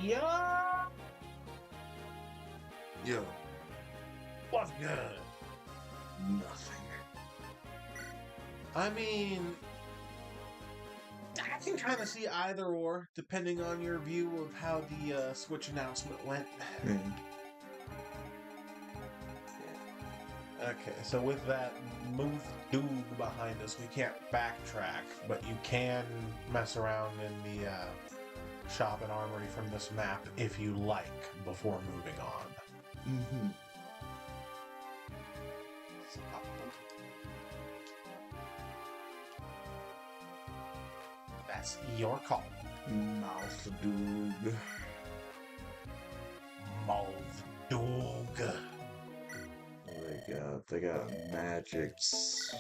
Yeah. Yo, What's good? nothing. I mean, I can kind of see either or, depending on your view of how the Switch announcement went. Yeah. Okay, so with that move doog behind us, we can't backtrack, but you can mess around in the shop and armory from this map if you like before moving on. Mm-hmm. That's your call. Mouth Doog. Move doog. They got magics,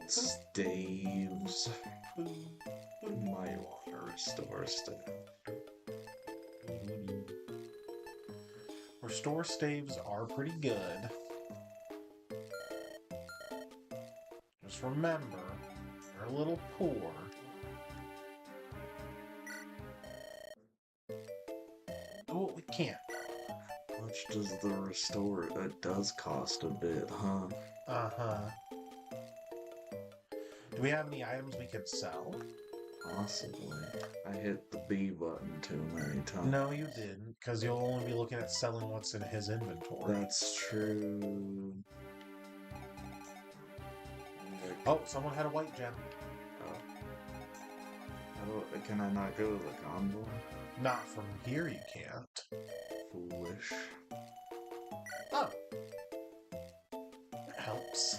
staves. Might want to restore stuff. Restore staves are pretty good. Just remember, you're a little poor. Do what we can. How much does the restore? That does cost a bit, huh? Uh-huh. Do we have any items we could sell? Possibly. I hit the B button too many times. No, you didn't, because you'll only be looking at selling what's in his inventory. That's true. Oh, someone had a white gem. Can I not go to the convoy? Not from here, you can't. Foolish. Oh. That helps.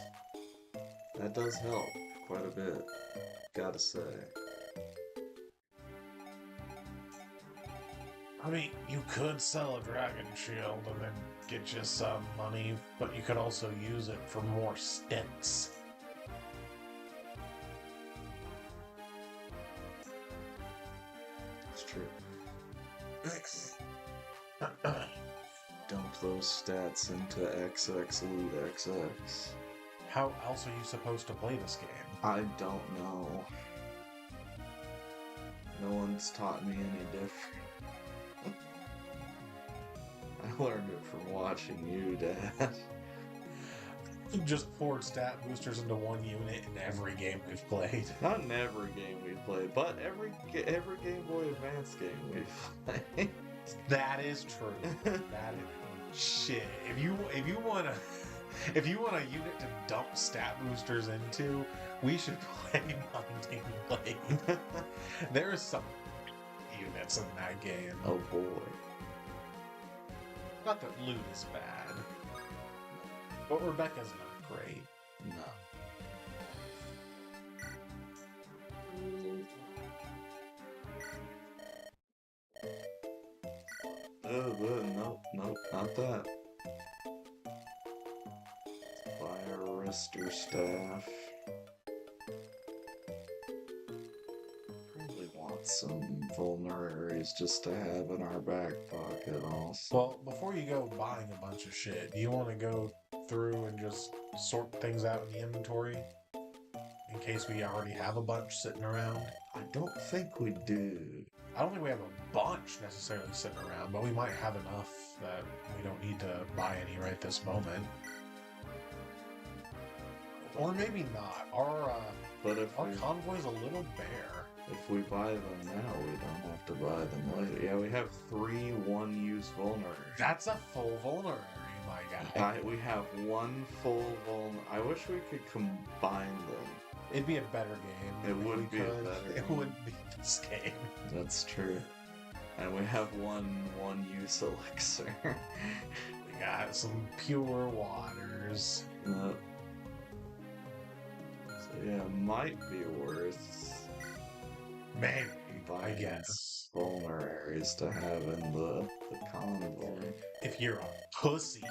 That does help quite a bit, gotta say. I mean, you could sell a dragon shield and then get you some money, but you could also use it for more stints. It's true. Dump those stats into XX Loot XX. How else are you supposed to play this game? I don't know. No one's taught me any different. I learned it from watching you, Dad. Just poured stat boosters into one unit in every game we've played. Not in every game we've played, but every Game Boy Advance game we've played. That is true. That is shit. If you want a unit to dump stat boosters into, we should play Binding Blade. There is some units in that game. Oh boy. Not that loot is bad, but Rebecca's not great. No. Nope, not that. Buy a wrister staff. Probably want some vulneraries just to have in our back pocket also. Well, before you go buying a bunch of shit, do you want to go through and just sort things out in the inventory? In case we already have a bunch sitting around? I don't think we do. I don't think we have a bunch necessarily sitting around, but we might have enough that we don't need to buy any right this moment. Or maybe not. Our convoy's a little bare. If we buy them now, we don't have to buy them later. Yeah, we have 3 one-use vulneraries. That's a full vulnerary, my guy. We have 1 full vulnerary. I wish we could combine them. It'd be a better game. It would be a better It game. wouldn't be this game. That's true. And we have one-use elixir. We got some pure waters. Yep. So yeah, might be worth Maybe, I buying guess. vulneraries to have in the convoy. If you're a pussy.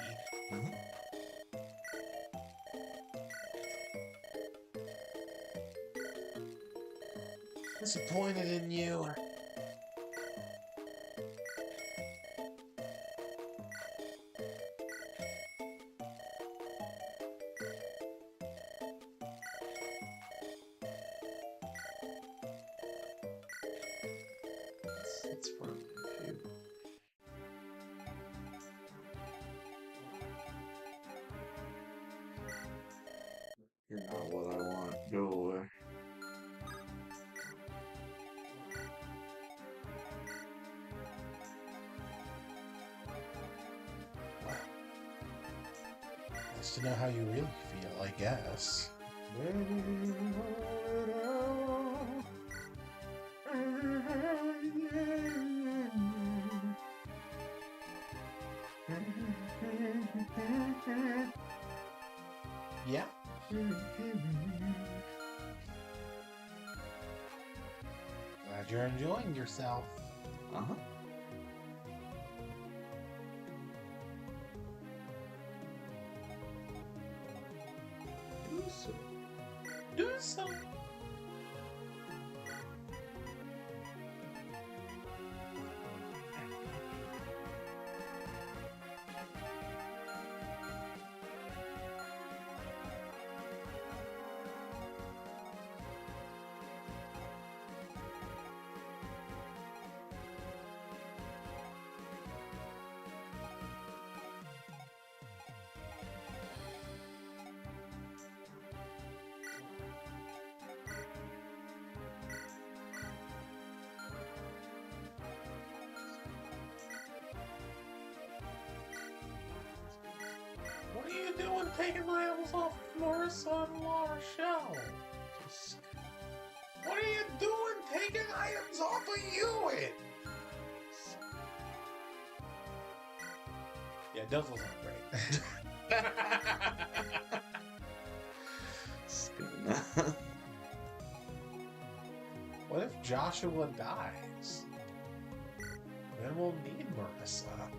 Disappointed in you. It's for you. You're not what I want. Go away. Nice to know how you really feel, I guess. Yeah. Glad you're enjoying yourself. Uh-huh. Do so. Do so. What are you doing taking my items off of Marissa and Rochelle? What are you doing taking items off of Ewan? Yeah, it does look great. What if Joshua dies? Then we'll need Marissa.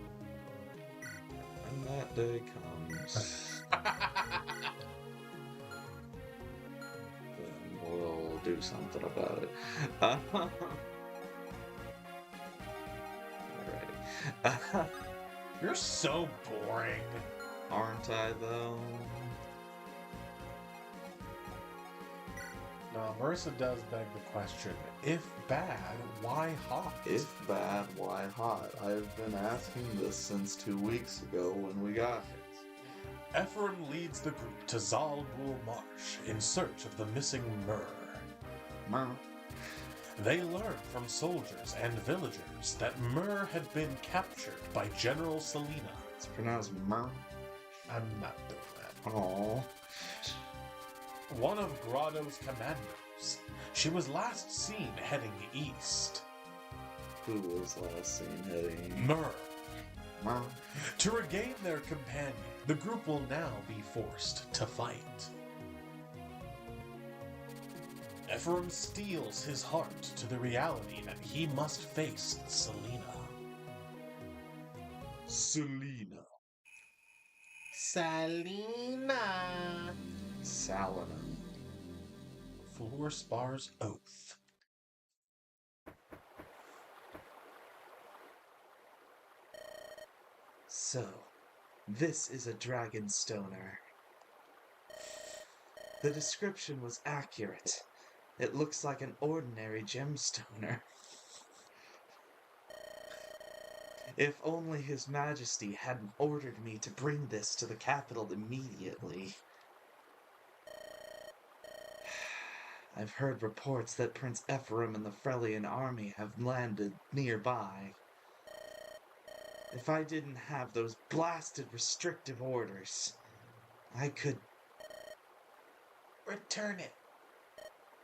When that day comes, then we'll do something about it. Alrighty. You're so boring. Aren't I, though? No, Marissa does beg the question, if bad, why hot? If bad, why hot? I've been asking this since 2 weeks ago when we got here. Ephraim leads the group to Zal Ghul Marsh in search of the missing Myrrh. Myrrh. They learn from soldiers and villagers that Myrrh had been captured by General Selena. It's pronounced Myrrh. I'm not doing that. Aww. One of Grotto's commandos. She was last seen heading east. Who was last seen heading? Myrrh. Myrrh. To regain their companion, the group will now be forced to fight. Ephraim steels his heart to the reality that he must face Selena. Selena. Selena. Salina. Fluorspar's Oath. So, this is a dragon stoner. The description was accurate. It looks like an ordinary gemstoner. If only His Majesty hadn't ordered me to bring this to the capital immediately. I've heard reports that Prince Ephraim and the Frelian army have landed nearby. If I didn't have those blasted restrictive orders, I could... Return it.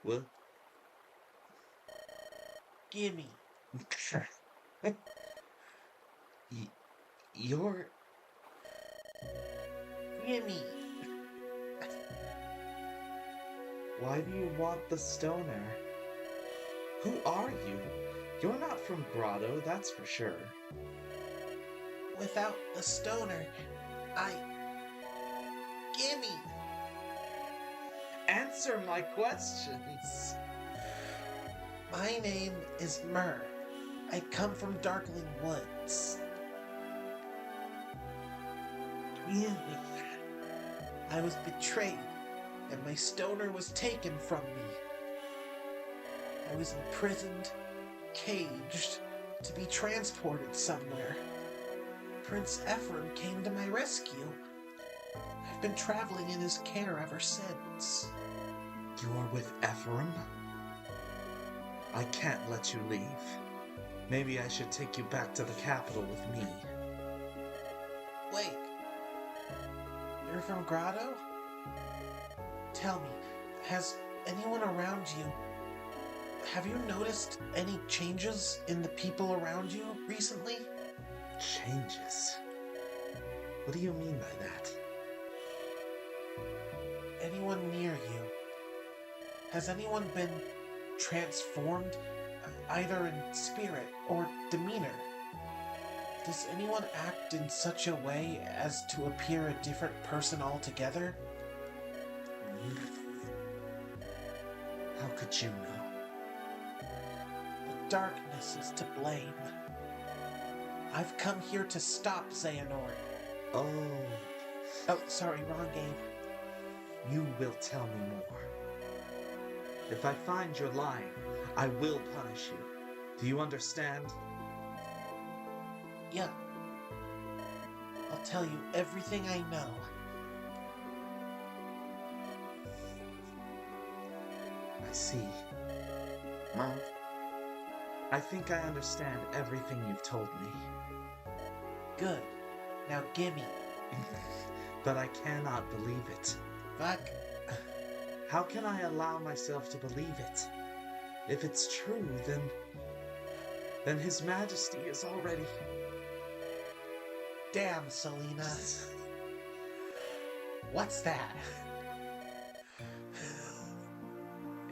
What? Gimme. You're... Gimme. Why do you want the stoner? Who are you? You're not from Grotto, that's for sure. Without the stoner, Gimme. Answer my questions! My name is Myrrh. I come from Darkling Woods. Really? I was betrayed, and my stoner was taken from me. I was imprisoned, caged, to be transported somewhere. Prince Ephraim came to my rescue. I've been traveling in his care ever since. You're with Ephraim? I can't let you leave. Maybe I should take you back to the capital with me. Wait. You're from Grotto? Tell me, has anyone around you... Have you noticed any changes in the people around you recently? Changes? What do you mean by that? Anyone near you? Has anyone been transformed, either in spirit or demeanor? Does anyone act in such a way as to appear a different person altogether? How could you know? The darkness is to blame. I've come here to stop Xehanort. Oh, Oh, sorry, wrong game. you will tell me more. If I find you're lying, I will punish you. Do you understand? Yeah. I'll tell you everything I know. I see. Mom, I think I understand everything you've told me. Good. Now gimme. But I cannot believe it. Fuck. How can I allow myself to believe it? If it's true, then His Majesty is already... Damn, Selena. What's that?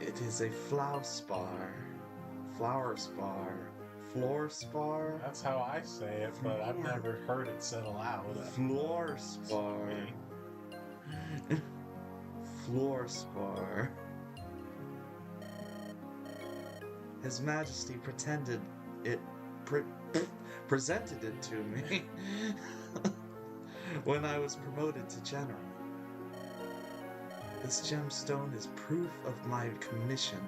It is a flower spar. Flower spar. Floor spar. That's how I say it, but I've never heard it said aloud. Floor spar. Floor spar. His Majesty presented it to me when I was promoted to general. This gemstone is proof of my commission.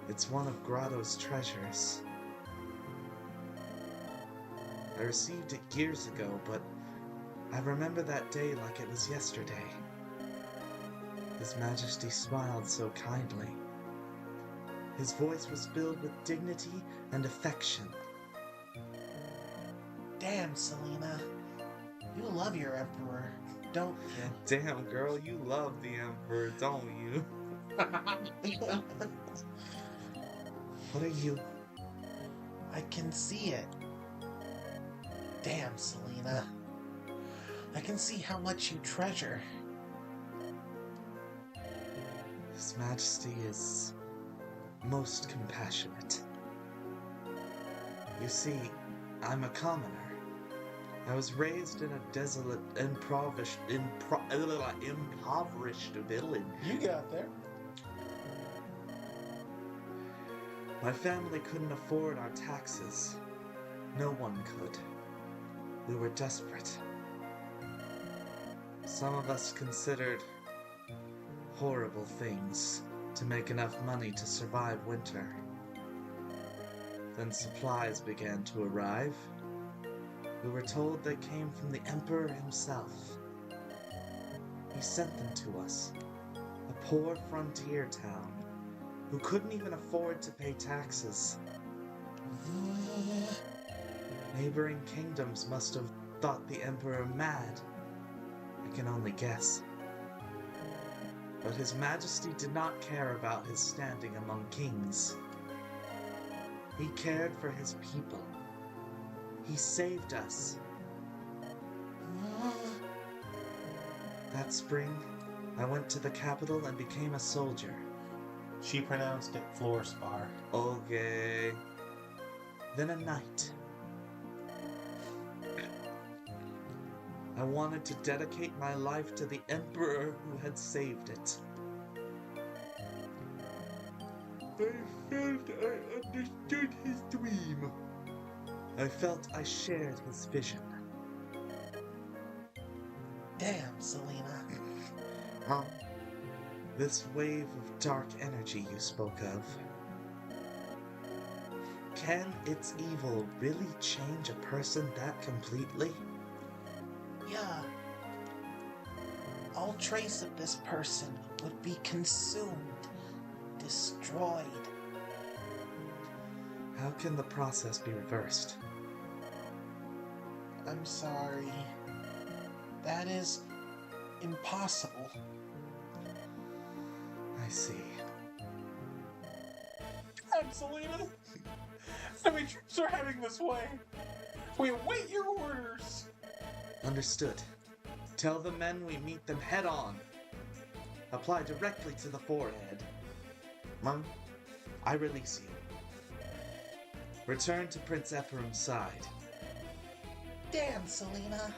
It's one of Grotto's treasures. I received it years ago, but I remember that day like it was yesterday. His Majesty smiled so kindly. His voice was filled with dignity and affection. Damn, Selena. You love your Emperor, don't you? Damn, girl, you love the Emperor, don't you? What are you? I can see it. Damn, Selena. I can see how much you treasure. His Majesty is most compassionate. You see, I'm a commoner. I was raised in a desolate, impoverished village. You got there. My family couldn't afford our taxes. No one could. We were desperate. Some of us considered horrible things to make enough money to survive winter. Then supplies began to arrive. We were told they came from the Emperor himself. He sent them to us, a poor frontier town who couldn't even afford to pay taxes. Neighboring kingdoms must have thought the Emperor mad. I can only guess. But His Majesty did not care about his standing among kings. He cared for his people. He saved us. That spring, I went to the capital and became a soldier. She pronounced it floor spar. Okay. Then a night. I wanted to dedicate my life to the Emperor who had saved it. I felt I understood his dream. I felt I shared his vision. Damn, Selena. Huh? This wave of dark energy you spoke of. Can its evil really change a person that completely? Yeah. All trace of this person would be consumed, destroyed. How can the process be reversed? I'm sorry. That is impossible. I see. Selena, enemy troops are heading this way. We await your orders. Understood. Tell the men we meet them head on. Apply directly to the forehead. I release you. Return to Prince Ephraim's side. Damn, Selena.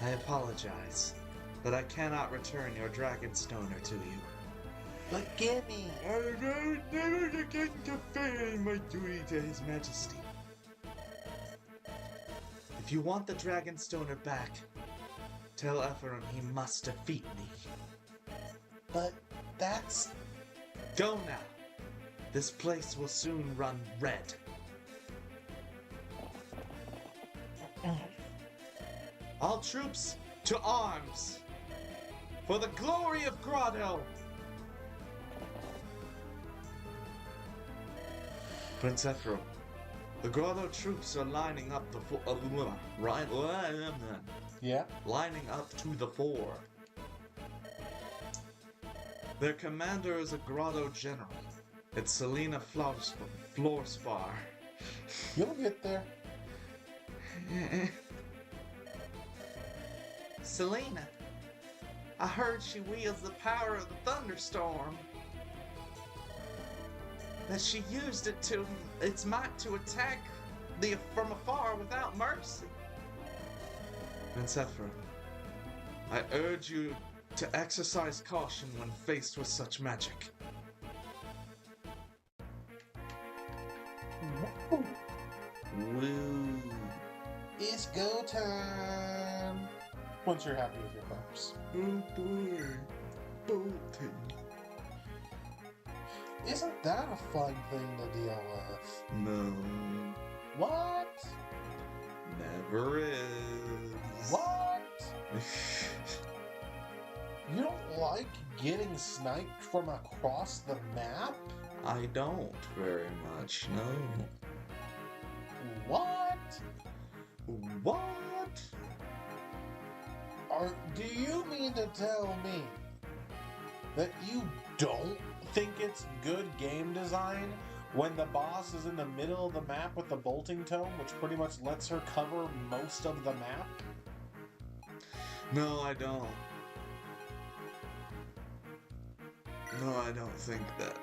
I apologize, but I cannot return your dragon stoner to you. But gimme. I never again to fail my duty to His Majesty. If you want the dragon stoner back, tell Ephraim he must defeat me. But that's... Go now. This place will soon run red. All troops to arms! For the glory of Grotto! Prince Ephraim, the Grotto troops are lining up Yeah. lining up to the fore. Their commander is a Grotto general. It's Selena Floorspar. You'll get there. Selena, I heard she wields the power of the thunderstorm. That she used its might to attack from afar without mercy. Prince Ephraim, I urge you to exercise caution when faced with such magic. Woo. It's go time. Once you're happy with your props. Oh boy. Bolting. Isn't that a fun thing to deal with? No. What? Never is. What? You don't like getting sniped from across the map? I don't very much, no. What? What? Do you mean to tell me that you don't think it's good game design when the boss is in the middle of the map with the bolting tome, which pretty much lets her cover most of the map? No, I don't. No, I don't think that.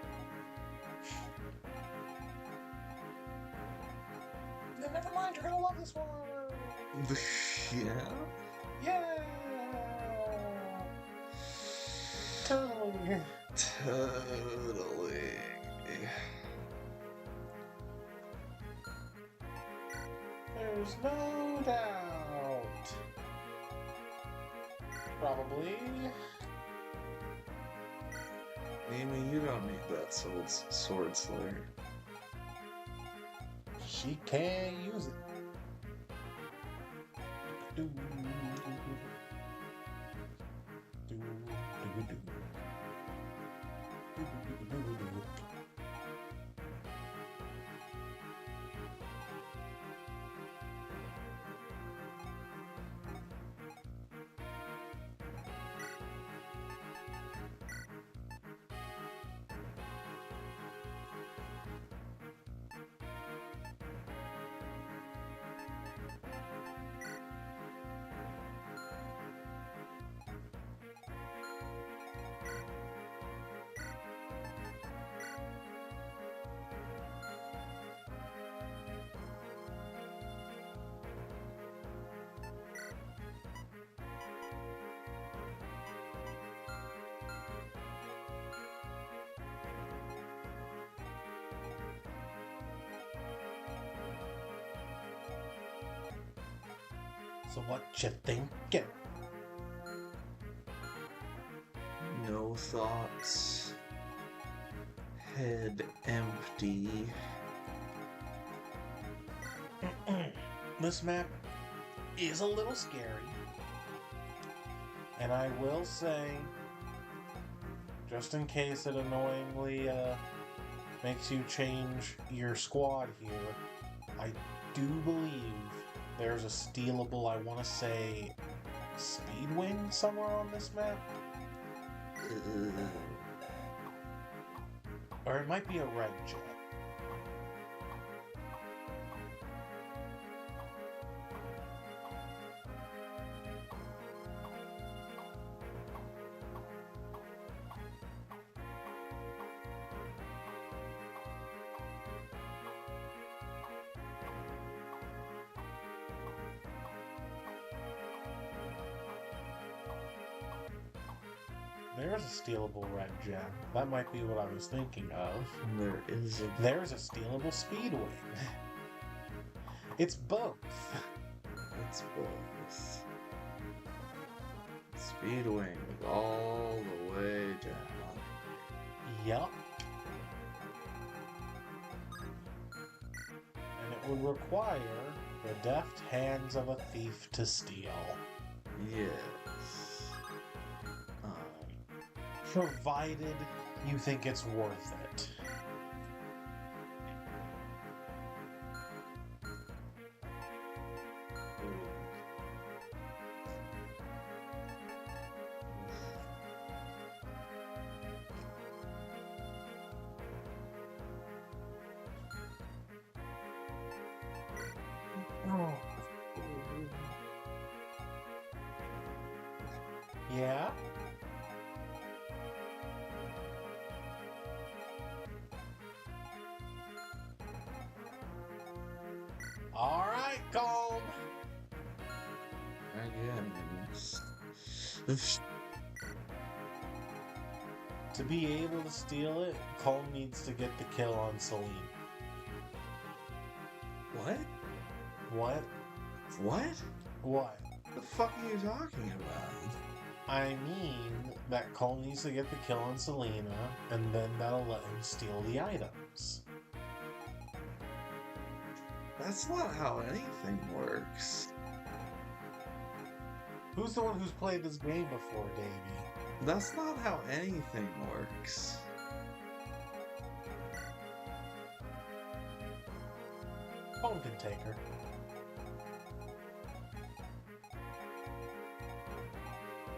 Then never mind, you're gonna love this one. Yeah? Yeah. Totally. Totally. There's no doubt. Probably. Amy, you don't need that sword slayer. She can't use it. Do, do, do, do, do. So what you thinking? No thoughts. Head empty. This map is a little scary. And I will say, just in case it annoyingly makes you change your squad here, I do believe there's a stealable, I want to say, Speedwing somewhere on this map. Or it might be a red jet. There's a stealable red gem. That might be what I was thinking of. There's a stealable Speedwing. It's both. It's both. Speedwing all the way down. Yup. And it would require the deft hands of a thief to steal. Yes. Provided you think it's worth it. Yeah? Alright, Calm. Again. To be able to steal it, Calm needs to get the kill on Celine. What? What? What? What? The fuck are you talking about? I mean that Cole needs to get the kill on Selena, and then that'll let him steal the items. That's not how anything works. Who's the one who's played this game before, Davey? That's not how anything works. Cole can take her.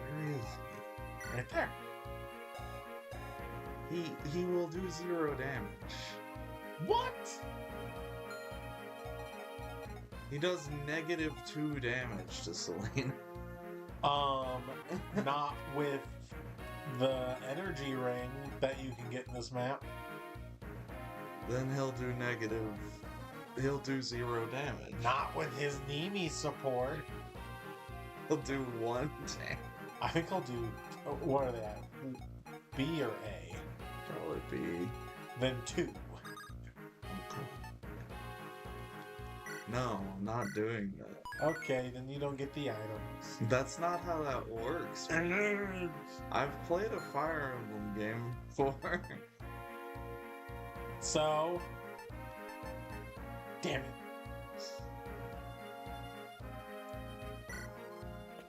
Where is he? Right there. He will do 0 damage. What? He does -2 damage to Selena. Not with the energy ring that you can get in this map. Then he'll do 0 damage. Not with his Nemi support. He'll do 1 damage. I think he'll do, what are they at? B or A? Probably B. Then 2. No, I'm not doing that. Okay, then you don't get the items. That's not how that works. I've played a Fire Emblem game before. So, damn it.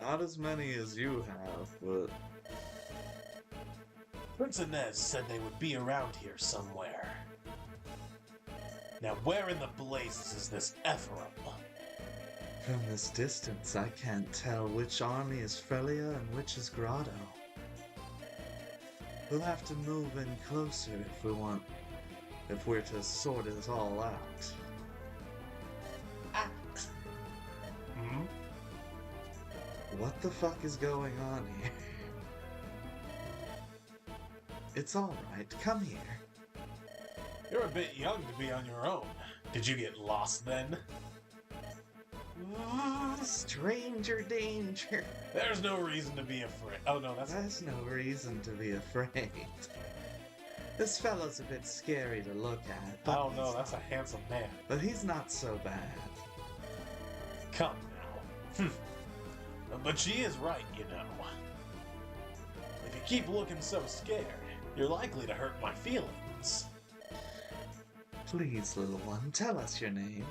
Not as many as you have, but Prince Inez said they would be around here somewhere. Now, where in the blazes is this Ephraim? from this distance I can't tell which army is Frelia and which is Grotto. We'll have to move in closer if we're to sort it all out. Hmm? What the fuck is going on here? It's alright, come here. You're a bit young to be on your own. Did you get lost then? Stranger danger. There's no reason to be afraid. Oh no, There's no reason to be afraid. This fellow's a bit scary to look at. But Oh no, that's a handsome man. But he's not so bad. Come now. But she is right, you know. If you keep looking so scared, you're likely to hurt my feelings. Please, little one, tell us your name.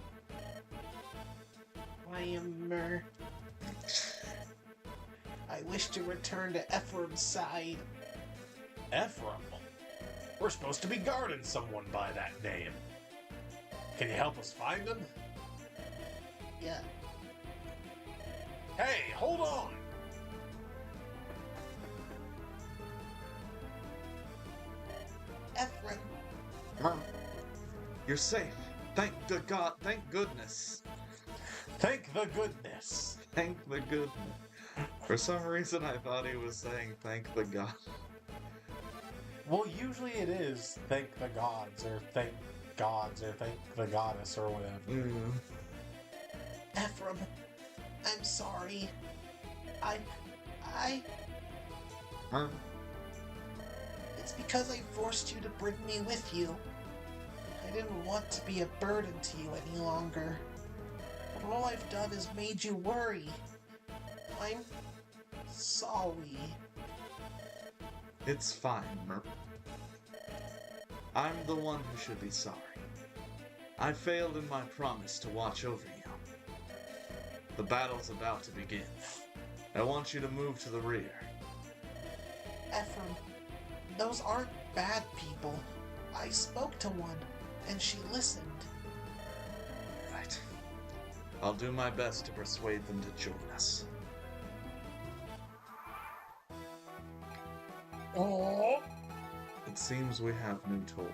I am. I wish to return to Ephraim's side. Ephraim? We're supposed to be guarding someone by that name. Can you help us find him? Yeah. Hey, hold on! Ephraim. You're safe. Thank the God. Thank goodness. Thank the goodness. Thank the goodness. For some reason, I thought he was saying thank the God. Well, usually it is thank the gods, or thank the goddess, or whatever. Ephraim, I'm sorry. Huh? It's because I forced you to bring me with you. I didn't want to be a burden to you any longer. But all I've done is made you worry. I'm sorry. It's fine, Merp. I'm the one who should be sorry. I failed in my promise to watch over you. The battle's about to begin. I want you to move to the rear. Ephraim, those aren't bad people. I spoke to one, and she listened. Right. I'll do my best to persuade them to join us. Oh, It seems we have new toys.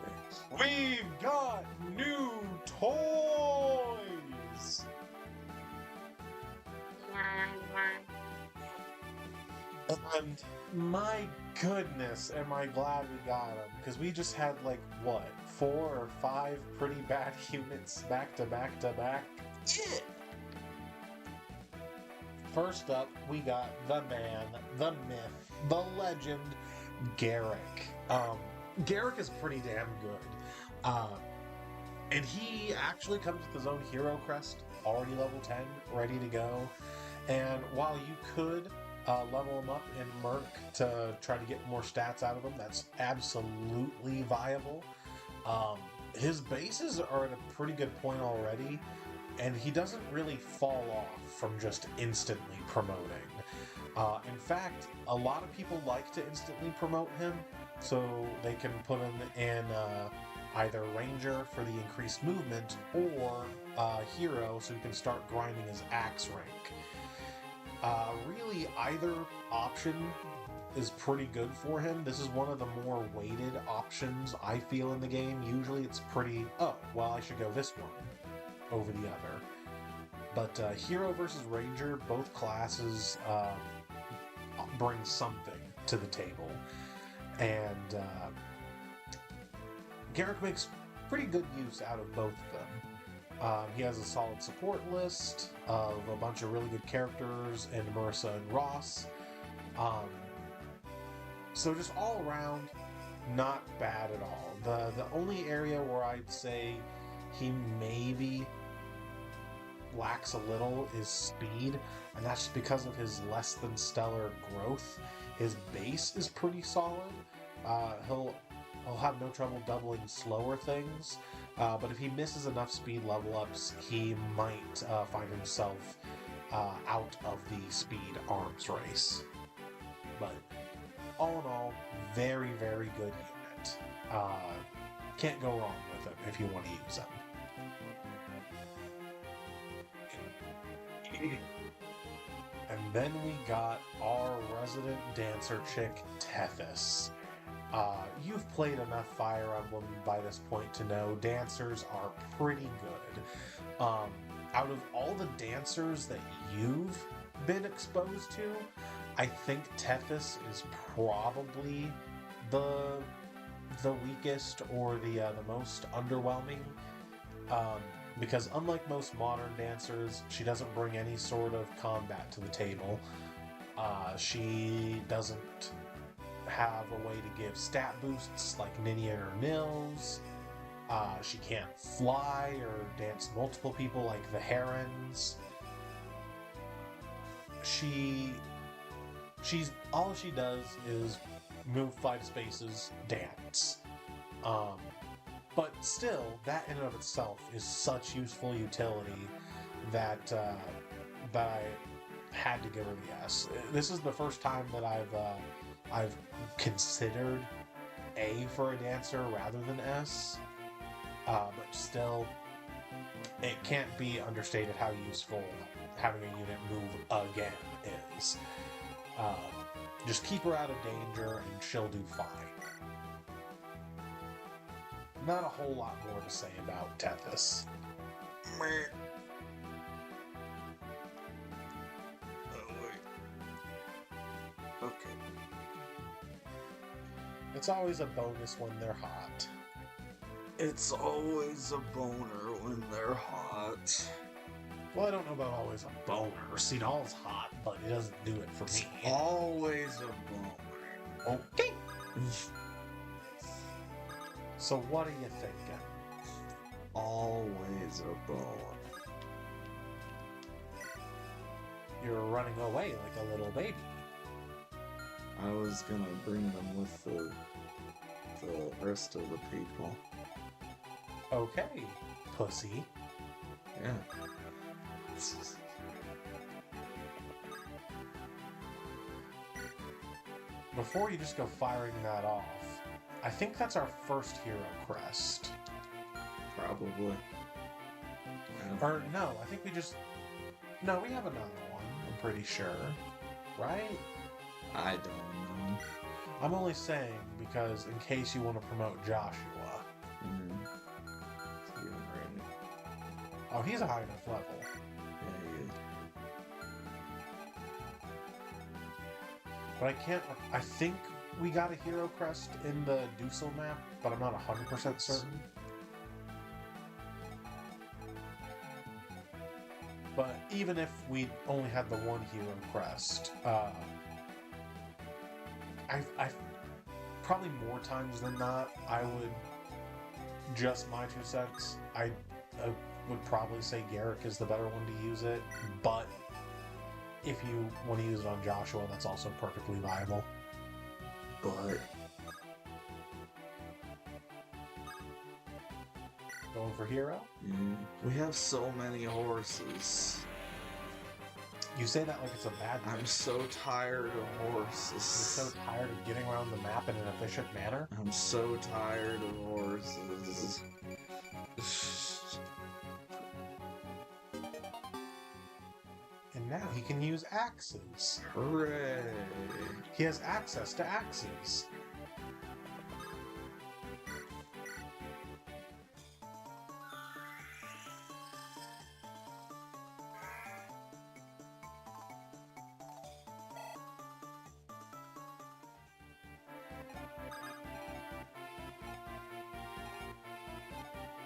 we've got new toys! And my goodness, am I glad we got them. Because we just had, like, what, 4 or 5 pretty bad units back to back to back? Yeah. First up, we got the man, the myth, the legend, Garrick. Garrick is pretty damn good. And he actually comes with his own hero crest, already level 10, ready to go. And while you could level him up in Merc to try to get more stats out of him, that's absolutely viable. His bases are at a pretty good point already, and he doesn't really fall off from just instantly promoting. In fact, a lot of people like to instantly promote him, so they can put him in either Ranger for the increased movement, or Hero so he can start grinding his Axe rank. Really, either option is pretty good for him. This is one of the more weighted options I feel in the game. Usually it's pretty, oh, well, I should go this one over the other. But Hero versus Ranger, both classes bring something to the table. And Garrick makes pretty good use out of both of them. He has a solid support list of a bunch of really good characters in Marissa and Ross. So just all around, not bad at all. The only area where I'd say he maybe lacks a little is speed, and that's just because of his less than stellar growth. His base is pretty solid. He'll have no trouble doubling slower things, but if he misses enough speed level ups, he might find himself out of the speed arms race. But all in all, very, very good unit. Can't go wrong with him if you want to use him. And then we got our resident dancer chick, Tethys. You've played enough Fire Emblem by this point to know dancers are pretty good. Out of all the dancers that you've been exposed to, I think Tethys is probably the weakest or the most underwhelming. Because unlike most modern dancers, she doesn't bring any sort of combat to the table. She doesn't have a way to give stat boosts like Ninian or Nils. She can't fly or dance multiple people like the Herons. She's all she does is move 5 spaces, dance. But still, that in and of itself is such useful utility that I had to give her the S. This is the first time that I've considered A for a dancer rather than S, but still, it can't be understated how useful having a unit move again is. Just keep her out of danger and she'll do fine. Not a whole lot more to say about Tethys. Oh, wait. Okay. It's always a bonus when they're hot. It's always a boner when they're hot. Well, I don't know about always a boner. Sidal's hot, but it doesn't do it for me. Always a boner. Okay. So what are you thinking? Always a boner. You're running away like a little baby. I was gonna bring them with the rest of the people. Okay, pussy. Yeah. Before you just go firing that off, I think that's our first hero crest. Probably. Yeah. Or no, I think we just... No, we have another one, I'm pretty sure. Right? I don't know. I'm only saying because in case you want to promote Joshua. Mm-hmm. See him ready. Oh, he's a high enough level. Yeah, he is. But I can't... I think we got a hero crest in the Dusel map, but I'm not 100% certain. But even if we only had the one hero crest, I've probably more times than not, I would, just my 2 cents, I would probably say Garrick is the better one to use it, but if you want to use it on Joshua, that's also perfectly viable. But Going for hero? we have so many horses. You say that like it's a bad thing. I'm so tired of You're horses. so tired of getting around the map in an efficient manner? I'm so tired of horses. And now he can use axes. Hooray! He has access to axes.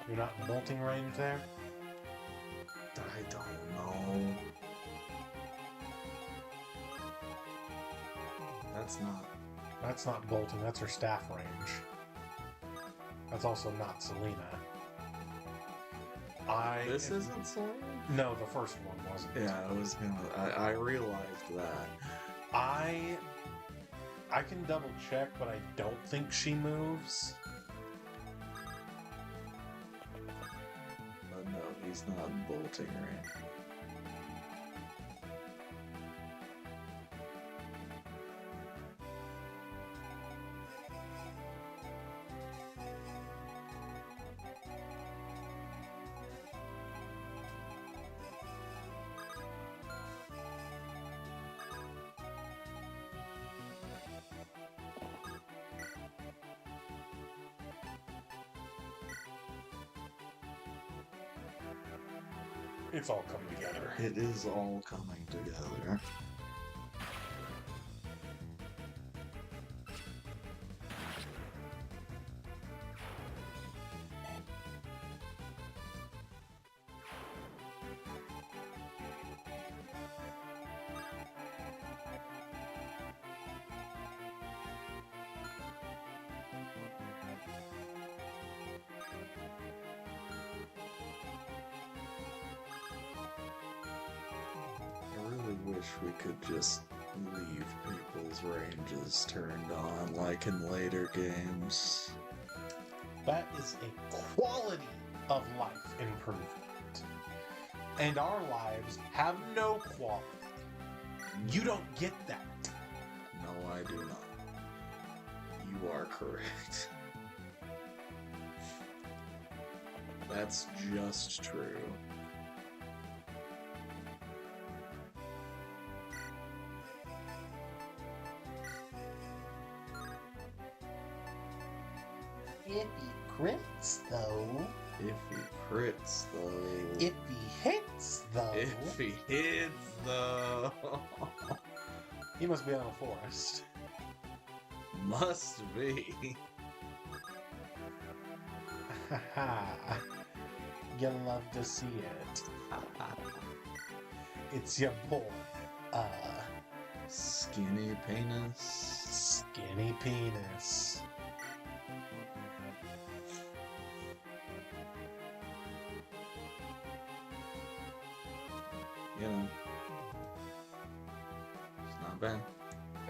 You're not in bolting range there? I don't know. That's not. That's not bolting, that's her staff range. That's also not Selena. This isn't Selena? No, the first one wasn't. Yeah, I was gonna. I realized that. I can double check, but I don't think she moves. But no, he's not in bolting range. It's all coming together. It is all coming together. I really wish we could just leave people's ranges turned on like in later games. That is a quality of life improvement. and our lives have no quality. You don't get that. No, I do not. You are correct. That's just true. If he crits, though. If he crits, though. If he hits, though. If he hits, though. He must be on a forest. Must be. Haha. You love to see it. It's your boy, Skinny penis. Skinny Penis. You know. It's not bad.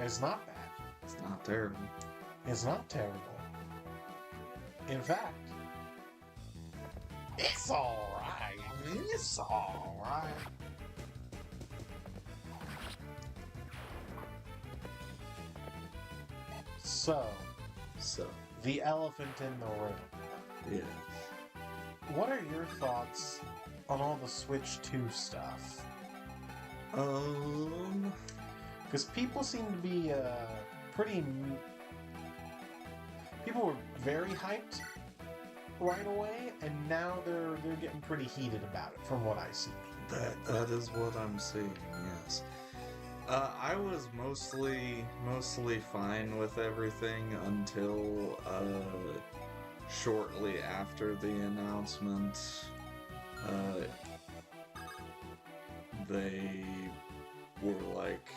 It's not bad. It's not terrible. It's not terrible. In fact, it's alright. It's alright. So, So, the elephant in the room. yeah. What are your thoughts on all the Switch 2 stuff? Because people seem to be people were very hyped right away, and now they're getting pretty heated about it, from what I see. That is what I'm seeing. Yes. I was mostly fine with everything until shortly after the announcement. They were like,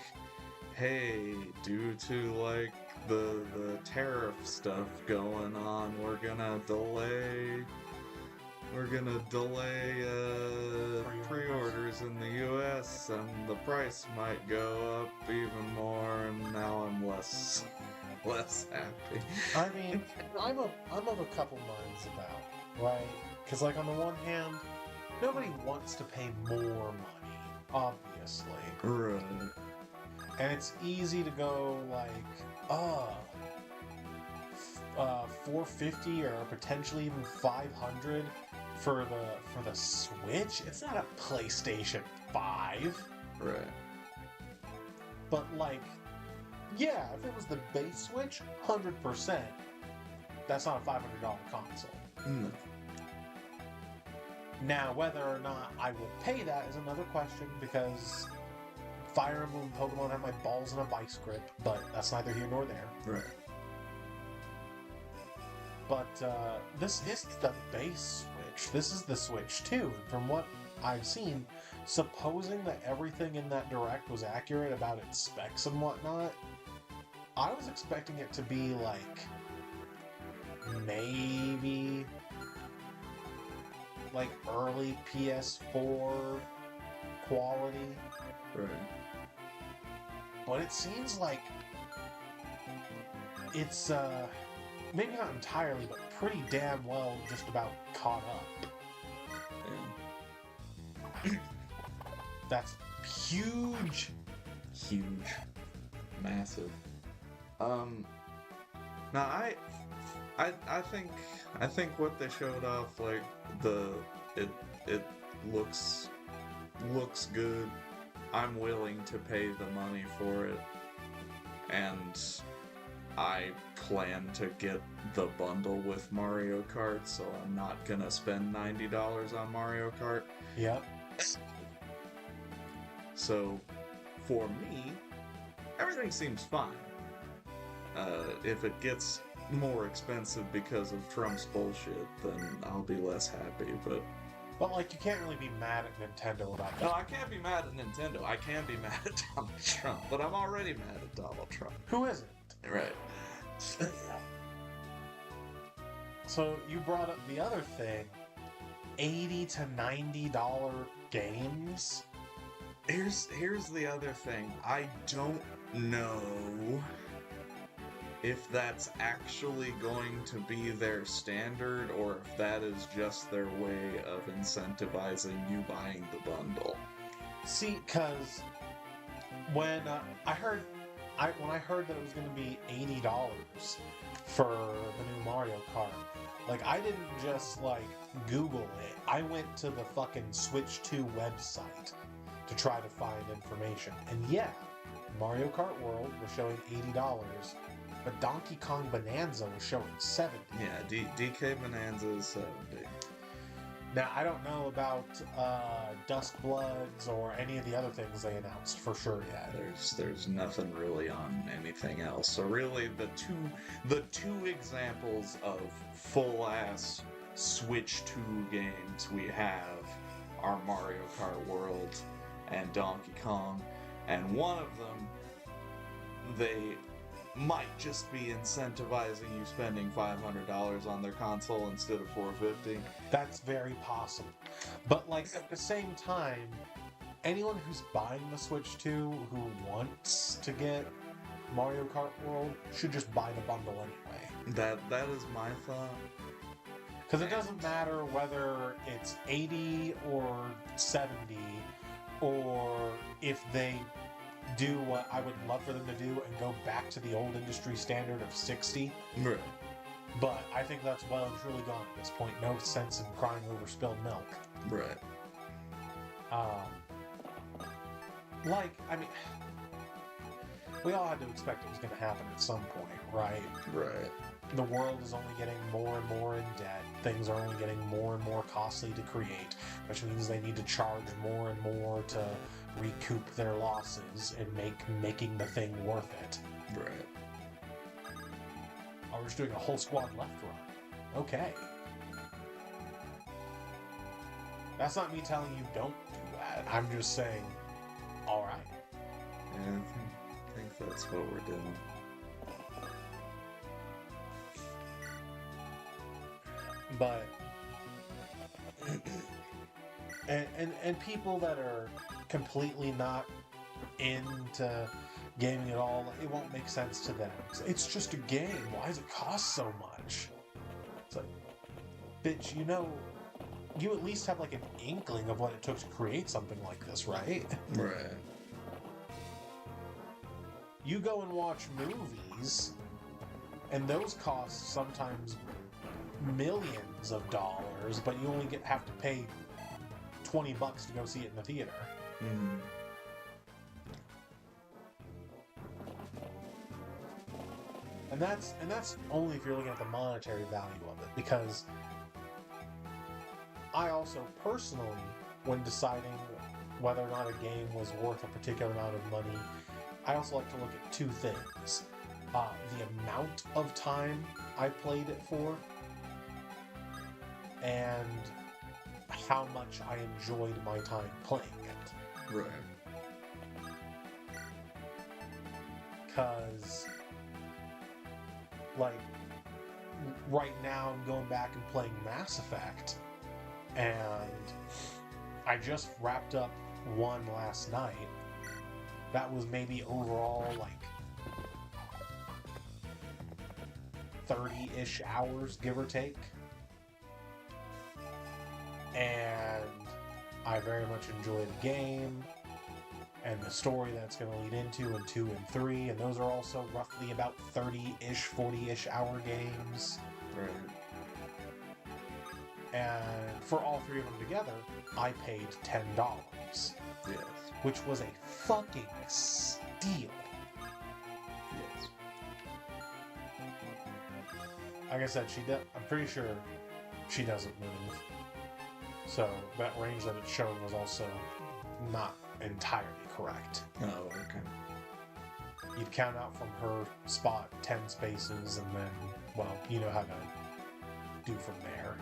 hey, due to like the tariff stuff going on, we're gonna delay pre-orders in the US, and the price might go up even more, and now I'm less happy. I mean, I'm of a couple minds about, right? Because, like, on the one hand, nobody wants to pay more money, obviously. Right. And it's easy to go, like, $450 or potentially even $500 for the Switch. It's not a PlayStation 5. Right. But, like, yeah, if it was the base Switch, 100%, that's not a $500 console. No. Now, whether or not I will pay that is another question, because Fire Emblem and Pokemon have my balls in a vice grip, but that's neither here nor there. Right. But this is the base Switch. This is the Switch 2. And from what I've seen, supposing that everything in that Direct was accurate about its specs and whatnot, I was expecting it to be like maybe like early PS4 quality. Right. But it seems like it's maybe not entirely, but pretty damn well just about caught up. Yeah. That's huge. Huge. Massive. Now I think what they showed off, like it looks good. I'm willing to pay the money for it, and I plan to get the bundle with Mario Kart, so I'm not gonna spend $90 on Mario Kart. Yep. So, for me, everything seems fine. If it gets more expensive because of Trump's bullshit, then I'll be less happy, but... But, like, you can't really be mad at Nintendo about that. No, I can't be mad at Nintendo. I can be mad at Donald Trump, but I'm already mad at Donald Trump. Who isn't? Right. So, you brought up the other thing. $80 to $90 games? Here's the other thing. I don't know if that's actually going to be their standard or if that is just their way of incentivizing you buying the bundle. See, because when I heard that it was going to be $80 for the new Mario Kart, like, I didn't just like Google it. I went to the fucking Switch 2 website to try to find information, and yeah, Mario Kart World was showing $80, but Donkey Kong Bonanza was showing $70. Yeah, DK Bonanza is 70. Now, I don't know about Dusk Bloods or any of the other things they announced for sure yet. There's nothing really on anything else. So really, the two examples of full-ass Switch 2 games we have are Mario Kart World and Donkey Kong, and one of them, they might just be incentivizing you spending $500 on their console instead of $450. That's very possible. But, like, at the same time, anyone who's buying the Switch 2 who wants to get Mario Kart World should just buy the bundle anyway. That is my thought. Because it doesn't matter whether it's 80 or 70, or if they do what I would love for them to do and go back to the old industry standard of 60. Right. But I think that's well and truly gone at this point. No sense in crying over spilled milk. Right. Like, I mean, we all had to expect it was going to happen at some point, right? Right. The world is only getting more and more in debt. Things are only getting more and more costly to create, which means they need to charge more and more to recoup their losses and making the thing worth it. Right. Oh, we're just doing a whole squad left run. Okay. That's not me telling you don't do that. I'm just saying, all right. Yeah, I think that's what we're doing. But and people that are completely not into gaming at all, it won't make sense to them. It's just a game. Why does it cost so much? It's like, bitch, you at least have like an inkling of what it took to create something like this, right? Right. You go and watch movies, and those cost sometimes millions of dollars, but you only have to pay $20 to go see it in the theater. Mm. And that's only if you're looking at the monetary value of it, because I also personally, when deciding whether or not a game was worth a particular amount of money, I also like to look at two things. The amount of time I played it for, and how much I enjoyed my time playing it. Right. Because, like, right now I'm going back and playing Mass Effect, and I just wrapped up one last night. That was maybe overall, like, 30-ish hours, give or take. And I very much enjoy the game and the story that's going to lead into in 2 and 3, and those are also roughly about 30-ish, 40-ish hour games. Right. And for all three of them together, I paid $10, Yes. which was a fucking steal. Yes. Like I said, I'm pretty sure she doesn't move. So that range that it's showing was also not entirely correct. Oh, okay. You'd count out from her spot 10 spaces, and then, well, you know how to do from there.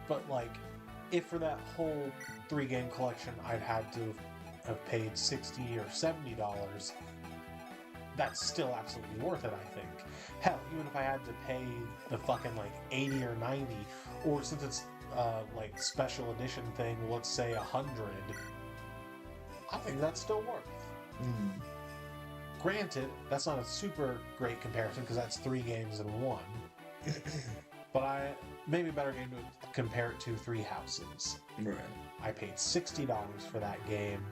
But, like, if for that whole 3-game collection I'd had to have paid $60 or $70, that's still absolutely worth it, I think. Hell, even if I had to pay the fucking, like, 80 or 90, or since it's like special edition thing, let's say 100, I think that's still worth. Mm. Granted, that's not a super great comparison because that's 3 games in one. But maybe a better game to compare it to Three Houses. Right. I paid $60 for that game.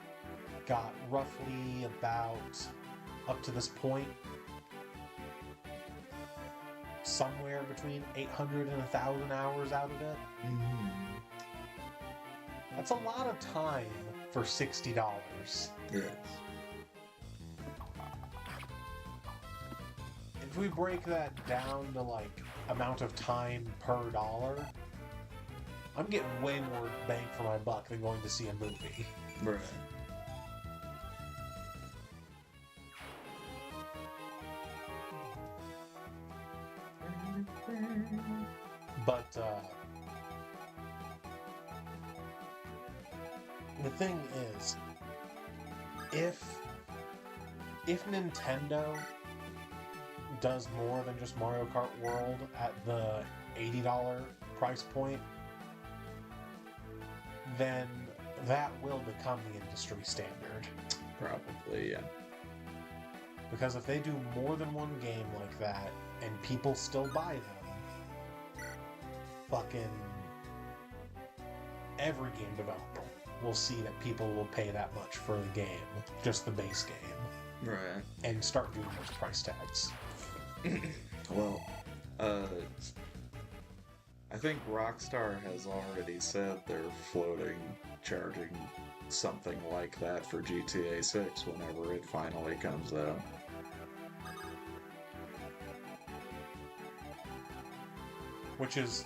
Got roughly about, up to this point, somewhere between 800 and 1,000 hours out of it. Mm. That's a lot of time for $60. Yes. If we break that down to like amount of time per dollar, I'm getting way more bang for my buck than going to see a movie. Right. But the thing is, if Nintendo does more than just Mario Kart World at the $80 price point, then that will become the industry standard. Probably, yeah. Because if they do more than one game like that and people still buy them, fucking every game developer will see that people will pay that much for the game, just the base game, Right. and start doing those price tags. Well, I think Rockstar has already said they're charging something like that for GTA 6 whenever it finally comes out. Which is,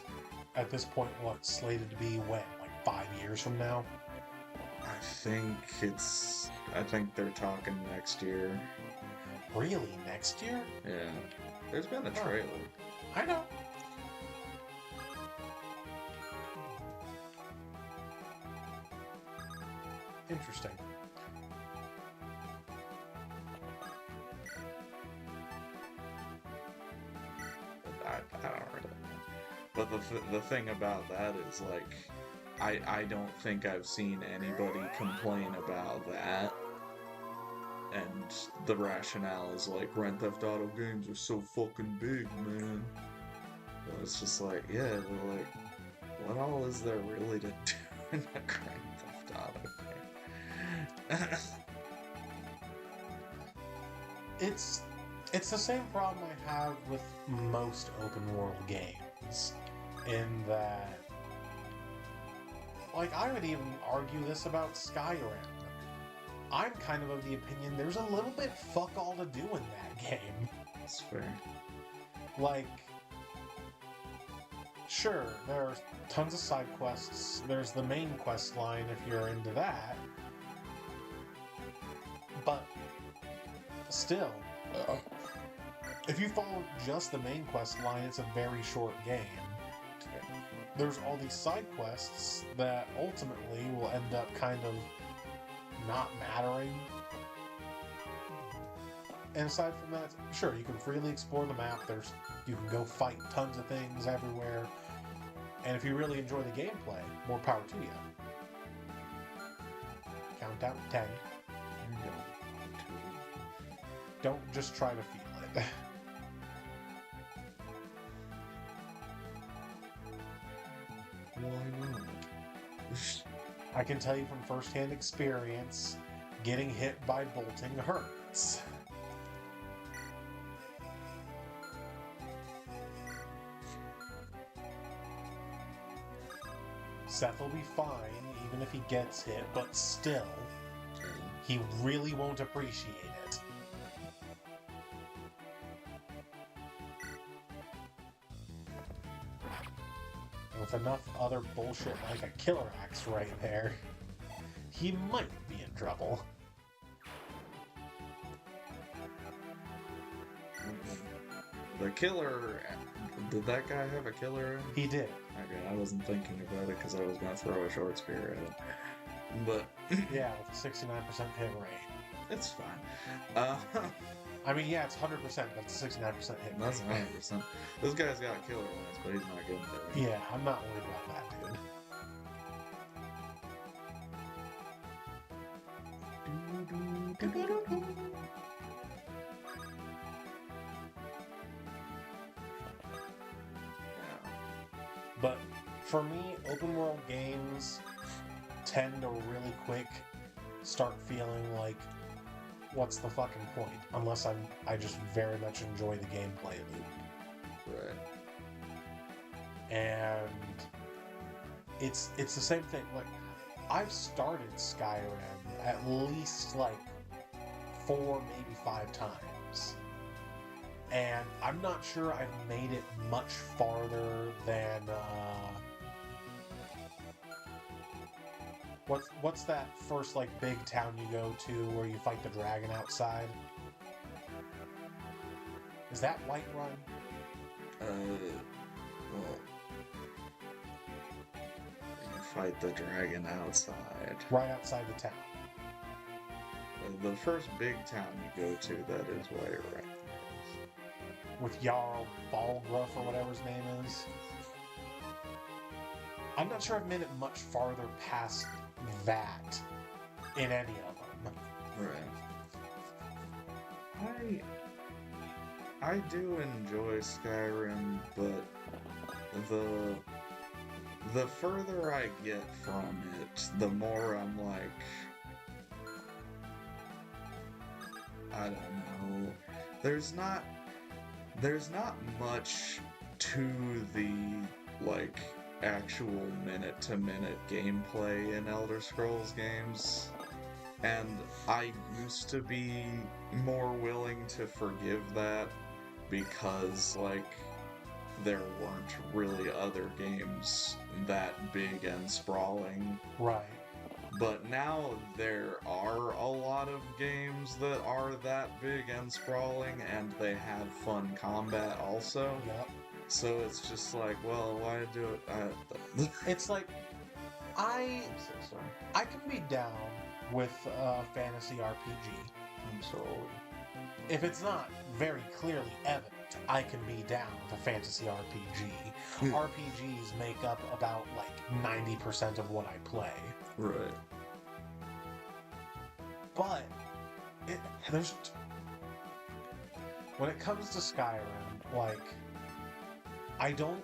at this point, what, slated to be when? Like 5 years from now? I think they're talking next year. Really? Next year? Yeah. There's been a trailer. I know. Interesting. I don't really know. But the thing about that is, like, I don't think I've seen anybody complain about that. And the rationale is like, Grand Theft Auto games are so fucking big, man. But it's just like, yeah, but like, what all is there really to do in a Grand Theft Auto game? It's the same problem I have with most open world games, in that, like, I would even argue this about Skyrim. I'm kind of the opinion there's a little bit fuck all to do in that game. That's fair. Like, sure, there are tons of side quests. There's the main quest line if you're into that. But still, if you follow just the main quest line, it's a very short game. There's all these side quests that ultimately will end up kind of not mattering. And aside from that, sure, you can freely explore the map. You can go fight tons of things everywhere. And if you really enjoy the gameplay, more power to you. Count down to 10. Don't just try to feel it. Why not? I can tell you from first-hand experience, getting hit by bolting hurts. Seth will be fine even if he gets hit, but still, he really won't appreciate it. With enough other bullshit like a killer axe right there, he might be in trouble. The killer... Did that guy have a killer? He did. Okay, I wasn't thinking about it because I was going to throw a short spear at him. But... Yeah, with a 69% hit rate. It's fine. I mean, yeah, it's 100%, but it's 69% hit. That's 100%. This guy's got a killer lance, but he's not getting there. Yeah, I'm not worried about that, dude. But for me, open world games tend to really quick start feeling like, what's the fucking point? Unless I just very much enjoy the gameplay loop. Right. And it's the same thing. Like, I've started Skyrim at least like 4, maybe 5 times. And I'm not sure I've made it much farther than what's that first like big town you go to where you fight the dragon outside? Is that Whiterun? Well, you fight the dragon outside. Right outside the town. The first big town you go to, that is Whiterun. With Jarl Balgruuf or whatever his name is. I'm not sure I've made it much farther past that in any of them. Right. I do enjoy Skyrim, but the further I get from it, the more I'm like, I don't know. There's not much to the like actual minute-to-minute gameplay in Elder Scrolls games, and I used to be more willing to forgive that because like there weren't really other games that big and sprawling. Right. But now there are a lot of games that are that big and sprawling, and they have fun combat also. Yep. So it's just like, well, why do it? It's like, I'm so sorry. I can be down with a fantasy RPG. I'm sorry. If it's not very clearly evident, I can be down with a fantasy RPG. RPGs make up about like 90% of what I play. Right. But there's when it comes to Skyrim, like I don't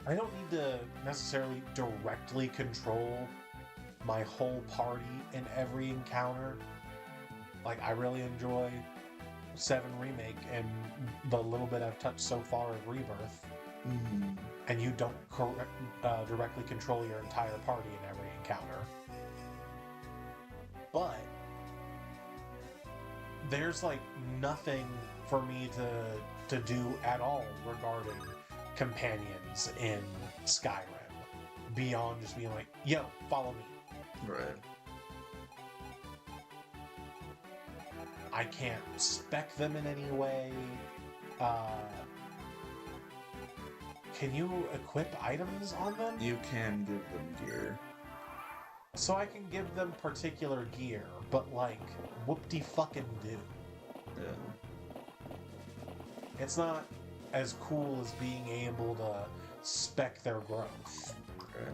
need to necessarily directly control my whole party in every encounter. Like, I really enjoy 7 Remake and the little bit I've touched so far of Rebirth. Mm-hmm. And you don't directly control your entire party in every encounter. But there's like nothing for me to do at all regarding companions in Skyrim beyond just being like, yo, follow me. Right. I can't spec them in any way. Can you equip items on them? You can give them gear. So I can give them particular gear, but like, whoop-de-fucking-do. Yeah. It's not as cool as being able to spec their growth. Okay.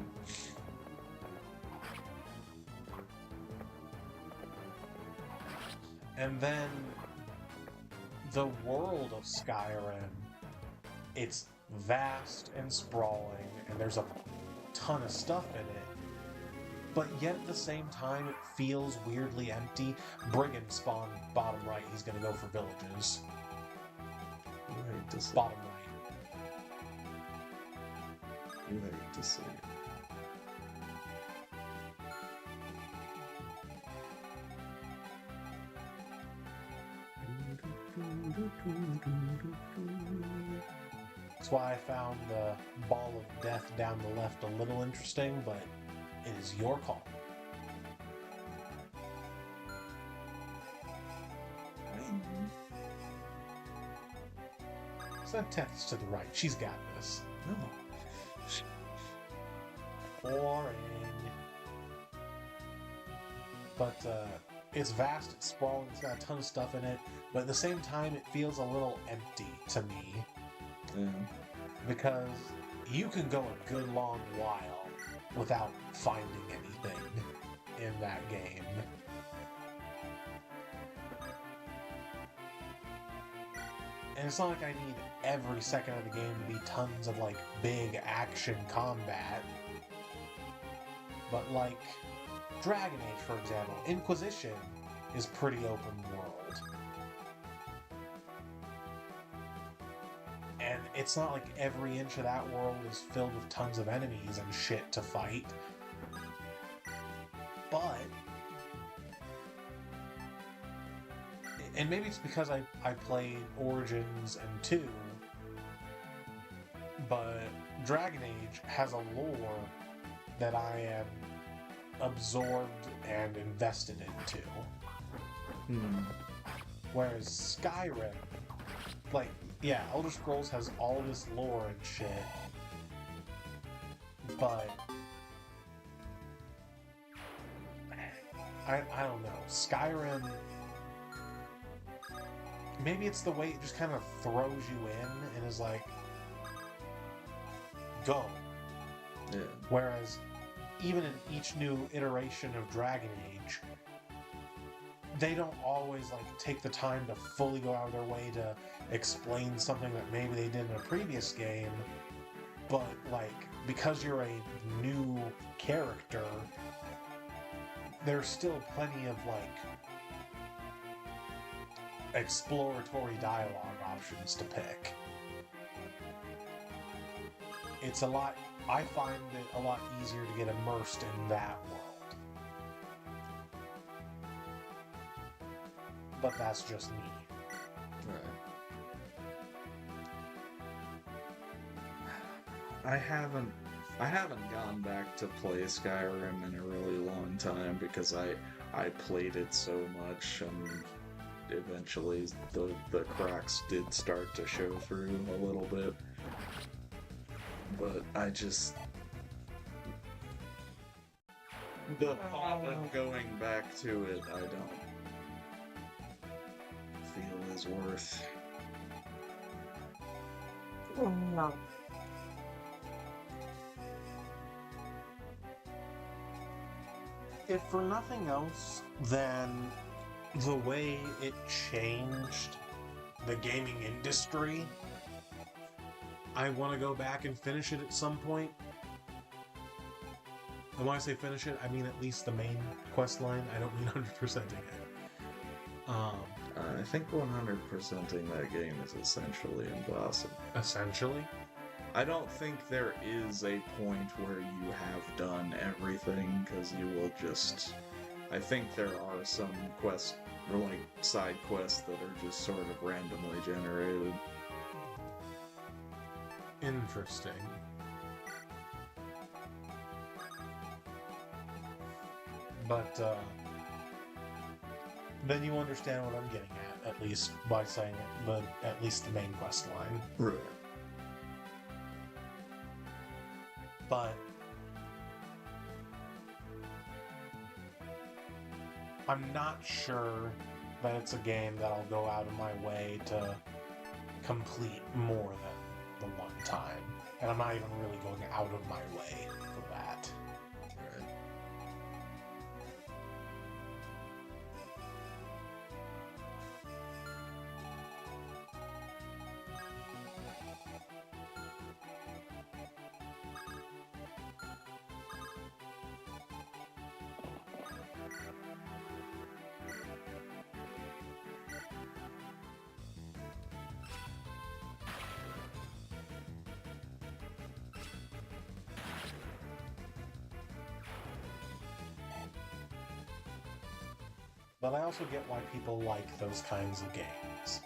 And then the world of Skyrim, it's vast and sprawling, and there's a ton of stuff in it. But yet at the same time, it feels weirdly empty. Brigand spawn bottom right. He's gonna go for villages. You hate to see Bottom right. it. You hate to see it. That's why I found the ball of death down the left a little interesting, but it is your call. So Teth's to the right. She's got this. No. Boring. but it's vast, it's sprawling, it's got a ton of stuff in it, but at the same time, it feels a little empty to me. Yeah. Because you can go a good long while without finding anything in that game. And it's not like I need every second of the game to be tons of, like, big action combat. But, like, Dragon Age, for example, Inquisition is pretty open world. And it's not like every inch of that world is filled with tons of enemies and shit to fight. But... and maybe it's because I played Origins and 2, but Dragon Age has a lore that I am absorbed and invested into. Whereas Skyrim, like, yeah, Elder Scrolls has all this lore and shit, but I don't know. Skyrim, maybe it's the way it just kind of throws you in and is like, go. Yeah. Whereas even in each new iteration of Dragon Age, they don't always like take the time to fully go out of their way to explain something that maybe they did in a previous game, but like because you're a new character, there's still plenty of like exploratory dialogue options to pick. It's a lot, I find it a lot easier to get immersed in that world. But that's just me. Right. I haven't gone back to play Skyrim in a really long time because I played it so much and eventually the cracks did start to show through a little bit. But I just... the thought of going back to it, I don't feel is worth. No. If for nothing else, then The way it changed the gaming industry, I want to go back and finish it at some point. And when I say finish it, I mean at least the main quest line. I don't mean 100%ing it. I think 100%ing that game is essentially impossible. Essentially. I don't think there is a point where you have done everything, because you will just... I think there are some quests, or like side quests, that are just sort of randomly generated. Interesting. But, then you understand what I'm getting at least by saying it, but at least the main quest line. Right. But I'm not sure that it's a game that I'll go out of my way to complete more than the one time. And I'm not even really going out of my way for that. Right. But I also get why people like those kinds of games.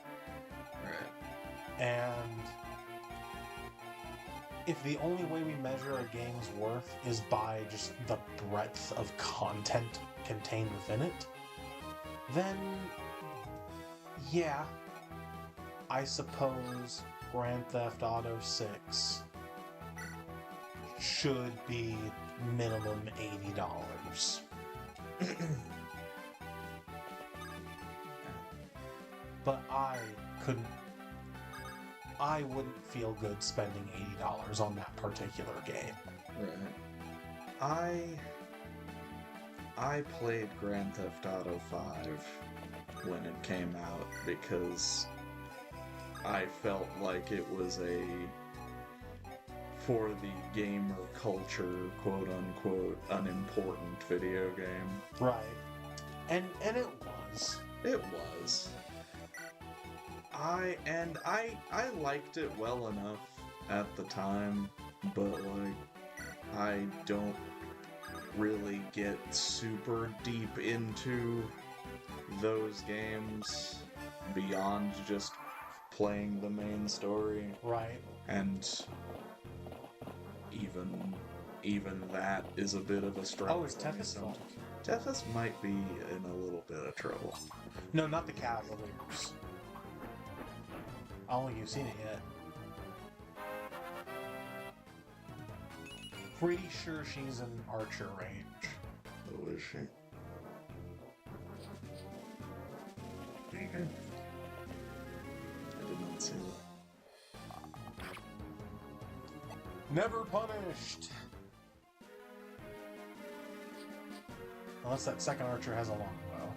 Right. And if the only way we measure a game's worth is by just the breadth of content contained within it, then yeah, I suppose Grand Theft Auto 6 should be minimum $80. but I couldn't. I wouldn't feel good spending $80 on that particular game. Right. I played Grand Theft Auto 5 when it came out because I felt like it was for the gamer culture, quote unquote, unimportant video game. Right. And it was. It was. I liked it well enough at the time, but like I don't really get super deep into those games beyond just playing the main story. Right. And even that is a bit of a struggle. Oh, it's Tethys' fault. Tethys might be in a little bit of trouble. No, not the Cavaliers. I don't think you've seen it yet. Pretty sure she's in Archer range. Oh, is she? I did not see that. Never punished! Unless that second Archer has a long bow.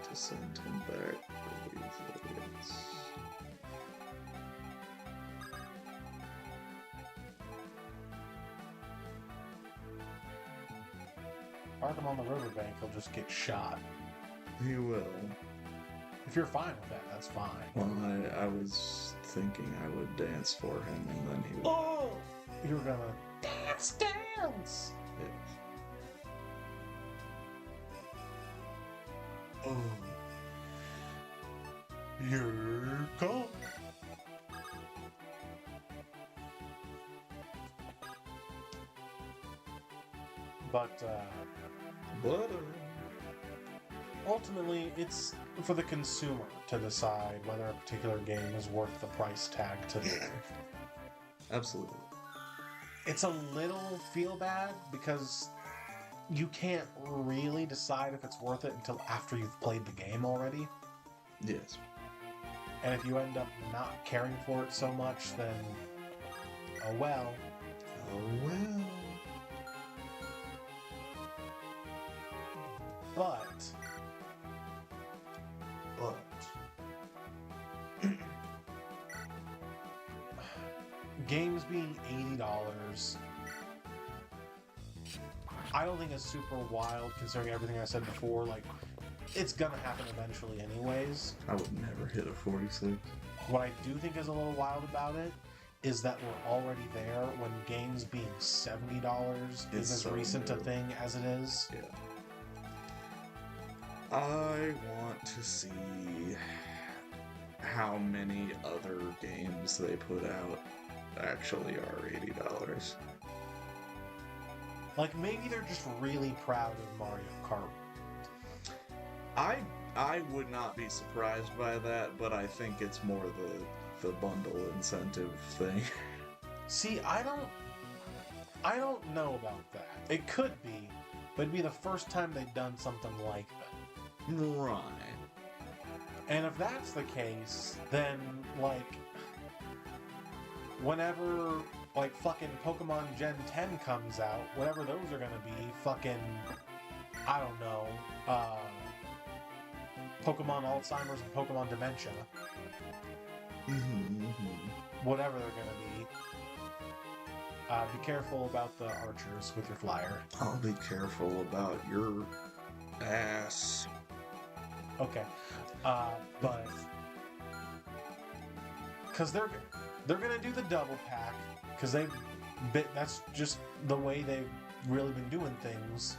To send him back for these idiots. Park him on the riverbank, he'll just get shot. He will. If you're fine with that, that's fine. Well, I was thinking I would dance for him and then he would. Oh! You were gonna dance, dance! Yes. Oh. You're gone. But, ultimately, it's for the consumer to decide whether a particular game is worth the price tag to them. Absolutely. It's a little feel bad because you can't really decide if it's worth it until after you've played the game already. Yes. And if you end up not caring for it so much, then oh well. Oh well. But games being $80, I don't think it's super wild considering everything I said before. Like, it's gonna happen eventually anyways. I would never hit a 46. What I do think is a little wild about it is that we're already there when games being $70 is as so recent a new. thing as it is. Yeah. I want to see how many other games they put out actually are $80. Like, maybe they're just really proud of Mario Kart. I would not be surprised by that, but I think it's more the bundle incentive thing. See, I don't know about that. It could be, but it'd be the first time they've done something like that. Right. And if that's the case, then, like, whenever, like, fucking Pokemon Gen 10 comes out, whatever those are gonna be, fucking, I don't know, Pokemon Alzheimer's and Pokemon Dementia, whatever they're gonna be, be careful about the archers with your flyer. I'll be careful about your ass. Okay. But because they're gonna do the double pack because that's just the way they've really been doing things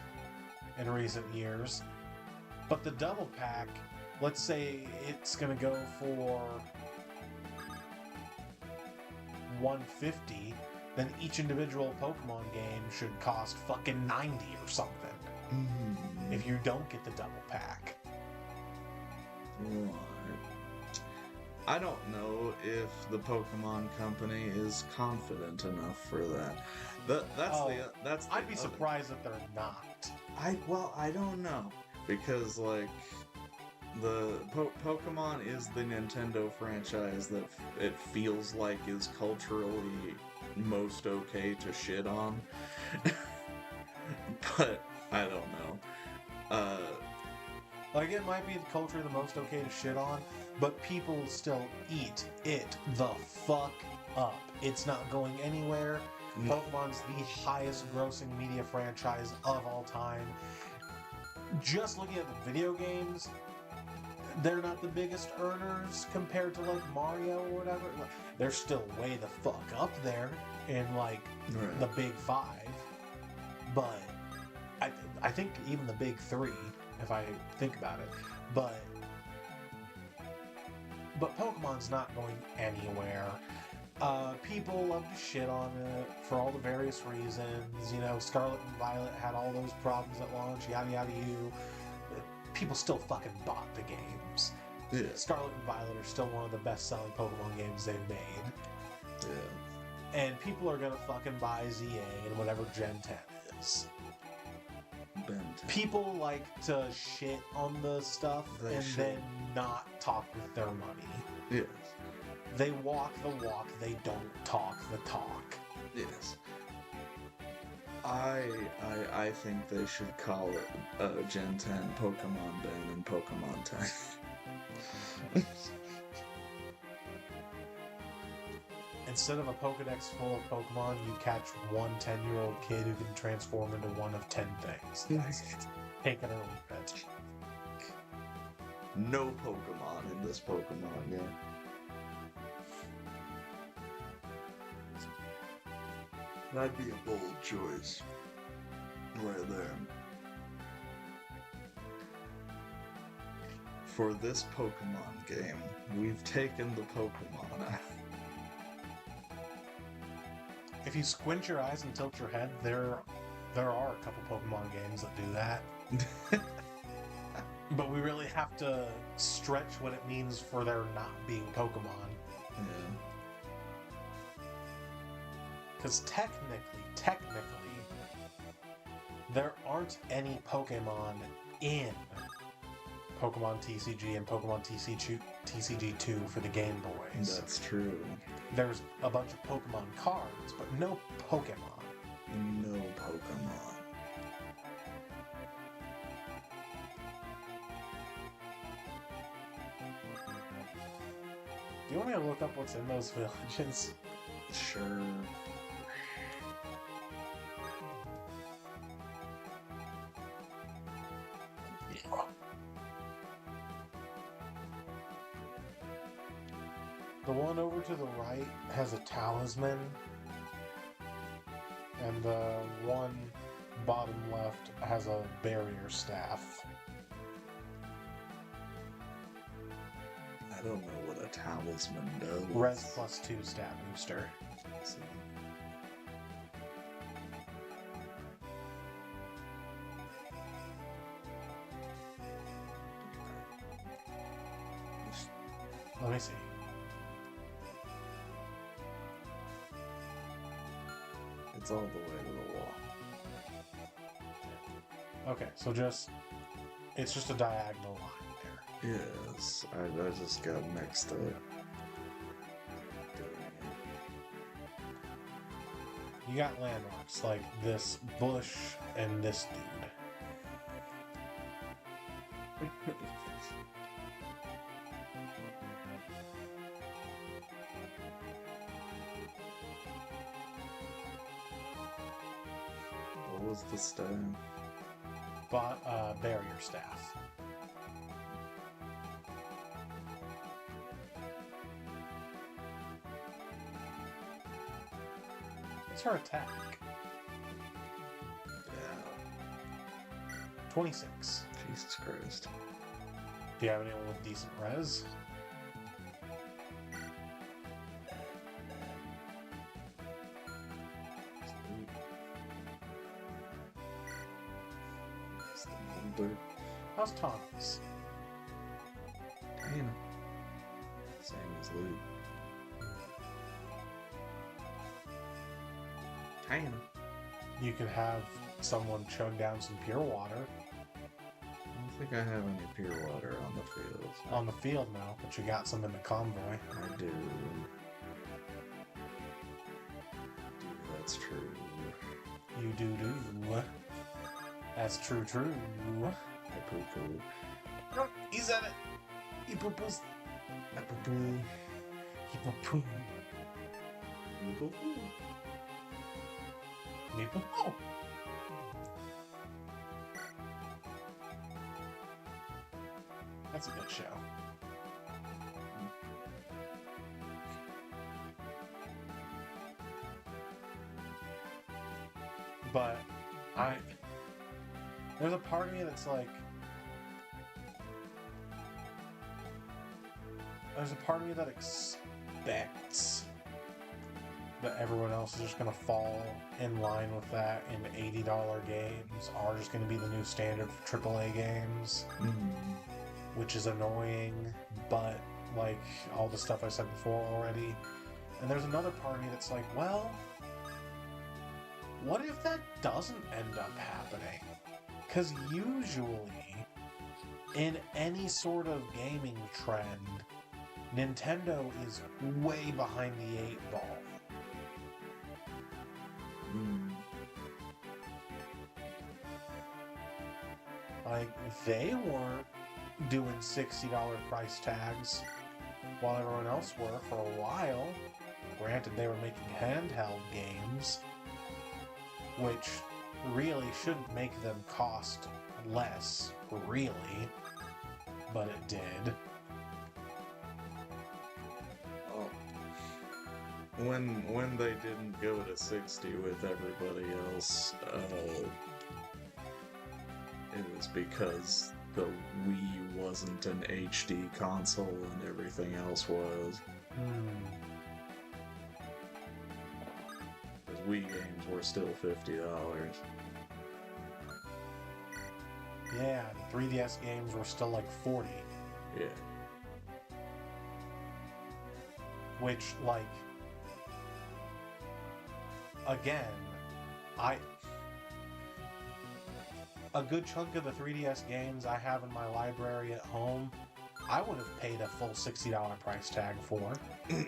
in recent years. But the double pack, let's say it's gonna go for $150, then each individual Pokemon game should cost fucking $90 or something if you don't get the double pack. Right. I don't know if the Pokemon Company is confident enough for that. That's the I'd be other- surprised if they're not. I don't know, because like the Pokemon is the Nintendo franchise that it feels like is culturally most okay to shit on. But I don't know. Like, it might be the culture the most okay to shit on, but people still eat it the fuck up. It's not going anywhere. Pokemon's the highest grossing media franchise of all time. Just looking at the video games, they're not the biggest earners compared to like Mario or whatever. They're still way the fuck up there in like Right. the big five, but I think even the big three, if I think about it, but Pokemon's not going anywhere. People love to shit on it for all the various reasons. You know, Scarlet and Violet had all those problems at launch, yada yada you. People still fucking bought the games. Yeah. Scarlet and Violet are still one of the best-selling Pokemon games they've made. Yeah. And people are gonna fucking buy ZA and whatever Gen 10 is. Ben 10. People like to shit on the stuff They and should. then not talk with their money. Yes. They walk the walk, they don't talk the talk. Yes. I think they should call it Gen 10 Pokemon Ben and Pokemon 10. Instead of a Pokedex full of Pokemon, you catch one 10-year-old kid who can transform into one of 10 things. Take it or leave it. No Pokemon in this Pokemon game. That'd be a bold choice. Right there. For this Pokemon game, we've taken the Pokemon out. If you squint your eyes and tilt your head, there are a couple Pokemon games that do that. But we really have to stretch what it means for there not being Pokemon. Yeah. Because technically, there aren't any Pokemon in Pokemon TCG and Pokemon TCG2 for the Game Boys. That's true. There's a bunch of Pokemon cards, but no Pokemon. No Pokemon. Do you want me to look up what's in those villages? Sure. The one over to the right has a talisman, and the one bottom left has a barrier staff. I don't know what a talisman does. Res +2 stat booster. Let's see. Let me see. It's all the way to the wall. Okay, so it's just a diagonal line there. Yes, I just got mixed up. You got landmarks like this bush and this dude. What was the staff? Barrier staff. What's her attack? Yeah. 26. Jesus Christ. Do you have anyone with decent res? What's the number? How's Thomas? Damn. Same as Sweet. Damn. You can have someone chug down some pure water I don't think I have any pure water on the field. on the field now, but you got some in the convoy. I do. That's true. You do. That's true. I poo-poo. He's at it. He poo-poos. I poo-poo. He poo-poo. You poo-poo. Me poo-poo. That's a good show. But there's a part of me that's like, there's a part of me that expects that everyone else is just going to fall in line with that, and $80 games are just going to be the new standard for AAA games, which is annoying, but like all the stuff I said before already. And there's another part of me that's like, well, what if that doesn't end up happening? Because usually, in any sort of gaming trend, Nintendo is way behind the 8 ball. Like, they weren't doing $60 price tags while everyone else were for a while. Granted, they were making handheld games, which really shouldn't make them cost less, really, but it did. When they didn't go to 60 with everybody else, it was because the Wii wasn't an HD console and everything else was. Because Wii games were still $50. Yeah, the 3DS games were still like 40. Yeah. Which, like, again, a good chunk of the 3DS games I have in my library at home, I would have paid a full $60 price tag for. And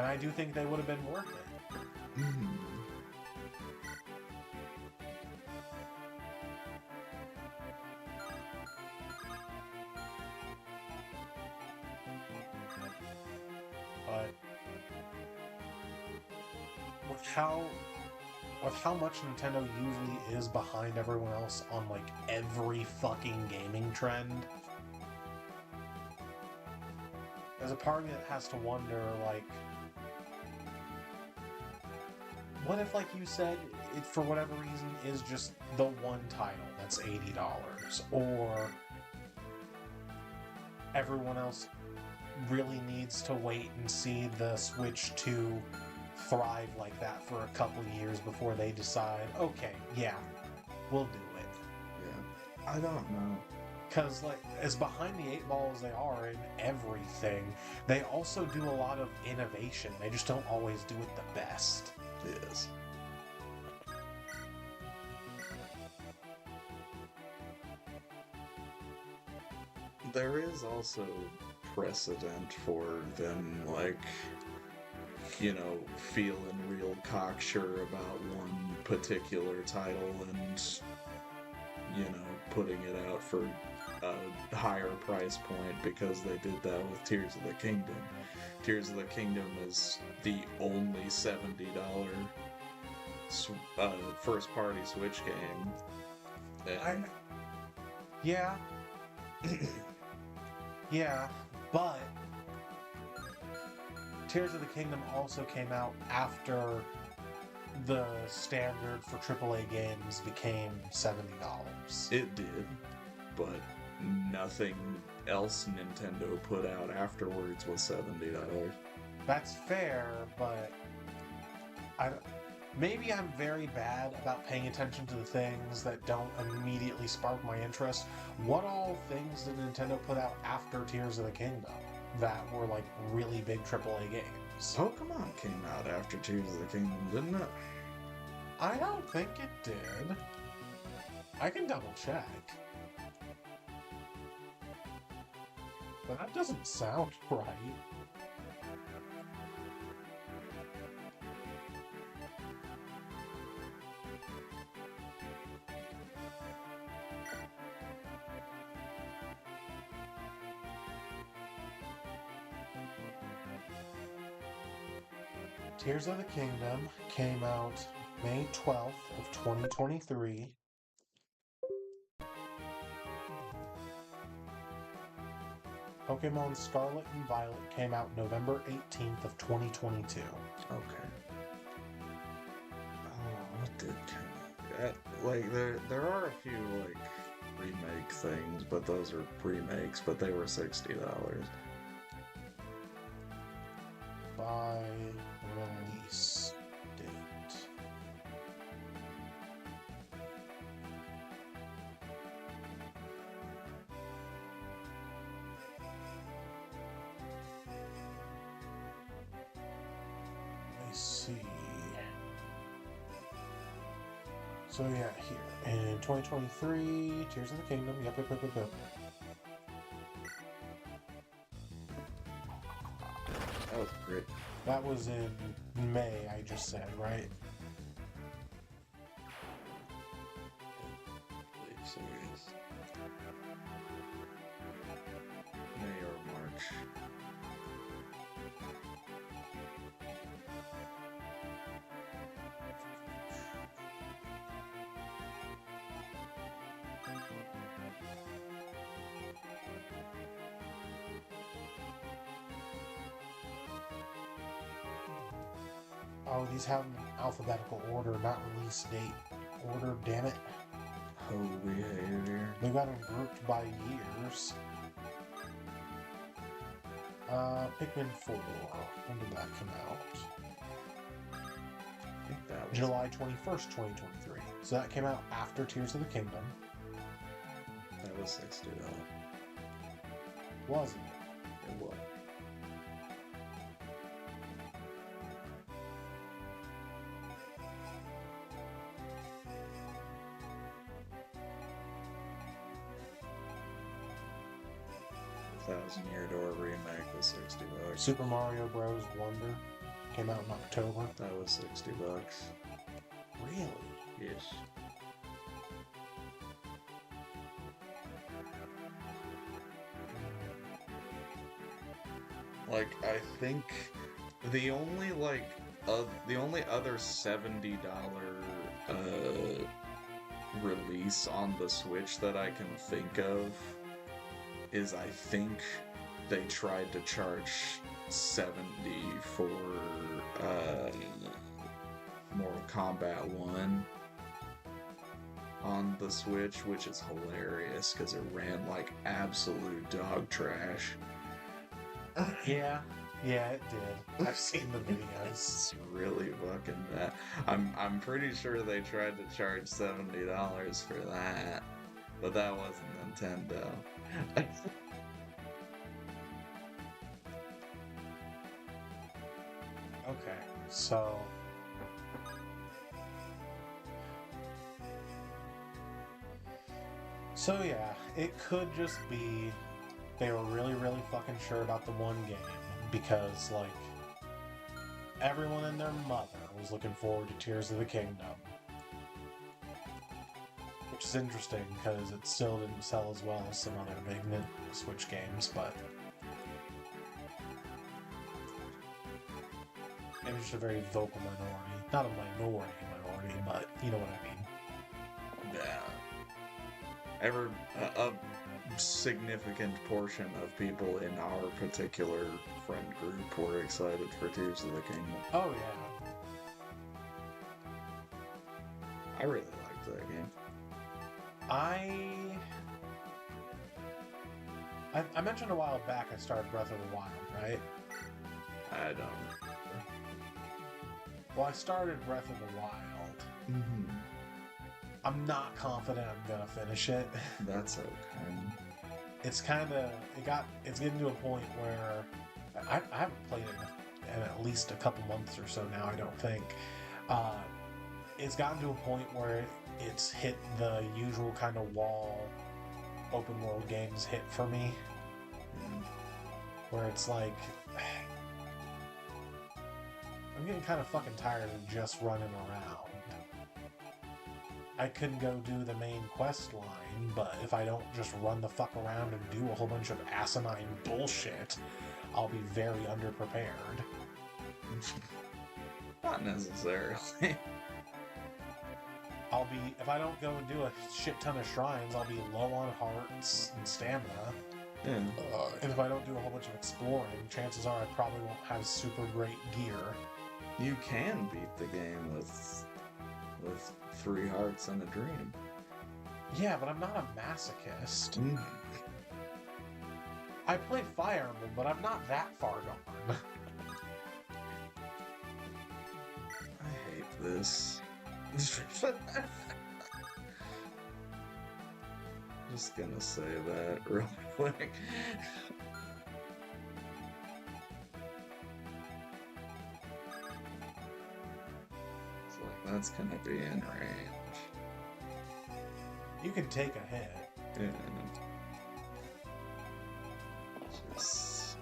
I do think they would have been worth it. But with how much Nintendo usually is behind everyone else on like every fucking gaming trend, there's a part of me that has to wonder, like, what if, like you said, it for whatever reason is just the one title that's $80, or everyone else really needs to wait and see the Switch 2 thrive like that for a couple years before they decide, okay, yeah, we'll do it. Yeah. I don't know. Because, like, as behind the 8 ball as they are in everything, they also do a lot of innovation. They just don't always do it the best. Yes. There is also precedent for them, like, you know, feeling real cocksure about one particular title and, you know, putting it out for a higher price point because they did that with Tears of the Kingdom. Tears of the Kingdom is the only $70 first-party Switch game. And Yeah. Yeah, but Tears of the Kingdom also came out after the standard for AAA games became $70. it did, but nothing else Nintendo put out afterwards was $70. That's fair, but maybe I'm very bad about paying attention to the things that don't immediately spark my interest. What all things did Nintendo put out after Tears of the Kingdom? that were like really big AAA games. Pokemon came out after Tears of the Kingdom, didn't it? I don't think it did. I can double check. But that doesn't sound right. Tears of the Kingdom came out May 12th of 2023. Pokemon Scarlet and Violet came out November 18th of 2022. Okay. Oh, what did come out? Like, there are a few, like, remake things, but those are remakes, but they were $60. By release date. Let me see. So yeah, here in 2023, Tears of the Kingdom. Yep. That was great. That was in May, I just said, right? Like, serious. May or March. Oh, these have them in alphabetical order, not release date order, damn it. Oh, behavior. They got them grouped by years. Pikmin 4. When did that come out? I think that was July 21st, 2023. So that came out after Tears of the Kingdom. That was $60. Wasn't it? It was. Thousand Year Door remake was $60. Super Mario Bros. Wonder came out in October. That was $60. Really? Yes. Like, I think the only the only other $70 release on the Switch that I can think of is, I think they tried to charge $70 for Mortal Kombat 1 on the Switch, which is hilarious because it ran like absolute dog trash. Yeah, it did. I've seen the videos. It's really fucking bad. I'm pretty sure they tried to charge $70 for that, but that wasn't Nintendo. Okay, so yeah, it could just be they were really, really fucking sure about the one game because, like, everyone and their mother was looking forward to Tears of the Kingdom. Which is interesting because it still didn't sell as well as some other big Switch games, but maybe just a very vocal minority. Not a minority, but you know what I mean. Yeah. A significant portion of people in our particular friend group were excited for Tears of the Kingdom. Oh, yeah. I really liked that game. I mentioned a while back I started Breath of the Wild, right? I don't remember. Well, I started Breath of the Wild. Mm-hmm. I'm not confident I'm gonna finish it. That's okay. it's getting to a point where I haven't played it in at least a couple months or so now. I don't think it's gotten to a point where it's hit the usual kind of wall open world games hit for me, where it's like I'm getting kind of fucking tired of just running around. I can go do the main quest line, but if I don't just run the fuck around and do a whole bunch of asinine bullshit, I'll be very underprepared. Not necessarily. If I don't go and do a shit ton of shrines, I'll be low on hearts and stamina. Yeah. And if I don't do a whole bunch of exploring, chances are I probably won't have super great gear. You can beat the game with 3 hearts and a dream. Yeah, but I'm not a masochist. Mm. I play Fire Emblem, but I'm not that far gone. I hate this. Just gonna say that real quick. It's like that's gonna be in range. You can take a hit. And just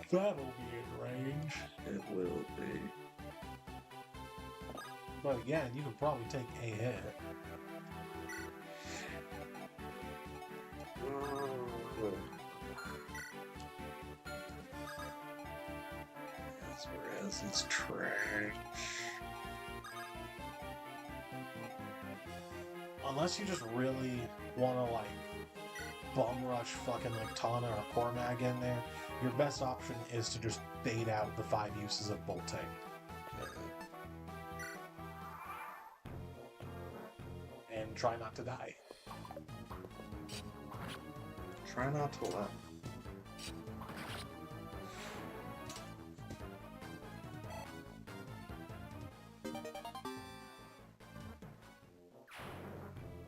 That'll be in range. it will be. But again, you can probably take a hit. Whereas it's trash. Unless you just really want to, like, bum rush fucking, like, Tana or Cormag in there, your best option is to just bait out the 5 uses of bolting. And try not to die. Try not to laugh.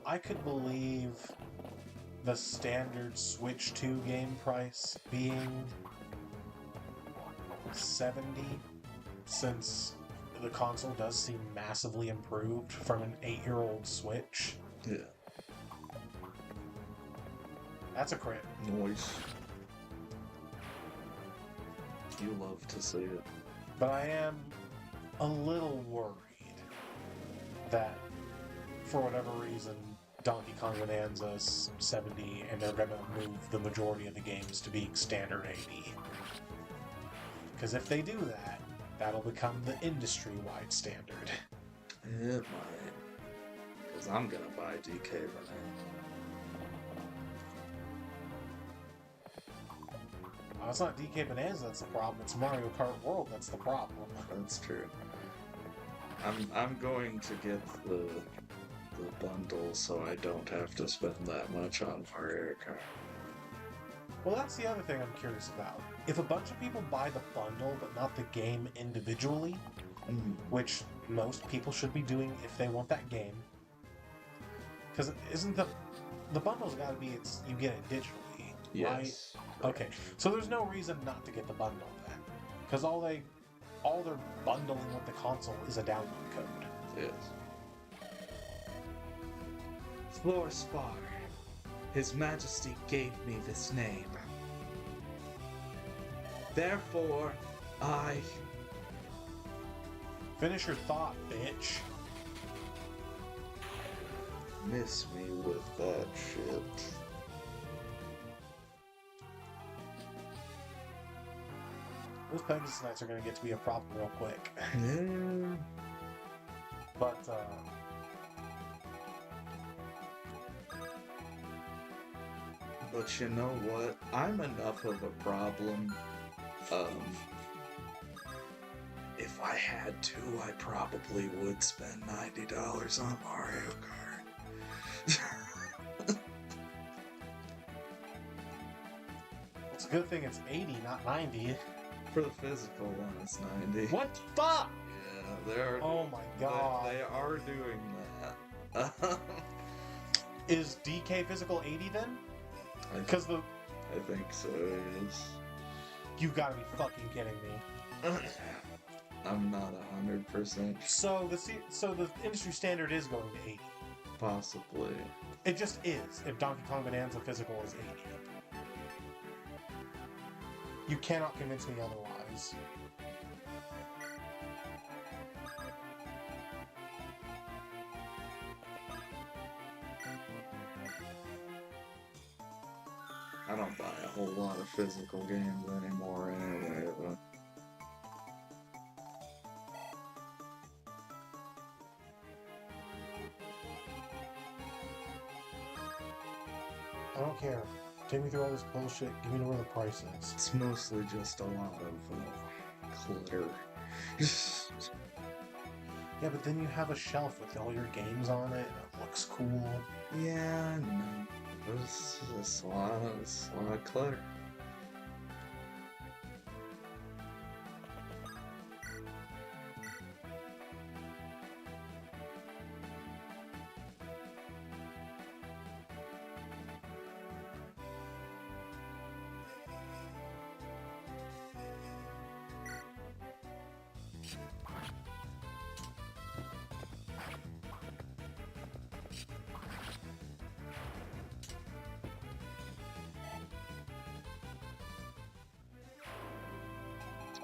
I could believe the standard Switch 2 game price being $70, since the console does seem massively improved from an 8-year-old Switch. Yeah. That's a crit. Noise. You love to see it. But I am a little worried that, for whatever reason, Donkey Kong Bonanza's 70 and they're gonna move the majority of the games to being standard 80. Because if they do that, that'll become the industry-wide standard. It might. Because I'm gonna buy DK Bonanza. It's not DK Bonanza that's the problem, it's Mario Kart World that's the problem. That's true. I'm going to get the bundle so I don't have to spend that much on Mario Kart. Well, that's the other thing I'm curious about. If a bunch of people buy the bundle but not the game individually, which most people should be doing if they want that game, because isn't the bundle's got to be you get it digitally, Yes. right? Okay, so there's no reason not to get the bundle then, because all they're bundling with the console is a download code. Yes. Florspar, His Majesty gave me this name. Therefore, I... Finish your thought, bitch. Miss me with that shit. Those Pegasus Knights are going to get to be a problem real quick. Yeah. But, But you know what? I'm enough of a problem. If I had to, I probably would spend $90 on Mario Kart. it's a good thing it's 80, not 90. For the physical one, it's 90. What the fuck? Yeah, they're. Oh my god. They are doing that. Is DK physical 80 then? Because I think so. Yes. you gotta be fucking kidding me. I'm not 100% So the industry standard is going to 80. possibly. It just is. If Donkey Kong Bonanza physical is 80, you cannot convince me otherwise. I don't buy a whole lot of physical games anymore anyway, but I don't care. Take me through all this bullshit. Give me to where the price is. it's mostly just a lot of clutter. Yeah, but then you have a shelf with all your games on it, and it looks cool. Yeah, no. There's just a lot of clutter.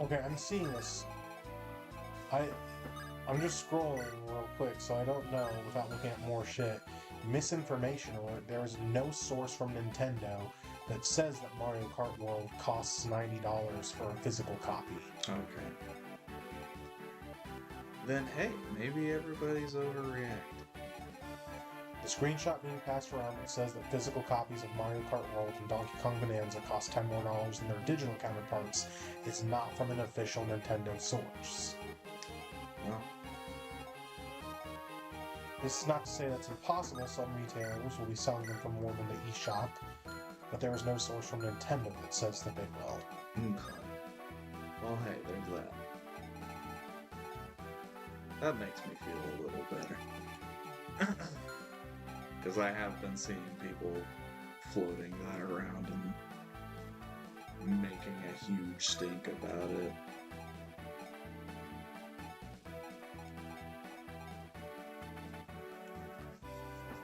Okay, I'm seeing this. I'm just scrolling real quick, so I don't know without looking at more shit. Misinformation alert. There is no source from Nintendo that says that Mario Kart World costs $90 for a physical copy. Okay. Then hey, maybe everybody's overreacting. The screenshot being passed around that says that physical copies of Mario Kart World and Donkey Kong Bonanza cost $10 more than their digital counterparts is not from an official Nintendo source. Well, This is not to say that's impossible. Some retailers will be selling them for more than the eShop, but there is no source from Nintendo that says that they will. okay. Well, hey, there's that. That makes me feel a little better. Because I have been seeing people floating that around and making a huge stink about it.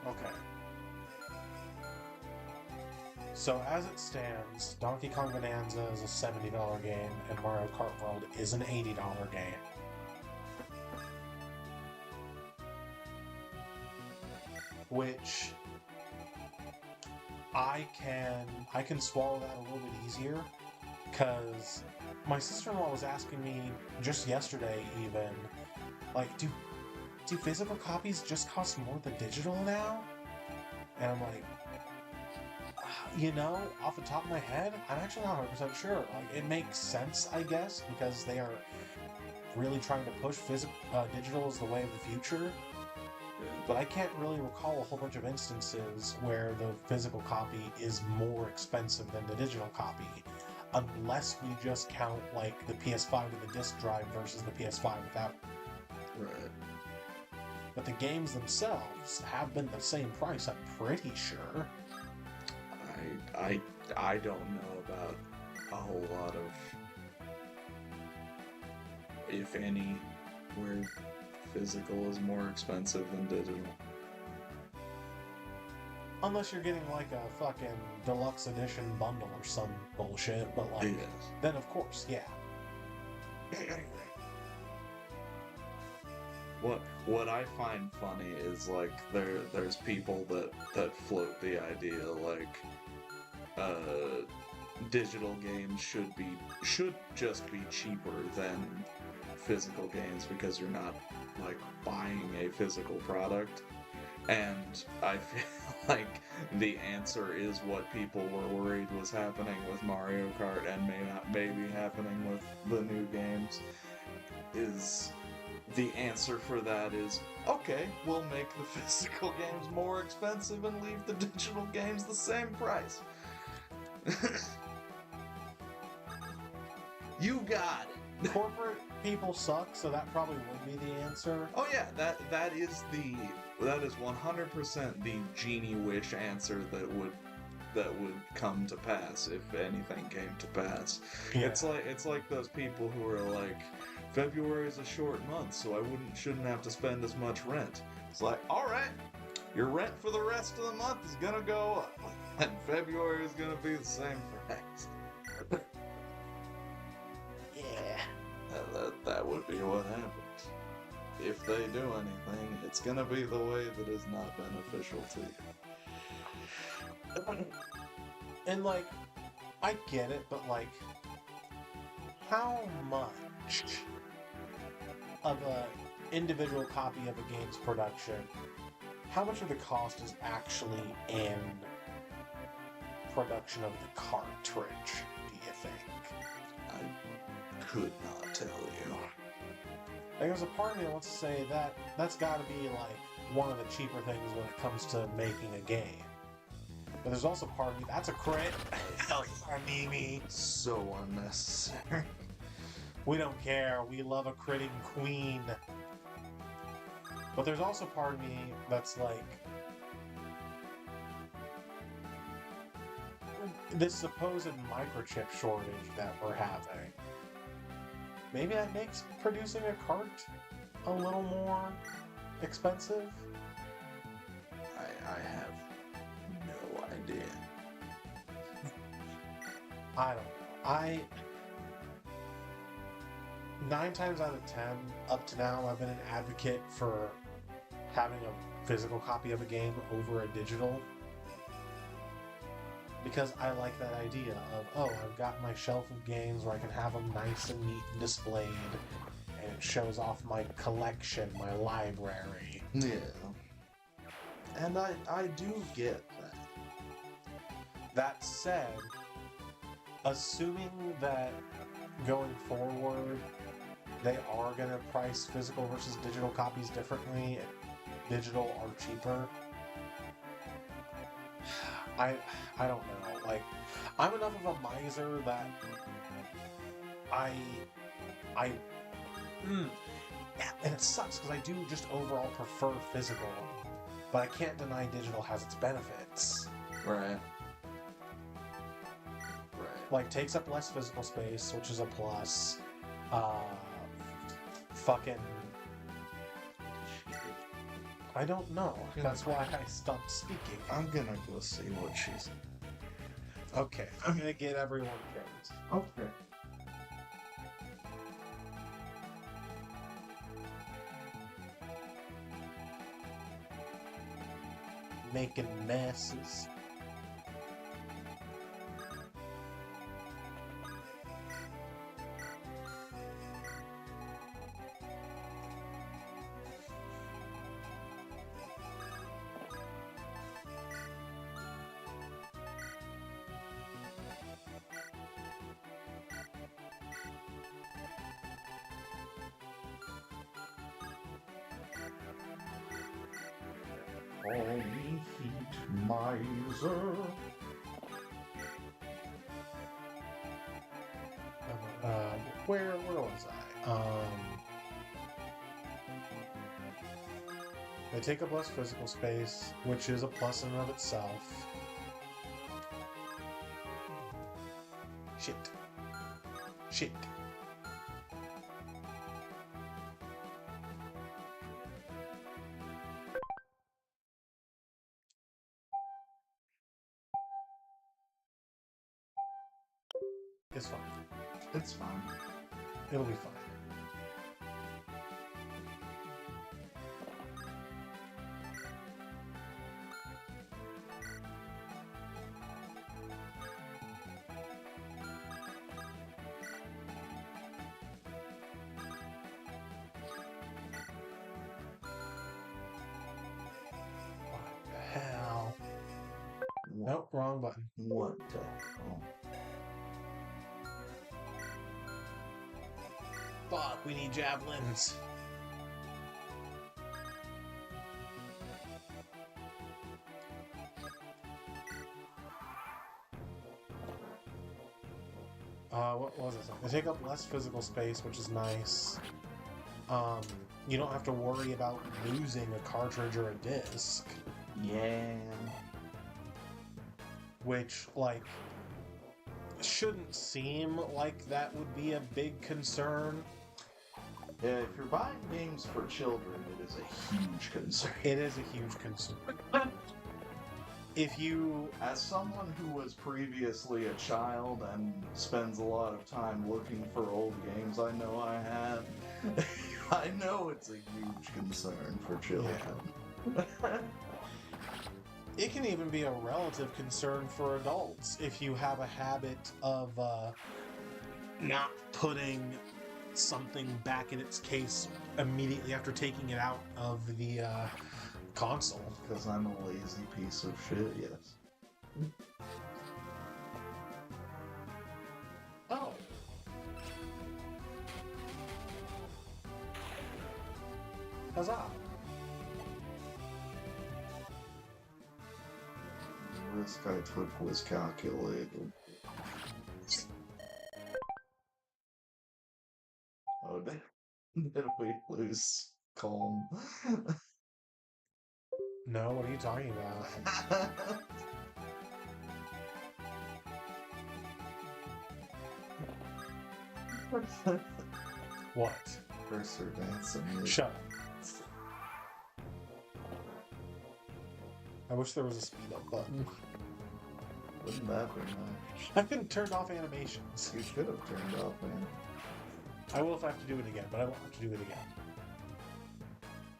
Okay. So as it stands, Donkey Kong Bonanza is a $70 game, and Mario Kart World is an $80 game. Which I can swallow that a little bit easier, because my sister-in-law was asking me just yesterday even, like, do physical copies just cost more than digital now? And I'm like, off the top of my head, I'm actually not 100% sure. Like, it makes sense, I guess, because they are really trying to push digital as the way of the future. But I can't really recall a whole bunch of instances where the physical copy is more expensive than the digital copy, unless we just count, like, the PS5 with the disc drive versus the PS5 without. Right. But the games themselves have been the same price, I'm pretty sure. I don't know about a whole lot of, if any, where physical is more expensive than digital. Unless you're getting, like, a fucking deluxe edition bundle or some bullshit, but, like, Yes. then of course, yeah. What I find funny is, like, there's people that float the idea, like, digital games should just be cheaper than physical games because you're not, like, buying a physical product. And I feel like the answer is what people were worried was happening with Mario Kart and may be happening with the new games. Is the answer for that is, okay, we'll make the physical games more expensive and leave the digital games the same price. You got it. people suck, so that probably would be the answer. Oh yeah, that is 100% the genie wish answer that would come to pass if anything came to pass. Yeah. It's like those people who are like, February is a short month, so I shouldn't have to spend as much rent. It's like, all right, your rent for the rest of the month is gonna go up, and February is gonna be the same for next. Yeah. That would be what happens. If they do anything, it's gonna be the way that is not beneficial to you. And like, I get it, but like, how much of a individual copy of a game's production, how much of the cost is actually in production of the cartridge, do you think? I could not tell you. Like, there's a part of me that wants to say that that's got to be like one of the cheaper things when it comes to making a game. But there's also part of me that's a crit. Hell yeah, Mimi. So unnecessary. We don't care. We love a critting queen. But there's also part of me that's like, this supposed microchip shortage that we're having. Maybe that makes producing a cart a little more expensive? I have no idea. I don't know. 9 times out of 10, up to now, I've been an advocate for having a physical copy of a game over a digital. Because I like that idea of, oh, I've got my shelf of games where I can have them nice and neat and displayed, and it shows off my collection, my library. Yeah. And I do get that. That said, assuming that going forward they are going to price physical versus digital copies differently, digital are cheaper, I don't know. Like, I'm enough of a miser that and it sucks because I do just overall prefer physical, but I can't deny digital has its benefits. Right. Like, takes up less physical space, which is a plus. Fucking, I don't know. That's why I stopped speaking. I'm gonna go see what she's. Okay, I'm gonna get everyone killed. Okay. Making messes. Holy heat miser. Where was I? They take up less physical space, which is a plus in and of itself. Shit. Shit. It's fine. It's fine. It'll be fine. What the hell? Nope, wrong button. What the hell? Fuck, we need javelins. what was it? They take up less physical space, which is nice. You don't have to worry about losing a cartridge or a disc. Yeah. Which, like, shouldn't seem like that would be a big concern. Yeah, if you're buying games for children, it is a huge concern. It is a huge concern. If you... As someone who was previously a child and spends a lot of time looking for old games I know I have, I know it's a huge concern for children. Yeah. It can even be a relative concern for adults if you have a habit of not putting something back in its case immediately after taking it out of the console. Because I'm a lazy piece of shit, yes. Oh. Huzzah. The risk I took was calculated. Oh, did we lose calm? No, what are you talking about? What? Cursor dancing. Shut up. I wish there was a speed up button. Wouldn't that be nice? I couldn't turn off animations. You should have turned off, man. I will if I have to do it again, but I won't have to do it again.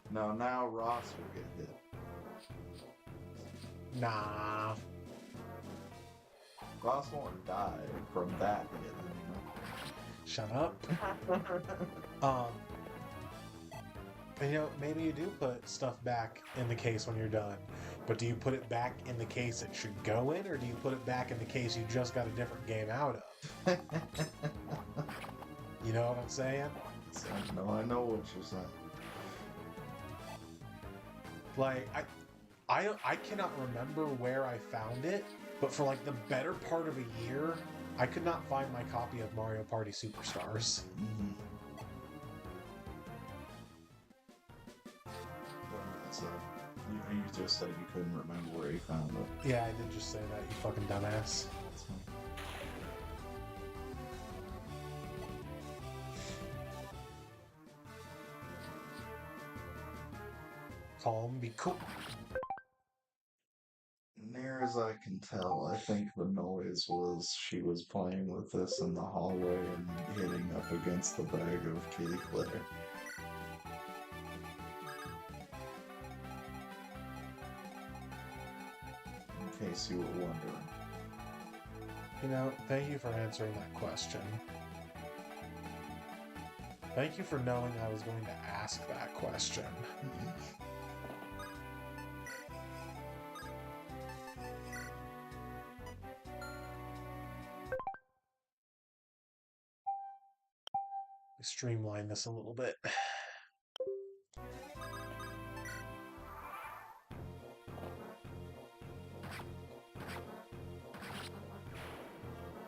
No, now Ross will get hit. Nah. Ross won't die from that hit, Shut up. And you know, maybe you do put stuff back in the case when you're done, but do you put it back in the case it should go in, or do you put it back in the case you just got a different game out of? You know what I'm saying? No, I know what you're saying. Like, I cannot remember where I found it, but for like the better part of a year, I could not find my copy of Mario Party Superstars. Mm-hmm. So, you just said you couldn't remember where you found it. Yeah, I did just say that, you fucking dumbass. Calm, be cool. Near as I can tell, I think the noise was she was playing with this in the hallway and hitting up against the bag of kitty litter. In case you were wondering. You know, thank you for answering that question. Thank you for knowing I was going to ask that question. Streamline this a little bit.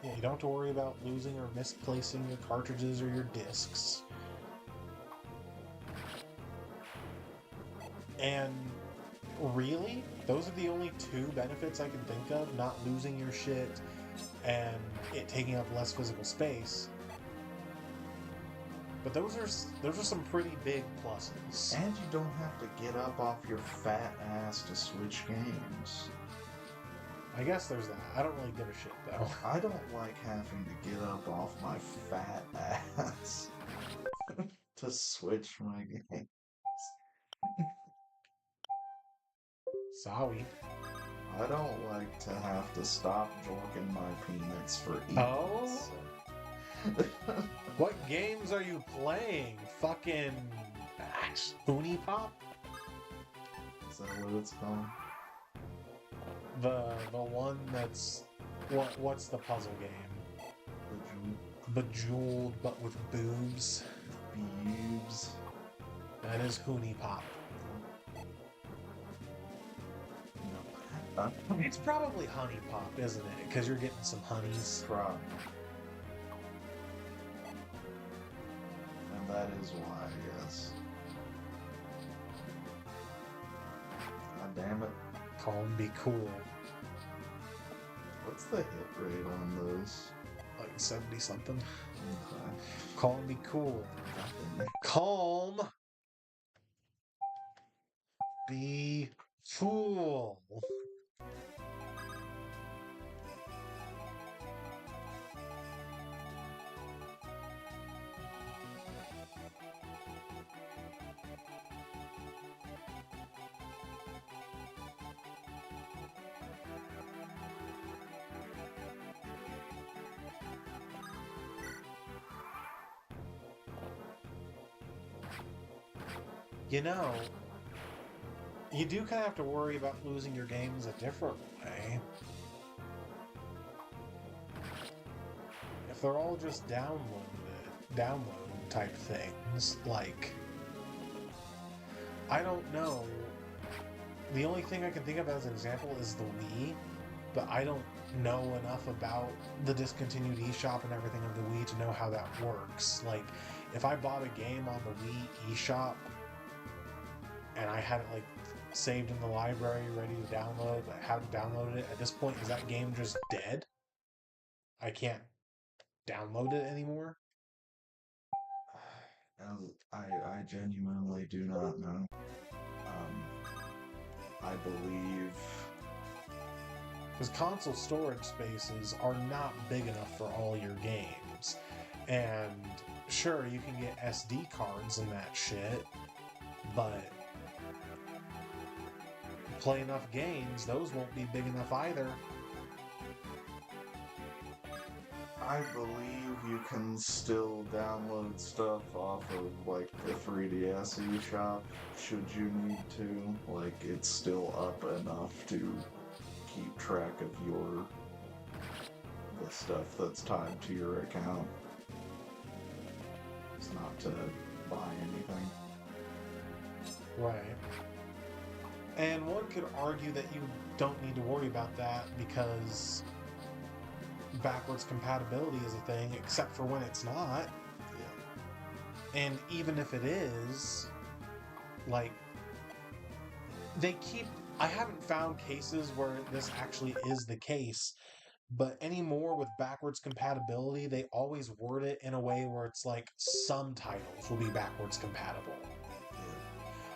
Yeah, you don't have to worry about losing or misplacing your cartridges or your discs. And really, those are the only two benefits I can think of, not losing your shit and it taking up less physical space. But those are some pretty big pluses. And you don't have to get up off your fat ass to switch games. I guess there's that. I don't really give a shit, though. I don't like having to get up off my fat ass to switch my games. Sorry. I don't like to have to stop jorking my peanuts for eats. Oh? What games are you playing? Fucking Spoonie Pop? Is that what it's called? The one that's what's the puzzle game? Bejeweled but with boobs. Boobs. That is Hooney Pop. No. It's probably Honey Pop, isn't it? Because you're getting some honeys. Probably. That is why, yes. God damn it. Calm, be cool. What's the hit rate on those? Like 70 something. Okay. Calm, be cool. Nothing. Calm. Be fool. You know, you do kind of have to worry about losing your games a different way. If they're all just download type things, like, I don't know. The only thing I can think of as an example is the Wii, but I don't know enough about the discontinued eShop and everything of the Wii to know how that works. Like, if I bought a game on the Wii eShop and I had it like saved in the library ready to download, but haven't downloaded it, at this point, is that game just dead? I can't download it anymore? I genuinely do not know. I believe... Because console storage spaces are not big enough for all your games. And sure, you can get SD cards and that shit, but play enough games, those won't be big enough either. I believe you can still download stuff off of, like, the 3DS eShop, should you need to. Like, it's still up enough to keep track of the stuff that's tied to your account. It's not to buy anything. Right. And one could argue that you don't need to worry about that because backwards compatibility is a thing, except for when it's not. Yeah. And even if it is, like, I haven't found cases where this actually is the case, but anymore with backwards compatibility, they always word it in a way where it's like some titles will be backwards compatible.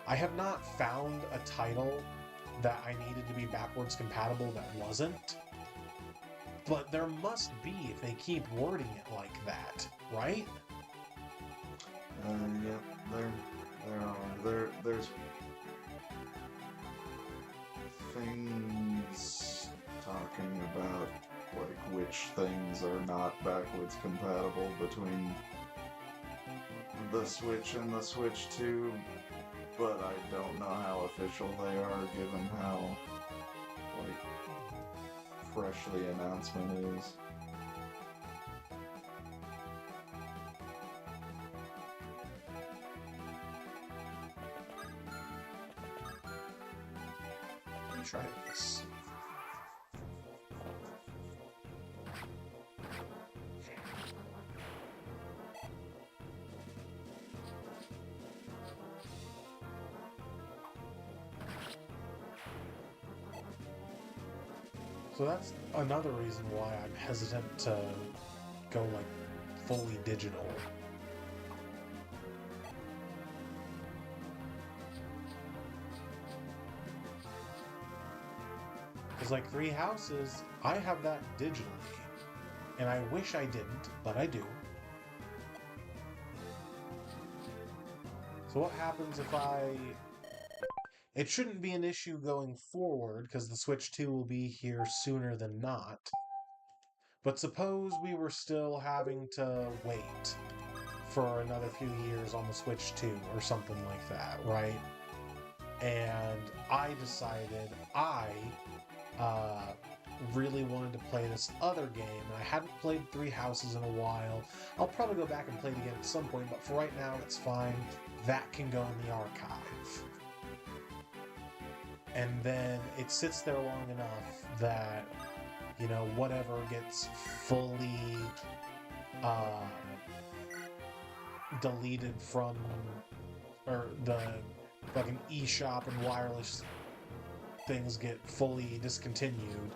I have not found a title that I needed to be backwards compatible that wasn't. But there must be if they keep wording it like that, right? Yep, there's things talking about, like, which things are not backwards compatible between the Switch and the Switch 2, but I don't know how official they are given how, like, fresh the announcement is. Let me try this. So that's another reason why I'm hesitant to go like fully digital. Because like Three Houses, I have that digitally. And I wish I didn't, but I do. So what happens if It shouldn't be an issue going forward, because the Switch 2 will be here sooner than not. But suppose we were still having to wait for another few years on the Switch 2 or something like that, right? And I decided I really wanted to play this other game, and I hadn't played Three Houses in a while. I'll probably go back and play it again at some point, but for right now, it's fine. That can go in the archive. And then it sits there long enough that, you know, whatever gets fully deleted from, or the fucking eShop and wireless things get fully discontinued,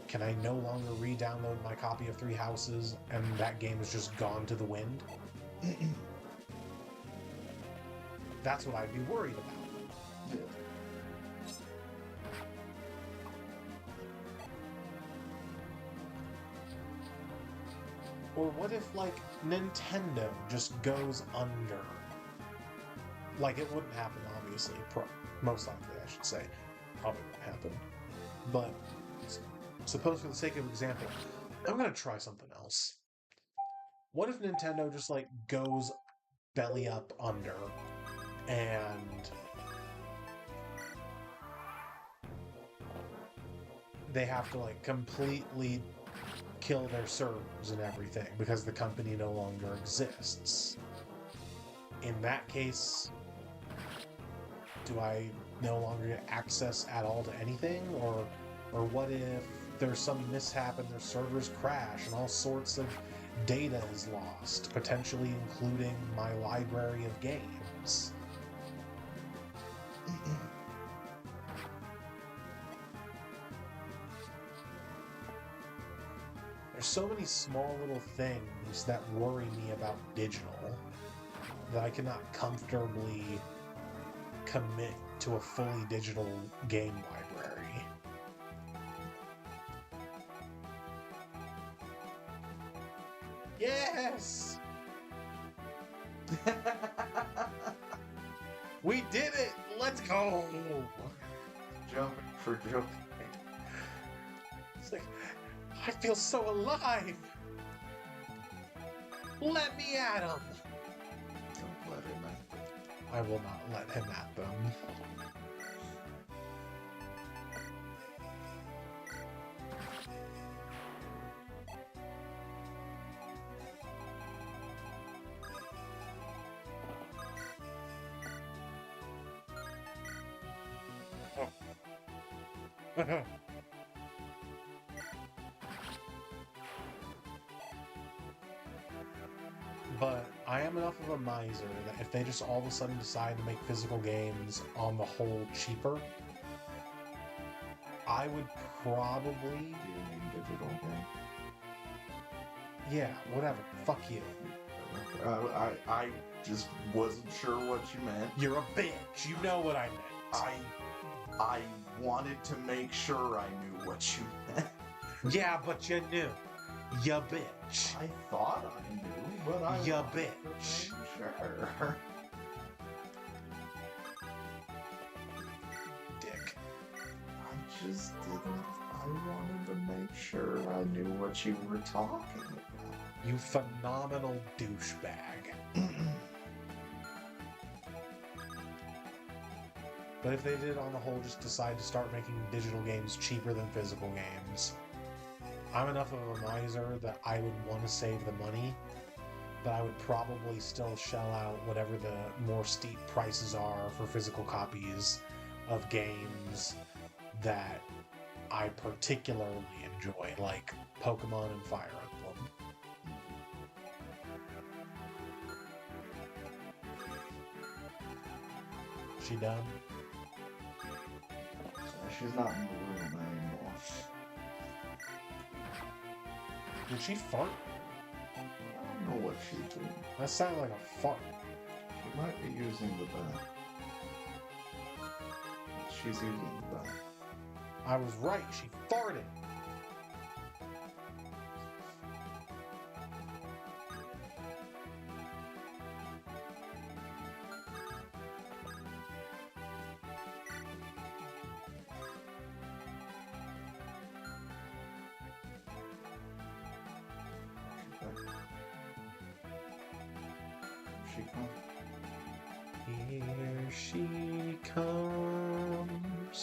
can I no longer re-download my copy of Three Houses and that game is just gone to the wind? That's what I'd be worried about. Yeah. Or what if, like, Nintendo just goes under? Like, it wouldn't happen, obviously. Most likely, I should say. Probably wouldn't happen. But, suppose for the sake of example, I'm gonna try something else. What if Nintendo just, like, goes belly up under and they have to, like, completely kill their servers and everything because the company no longer exists? In that case, do I no longer get access at all to anything? Or what if there's some mishap and their servers crash and all sorts of data is lost, potentially including my library of games? There's so many small little things that worry me about digital that I cannot comfortably commit to a fully digital game library. Yes! We did it! Let's go! Jumping for joking. It's like, I feel so alive! Let me at him! Don't let him in. I will not let him at them. But I am enough of a miser that if they just all of a sudden decide to make physical games on the whole cheaper, I would probably... Do you mean digital game? Yeah, whatever. Fuck you. I just wasn't sure what you meant. You're a bitch. You know what I meant. I wanted to make sure I knew what you meant. Yeah, but you knew. Ya bitch. I thought I knew, but I Ya wanted to bitch. make sure. Dick. I just didn't. I wanted to make sure I knew what you were talking about. You phenomenal douchebag. But if they did on the whole just decide to start making digital games cheaper than physical games, I'm enough of a miser that I would want to save the money, but I would probably still shell out whatever the more steep prices are for physical copies of games that I particularly enjoy, like Pokemon and Fire Emblem. She done? She's not in the room anymore. Did she fart? I don't know what she's doing. That sounded like a fart. She might be using the bath. She's using the bath. I was right, she farted. She come. Here she comes.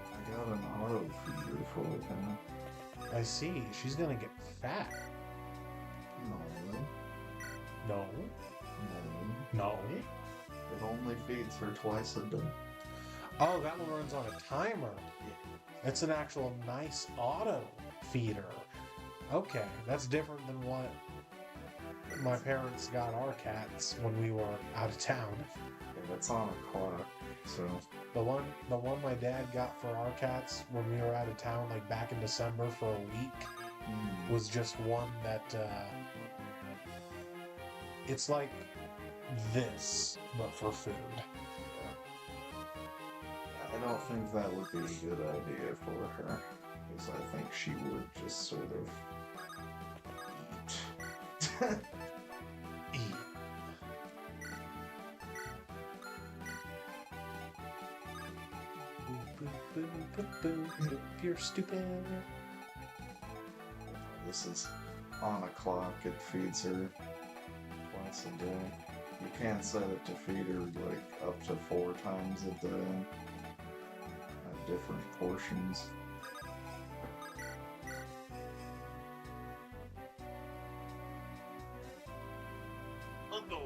I got an auto feeder for it now. I see, she's gonna get fat. No. No, No. no. It only feeds her twice a day. Oh, that one runs on a timer. It's an actual nice auto feeder. Okay, that's different than what my parents got our cats when we were out of town. Yeah, that's on a clock, so... The one my dad got for our cats when we were out of town, like back in December for a week, was just one that, it's like this, but for food. I don't think that would be a good idea for her, because I think she would just sort of eat. Eat. You're stupid. This is on a clock. It feeds her twice a day. You can set it to feed her like up to 4 times a day at different portions. Oh no.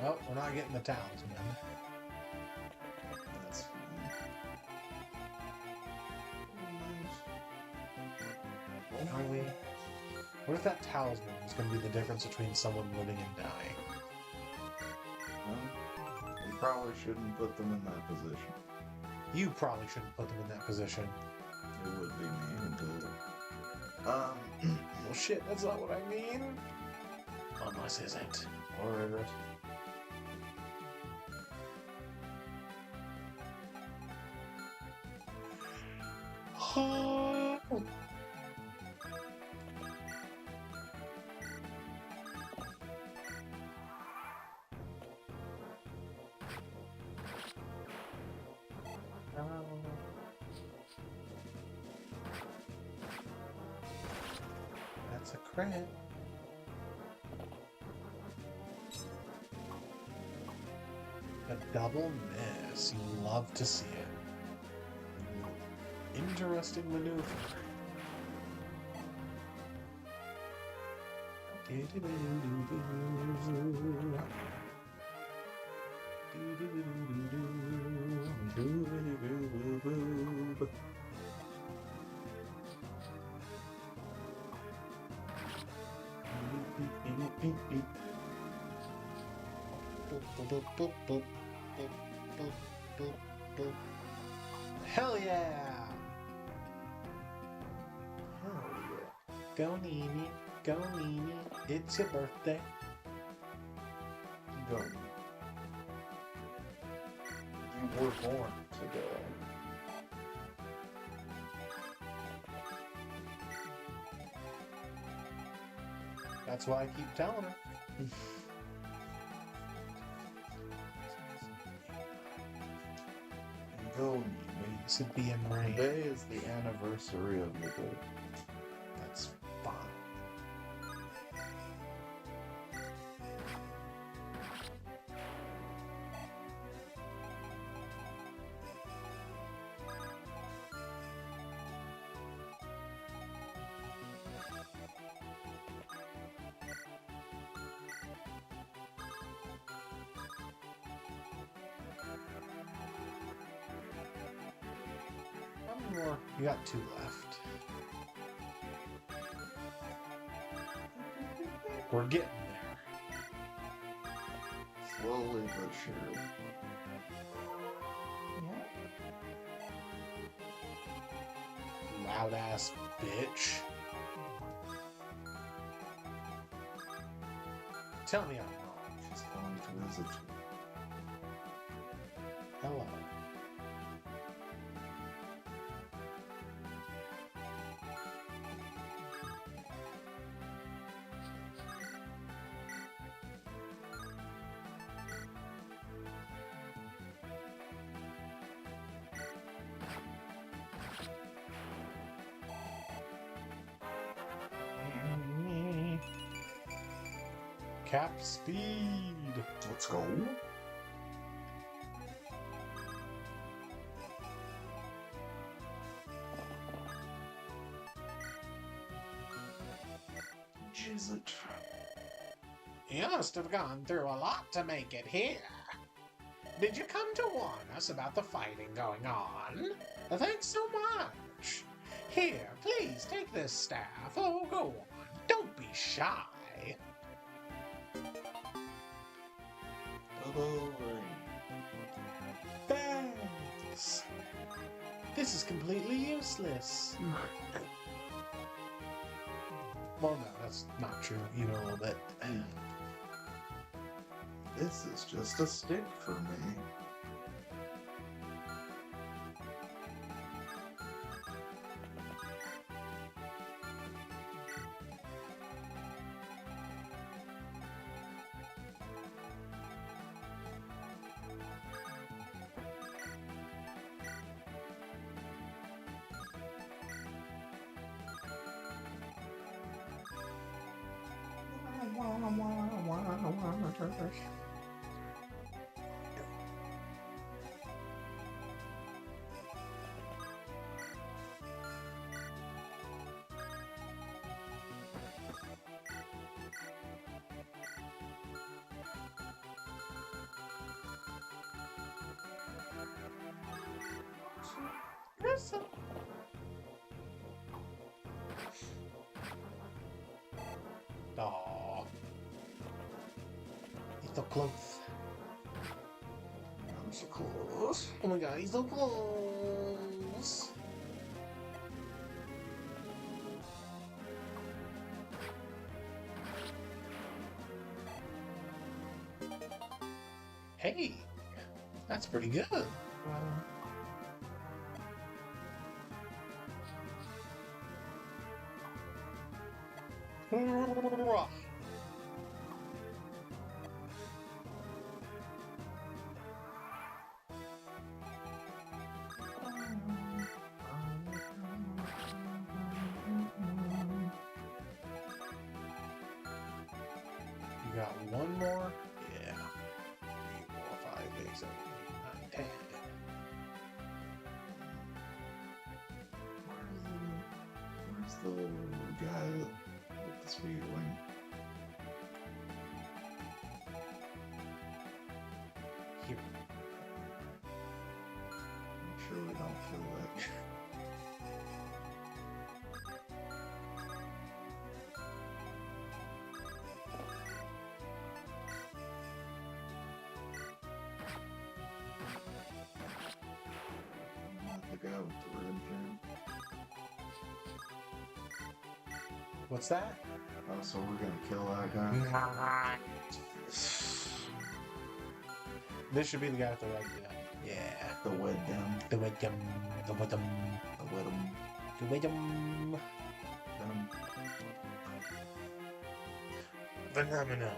Well, we're not getting the talisman. That's fine. Are we? What if that talisman was going to be the difference between someone living and dying? Well, you probably shouldn't put them in that position. You probably shouldn't put them in that position. It would be mean to... Well, shit, that's not what I mean. Unless isn't. or is it? That's a crit. A double miss. You love to see it. Interesting maneuver. Hell yeah! Hell yeah. Go Nini, go Nini, it's your birthday. Go. You were born today. That's why I keep telling her. Go, Nene. Should be in rain. Today is the anniversary of your birthday. That's fine. How many more? You got 2 left. We're getting there. Slowly but surely. Loud ass bitch. Tell me I'm wrong. She's coming to visit you. Hello. Cap speed. Let's go. is it? You must have gone through a lot to make it here. Did you come to warn us about the fighting going on? Thanks so much. Here, please take this staff. Oh, go on. Don't be shy. Thanks. This is completely useless. Well, no, that's not true. You know a little bit. This is just a stick for me. Aww. He's so close. I'm so close. Oh my god, he's so close. Hey, that's pretty good. You got one more? Yeah. 3, 4, 5, 6, 7, 8, 9, 10. Where's the guy with the sweet wing? Here. Make sure we don't kill that. The guy with the red gem. What's that? Oh, so we're gonna kill that guy? This should be the guy with the red gun. Yeah. The wed dem. The red gun. The red gun. The wed em. The red gun. Dem. Phenomenal.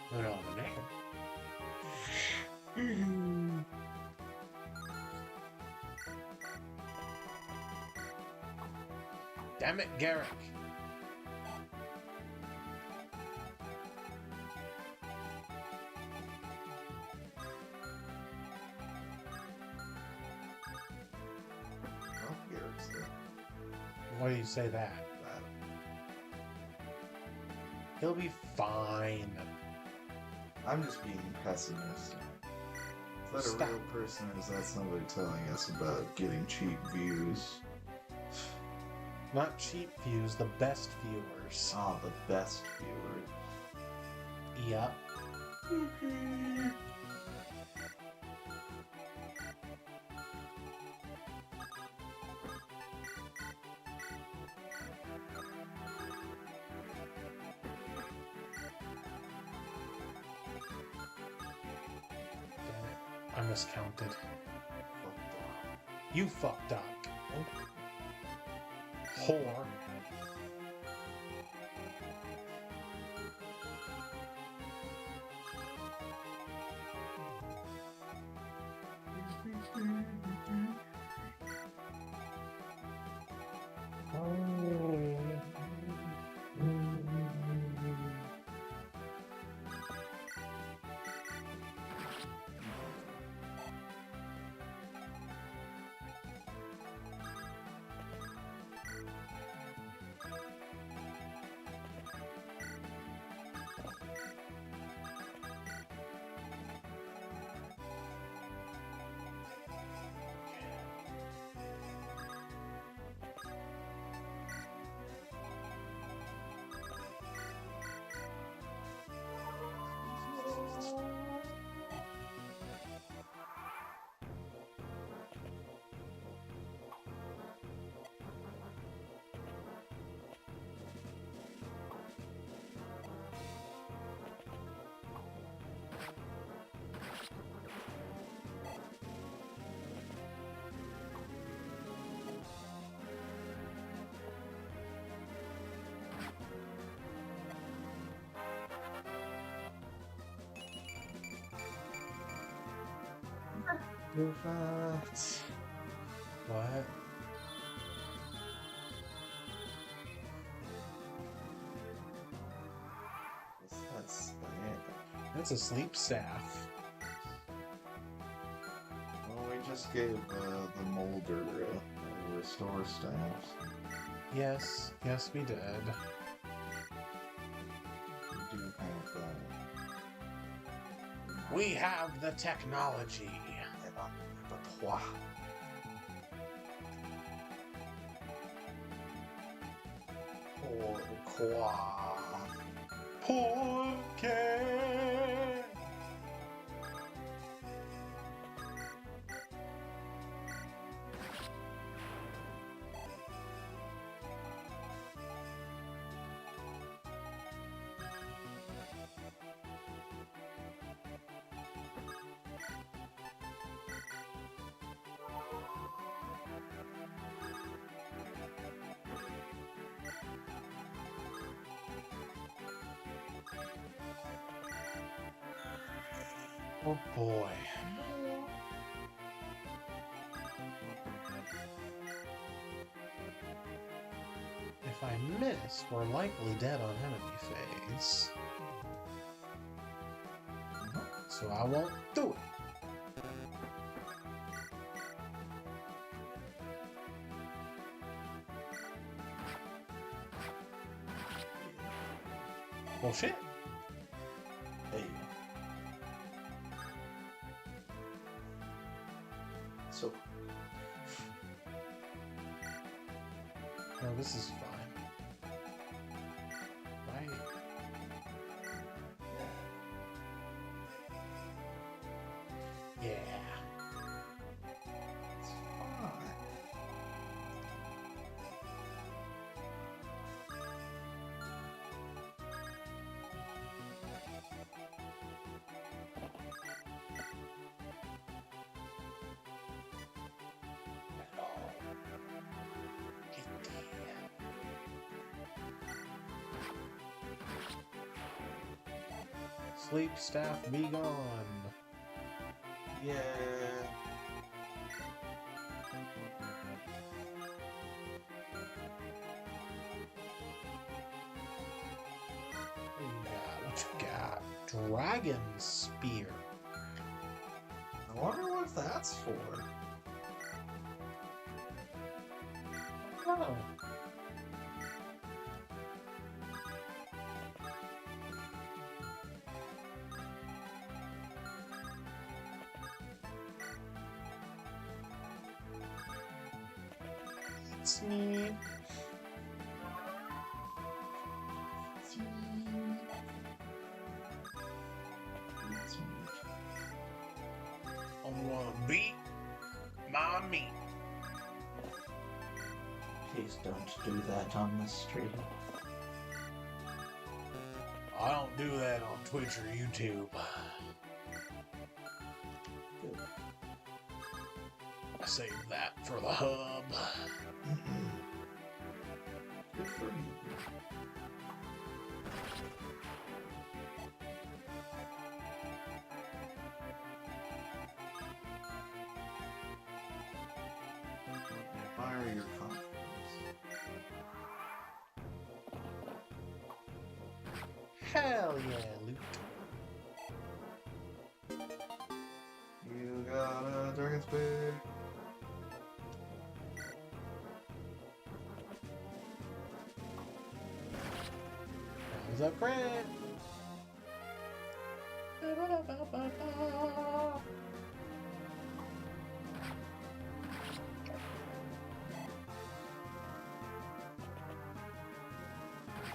Phenomenal. Damn it, Garrick. Oh, Garrett's there. Why do you say that? Bad. He'll be fine. I'm just being pessimistic. Is that Stop. a real person or is that somebody telling us about getting cheap views? Not cheap views, the best viewers. Ah, the best viewers. Yep. Damn it. I miscounted. You fucked up. Whore. Too fast. What? That's That's a sleep staff. well, we just gave the molder restore staffs. Yes, yes, we did. We do have that. We have the technology. Wow. Porque. Oh boy. If I miss, we're likely dead on enemy phase. So I won't do it. Well, shit. Hey. So, No, this is fine. Right? Yeah. it's fine. Sleep staff be gone. Yeah. What you got? Dragon spear. I wonder what that's for. Oh. It's me. I'm gonna beat my meat. Please don't do that on the street. I don't do that on Twitch or YouTube. Good. I save that for the hub. Good for you. I admire your confidence. Hell yeah, loot. You got a dragon spear. Thumbs up, Grant.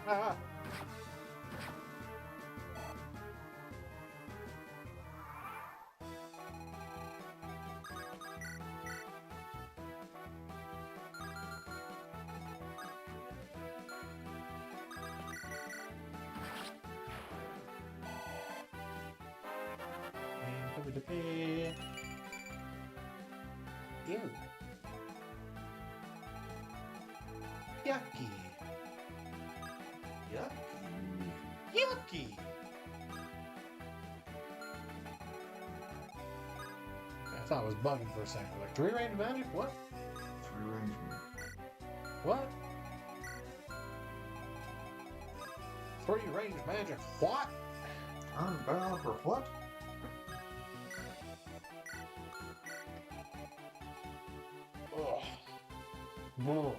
Ah. Ew. Yucky. Yucky. Yucky. thought it was bugging for a second. Like, 3 range magic? What? 3 range. What? 3 range magic? What? I'm bound for what? Ugh. Ugh.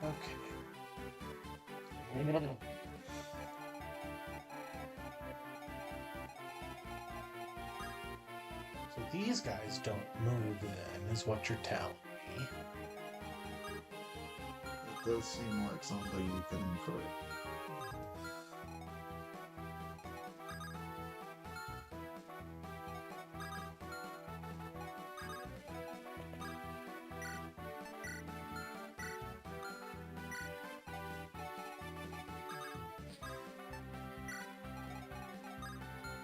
Okay. So these guys don't move then, is what you're telling me. It does seem like something you can infer.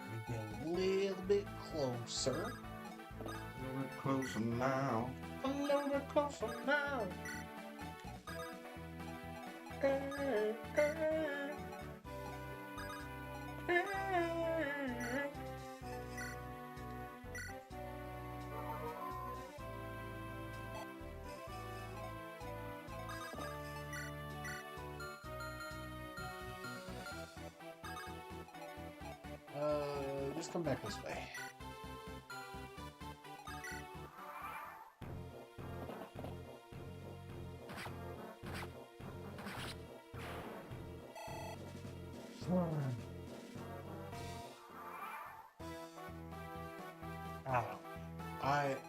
We get a little bit closer. A little bit closer now. A little bit closer now. Just come back this way.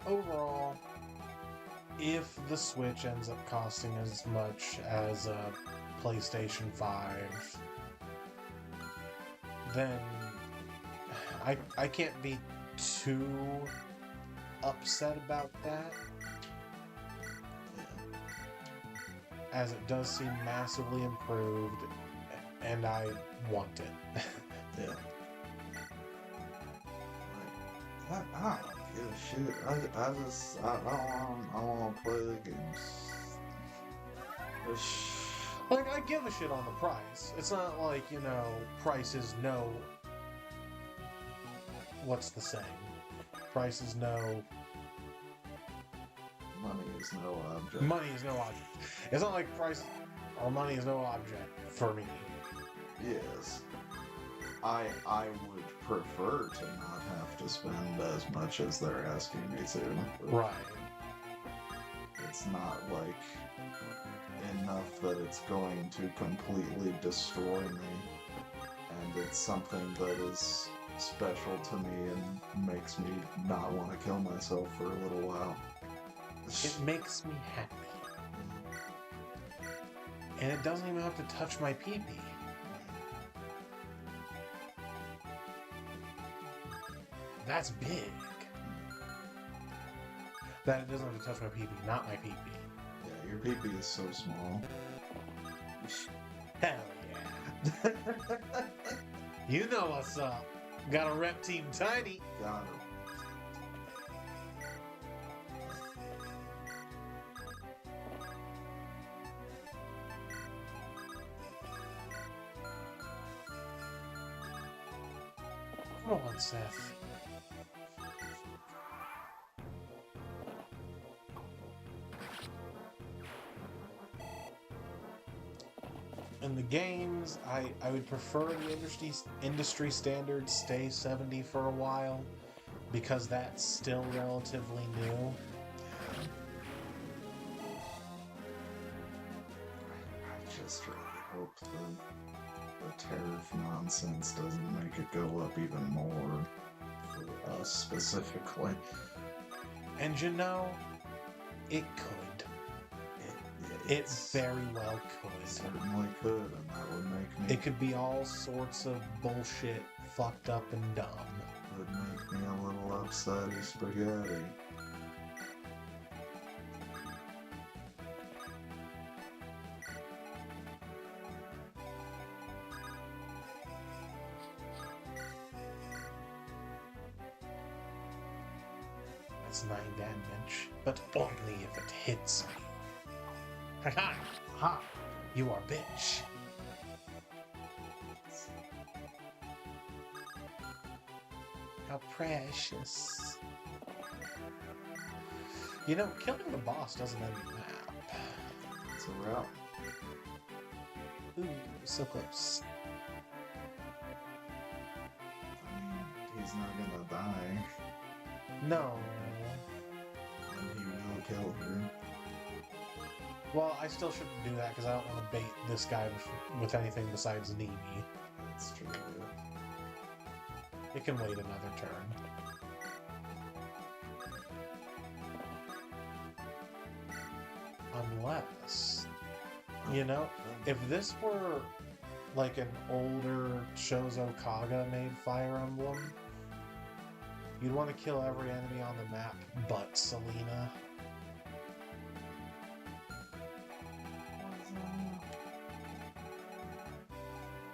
Overall, if the Switch ends up costing as much as a PlayStation 5, then I can't be too upset about that, as it does seem massively improved, and I want it. Yeah. Like, I don't give a shit. I want to play the games. Like, I give a shit on the price. It's not like, price is no... What's the saying? Price is no... Money is no object. Money is no object. It's not like price or money is no object for me. Yes. I would prefer to not have to spend as much as they're asking me to. Right. It's not like enough that it's going to completely destroy me, and it's something that is special to me and makes me not want to kill myself for a little while. It makes me happy. And it doesn't even have to touch my pee-pee. That's big. That it doesn't have to touch my pee-pee, not my pee-pee. Yeah, your pee-pee is so small. Hell yeah. You know what's up. Got a rep team tiny. Got it. Come on, Seth. In the games, I would prefer the industry standards stay 70 for a while, because that's still relatively new. I just really hope the tariff nonsense doesn't make it go up even more for us specifically. And it could. It very well could. Certainly could, and that would make me. It could be all sorts of bullshit, fucked up and dumb. Would make me a little upsetty spaghetti. That's 9 damage, but only if it hits me. Ha! You are bitch. How precious. You know, killing the boss doesn't end the map. It's a wrap. Ooh, so close. I mean, he's not gonna die. No. And he will kill her. Well, I still shouldn't do that because I don't want to bait this guy with anything besides Nemi. That's true. It can wait another turn. Unless, you know, if this were like an older Shozo Kaga made Fire Emblem, you'd want to kill every enemy on the map but Selena.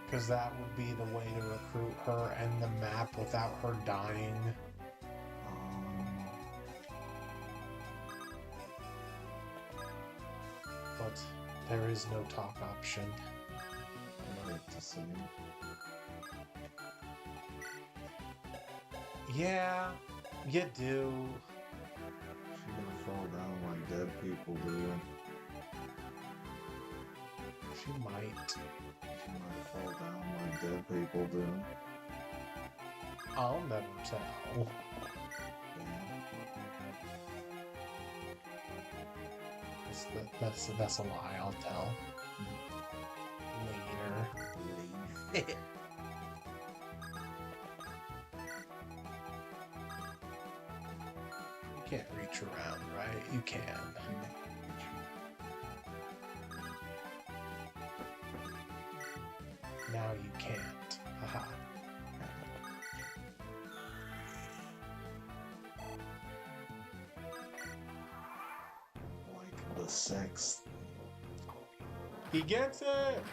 Because that would be the way to recruit her and the map without her dying. But there is no talk option. I'd like to see. Yeah, you do. She's gonna fall down like dead people do. She might. She might fall down like dead people do. I'll never tell. That's a lie. I'll tell. Later. You can't reach around, right? You can. Now you can't. Haha. Like the sixth. He gets it!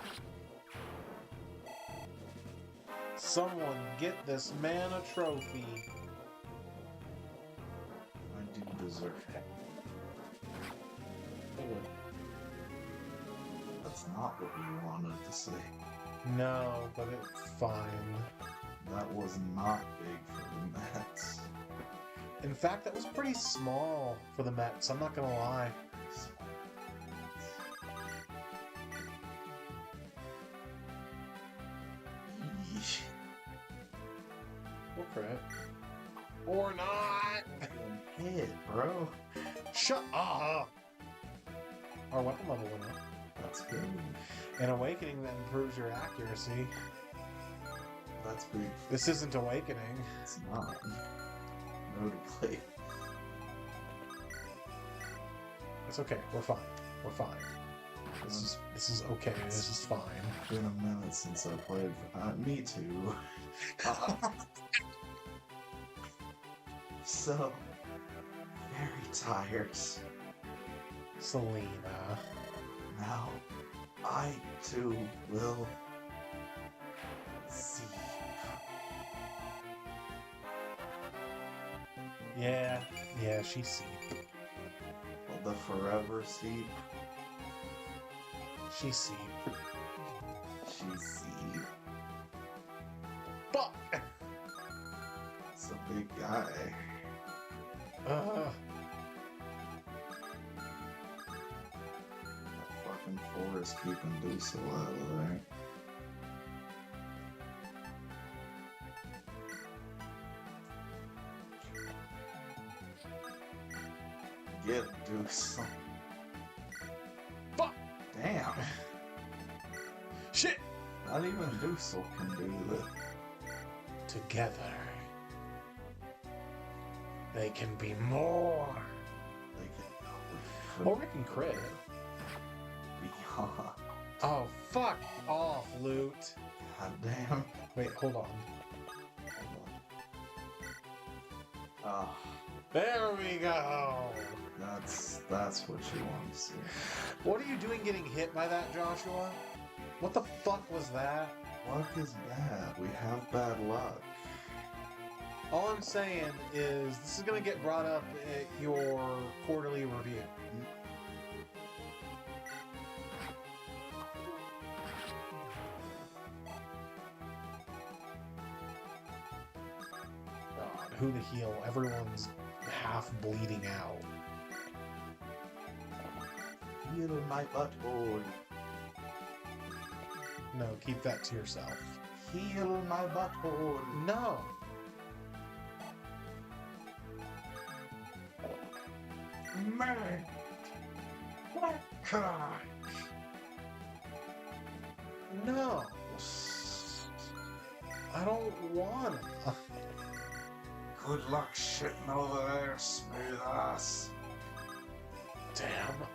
Someone get this man a trophy. I do deserve it. That's not what you wanted to say. No, but it's fine. That was not big for the Mets. In fact, that was pretty small for the Mets, I'm not gonna lie. Yeesh. Or crit. Or not! Hit, bro. Shut up! Our weapon level went up. That's good. And Awakening that improves your accuracy. That's big. This isn't Awakening. It's not. Notably. It's okay, we're fine. We're fine. This is okay, this is fine. It's been a minute since I played. Me too. So, very tired. Selena. Now, I too will see. Yeah, she's Seep. The forever sleep. She's Seep. She's see. Fuck! It's a big guy. Uh, That fucking forest keeping Diesel out of there. Get Diesel. fuck! Damn. Shit! Not even Diesel can do that. Together, they can be more. They can Or we can crit. beyond. Oh, fuck off, Loot. God damn. Wait, hold on. Ah, There we go! that's what you want to see. What are you doing getting hit by that, Joshua? What the fuck was that? Luck is bad. We have bad luck. All I'm saying is this is going to get brought up at your quarterly review. who to heal. Everyone's half bleeding out. Heal my butthole. No, keep that to yourself. Heal my butthole. No. Man. No. I don't wanna. Good luck shitting over there, smooth ass. Damn.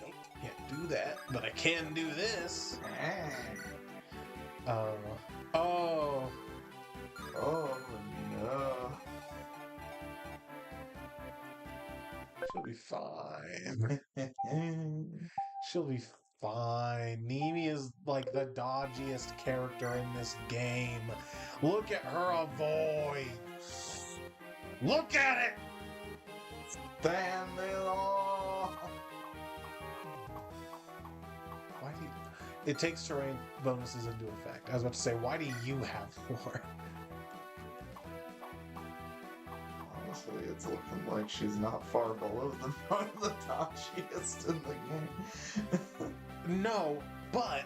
Nope, can't do that, but I can do this. Oh. Oh no. She'll be fine. She'll be fine. Nimi is like the dodgiest character in this game. Look at her avoid. Look at it! Stand it off. Why do you... It takes terrain bonuses into effect. I was about to say, why do you have more? Honestly, it's looking like she's not far below the dodgiest in the game. No, but...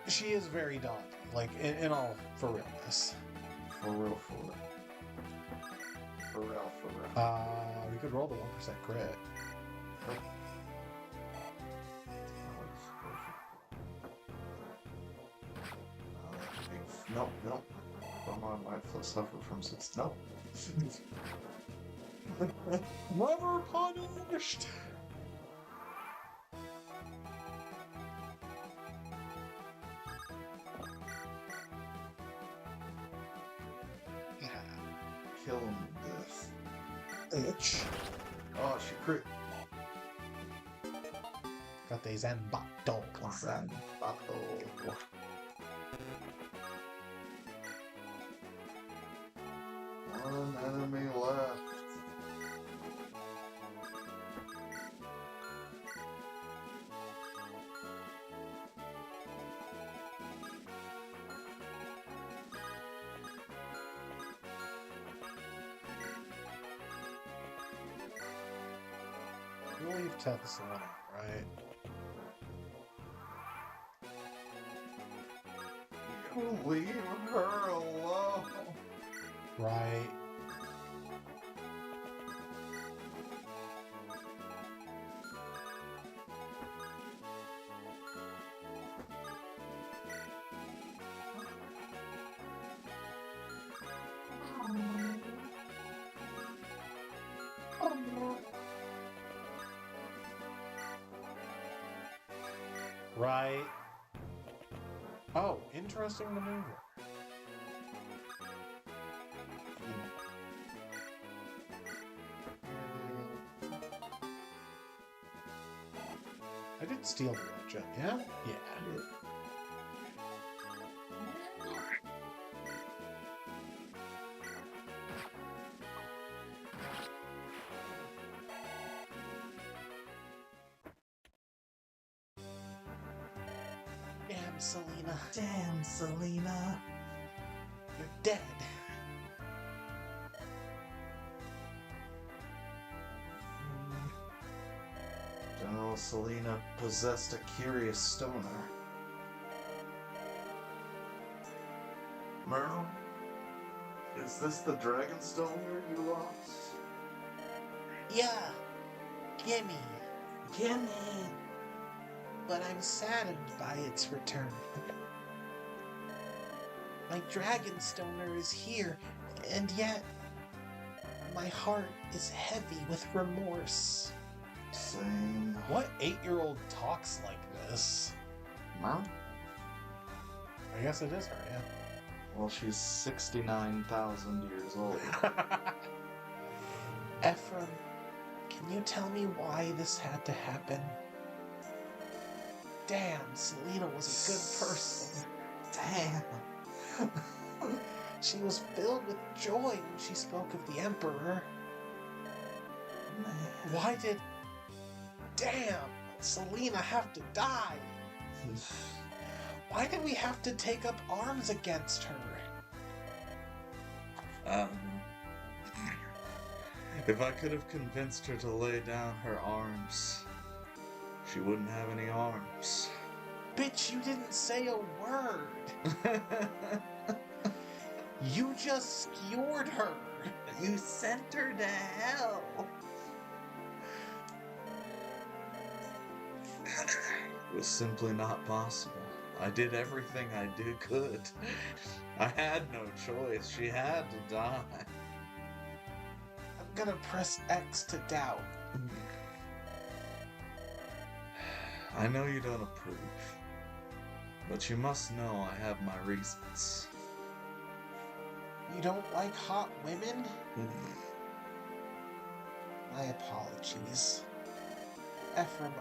she is very dodgy. Like, in all for realness. For real. We could roll the 1% crit. Nope. Come on, life will suffer from six. Nope. Never punished! Kill him to death. Bitch. Oh, she crit. Got the Zanbato. Zanbato. One enemy left. You leave Tethys alone, right? You leave her alone. Right. Right. Oh, interesting maneuver. I did steal the red gem, yeah? Yeah. Damn, Selena. Damn, Selena. You're dead. General Selena possessed a curious stoner. Merle? Is this the dragon stoner you lost? Yeah, gimme. Gimme! But I'm saddened by its return. My dragon stoner is here, and yet my heart is heavy with remorse. Same. What 8-year-old talks like this? Mom? I guess it is her, yeah. Well, she's 69,000 years old. Ephraim, can you tell me why this had to happen? Damn, Selena was a good person. Damn. She was filled with joy when she spoke of the Emperor. Why did... Damn! Selena have to die? Why did we have to take up arms against her? If I could have convinced her to lay down her arms, she wouldn't have any arms. Bitch, you didn't say a word. You just skewered her. You sent her to hell. It was simply not possible. I did everything I could. I had no choice. She had to die. I'm gonna press X to doubt. I know you don't approve, but you must know I have my reasons. You don't like hot women? My apologies. Ephraim,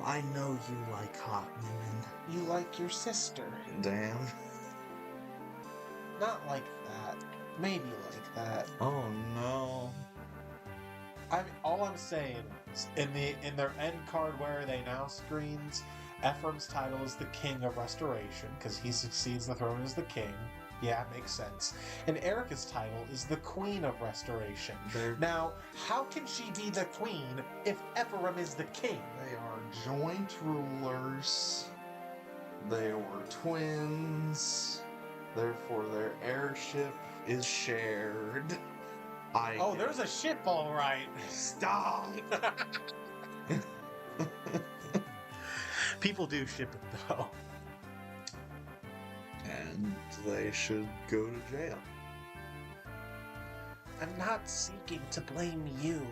I know you like hot women. You like your sister. Damn. Not like that. Maybe like that. Oh no. All I'm saying is in their end card where are they now screens, Ephraim's title is the King of Restoration because he succeeds the throne as the king. Yeah, makes sense. And Erica's title is the Queen of Restoration. Now, how can she be the queen if Ephraim is the king? They are joint rulers. They were twins. Therefore, their heirship is shared. Oh, there's a ship, all right. Stop! People do ship it, though. And they should go to jail. I'm not seeking to blame you.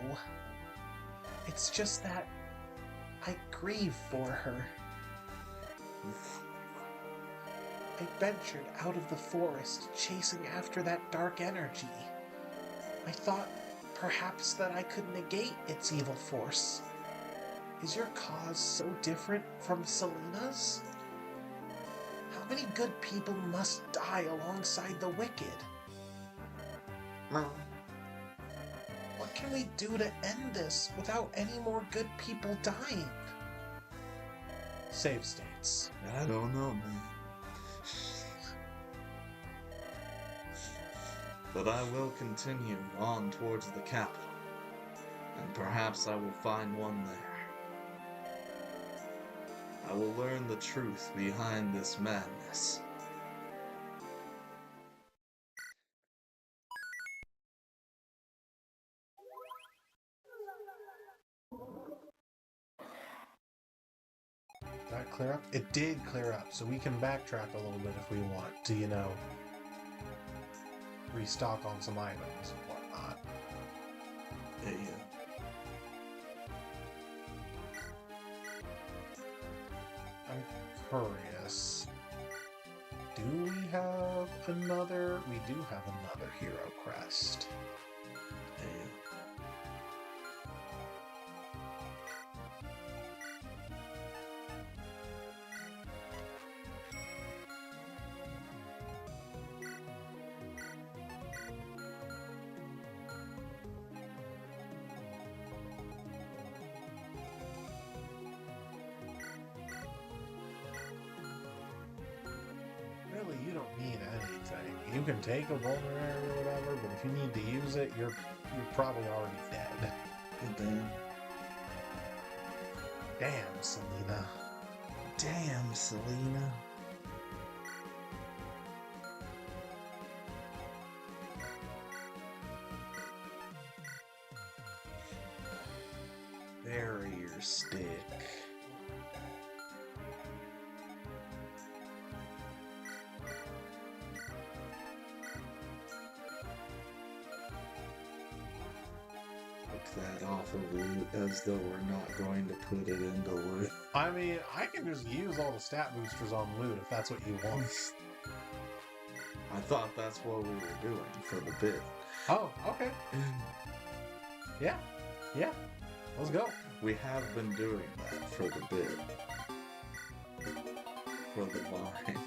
It's just that I grieve for her. I ventured out of the forest chasing after that dark energy. I thought perhaps that I could negate its evil force. Is your cause so different from Selena's? How many good people must die alongside the wicked? What can we do to end this without any more good people dying? Save states. I don't know, man. But I will continue on towards the capital, and perhaps I will find one there. I will learn the truth behind this madness. Did that clear up? It did clear up, so we can backtrack a little bit if we want to, restock on some items and whatnot. Yeah. I'm curious. Do we have another? We do have another hero crest. Really, you don't need anything. You can take a vulnerary or whatever, but if you need to use it, you're probably already dead. Damn. Damn, Selena. Damn, Selena. Barrier stick. That off of loot as though we're not going to put it into loot. I mean, I can just use all the stat boosters on loot if that's what you want. I thought that's what we were doing for the bit. Oh, okay. Yeah. Let's go. We have been doing that for the bit. For the vine.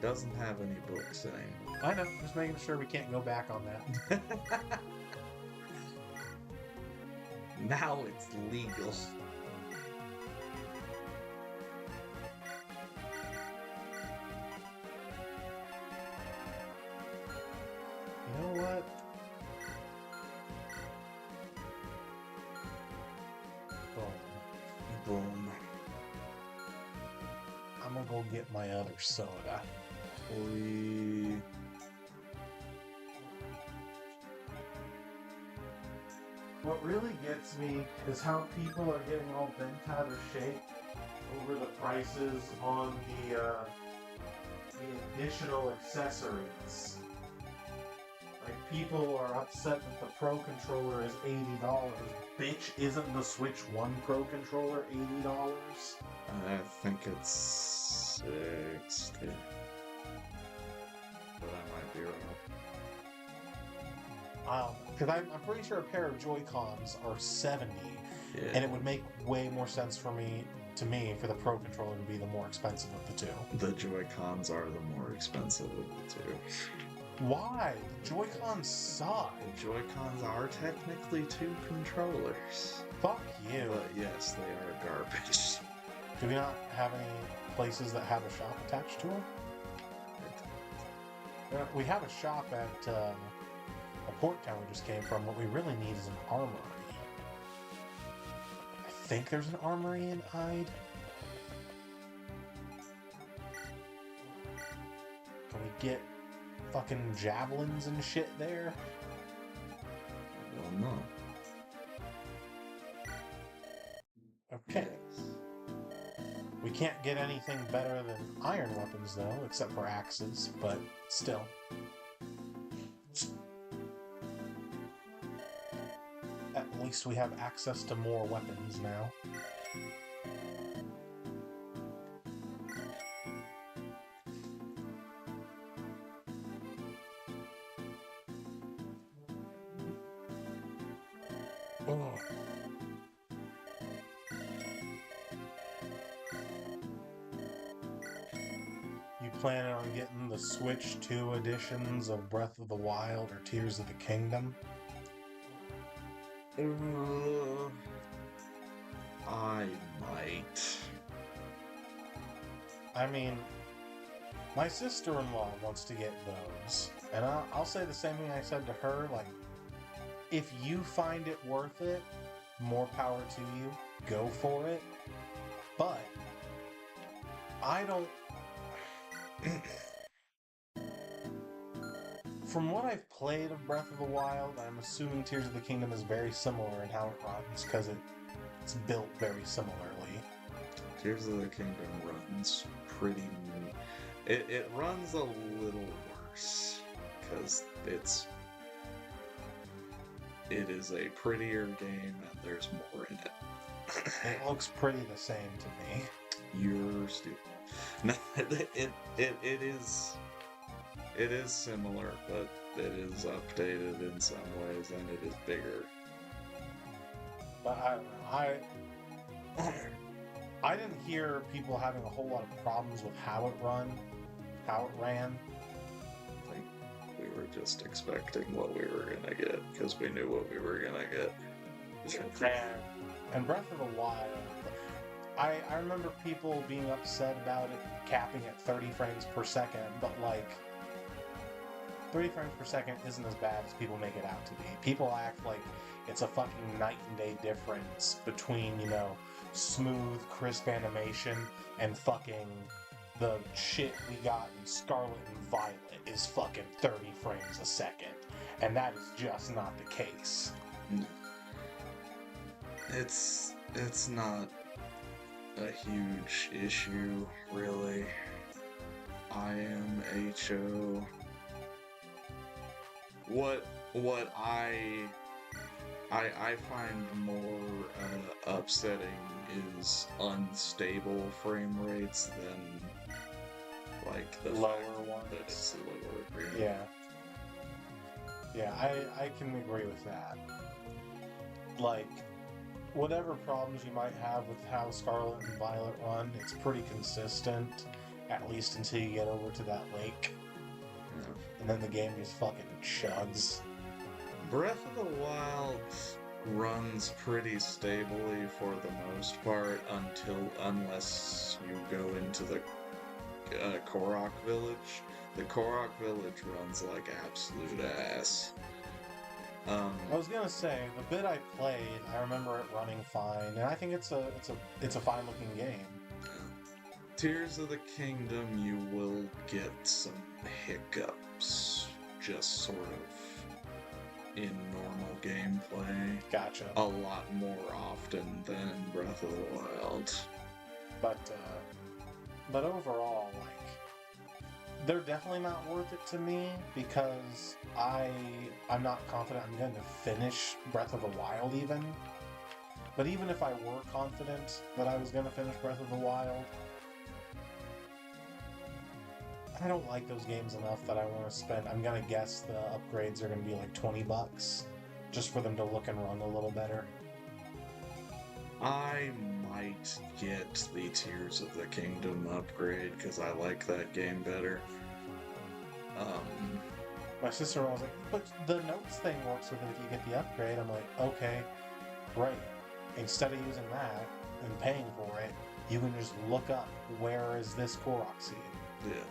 doesn't have any books anymore. I know, just making sure we can't go back on that. Now it's legal. You know what? Boom. Boom. I'm gonna go get my other soda. We... What really gets me is how people are getting all bent out of shape over the prices on the additional accessories. Like, people are upset that the Pro Controller is $80. Bitch, isn't the Switch 1 Pro Controller $80? I think it's 60. But I might be wrong. Because I'm pretty sure a pair of Joy-Cons are 70, Yeah. and it would make way more sense for me for the Pro Controller to be the more expensive of the two. The Joy-Cons are the more expensive of the two. Why? The Joy-Cons suck. The Joy-Cons are technically two controllers. Fuck you. But yes, they are garbage. Do we not have any places that have a shop attached to them? We have a shop at a port town we just came from. What we really need is an armory. I think there's an armory in Hyde. Can we get fucking javelins and shit there? I don't know. Okay. Yes. We can't get anything better than iron weapons, though, except for axes, but still. At least we have access to more weapons now. Oh. You planning on getting the Switch 2 editions of Breath of the Wild or Tears of the Kingdom? I might. I mean, my sister-in-law wants to get those, and I'll say the same thing I said to her, like, if you find it worth it, more power to you, go for it, but I don't... From what I've played of Breath of the Wild, I'm assuming Tears of the Kingdom is very similar in how it runs, because it's built very similarly. Tears of the Kingdom runs pretty... It runs a little worse, because it is a prettier game, and there's more in it. It looks pretty the same to me. You're stupid. No, it is similar, but it is updated in some ways, and it is bigger. But I didn't hear people having a whole lot of problems with how it ran. I think we were just expecting what we were gonna get, because we knew what we were gonna get. And Breath of the Wild, I remember people being upset about it capping at 30 frames per second, but like 30 frames per second isn't as bad as people make it out to be. People act like it's a fucking night and day difference between, you know, smooth, crisp animation and fucking the shit we got in Scarlet and Violet is fucking 30 frames a second. And that is just not the case. It's not a huge issue, really. IMHO. What I find more upsetting is unstable frame rates than like the Lower fact ones. that it's lower. Yeah, I can agree with that. Like, whatever problems you might have with how Scarlet and Violet run, it's pretty consistent. at least until you get over to that lake, Yeah. and then the game just fucking chugs. Breath of the Wild runs pretty stably for the most part unless you go into the Korok Village. The Korok Village runs like absolute ass. I was gonna say, the bit I played, I remember it running fine, and I think it's a fine looking game. Tears of the Kingdom, you will get some hiccups, just sort of in normal gameplay. Gotcha. A lot more often than Breath of the Wild. But overall, like, they're definitely not worth it to me because I'm not confident I'm going to finish Breath of the Wild even. But even if I were confident that I was going to finish Breath of the Wild, I don't like those games enough that I want to spend. I'm going to guess the upgrades are going to be like $20 just for them to look and run a little better. I might get the Tears of the Kingdom upgrade because I like that game better. My sister was like, but the notes thing works with it if you get the upgrade. I'm like, okay, great. Instead of using that and paying for it, you can just look up where is this Korok seed. Yeah.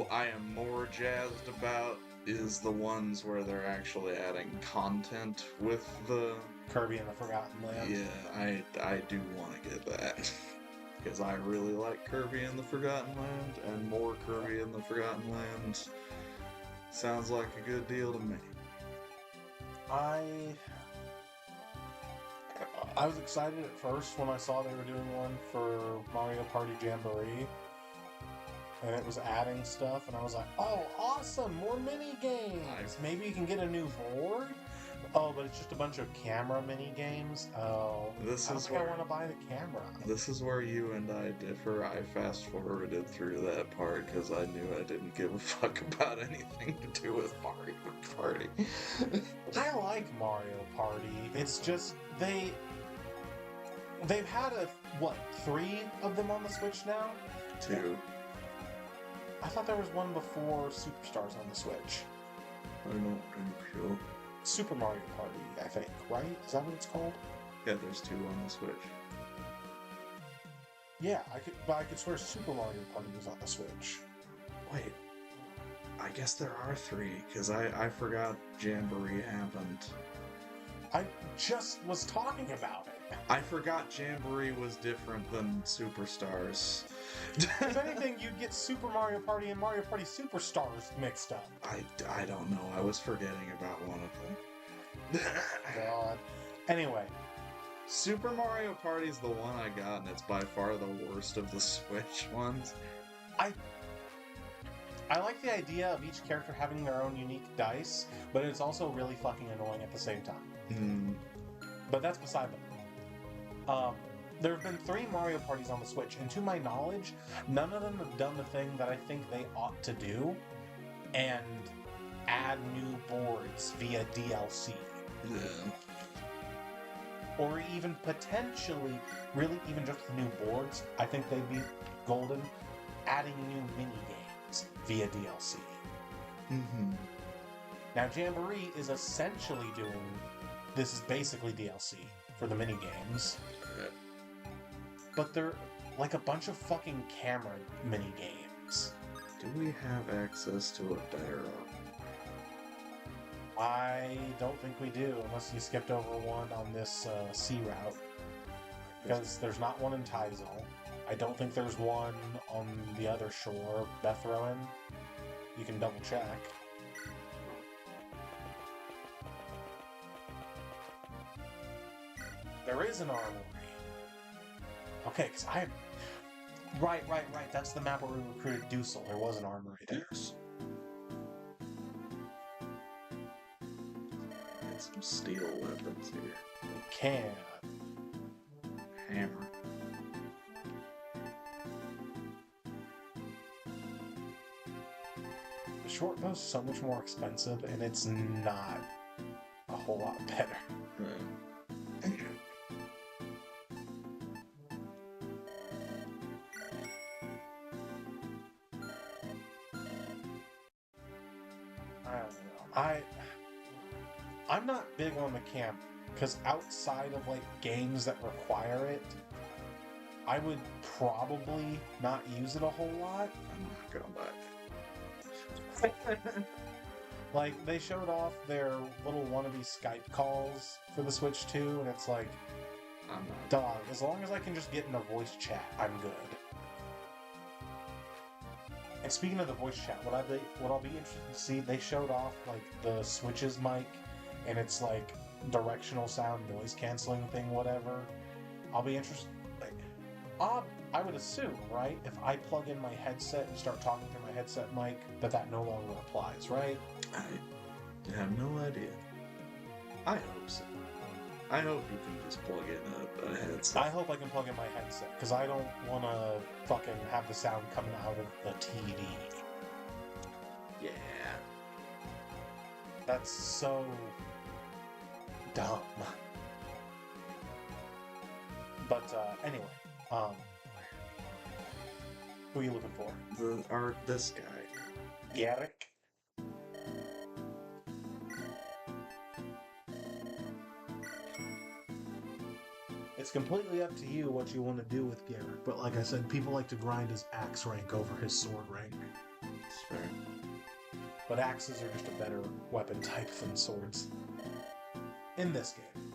I am more jazzed about is the ones where they're actually adding content with the Kirby and the Forgotten Land. Yeah, I do want to get that. Because I really like Kirby and the Forgotten Land, and more Kirby and the Forgotten Land sounds like a good deal to me. I was excited at first when I saw they were doing one for Mario Party Jamboree. And it was adding stuff, and I was like, oh, awesome, more mini games. Maybe you can get a new board? Oh, but it's just a bunch of camera mini games. Oh, I want to buy the camera. This is where you and I differ. I fast forwarded through that part because I knew I didn't give a fuck about anything to do with Mario Party. I like Mario Party. It's just they've had 3 of them on the Switch now? 2. I thought there was one before Superstars on the Switch. I don't think so. Super Mario Party, I think, right? Is that what it's called? Yeah, there's 2 on the Switch. Yeah, I could swear Super Mario Party was on the Switch. Wait, I guess there are 3, because I forgot Jamboree happened. I just was talking about it. I forgot Jamboree was different than Superstars. If anything, you'd get Super Mario Party and Mario Party Superstars mixed up. I don't know. I was forgetting about one of them. God. Anyway. Super Mario Party is the one I got, and it's by far the worst of the Switch ones. I like the idea of each character having their own unique dice, but it's also really fucking annoying at the same time. But that's beside the point. There have been 3 Mario Parties on the Switch, and to my knowledge, none of them have done the thing that I think they ought to do, and add new boards via DLC. Yeah. Or even potentially, really even just the new boards, I think they'd be golden, adding new mini-games via DLC. Now, Jamboree is essentially this is basically DLC for the mini-games. But they're like a bunch of fucking camera mini-games. Do we have access to a Daira? I don't think we do, unless you skipped over one on this sea route. Because there's not one in Tizol. I don't think there's one on the other shore, Bethroen. You can double check. There is an armory. Okay, because Right. That's the map where we recruited Dusel. There was an armory there. Get some steel weapons here. We can. Hammer. The short bow's so much more expensive, and it's not a whole lot better. Right. I'm not big on the camp because outside of like games that require it, I would probably not use it a whole lot. I'm not gonna buy it. Like, they showed off their little wannabe Skype calls for the Switch 2, and it's like, I'm not. dog, as long as I can just get in a voice chat, I'm good. And speaking of the voice chat, what I'll be interested to see, they showed off, like, the Switch's mic, and it's, like, directional sound, noise canceling thing, whatever. I'll be interested, like, I would assume, right, if I plug in my headset and start talking through my headset mic, that no longer applies, right? I have no idea. I hope so. I hope you can just plug in a headset. I hope I can plug in my headset, because I don't want to fucking have the sound coming out of the TV. Yeah. That's so dumb. But anyway, who are you looking for? This guy. Garrick? It's completely up to you what you want to do with Garrick, but like I said, people like to grind his axe rank over his sword rank. That's fair. But axes are just a better weapon type than swords. In this game.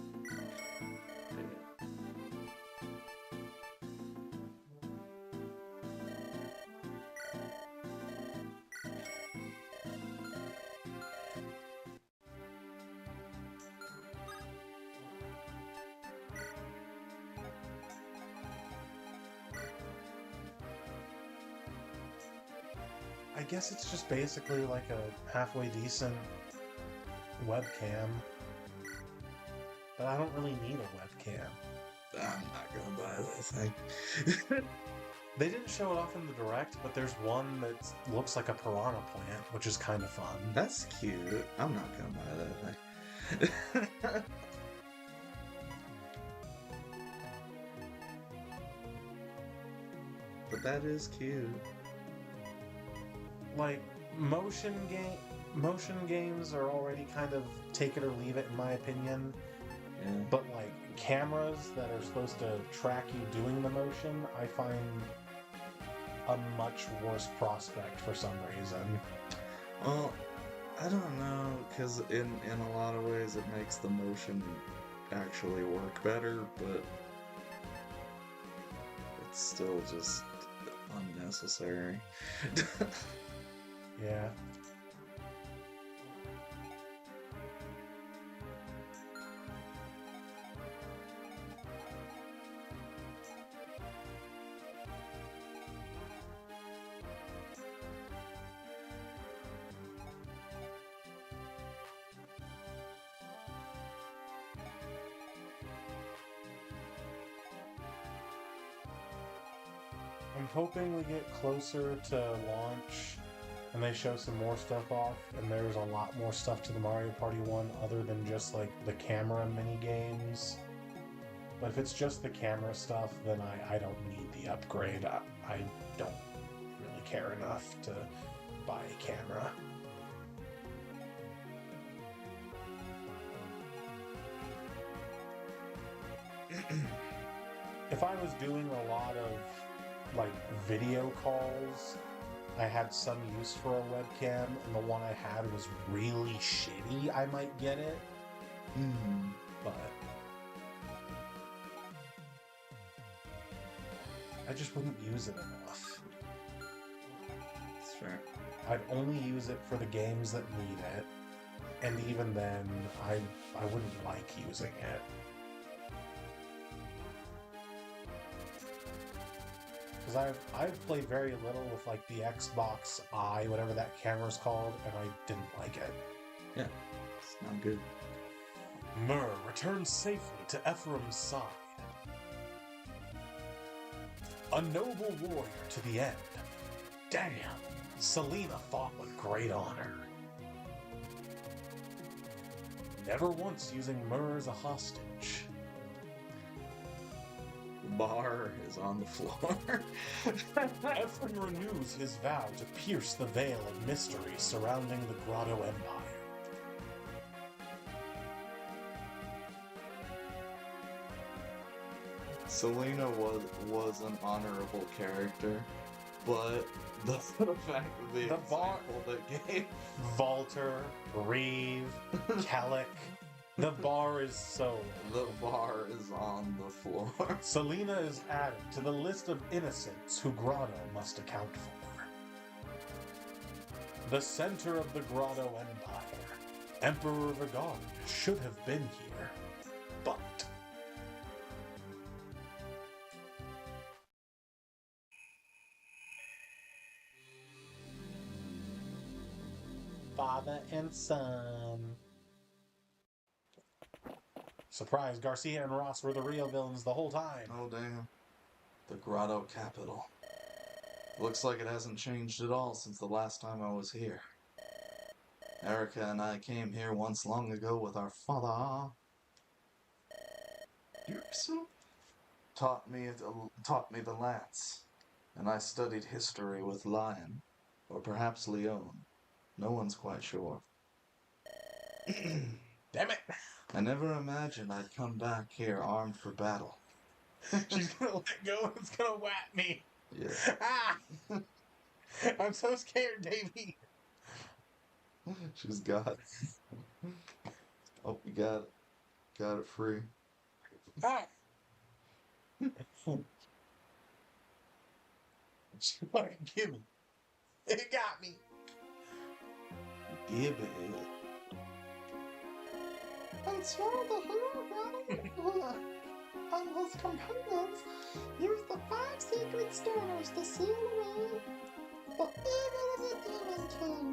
I guess it's just basically like a halfway decent webcam. But I don't really need a webcam. I'm not gonna buy this thing. They didn't show it off in the Direct, but there's one that looks like a piranha plant, which is kind of fun. That's cute. I'm not gonna buy that thing. But that is cute. Like, motion games are already kind of take it or leave it, in my opinion. Yeah. But like cameras that are supposed to track you doing the motion, I find a much worse prospect for some reason. Well, I don't know, because in a lot of ways it makes the motion actually work better, but it's still just unnecessary. Yeah. I'm hoping we get closer to launch and they show some more stuff off, and there's a lot more stuff to the Mario Party 1 other than just like the camera mini games. But if it's just the camera stuff, then I don't need the upgrade. I don't really care enough to buy a camera. If I was doing a lot of like video calls, I had some use for a webcam, and the one I had was really shitty, I might get it. But I just wouldn't use it enough. That's fair. I'd only use it for the games that need it, and even then, I wouldn't like using it. Because I've played very little with like the Xbox Eye, whatever that camera's called, and I didn't like it. Yeah, it's not good. Myrrh returns safely to Ephraim's side. A noble warrior to the end. Damn, Selena fought with great honor. Never once using Myrrh as a hostage. Bar is on the floor. Ephraim renews his vow to pierce the veil of mystery surrounding the Grotto Empire. Selena was an honorable character, but the fact that the bar- example that gave Walter, Reeve, Kellic. The bar is so. the bar is on the floor. Selena is added to the list of innocents who Grotto must account for. The center of the Grotto Empire, Emperor Vigard should have been here, but. Father and son. Surprise, Garcia and Ross were the real villains the whole time. Oh damn. The Grotto capital. Looks like it hasn't changed at all since the last time I was here. Erica and I came here once long ago with our father. Yuxu taught me the lance, and I studied history with Lion, or perhaps Leon. No one's quite sure. Damn it! I never imagined I'd come back here armed for battle. She's gonna let go and it's gonna whack me. Yeah. Ah! I'm so scared, Davey. She's got it. Oh, you got it. Got it free. Ah! She fucking give me. It got me. Give it. And so the hero Grotto and his companions used the 5 secret stones to seal away the evil of the Demon King,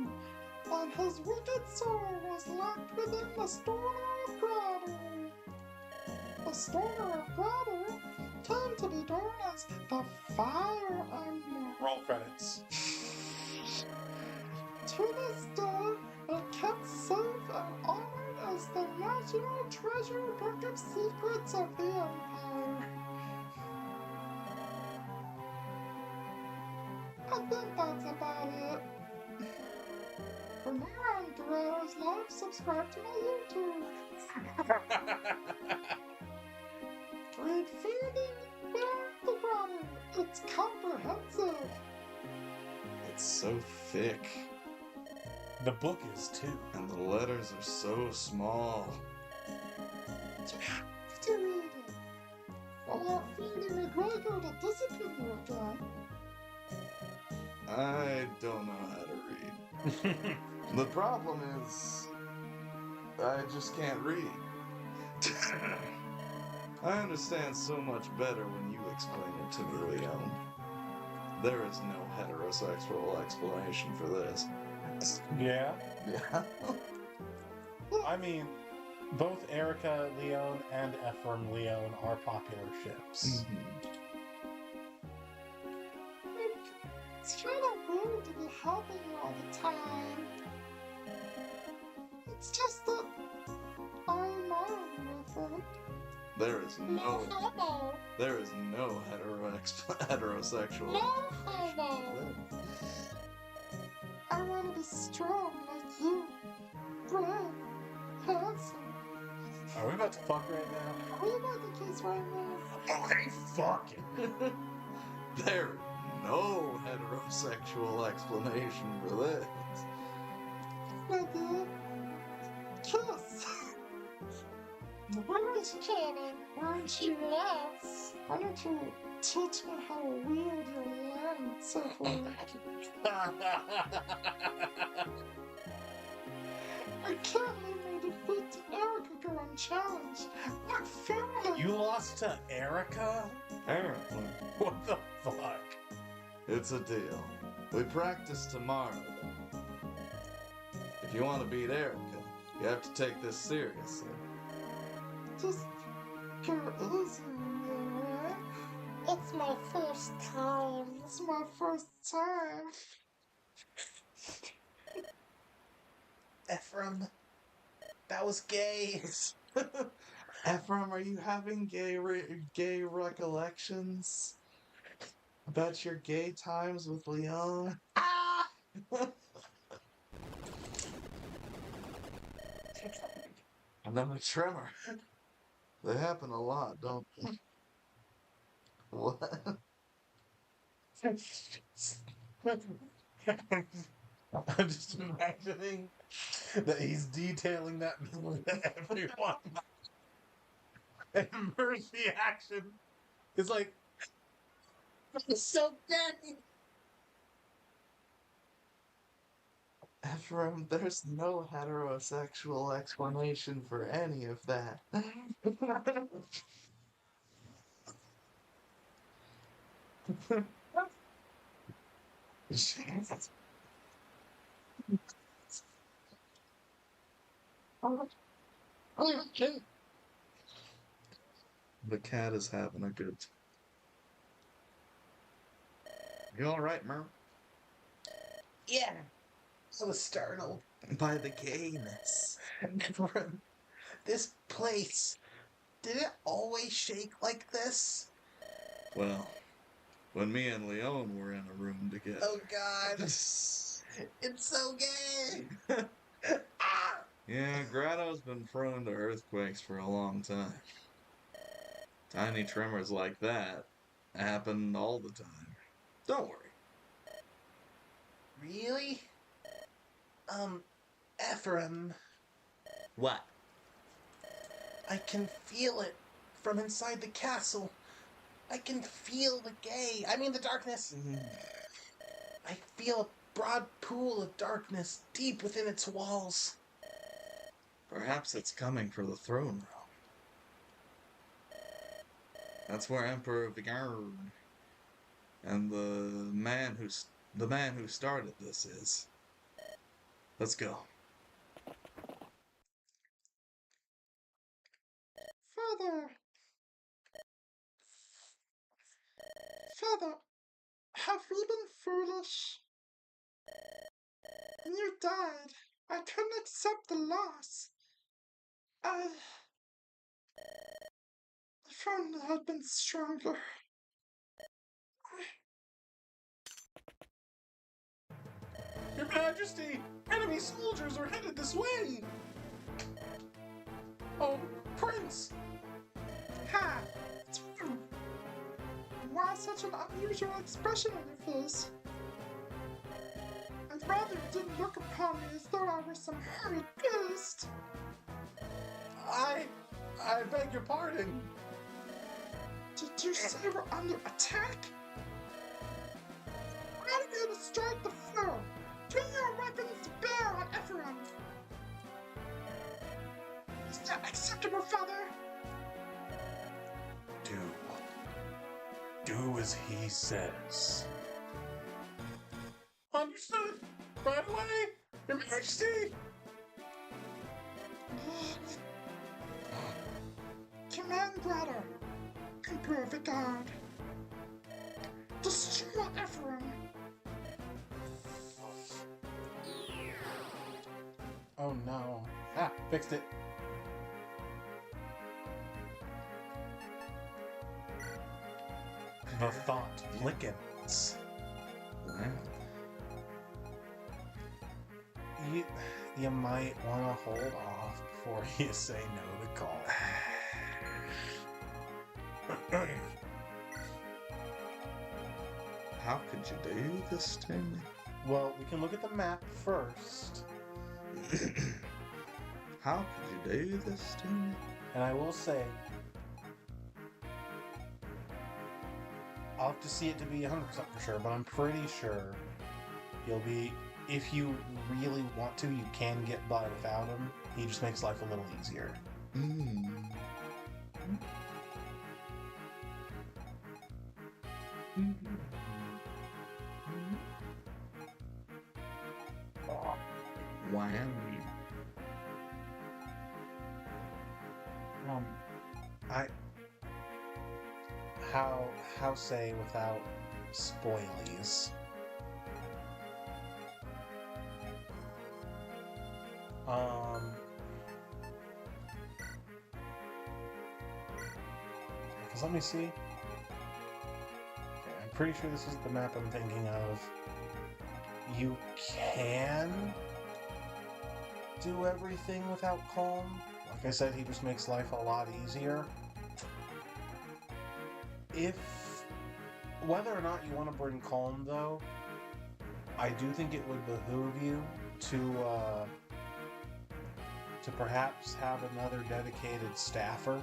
and his wicked soul was locked within the Stoner of Grotto. The Stoner of Grotto came to be known as the Fire Emblem. Roll credits. To this day, it kept safe and honored as the National Treasure Book of Secrets of the Empire. I think that's about it. For more on Grotto's life, subscribe to my YouTube. Read Finding the Grotto. It's comprehensive. It's so thick, The book is too. and the letters are so small. You have to read it. I want Feeding McGregor to discipline you again. I don't know how to read. The problem is, I just can't read. I understand so much better when you explain it to me, Leon. There is no heterosexual explanation for this. Yeah. Yeah. I mean, both Erica Leon and Ephraim Leon are popular ships. It's kind of weird to be helping you all the time. It's just that I'm married with him. There is No homo. heterosexual. No homo. I want to be strong like you. Brave. Handsome. Are we about to fuck right now? Are we about to kiss right now? Okay, fucking. There is no heterosexual explanation for this. Nigga. Kiss. Where's Channing? Where's you lass? Why don't you teach me how to wield your lance of I can't let my defeat to Erica go unchallenged. What family? You lost to Erica? Apparently. What the fuck? It's a deal. We practice tomorrow, though. If you want to beat Erica, you have to take this seriously. Just go easy, alright? It's my first time. It's my first time. Ephraim, that was gay. Ephraim, are you having gay recollections about your gay times with Leon? Ah! And then a tremor. They happen a lot, don't they? What? I'm just imagining that he's detailing that meal to everyone. And Mer's reaction is like, it's so good. Ephraim, there's no heterosexual explanation for any of that. The cat is having a good time. You alright, Mer? Yeah. I was startled. By the gayness. Emblem, this place, did it always shake like this? Well, when me and Leon were in a room together. Oh god. It's so gay. Ah! Yeah, Grotto's been prone to earthquakes for a long time. Tiny tremors like that happen all the time. Don't worry. Really? Ephraim, What? I can feel it from inside the castle. I can feel the darkness. I feel a broad pool of darkness deep within its walls. Perhaps it's coming for the throne room. That's where Emperor Vigard and the man who started this is. Let's go. Father! Father, have we been foolish? When you died, I couldn't accept the loss. If only I had been stronger. Your Majesty, enemy soldiers are headed this way. Oh, Prince. Ha! It's you! Why such an unusual expression on your face? I'd rather you didn't look upon me as though I were some horrid beast. I beg your pardon. Did you say we're under attack? I'm going to strike the floor. Bring your weapons to bear on Ephraim. Is that acceptable, Father? Do as he says. Understood. Right away, Your Majesty. Command Grotto. Emperor Vigard. Destroy Ephraim. Oh no. Ah, fixed it. The thought flickens. You might want to hold off before you say no to call. How could you do this to me? Well, we can look at the map first. How could you do this to me? And I will say, I'll have to see it to be 100% for sure, but I'm pretty sure you'll be, if you really want to, you can get by without him. He just makes life a little easier. Wow. How say without spoilies? Because let me see. Okay, I'm pretty sure this is the map I'm thinking of. You can do everything without calm. Like I said, he just makes life a lot easier. If Whether or not you want to bring calm, though, I do think it would behoove you to perhaps have another dedicated staffer.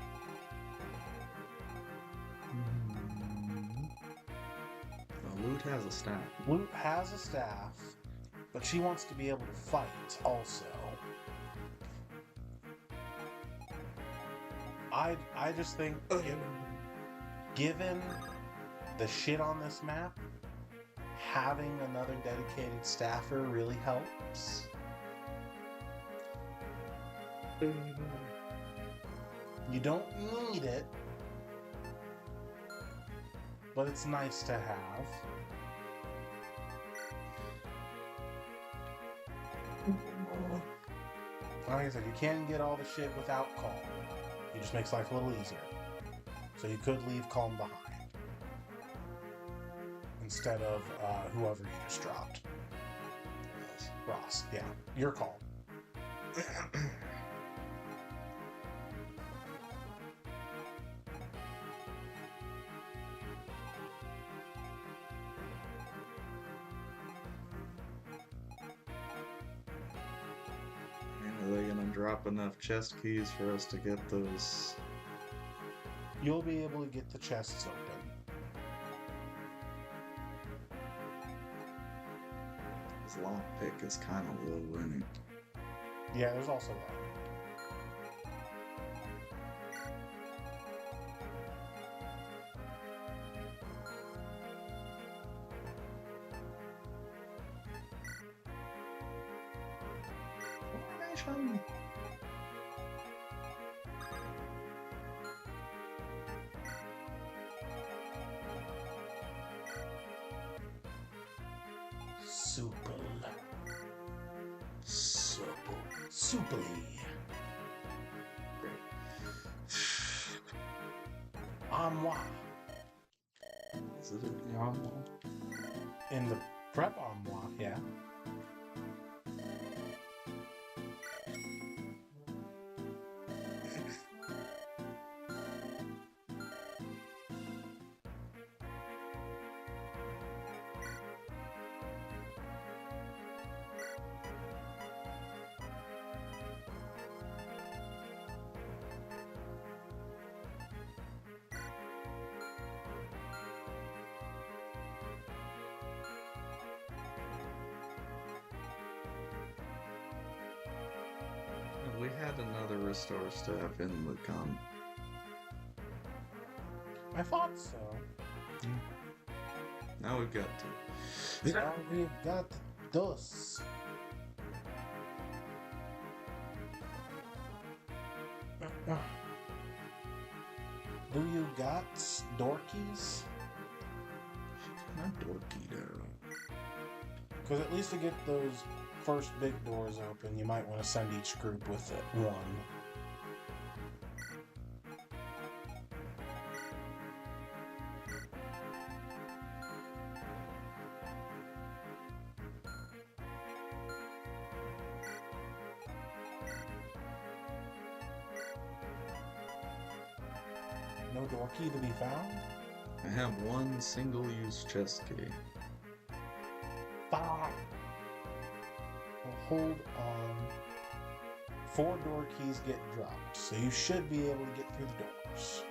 Well, Loot has a staff. Loot has a staff, but she wants to be able to fight also. I just think given the shit on this map, having another dedicated staffer really helps. You don't need it, but it's nice to have. Like I said, you can get all the shit without Calm. It just makes life a little easier. So you could leave Calm behind. Instead of whoever you just dropped. Ross, yeah. Your call. Are they gonna drop enough chest keys for us to get those? You'll be able to get the chests open. This lockpick is kind of low in it. Yeah, there's also that. Supely. Armoire. Is it an armoire? In the prep armoire, yeah. We had another restore staff in Lucan. I thought so. Now we've got two. Now we've got dos. Do you got dorkies? Not dorky though. Because at least to get those first big doors open, you might want to send each group with it one. No door key to be found? I have one single-use chest key. Fuck. Well, hold on. 4 door keys get dropped, so you should be able to get through the doors.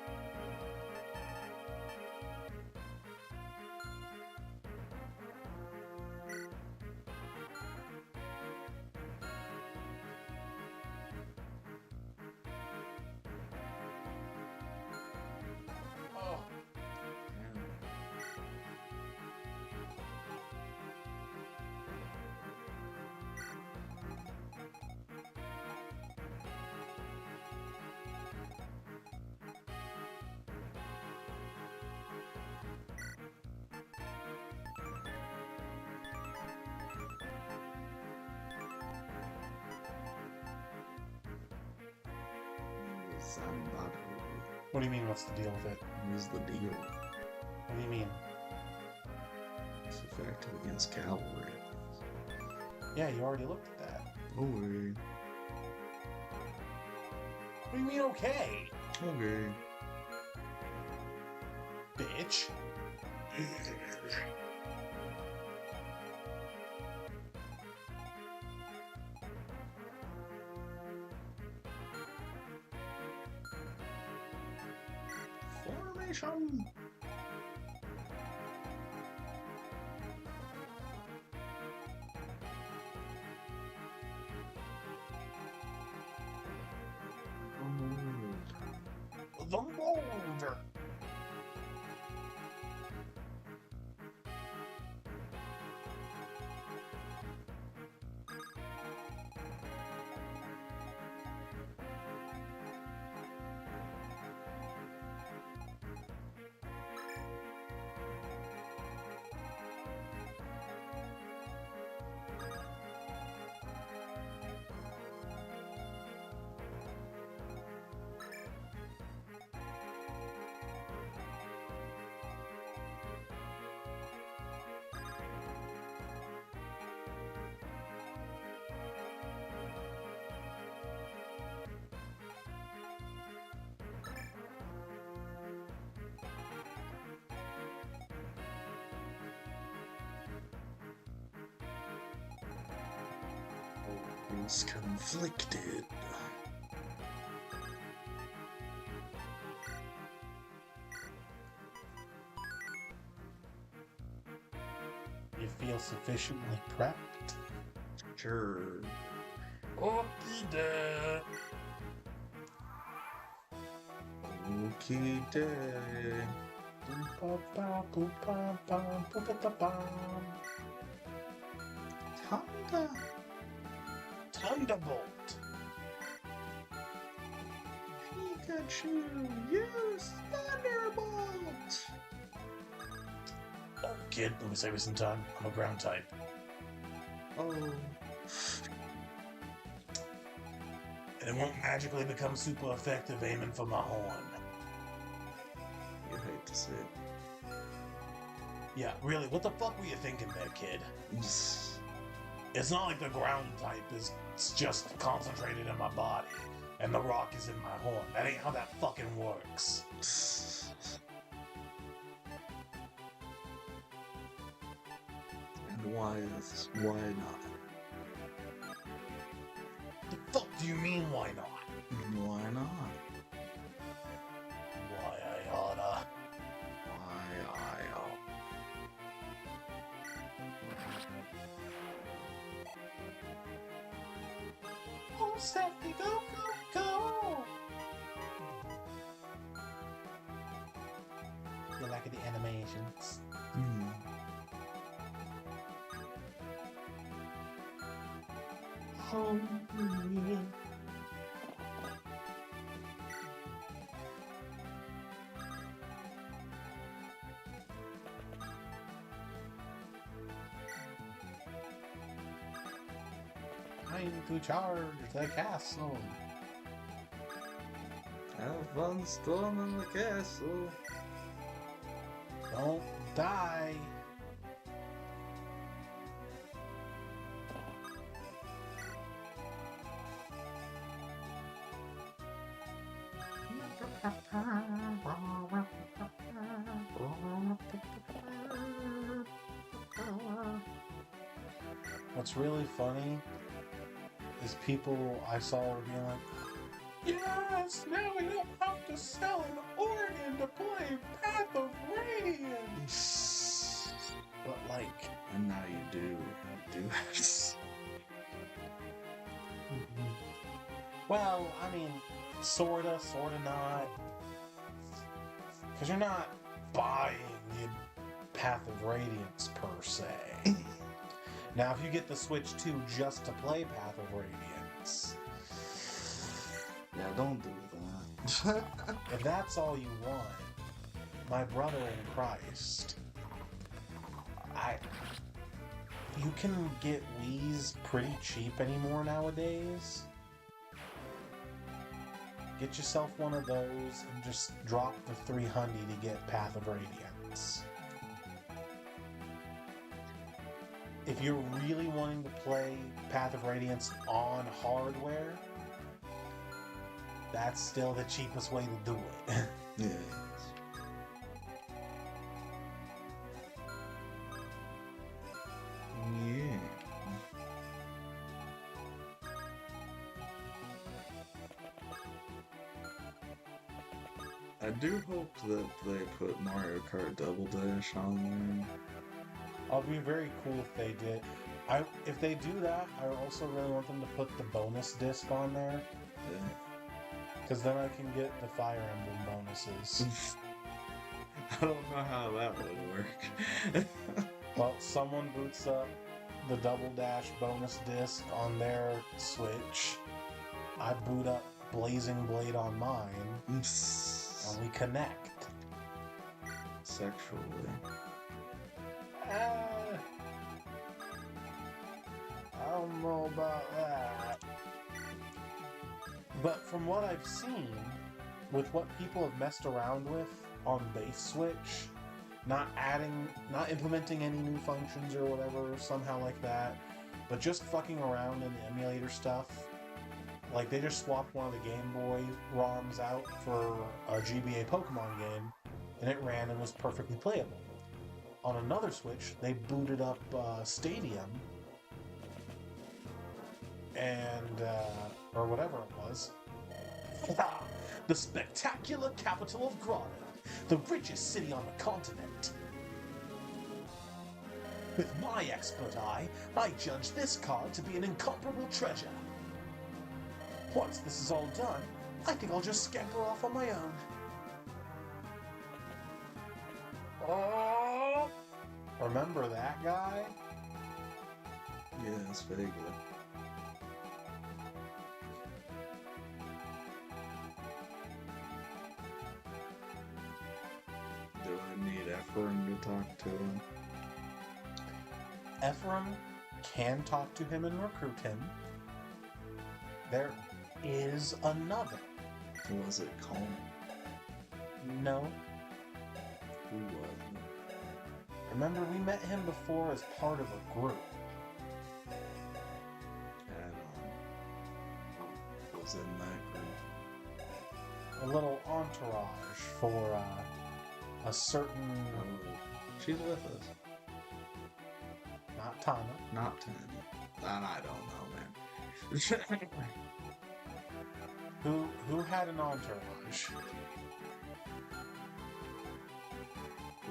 Oh. Zambado. What do you mean, what's the deal with it? What is the deal? What do you mean? It's effective against cavalry. Yeah, you already looked at that. Okay. What do you mean, okay? Okay. Bitch. Formation. The Molder. Is conflicted. You feel sufficiently prepped? Sure. Okey-doke. Okay, day. Boop-ba-ba, boop-ba-bum, boop-ba-da-bum. Thunder. Thunderbolt. Pikachu, use Thunderbolt. Oh, kid, let me save you some time. I'm a ground type. Oh, And it won't magically become super effective aiming for my horn. you hate to see it. Yeah, really, what the fuck were you thinking there, kid? It's not like the ground type is just concentrated in my body, and the rock is in my horn. That ain't how that fucking works. And why not? The fuck do you mean, why not? Why not? Why I oughta. Why I ought. Oh, Stephanie, go, go, go! You like the animations? Hungry. Time to charge the castle. Have fun storming the castle. Don't die. What's really funny is people I saw were being like, yes, now we don't have to sell an organ to play Path of Radiance. But like, And now you do it. well, I mean, sorta not. Because you're not buying the Path of Radiance per se. Now, if you get the Switch 2 just to play Path of Radiance, Yeah, don't do that. if that's all you want, my brother in Christ, you can get Wii's pretty cheap anymore nowadays. Get yourself one of those and just drop the $300 to get Path of Radiance. If you're really wanting to play Path of Radiance on hardware, that's still the cheapest way to do it. Yeah. I do hope that they put Mario Kart Double Dash on I'll be very cool if they did. If they do that, I also really want them to put the bonus disc on there, there. because then I can get the Fire Emblem bonuses. Yeah. I don't know how that would work. Well, someone boots up the Double Dash bonus disc on their Switch. I boot up Blazing Blade on mine, and we connect. Sexually. I don't know about that. But from what I've seen, with what people have messed around with on base Switch, not implementing any new functions or whatever, somehow like that, but just fucking around in the emulator stuff. Like, they just swapped one of the Game Boy ROMs out for a GBA Pokemon game, and it ran and was perfectly playable. On another Switch, they booted up Stadium, and, or whatever it was. The spectacular capital of Grana, the richest city on the continent. With my expert eye, I judge this card to be an incomparable treasure. Once this is all done, I think I'll just scamper off on my own. Oh! Remember that guy? Yes, vaguely. Do I need Ephraim to talk to him? Ephraim can talk to him and recruit him. There is another. Was it Colin? No. Who was it? Remember, we met him before as part of a group. Adam was in that group. A little entourage for a certain... Oh, she's with us. Not Tana. Not Tanya. That I don't know, man. Who had an entourage?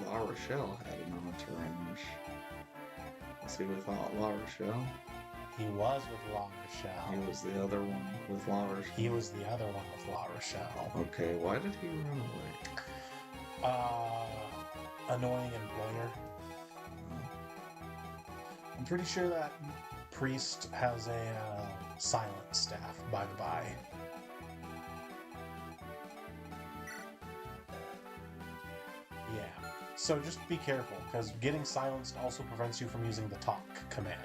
La Rochelle had an entourage. Was he with La Rochelle? He was with La Rochelle. He was the other one with La Rochelle. He was the other one with La Rochelle. Okay, why did he run away? Annoying employer. I'm pretty sure that priest has a silent staff, by the by. Yeah. So just be careful, because getting silenced also prevents you from using the talk command.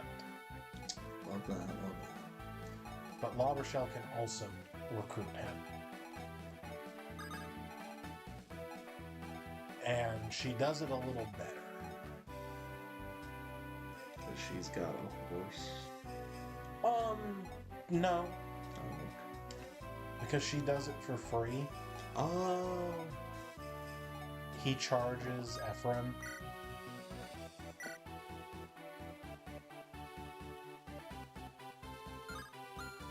Love that, love that. But La Rochelle can also recruit him. And she does it a little better. Because she's got a horse. No. Oh, Because she does it for free. okay. Oh. He charges Ephraim.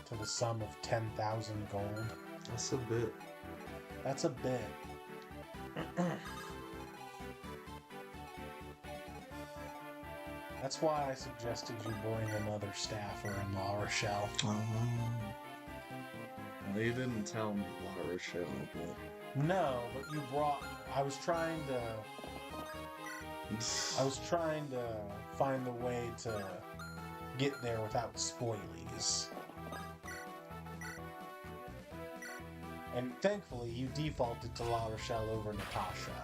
To the sum of 10,000 gold. That's a bit. That's a bit. That's why I suggested you bring another staffer in La Rochelle. Oh. Well, you didn't tell me La Rochelle, but... No, but you brought... I was trying to find a way to get there without spoilies. And thankfully, you defaulted to La Rochelle over Natasha.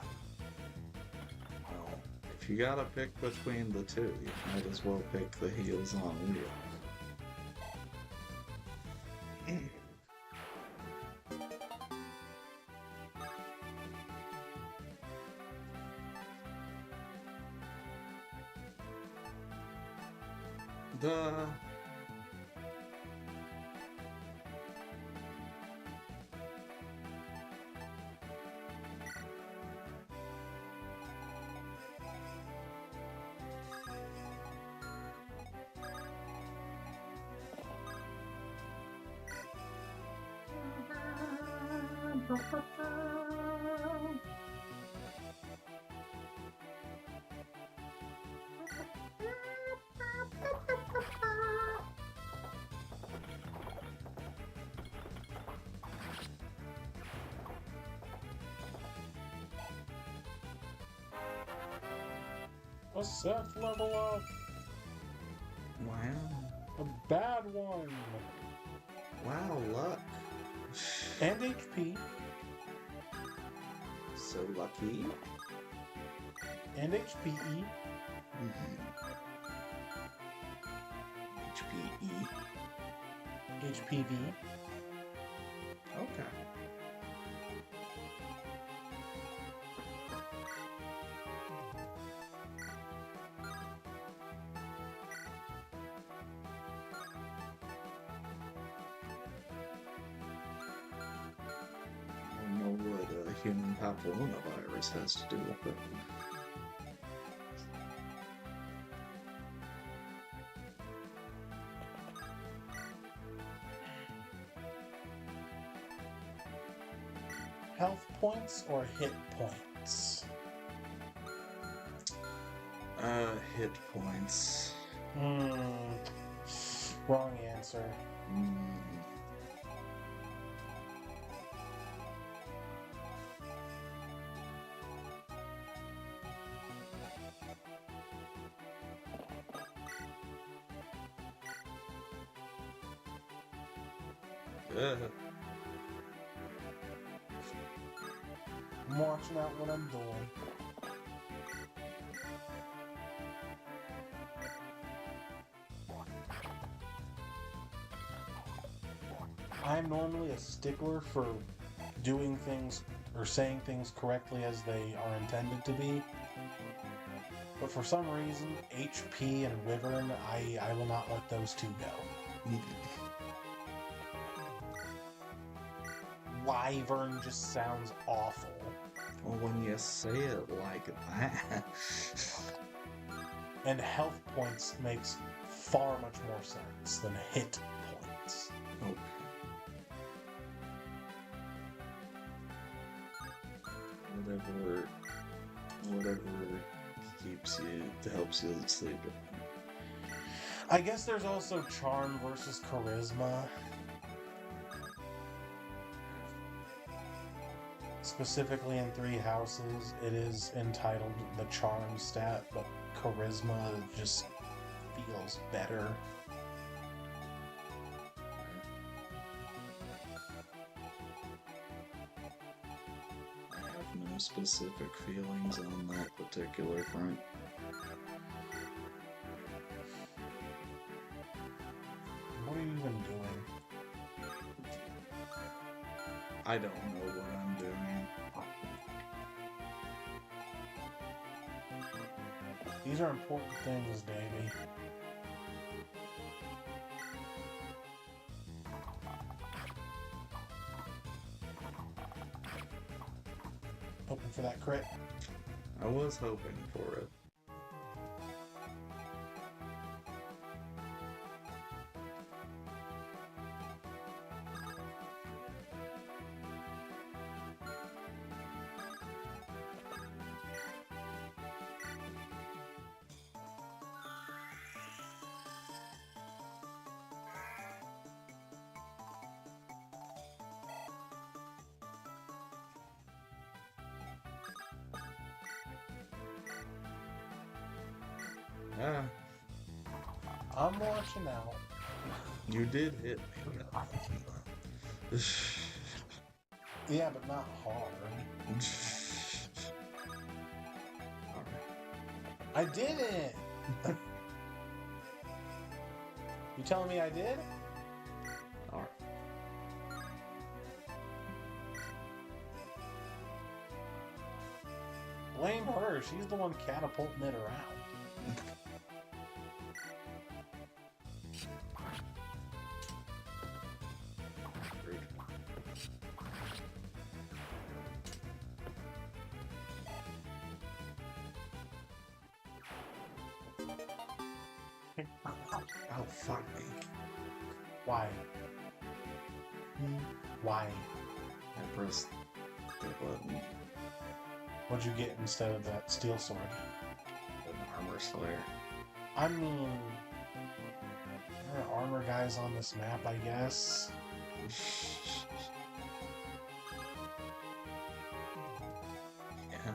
Well, if you gotta pick between the two, you might as well pick the heels on wheels. The... A Seth level up. Wow. A bad one. Wow, luck. And HP. So lucky. And HPE. HPE. HPV. Okay. I don't know what a human papillomavirus has to do with it. Health points or hit points? Hit points. Wrong answer. I'm watching out what I'm doing. I'm normally a stickler for doing things or saying things correctly as they are intended to be. But for some reason, HP and Wyvern, I will not let those two go. Wyvern just sounds awful. Well, when you say it like that. And health points makes far much more sense than hit points. Okay. Whatever keeps you, helps you sleep. I guess there's also charm versus charisma. Specifically in 3 houses, it is entitled the charm stat, but charisma just feels better. I have no specific feelings on that particular front. What are you even doing? I don't know what I'm doing. These are important things, Davey. Hoping for that crit. I was hoping for it. Ah, I'm watching out. you did hit me. Yeah, but not hard. I didn't! You telling me I did? Alright. Blame her. She's the one catapulting it around. Oh, fuck me. Why? Why? I pressed the button. What'd you get instead of that steel sword? An armor slayer. I mean, there are armor guys on this map, I guess. Yeah.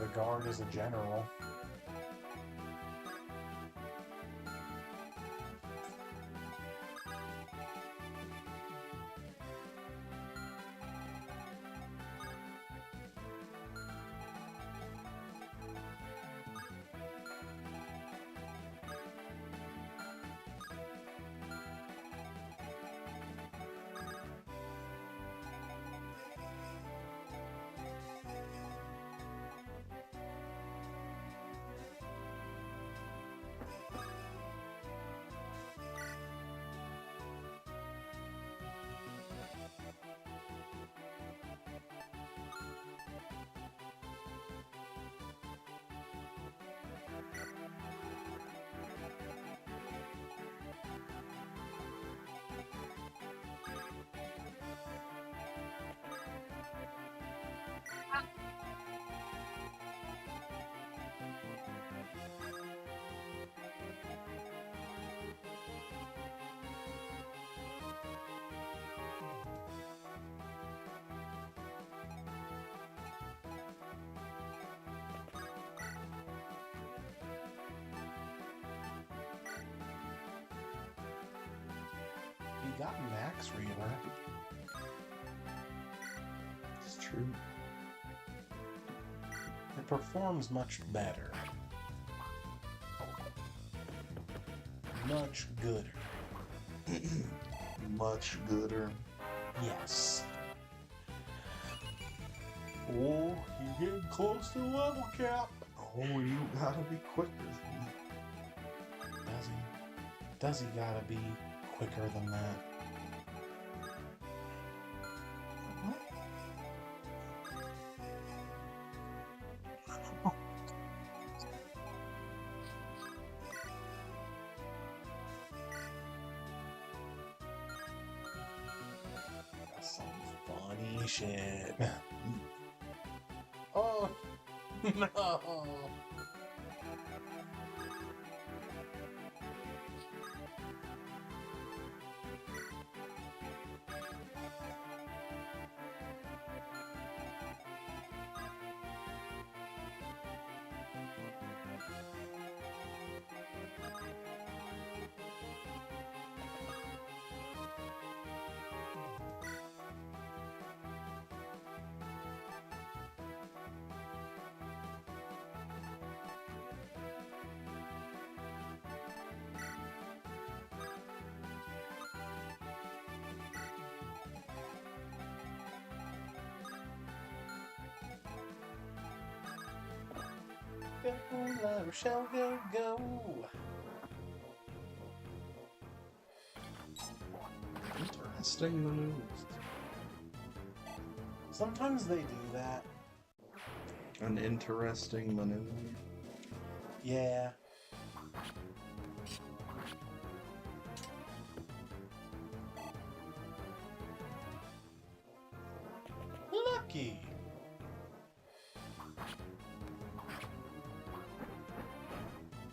The guard is a general. You got Max Reaver. It's true. It performs much better. Much gooder. Much gooder. Yes. Oh, you're getting close to the level cap. Oh, you gotta be quicker than me. Does he? Does he gotta be quicker than that? That's some funny shit. Oh no! Go, La Rochelle, go, go! Interesting maneuver. Sometimes they do that. An interesting maneuver. Yeah. Lucky!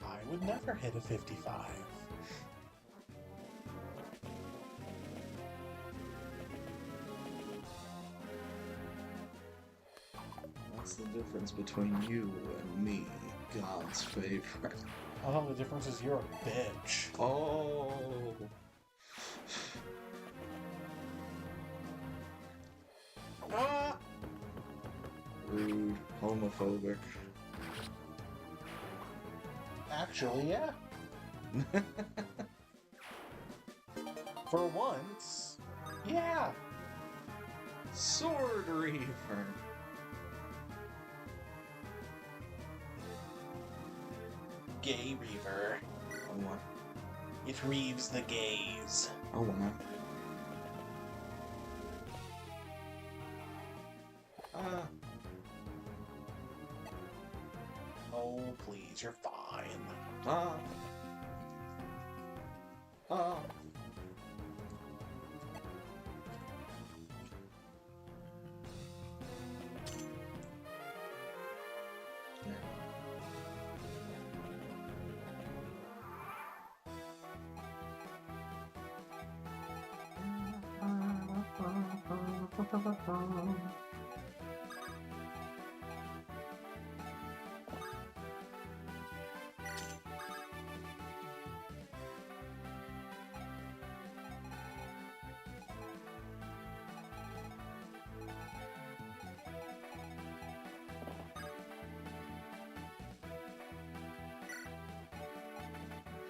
I would never hit a 55. What's the difference between you and me, God's favorite? Oh, the difference is you're a bitch. Oh. Ah! Rude, homophobic. Actually, yeah. For once, yeah. Sword Reaver. Gay Reaver. Oh what? It reaves the gays. Oh what? Oh, please, you're fine. Ah. Ah.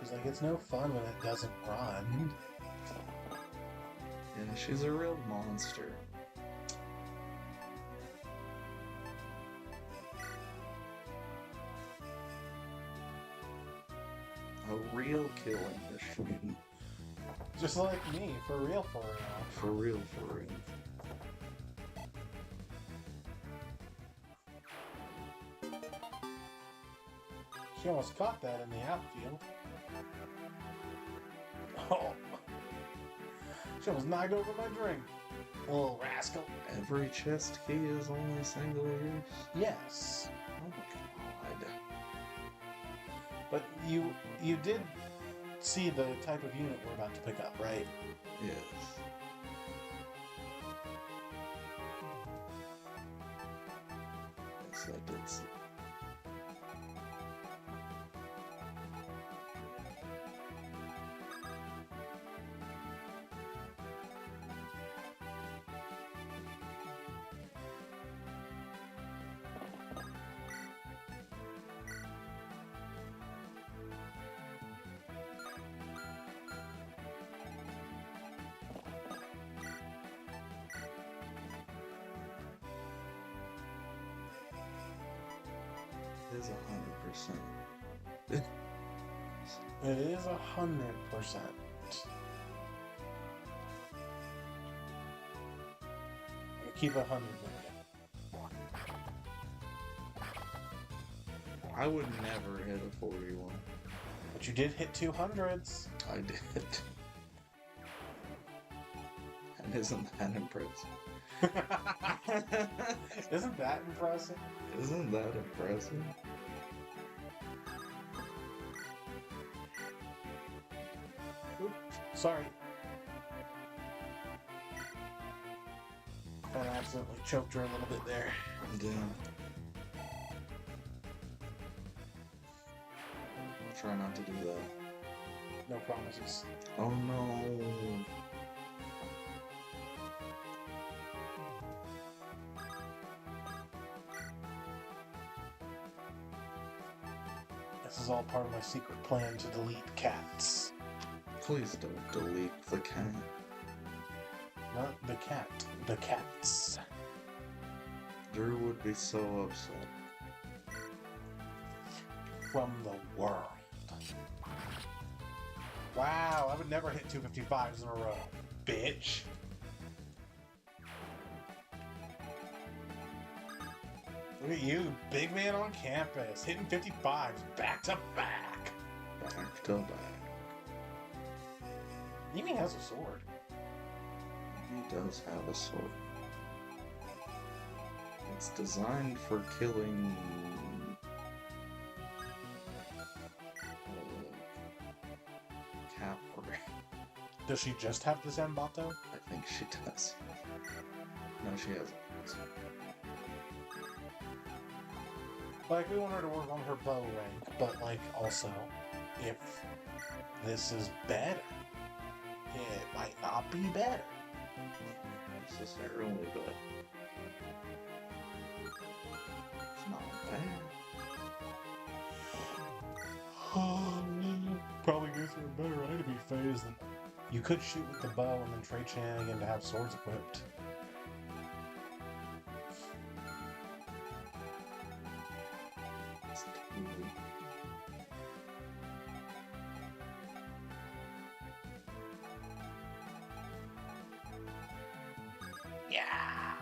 games. Like, it's no fun when it doesn't run. Yeah, she's a real monster. A real killing machine. Just like me, for real, for real. For real, for real. She almost caught that in the outfield. Oh. She almost knocked over my drink. Little rascal. Every chest key is only single use? Yes. Oh my god. But you did see the type of unit we're about to pick up, right? Yes. Yes, I did see. It is 100%. It is 100%. Keep 100 with I would never hit a 41. you. But you did hit 200s. I did. And isn't that impressive? Isn't that impressive? Isn't that impressive? Oop, sorry. I accidentally choked her a little bit there. Damn. I'll try not to do that. No promises. Oh no. This is all part of my secret plan to delete cats. Please don't delete the cat. Not the cat, the cats. Drew would be so upset. From the world. Wow, I would never hit 255s in a row, bitch. Look at you, big man on campus, hitting 55s back to back. Back to back. He even has a sword. He does have a sword. It's designed for killing cavalry. Does she just have the Zambato? I think she does. No, she hasn't. Like, we want her to work on her bow rank, but, like, also, if this is better, it might not be better. Necessarily, but it's not bad. Probably goes through a better enemy phase than... You could shoot with the bow and then trade Shannigan to have swords equipped. It's too... Yeah!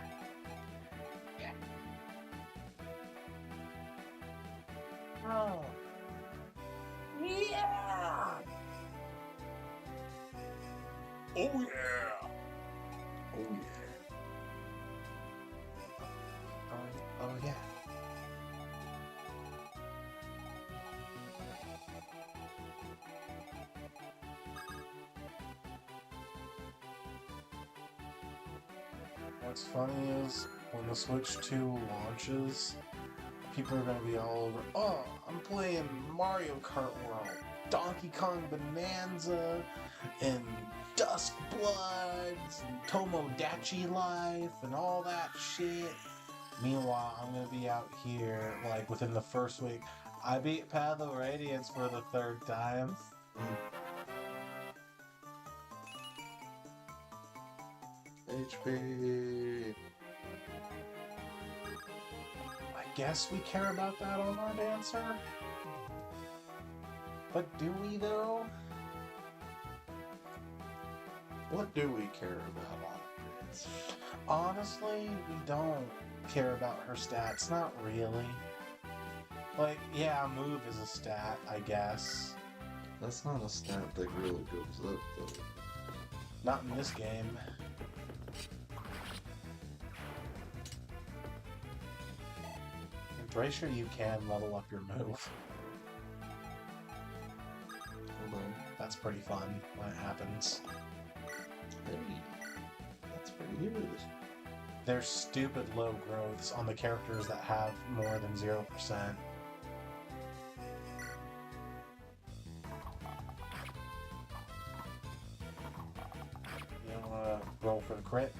Yeah. Oh. Yeah! Oh yeah! Oh yeah. Oh yeah. What's funny is when the Switch 2 launches, people are gonna be all over, oh, I'm playing Mario Kart World, Donkey Kong Bonanza, and Dusk Bloods, and Tomodachi Life, and all that shit. Meanwhile, I'm gonna be out here, like, within the first week. I beat Path of Radiance for the 3rd time. HP. I guess we care about that on our dancer. But do we though? What do we care about on this? Honestly, we don't care about her stats. Not really. Like, yeah, move is a stat, I guess. That's not a stat that really goes up, though. Not in this game. I'm pretty sure you can level up your move. Hold on. That's pretty fun when it happens. Hey, that's pretty good. There's stupid low growths on the characters that have more than 0%. You wanna roll for the crit?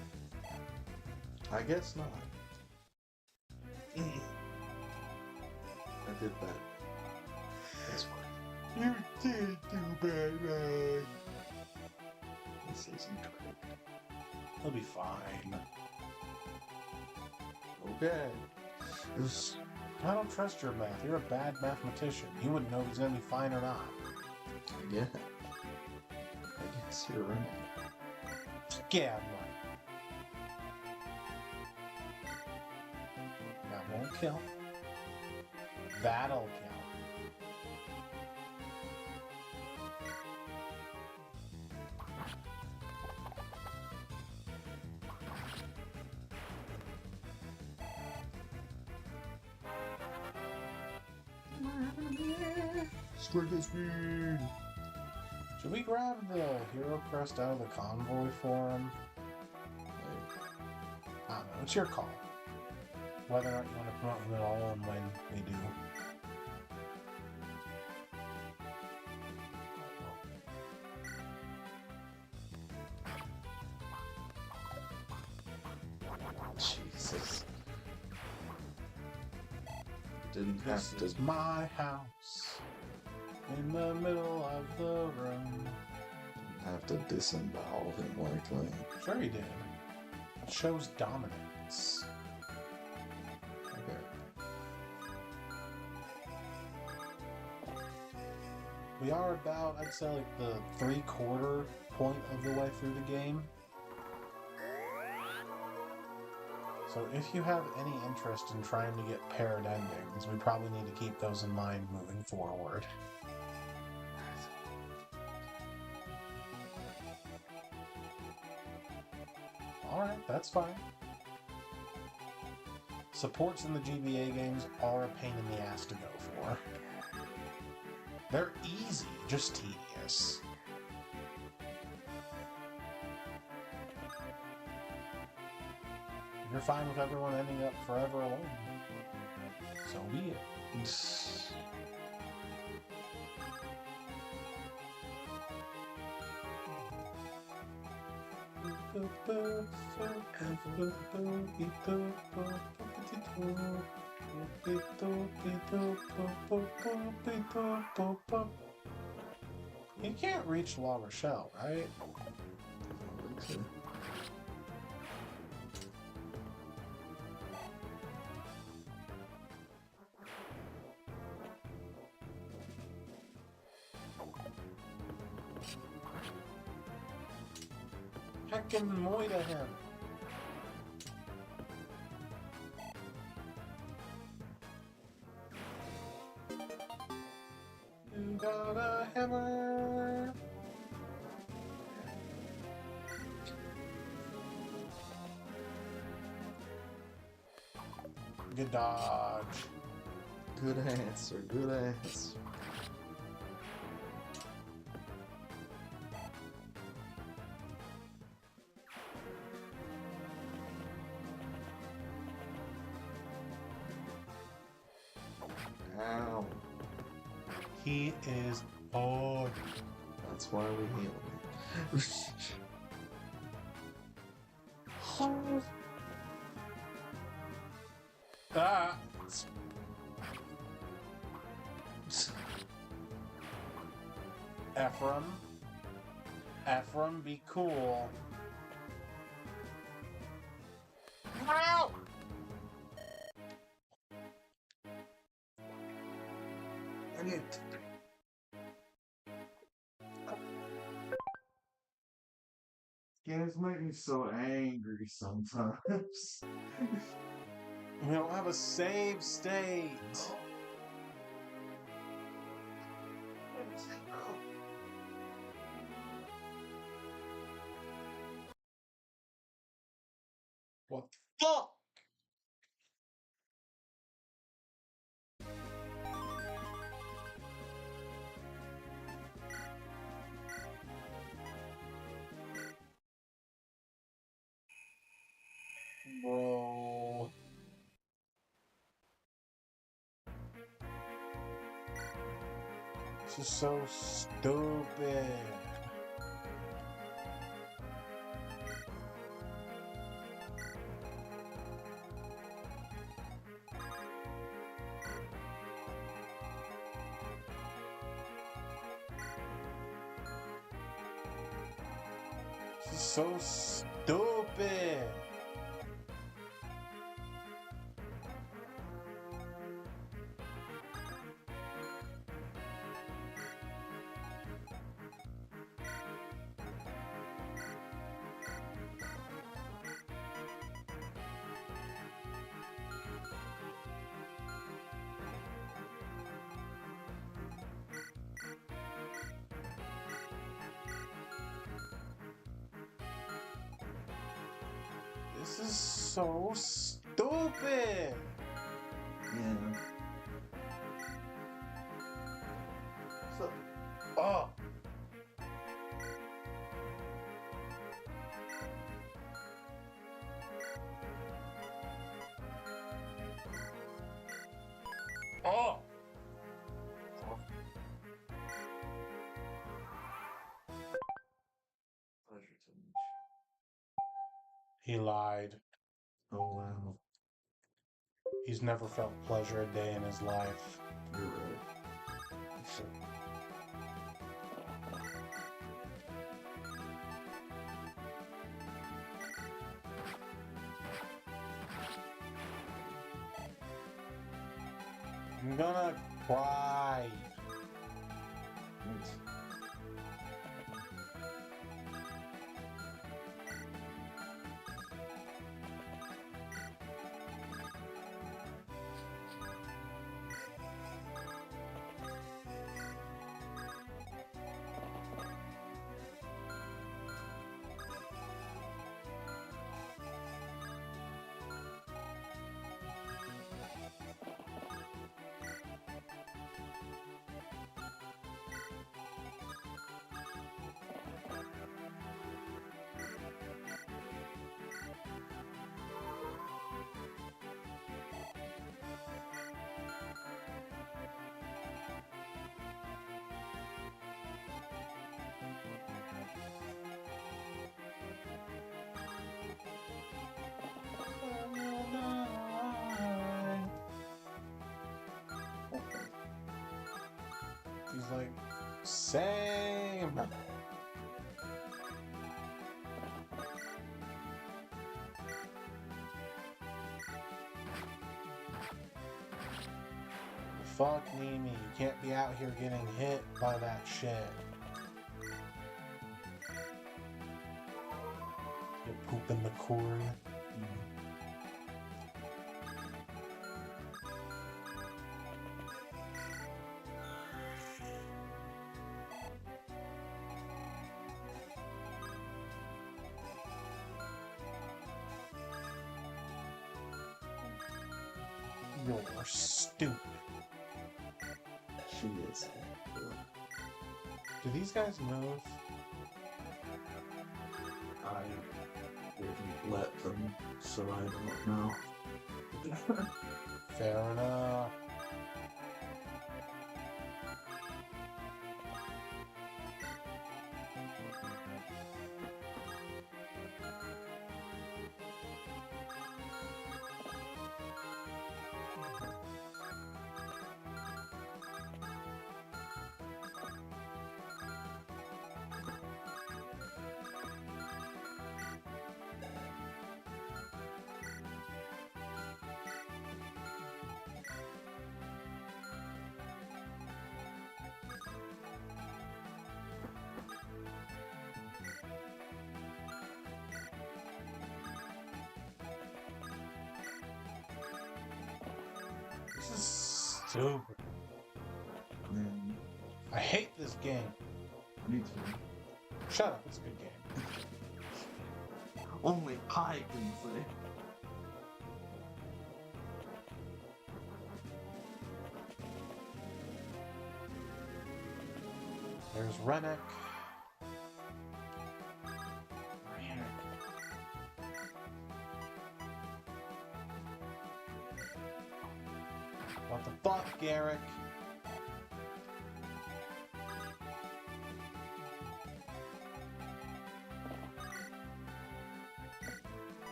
I guess not. I did that. That's fine. You did do bad, man. This isn't correct. He'll be fine. Okay. I don't trust your math. You're a bad mathematician. You wouldn't know if he's gonna be fine or not. Yeah. I guess you're right. Yeah, I'm right. That won't kill. That'll kill. Strike speed. Should we grab the hero crest out of the convoy for him? I don't know. It's your call. Whether or not you want to promote him at all and when we do. Jesus. Didn't This have to. is my house. In the middle of the room. Have to disembowel him like that. Sure he did. It shows dominance. Okay. We are about, I'd say, like the 3/4 point of the way through the game. So if you have any interest in trying to get paired endings, we probably need to keep those in mind moving forward. Alright, that's fine. Supports in the GBA games are a pain in the ass to go for. They're easy, just tedious. If you're fine with everyone ending up forever alone, so be it. You can't reach La Rochelle, right? Okay. Heckin' moida him. You got a hammer. Good dodge. Good answer. Good answer. Ow. He is bored. That's why we heal him. Ah! Ephraim, be cool. No! I need. Games make me so angry sometimes. We don't have a save state. What the fuck? Bro. This is so stupid. This is so stupid. This is so stupid. Yeah. So, oh. Oh. Pleasure to meet He lied. you. Oh wow. He's never felt pleasure a day in his life. You're right. I'm gonna cry. He's like, same. Fuck Mimi, you can't be out here getting hit by that shit. You poop in the corn. You're stupid. She is. Do these guys move? I didn't let them, so I don't know. Fair enough. Super. Mm, I hate this game. me too. Shut up, it's a good game. Only I can say. There's Rennick. What the fuck, Garrick?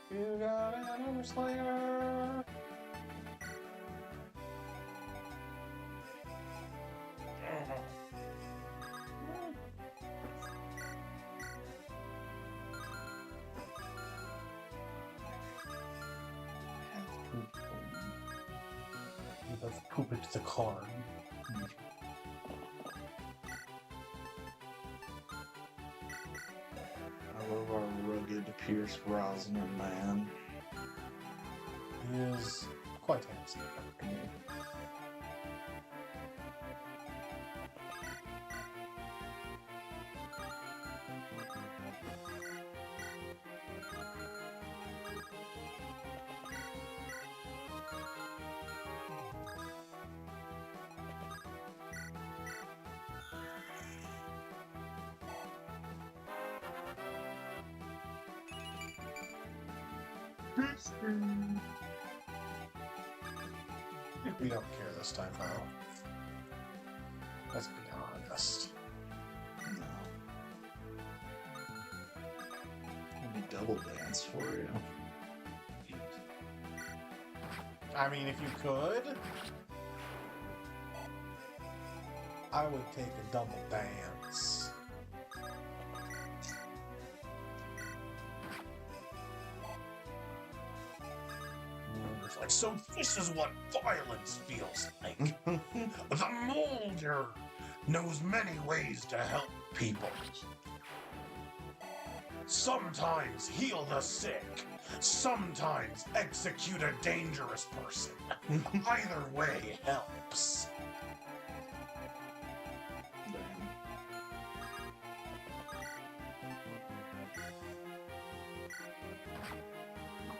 You got an Slayer. Let's poop into the card. I love our rugged Pierce Brosnan man. He is quite handsome. We don't care this time, though. Let's be honest. No. Let me double dance for you. I mean, if you could, I would take a double dance. It's like, so this is what violence feels like. The Molder knows many ways to help people. Sometimes heal the sick, sometimes execute a dangerous person. Either way helps.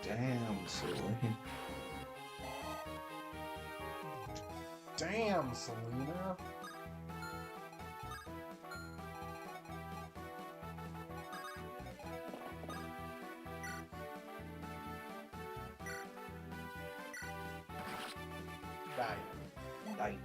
Damn, silly. Damn, Selena. Right.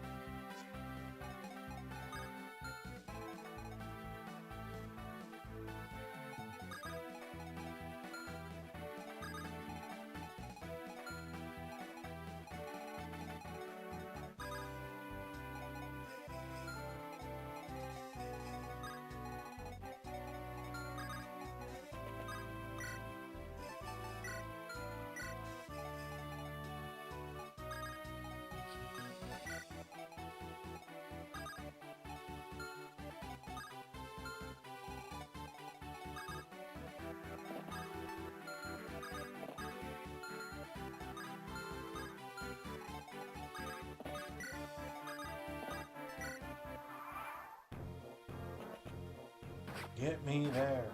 Get me there.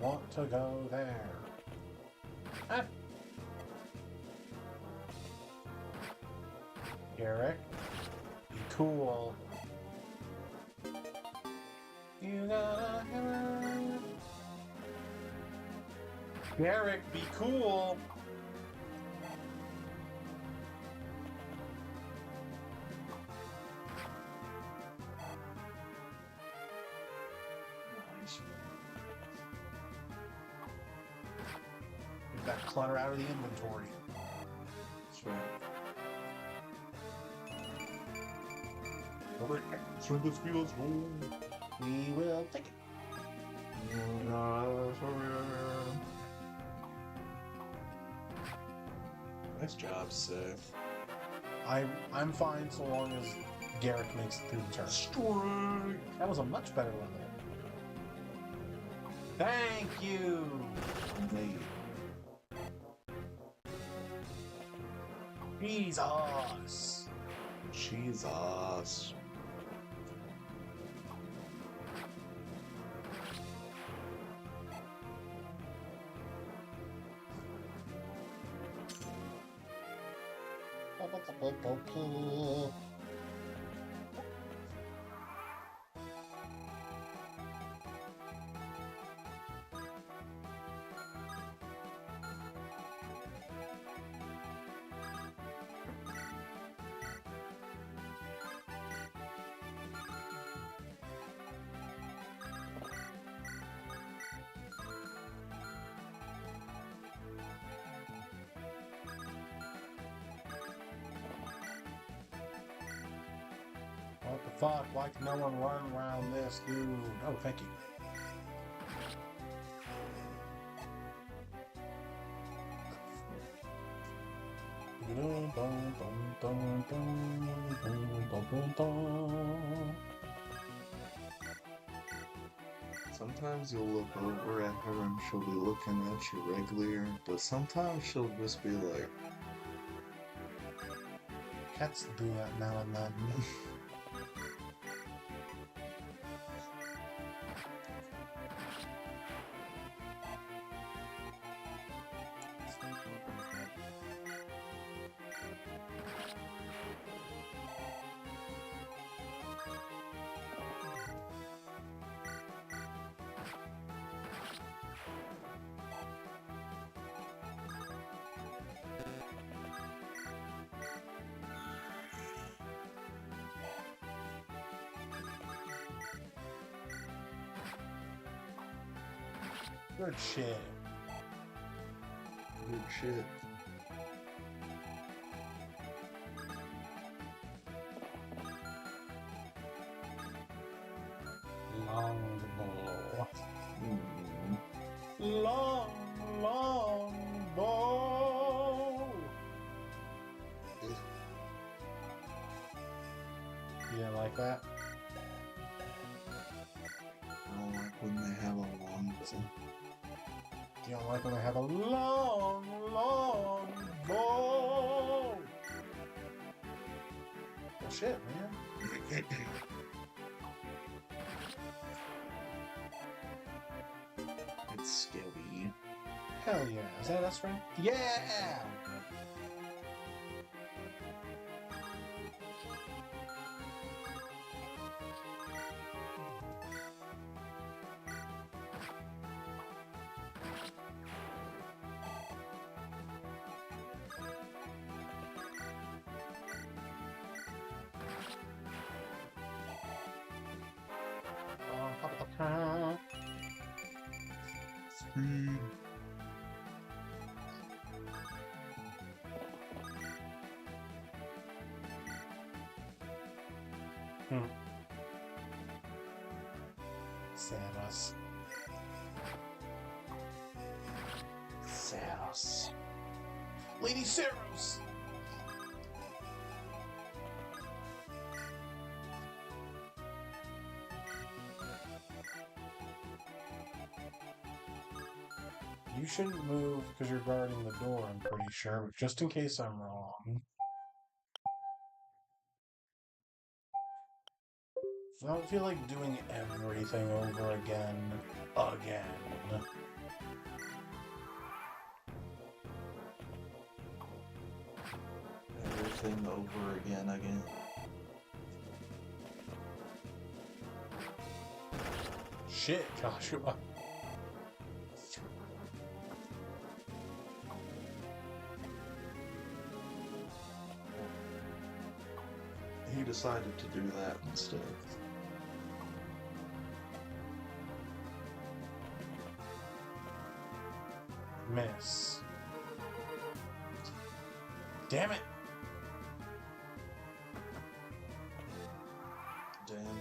Want to go there. Ah. Garrick, be cool. You got a hammer. Garrick, be cool. Get that clutter out of the inventory. That's right. Send this feels home. We will take it. Nice job, Seth. I'm fine so long as Garrick makes it through the turn. Strike! That was a much better level. Thank you! Neat. Jesus! Jesus. What the fuck? Why can no one run around this, dude? Oh, thank you. Sometimes you'll look over at her and she'll be looking at you regular, but sometimes she'll just be like, Cats do that now and then. Good shit. good shit. Longbow. Mm. Long bow. You didn't like that? I don't like when they have a long You don't like when they have a long bow? Oh shit, man. It's scary. Hell yeah. Is that us, friend? Yeah! On top of the town. Hmm. Samus. Samus. Lady Saros! You shouldn't move because you're guarding the door, I'm pretty sure, but just in case I'm wrong. I don't feel like doing everything over again. Everything over again. Shit, Joshua. He decided to do that instead. Miss. Damn it! Damn.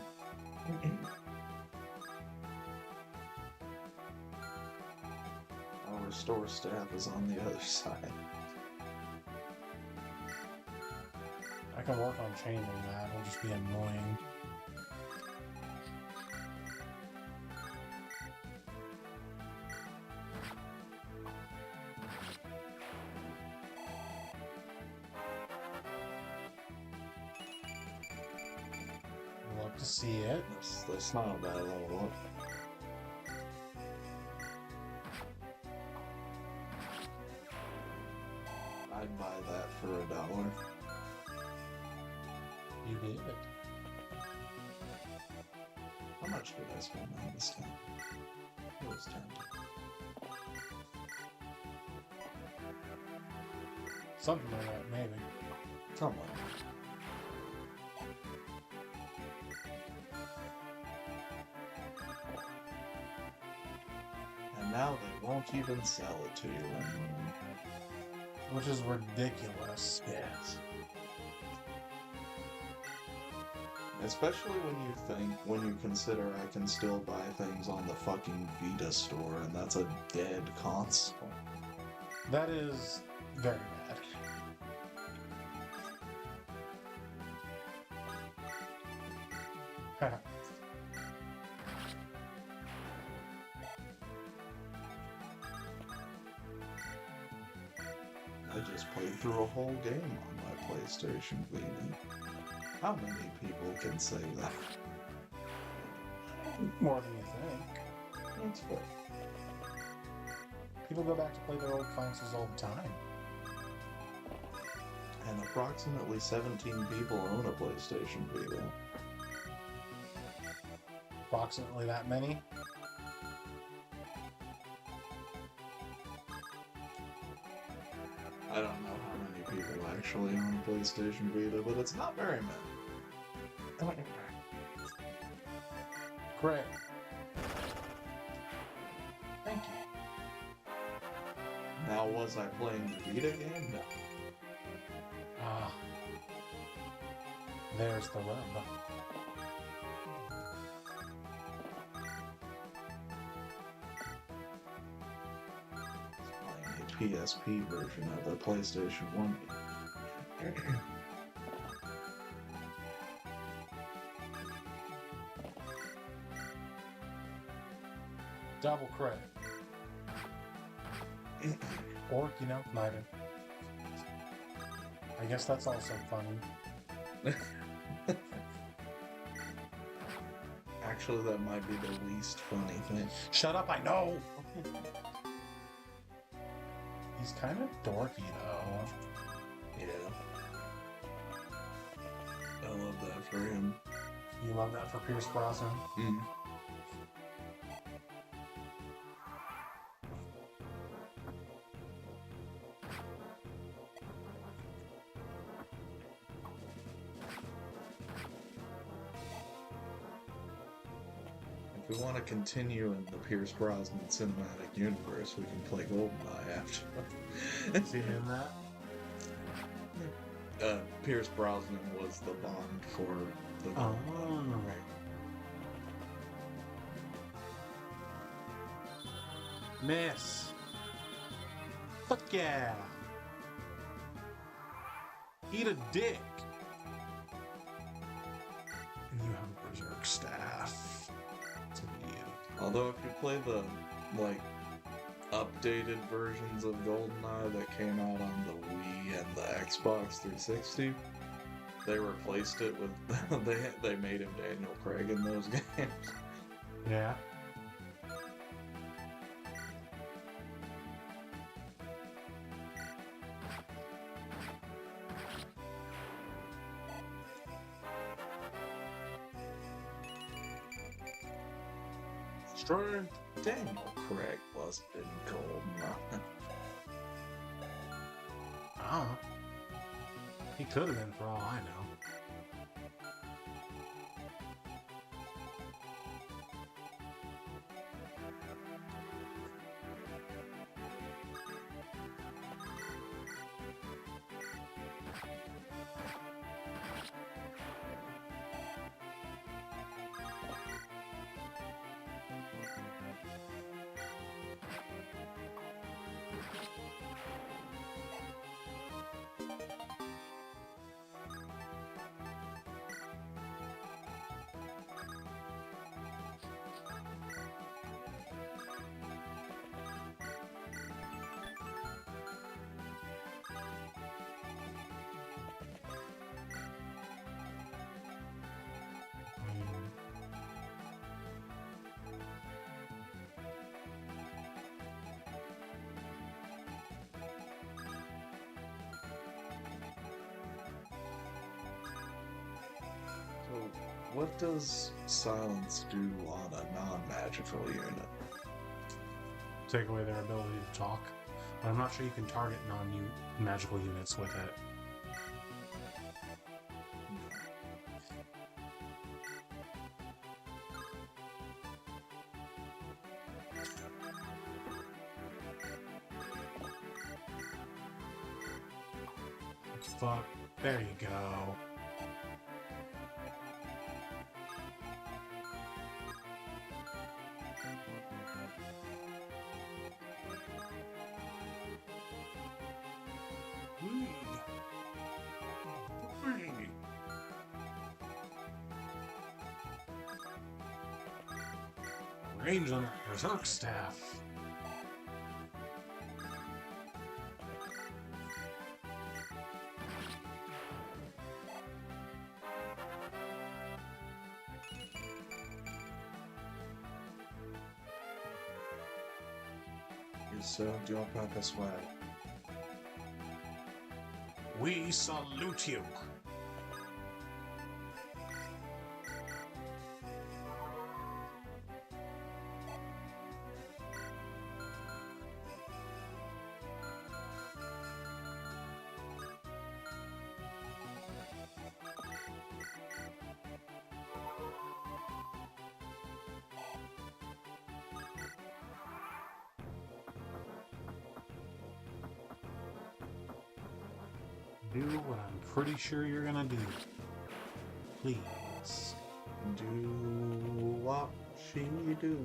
Our restore staff is on the other side. I can work on changing that, it'll just be annoying. to see it. That's not a bad level up. I'd buy that for $1. You did. How much did I spend on this game? It was tempting. Something like that, maybe. Something. And now they won't even sell it to you anymore. Which is ridiculous. Yes. Especially when you consider I can still buy things on the fucking Vita store, and that's a dead console. That is very bad. I just played through a whole game on my PlayStation Vita. How many people can say that? More than you think. That's fair. People go back to play their old consoles all the time. And approximately 17 people own a PlayStation Vita. Approximately that many. I don't know how many people actually own a PlayStation Vita, but it's not very many. Great. Thank you. Now, was I playing the Vita game? No. Ah. There's the rub. Playing a PSP version of the PlayStation 1. Double credit. Or, neither. I guess that's also funny. Actually, that might be the least funny thing. Shut up, I know! He's kind of dorky, though. Yeah. I love that for him. You love that for Pierce Brosnan? Mm. If we want to continue in the Pierce Brosnan cinematic universe, we can play GoldenEye after. Is he in that? Pierce Brosnan was the Bond for the GoldenEye. Right. Miss. Fuck yeah. Eat a dick. And you have a berserk staff. To you. Although if you play the, updated versions of GoldenEye that came out on the Wii and the Xbox 360, they replaced it with, they made him Daniel Craig in those games. Yeah. Strength. Daniel Craig wasn't in GoldenEye. Oh. He could have been for all I know. What does silence do on a non-magical unit? Take away their ability to talk. But I'm not sure you can target non-magical units with it. Fuck. There you go. Range on a berserk staff. You served your purpose well. We salute you. Do what I'm pretty sure you're gonna do. Please. Do what she do.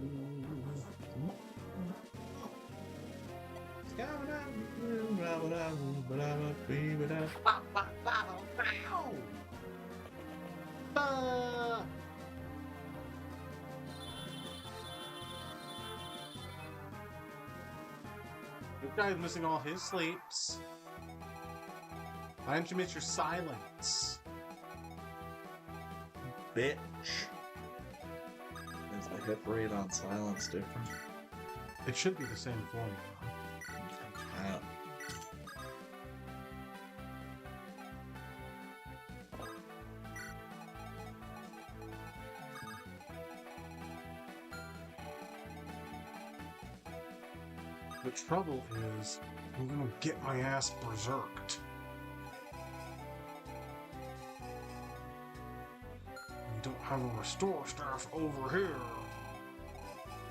This guy's missing all his sleeps. Why don't you miss your silence? Bitch. Is the hit rate on silence different? It should be the same formula. Uh, The trouble is, I'm gonna get my ass berserked. We don't have a restore staff over here.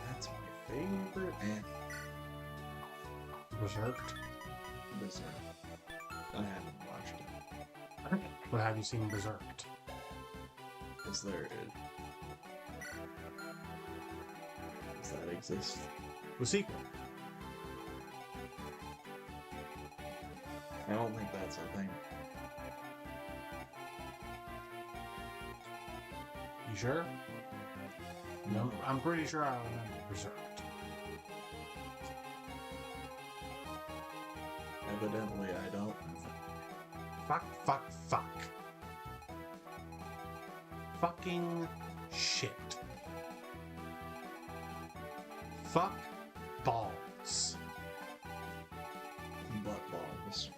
That's my favorite and Berserked? Berserk. I haven't watched it. But have you seen Berserked? Is there does that exist? The sequel. I don't think that's a thing. You sure? No, I'm pretty sure I remember Berserked. Evidently I don't. Fuck, fuck, fuck. Fucking shit. Fuck balls. Butt balls.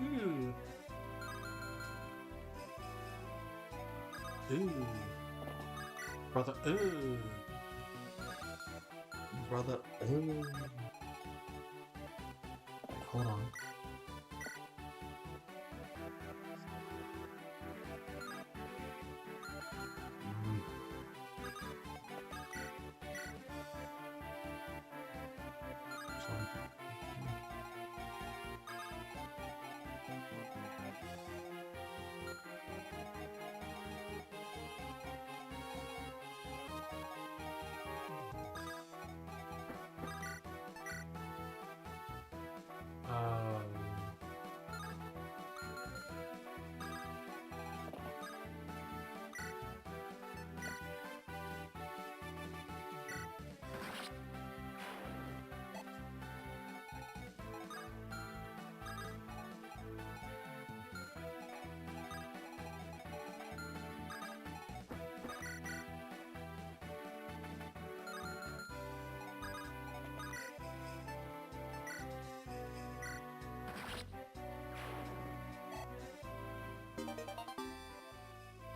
Ooh. Ooh. Brother, ooh. Brother, ooh. Hold on. Mm.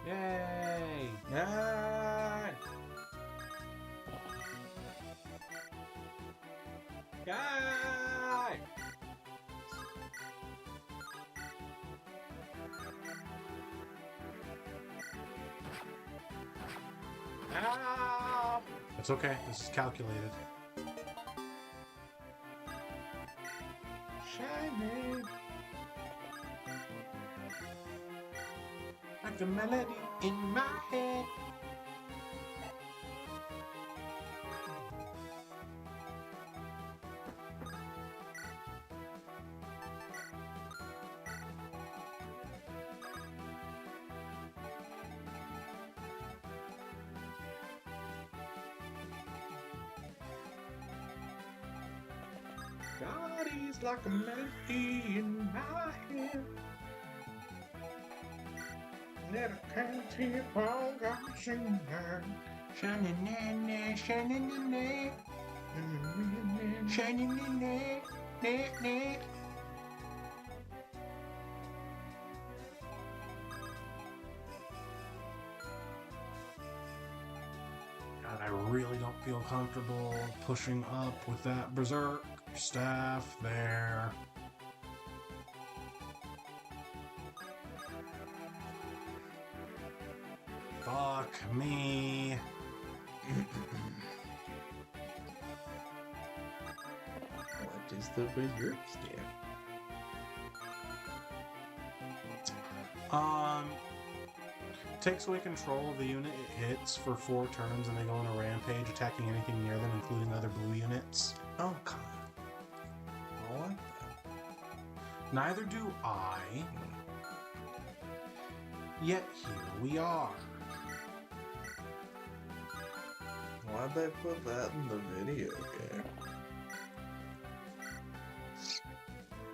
Yay! Yay! Yay! Ah! It's okay. This is calculated. Shiny. Like a melody in my head. Body's like a melody in my head. That I can't keep on singing. Sha-na-na-na, sha-na-na-na, sha-na-na-na, na-na. God, I really don't feel comfortable pushing up with that berserk staff there. Fuck me. What is the berserk staff? Takes away control of the unit it hits for 4 turns, and they go on a rampage, attacking anything near them, including other blue units. Oh, God. I like that. Neither do I. Yet here we are. Why'd they put that in the video game?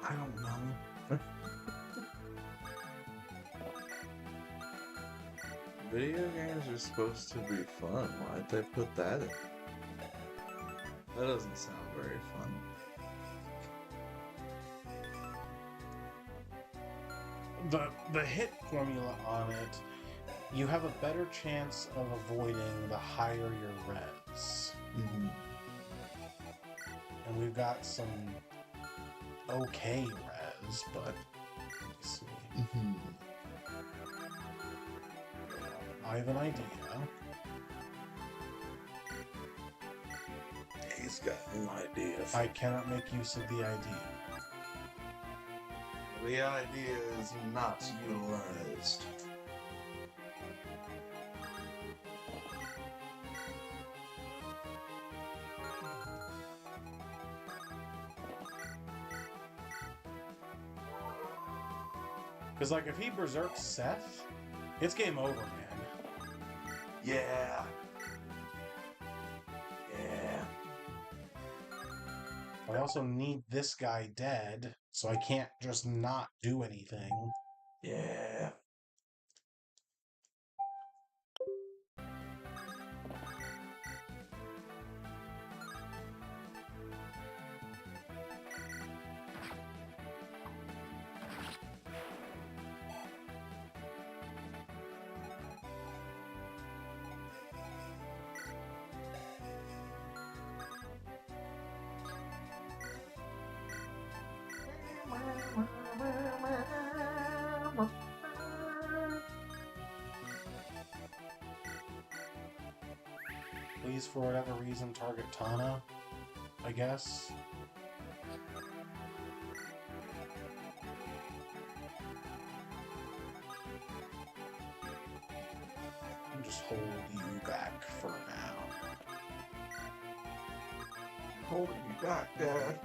I don't know. Video games are supposed to be fun. Why'd they put that in? That doesn't sound very fun. The hit formula on it, you have a better chance of avoiding the higher your res. Mm-hmm. And we've got some okay res, but let me see. Mm-hmm. I have an idea. He's got an idea. I cannot make use of the idea. The idea is not utilized. Because, like, if he berserks Seth, it's game over, man. Yeah. Yeah. I also need this guy dead, so I can't just not do anything. Yeah. Please, for whatever reason, target Tana, I guess. I'll just hold you back for now. Holding you back, Dad.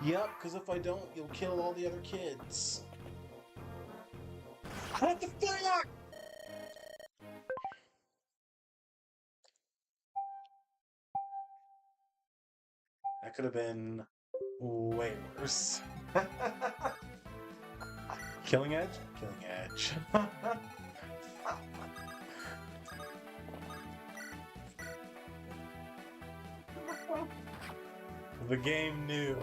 Yep, because if I don't, you'll kill all the other kids. What the fuck? That could have been way worse. Killing Edge? Killing Edge. The game knew.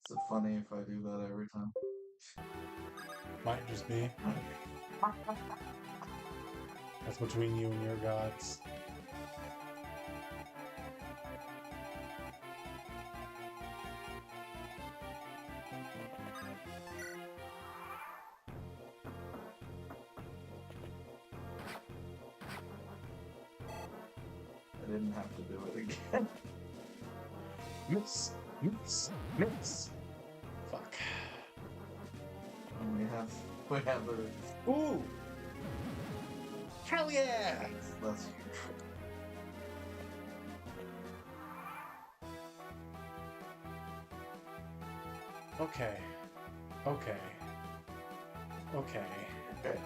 Is it funny if I do that every time? Might just be. That's between you and your gods. I didn't have to do it again. Miss! Miss! Miss! Fuck. We have a... Ooh! Hell yeah! That's huge. Okay. Okay. Okay. Okay.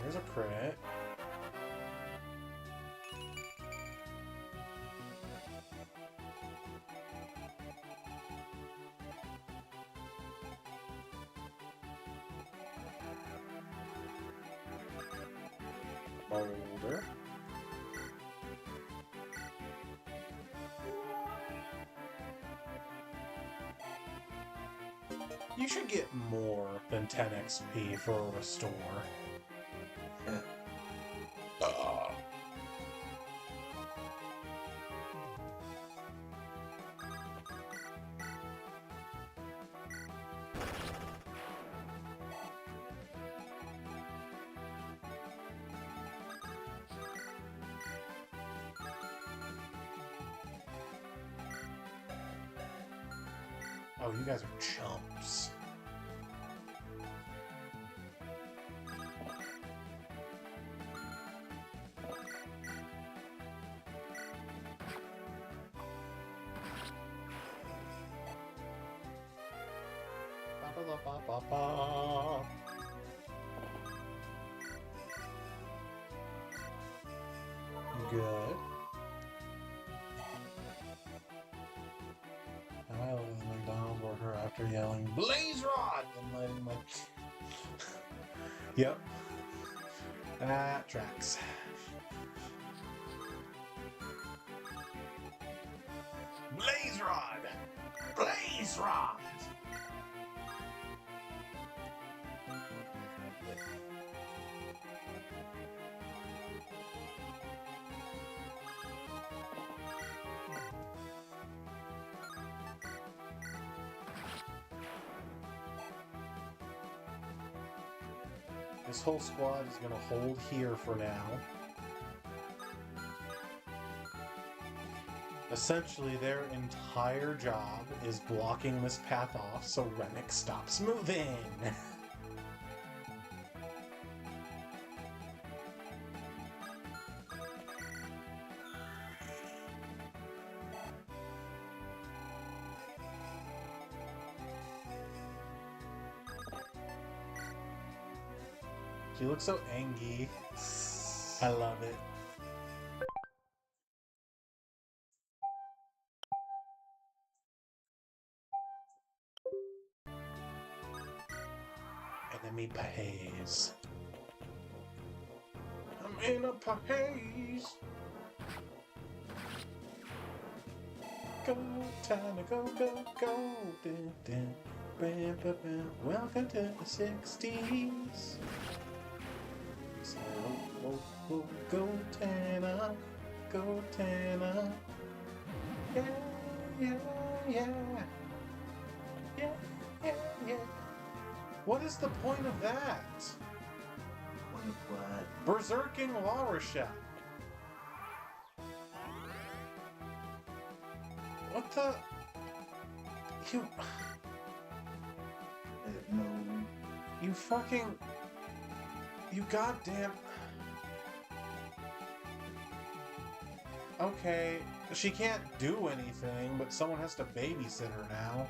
Here's a crit. Boulder. You should get more than 10 XP for a restore. Yeah. Oh, you guys are chumps. Ba-ba-ba-ba-ba. Good. I was a McDonald's worker after yelling "Blaze Rod" and lighting my. Yep. That tracks. Blaze Rod! Blaze Rod! This whole squad is going to hold here for now. Essentially, their entire job is blocking this path off so Rennick stops moving. She looks so angry. I love it. Enemy pays. I'm in a pace. Go, time to go, go, go. Dun, dun, bam, bam, bam. Welcome to the 60s. So, go Tana, go Tana. Yeah, yeah, yeah. Yeah, yeah, yeah. What is the point of that? What? Berserking La Rochelle. What the? You. No. You fucking. You goddamn. Okay, she can't do anything, but someone has to babysit her now.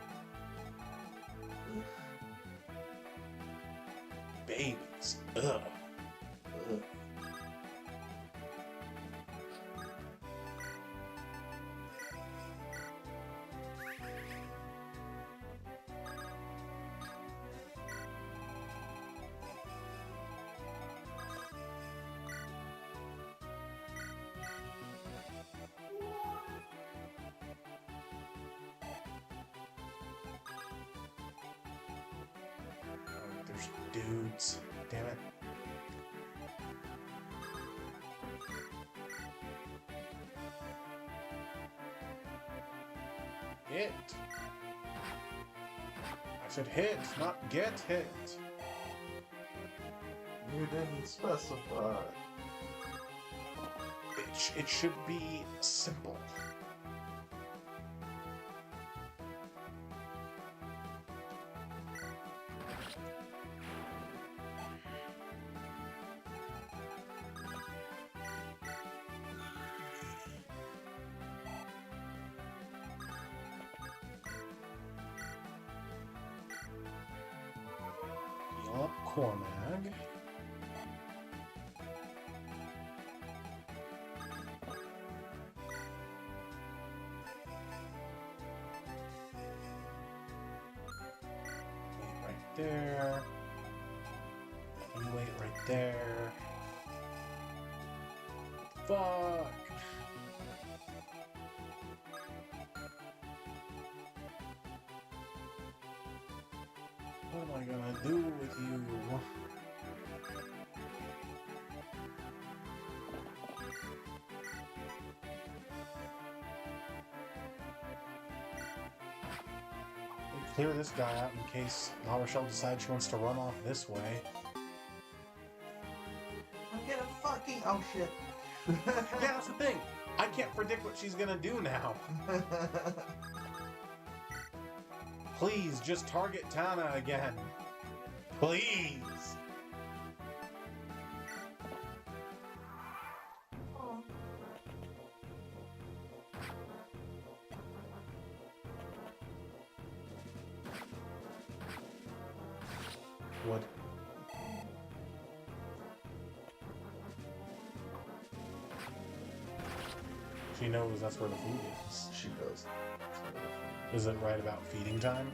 Babies. Ugh. Ugh. Oh, there's dudes. Damn it. Hit. I said hit, not get hit. You didn't specify. It should be simple. Heal up Cormag. Wait right there. You wait right there. Fuck! What am I gonna do with you? We clear this guy out in case La Rochelle decides she wants to run off this way. I'm gonna fucking. Oh shit. Yeah, that's the thing. I can't predict what she's gonna do now. Please, just target Tana again. Please. What? She knows that's where the food is. She does. Is it right about feeding time?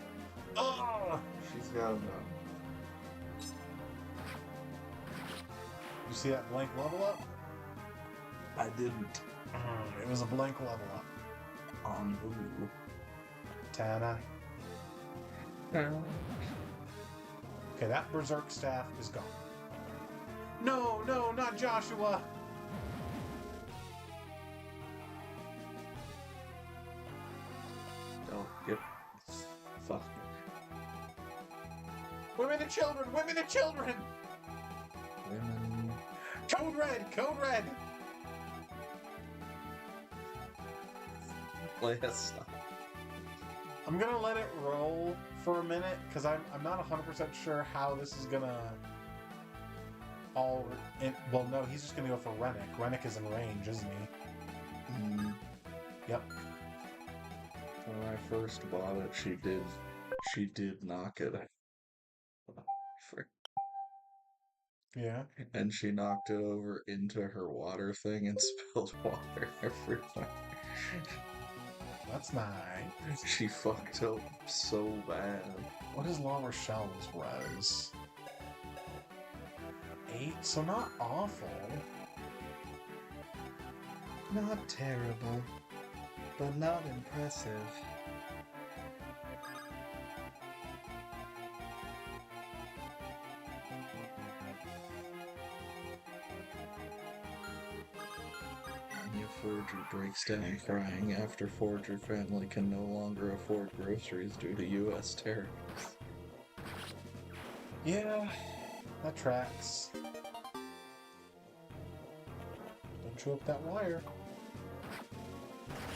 Oh! She's gotta know. You see that blank level up? I didn't. It was a blank level up. On who? Tana. Okay, that berserk staff is gone. No, no, not Joshua! Don't get. Fuck. Women and children! Women and children! Women. Code red! Code red! Let's stop. I'm gonna let it roll for a minute because I'm not 100% sure how this is gonna all. Well, no, he's just gonna go for Rennick. Rennick is in range, isn't he? Mm. Yep. When I first bought it, she did knock it. Yeah. And she knocked it over into her water thing and spilled water everywhere. That's nice. She fucked up so bad. What is La Rochelle's res? 8, so not awful. Not terrible, but not impressive. Your forger breaks down crying after forger family can no longer afford groceries due to U.S. tariffs. Yeah, that tracks. Don't chew up that wire.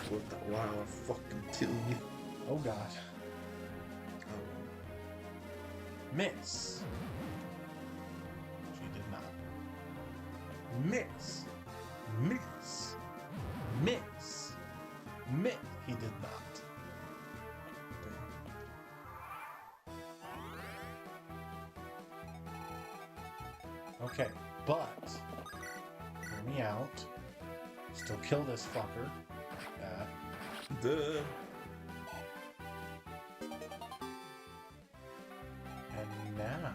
What the wow, I'll fucking kill you. Oh god. Oh, Miss. She did not. Miss. Miss. Miss. Okay, but hear me out. Still kill this fucker. Duh. And now.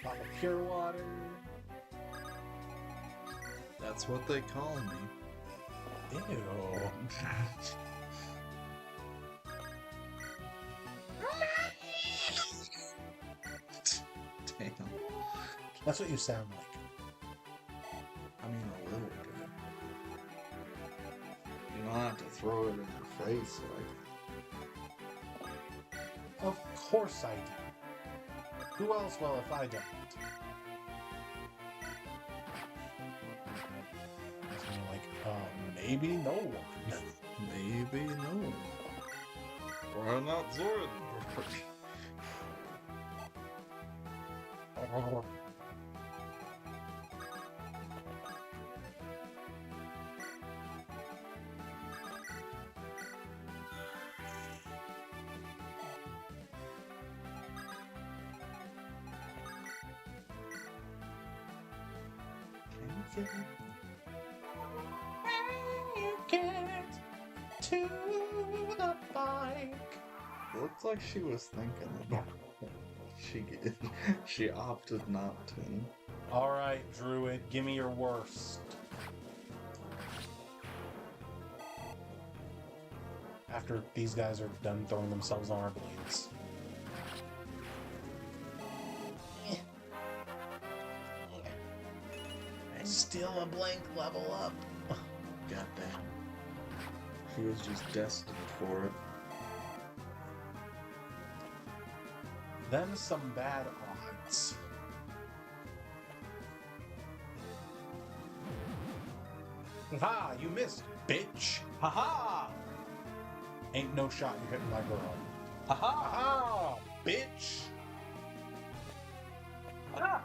Pop a pure water. That's what they call me. Ew. Damn. That's what you sound like. I mean, a little bit. You don't have to throw it in your face, like. Of course I do. Who else will if I don't? And you're like, maybe no one. Maybe no. Why not Zoran? Get to the bike. Looks like she was thinking about it. She opted not to. All right, Druid, give me your worst. After these guys are done throwing themselves on our blades. And still a blank level up. Goddamn. She was just destined for it. Then some bad odds. Ha! You missed, bitch! Ha-ha! Ain't no shot you're hitting my girl. Ha-ha! Ha! Bitch! Ah!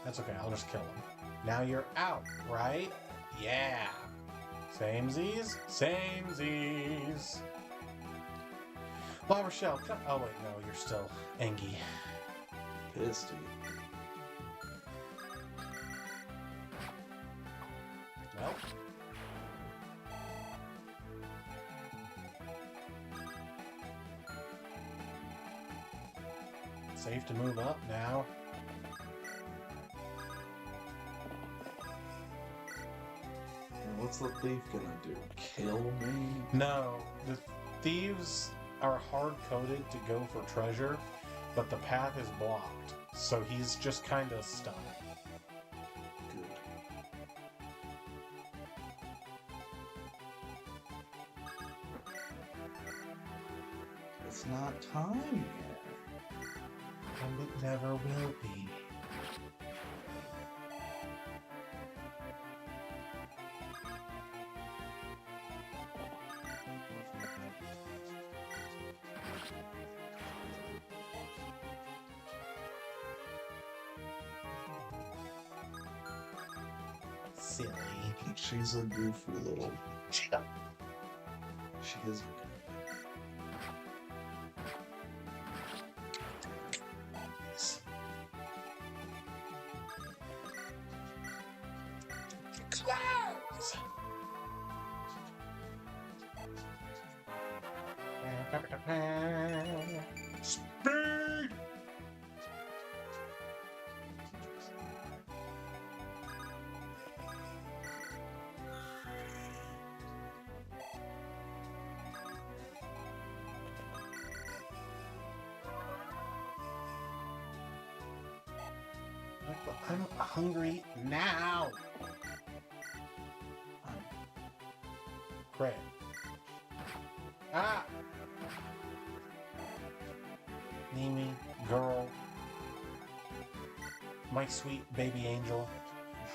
That's okay, I'll just kill him. Now you're out, right? Yeah! Samesies? Samesies! La Rochelle, come. Oh, wait, no, you're still Engie. Pissed. Well. Safe to move up now. What's the thief gonna do? Kill me? No, the thieves are hard-coded to go for treasure, but the path is blocked, so he's just kind of stuck. Good. It's not time yet. And it never will be. Silly. She's a goofy little. She is. Clouds! Speed! I'm hungry now. Great. Ah! Mimi, girl. My sweet baby angel.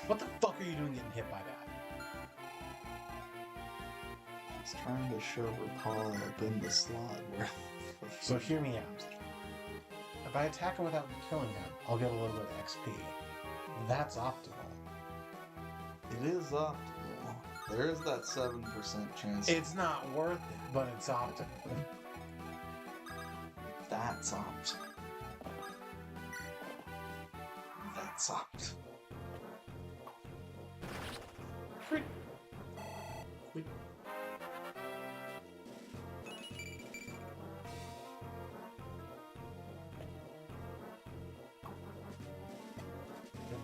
What the fuck are you doing getting hit by that? She's trying to shove her paw up in the slot where. So hear me out. if I attack him without killing him, I'll get a little bit of XP. That's optimal. It is optimal. There is that 7% chance. It's not worth it, but it's optimal. That's optimal. That's optimal. Crit. Good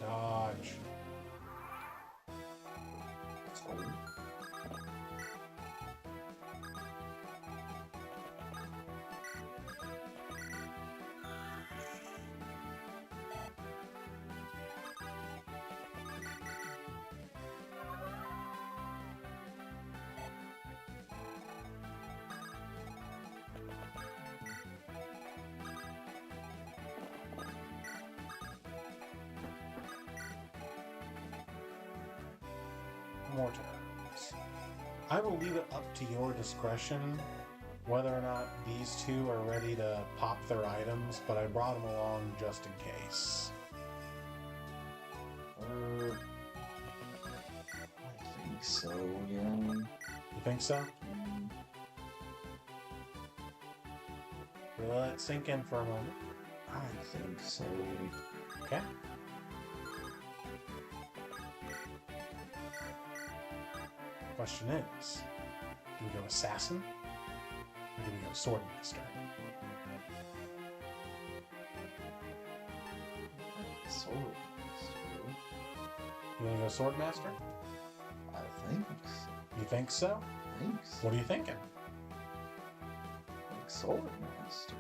dodge. More turns. I will leave it up to your discretion whether or not these two are ready to pop their items, but I brought them along just in case. I think so, yeah. You think so? We'll let it sink in for a moment. I think so. Okay. Question is, do we go assassin or do we go swordmaster? Sword. You want to go swordmaster? I think so. You think so? Thanks. What are you thinking? Like Sword Master.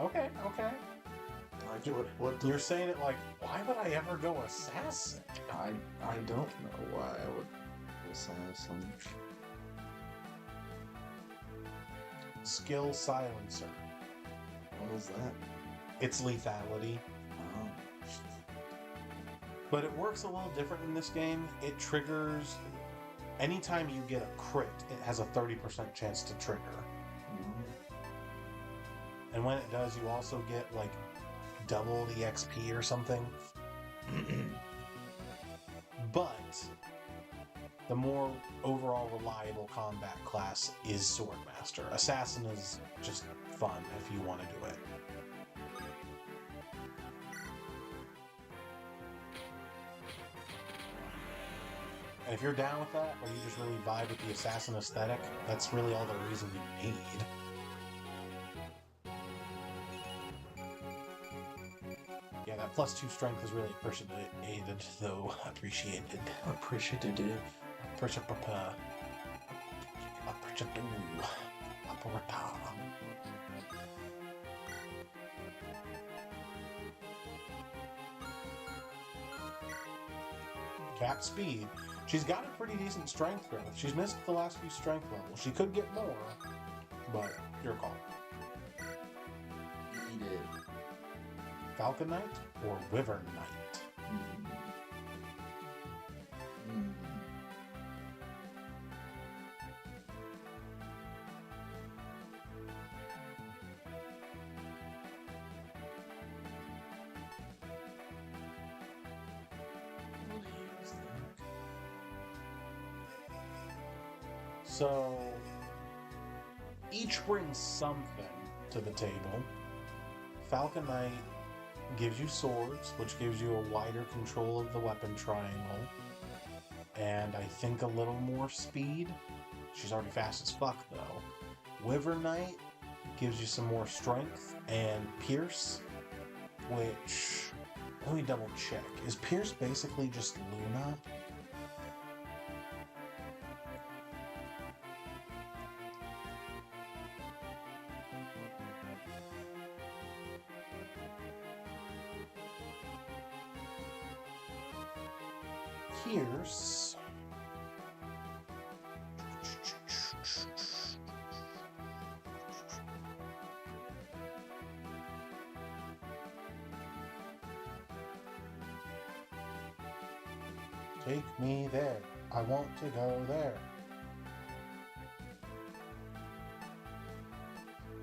Okay. Like what You're saying it like, why would I ever go assassin? I don't know why I would assassin. Skill silencer. What is that? It's lethality. Oh. But it works a little different in this game. It triggers anytime you get a crit, it has a 30% chance to trigger. And when it does, you also get like double the XP or something. But the more overall reliable combat class is Swordmaster. Assassin is just fun if you want to do it. And if you're down with that, or you just really vibe with the Assassin aesthetic, that's really all the reason you need. Yeah, that +2 strength is really appreciated, though. Appreciated. Appreciative. Cat speed. She's got a pretty decent strength growth. She's missed the last few strength levels. She could get more, but your call. Eat it. Falcon Knight or Wyvern Knight? What do you think? So, each brings something to the table. Falcon Knight gives you swords, which gives you a wider control of the weapon triangle, and I think a little more speed. She's already fast as fuck, though. Wyvern Knight gives you some more strength, and Pierce, which... let me double check. Is Pierce basically just Luna? Pierce. Take me there. I want to go there.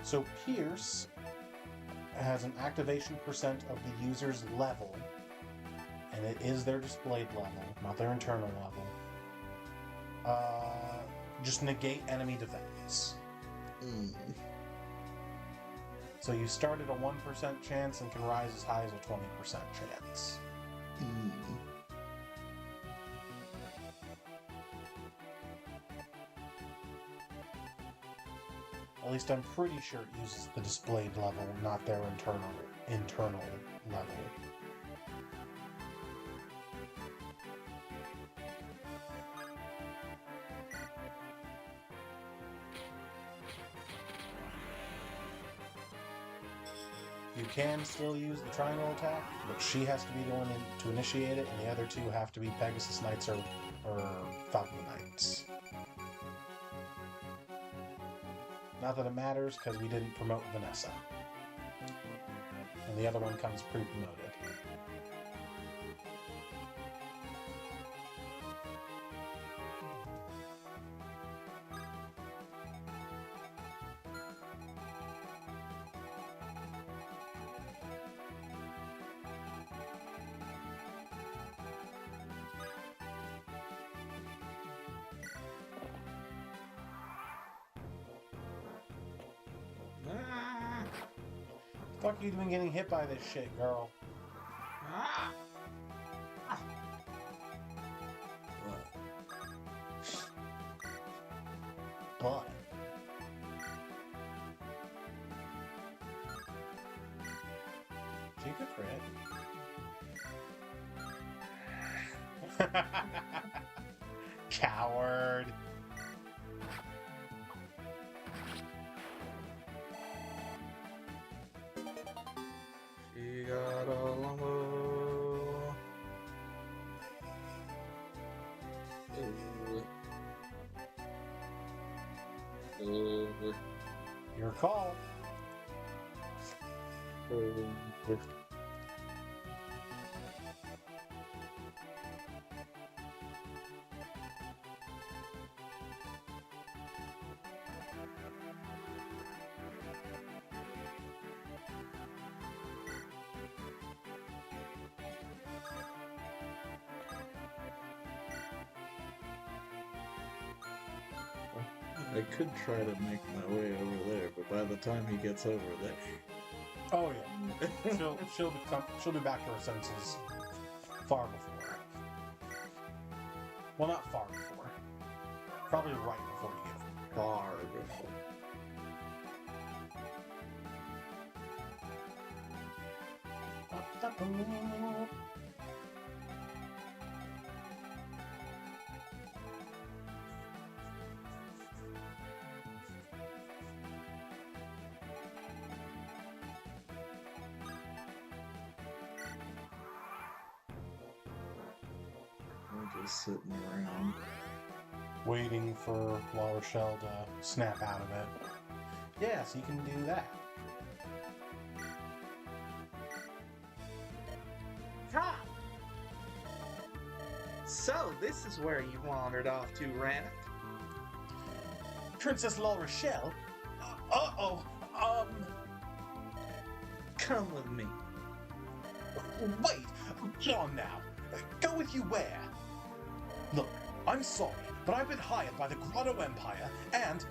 So Pierce has an activation percent of the user's level, and it is their displayed level, not their internal level. Just negate enemy defense. So you start at a 1% chance and can rise as high as a 20% chance. At least I'm pretty sure it uses the displayed level, not their internal level. You can still use the triangle attack, but she has to be the one to initiate it, and the other two have to be Pegasus Knights or Falcon Knights. Not that it matters, because we didn't promote Vanessa. And the other one comes pre-promoted. Fuck you doing getting hit by this shit, girl? But she could crit. Coward. She got a longbow. Your call. I could try to make my way over there, but by the time he gets over there... Oh yeah. she'll be back to her senses far before. Well, not far before. Probably right before you get Far before. We're just sitting around. waiting for La Rochelle to snap out of it. Yes, you can do that. Ha! So, this is where you wandered off to, Rannoch? Princess La Rochelle? Come with me. Wait! Come on now! Go with you where? Look, I'm sorry, but I've been hired by the Grotto Empire, and...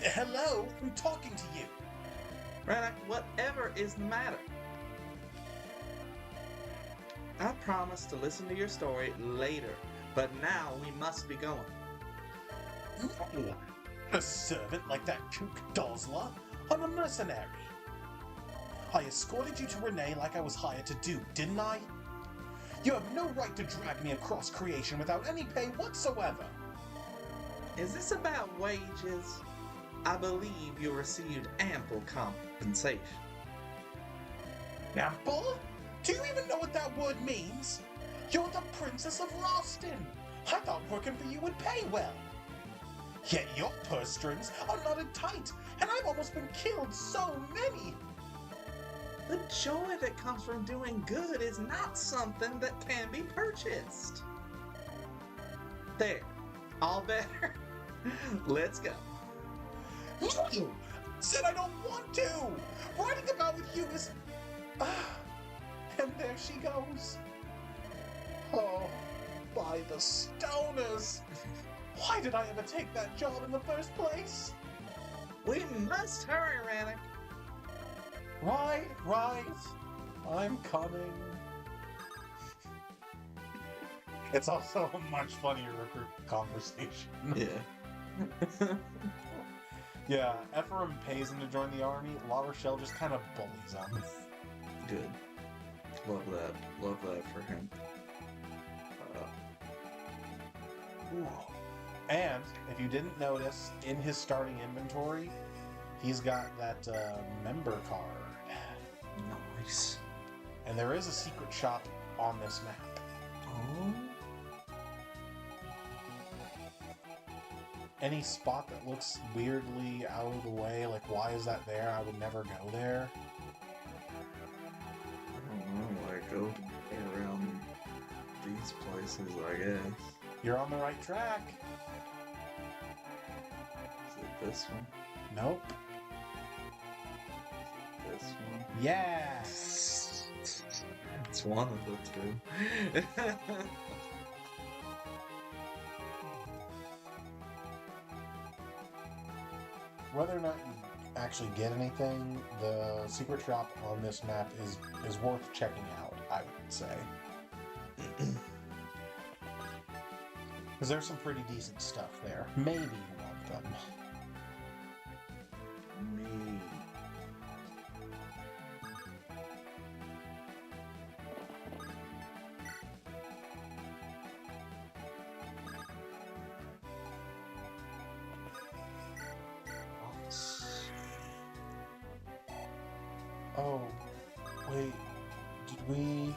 Hello? I'm talking to you! Rannoch, whatever is the matter? I promised to listen to your story later, but now we must be going. Oh, a servant like that kook Dosler? I'm a mercenary. I escorted you to Renee like I was hired to do, didn't I? You have no right to drag me across creation without any pay whatsoever. Is this about wages? I believe you received ample compensation. Ample? Do you even know what that word means? You're the Princess of Rostin. I thought working for you would pay well. Yet your purse strings are knotted tight, and I've almost been killed so many. The joy that comes from doing good is not something that can be purchased. There. All better? Let's go. No! said I don't want to! Riding about with you is... and there she goes. Oh, by the stoners! Why did I ever take that job in the first place? We must hurry, Rannick. Right. I'm coming. It's also a much funnier conversation. Yeah. Yeah, Ephraim pays him to join the army. La Rochelle just kind of bullies him. Good. Love that. Love that for him. Ooh. And, if you didn't notice, in his starting inventory, he's got that member card. Nice. And there is a secret shop on this map. Oh. Any spot that looks weirdly out of the way, like why is that there? I would never go there. I don't know, like, go around these places, I guess. You're on the right track. Is it this one? Nope. This one? Yeah. It's one of the two. Whether or not you actually get anything, the secret shop on this map is worth checking out, I would say. Because there's some pretty decent stuff there. Maybe you want them. Me. Oh, wait. Did we...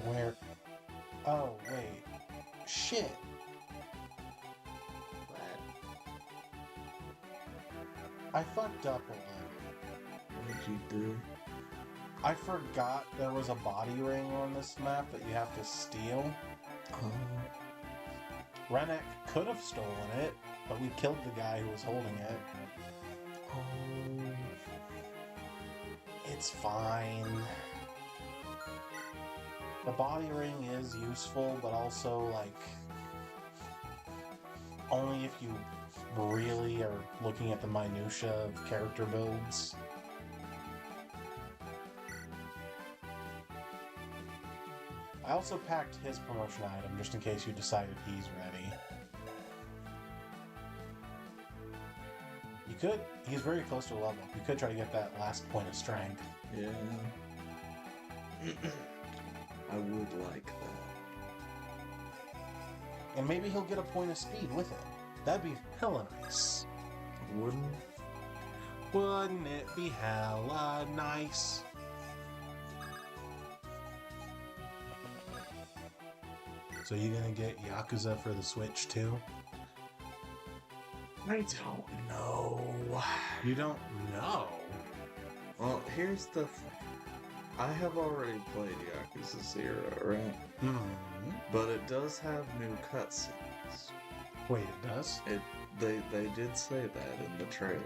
Where? Oh, wait. Shit. I fucked up a little. What'd you do? I forgot there was a body ring on this map that you have to steal. Oh. Rennek could have stolen it, but we killed the guy who was holding it. Oh. It's fine. The body ring is useful, but also, like, only if you really are looking at the minutia of character builds. I also packed his promotion item just in case you decided he's ready. You could, he's very close to a level. You could try to get that last point of strength. Yeah. I would like that. And maybe he'll get a point of speed with it. That'd be hella nice. Wouldn't? Wouldn't it be hella nice? So you gonna get Yakuza for the Switch too? I don't know. You don't know? Well, here's the thing. I have already played Yakuza 0, right? Mm-hmm. But it does have new cutscenes. Wait, it does? They did say that in the trailer.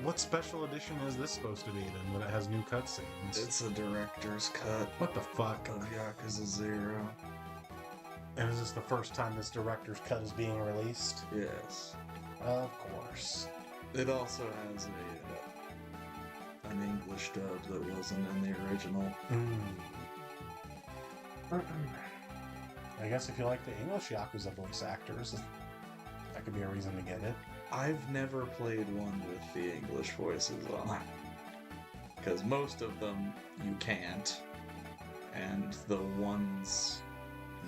What special edition is this supposed to be then, when it has new cutscenes? It's a director's cut What the fuck? of Yakuza 0. And is this the first time this director's cut is being released? Yes. Of course. It also has an English dub that wasn't in the original. I guess if you like the English Yakuza voice actors, that could be a reason to get it. I've never played one with the English voices on. Because most of them you can't. And the ones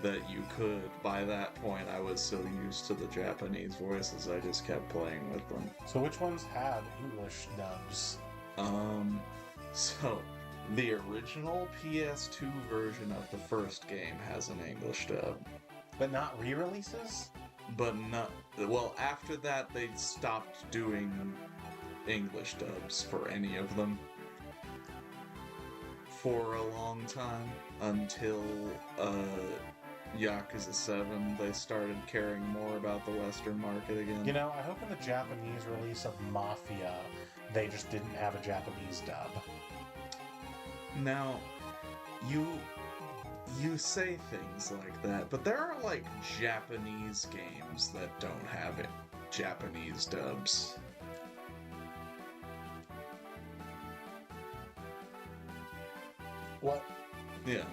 that you could, by that point I was so used to the Japanese voices I just kept playing with them. So which ones had English dubs? So the original PS2 version of the first game has an English dub. But not re-releases? But not, well, after that they stopped doing English dubs for any of them. For a long time, until, Yakuza 7, they started caring more about the Western market again. You know, I hope in the Japanese release of Mafia, they just didn't have a Japanese dub. Now, you say things like that, but there are like Japanese games that don't have it. Japanese dubs. What? Yeah.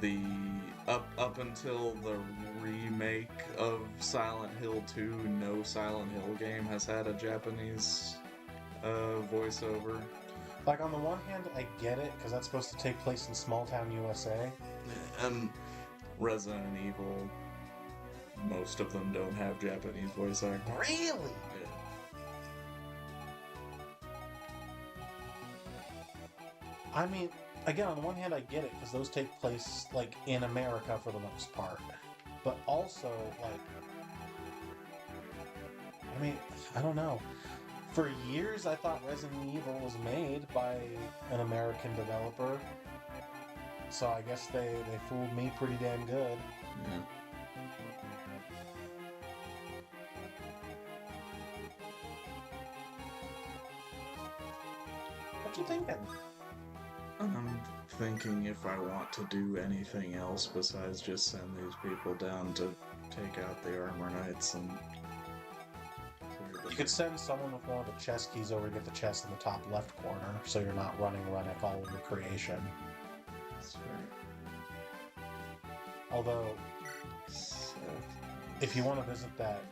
The up until the remake of Silent Hill 2, no Silent Hill game has had a Japanese voiceover. Like, on the one hand, I get it, because that's supposed to take place in small town USA. And Resident Evil, most of them don't have Japanese voice acting. Really? Yeah. I mean, again, on the one hand, I get it, because those take place, like, in America for the most part. But also, like, I mean, I don't know. For years, I thought Resident Evil was made by an American developer. So I guess they fooled me pretty damn good. Yeah. What you thinking? I'm thinking if I want to do anything else besides just send these people down to take out the armor knights and clear the... You could send someone with one of the chest keys over to get the chest in the top left corner, so you're not running Runic all over creation. That's fair. Although, Seth. if you want to visit that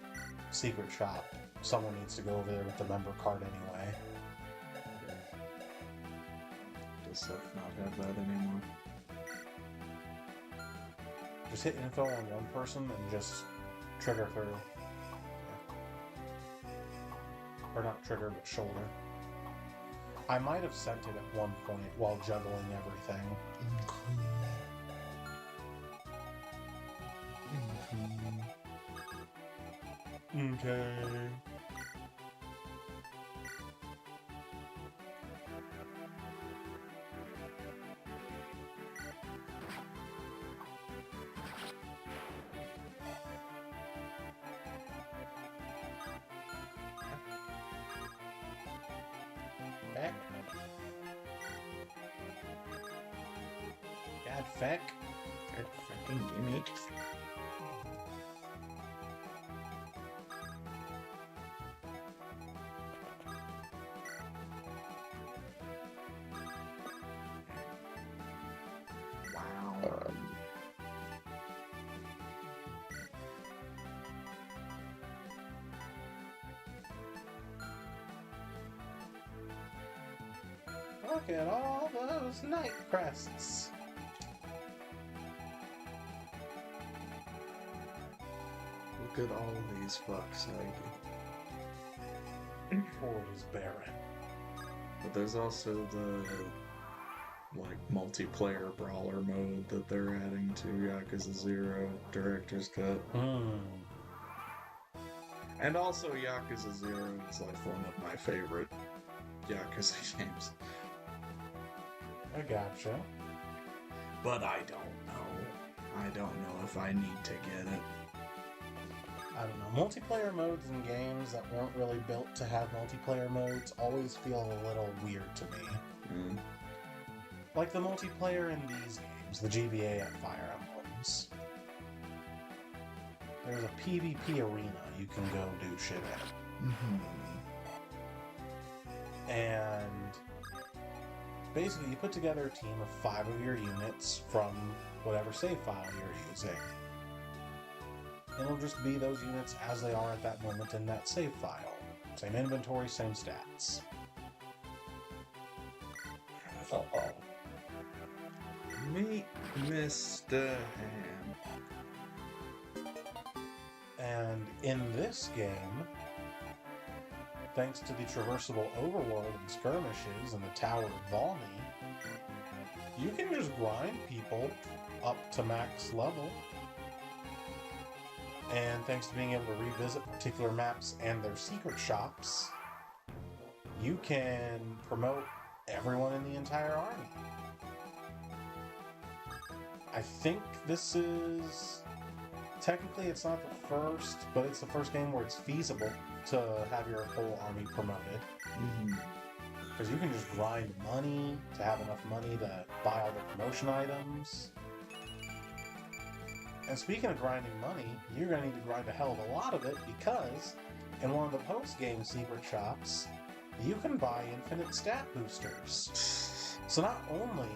secret shop, someone needs to go over there with the member card anyway. Does Seth not have that anymore? Just hit info on one person and just trigger through. Yeah. Or not trigger, but shoulder. I might have sent it at one point while juggling everything. Okay. Feck. God feck. God fucking damn it. Wow. Look at all those night crests. Look at all these fucks, Ford is barren. But there's also the like multiplayer brawler mode that they're adding to Yakuza 0 Director's Cut. And also Yakuza 0 is like one of my favorite Yakuza games. I gotcha. But I don't know. I don't know if I need to get it. I don't know. Multiplayer modes in games that weren't really built to have multiplayer modes always feel a little weird to me. Mm. Like the multiplayer in these games, the GBA and Fire Emblems. There's a PvP arena you can go do shit in. And basically you put together a team of 5 of your units from whatever save file you're using. And it'll just be those units as they are at that moment in that save file. Same inventory, same stats. Uh-oh. Meet Mr. Ham. And in this game, thanks to the traversable overworld and skirmishes and the Tower of Valmy, you can just grind people up to max level. And thanks to being able to revisit particular maps and their secret shops, you can promote everyone in the entire army. I think this is technically it's not the first, but it's the first game where it's feasible to have your whole army promoted. Because you can just grind money to have enough money to buy all the promotion items. And speaking of grinding money, you're going to need to grind a hell of a lot of it because in one of the post-game secret shops, you can buy infinite stat boosters. So not only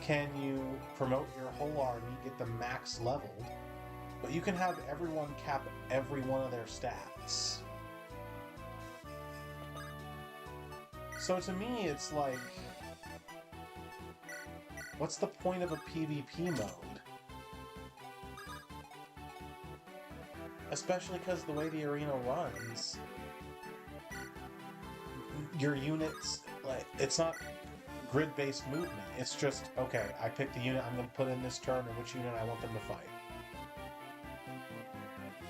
can you promote your whole army, get them max leveled, but you can have everyone cap every one of their stats. So to me, it's like, what's the point of a PvP mode? Especially because the way the arena runs, your units, like, it's not grid-based movement. It's just, okay, I pick the unit I'm going to put in this turn and which unit I want them to fight.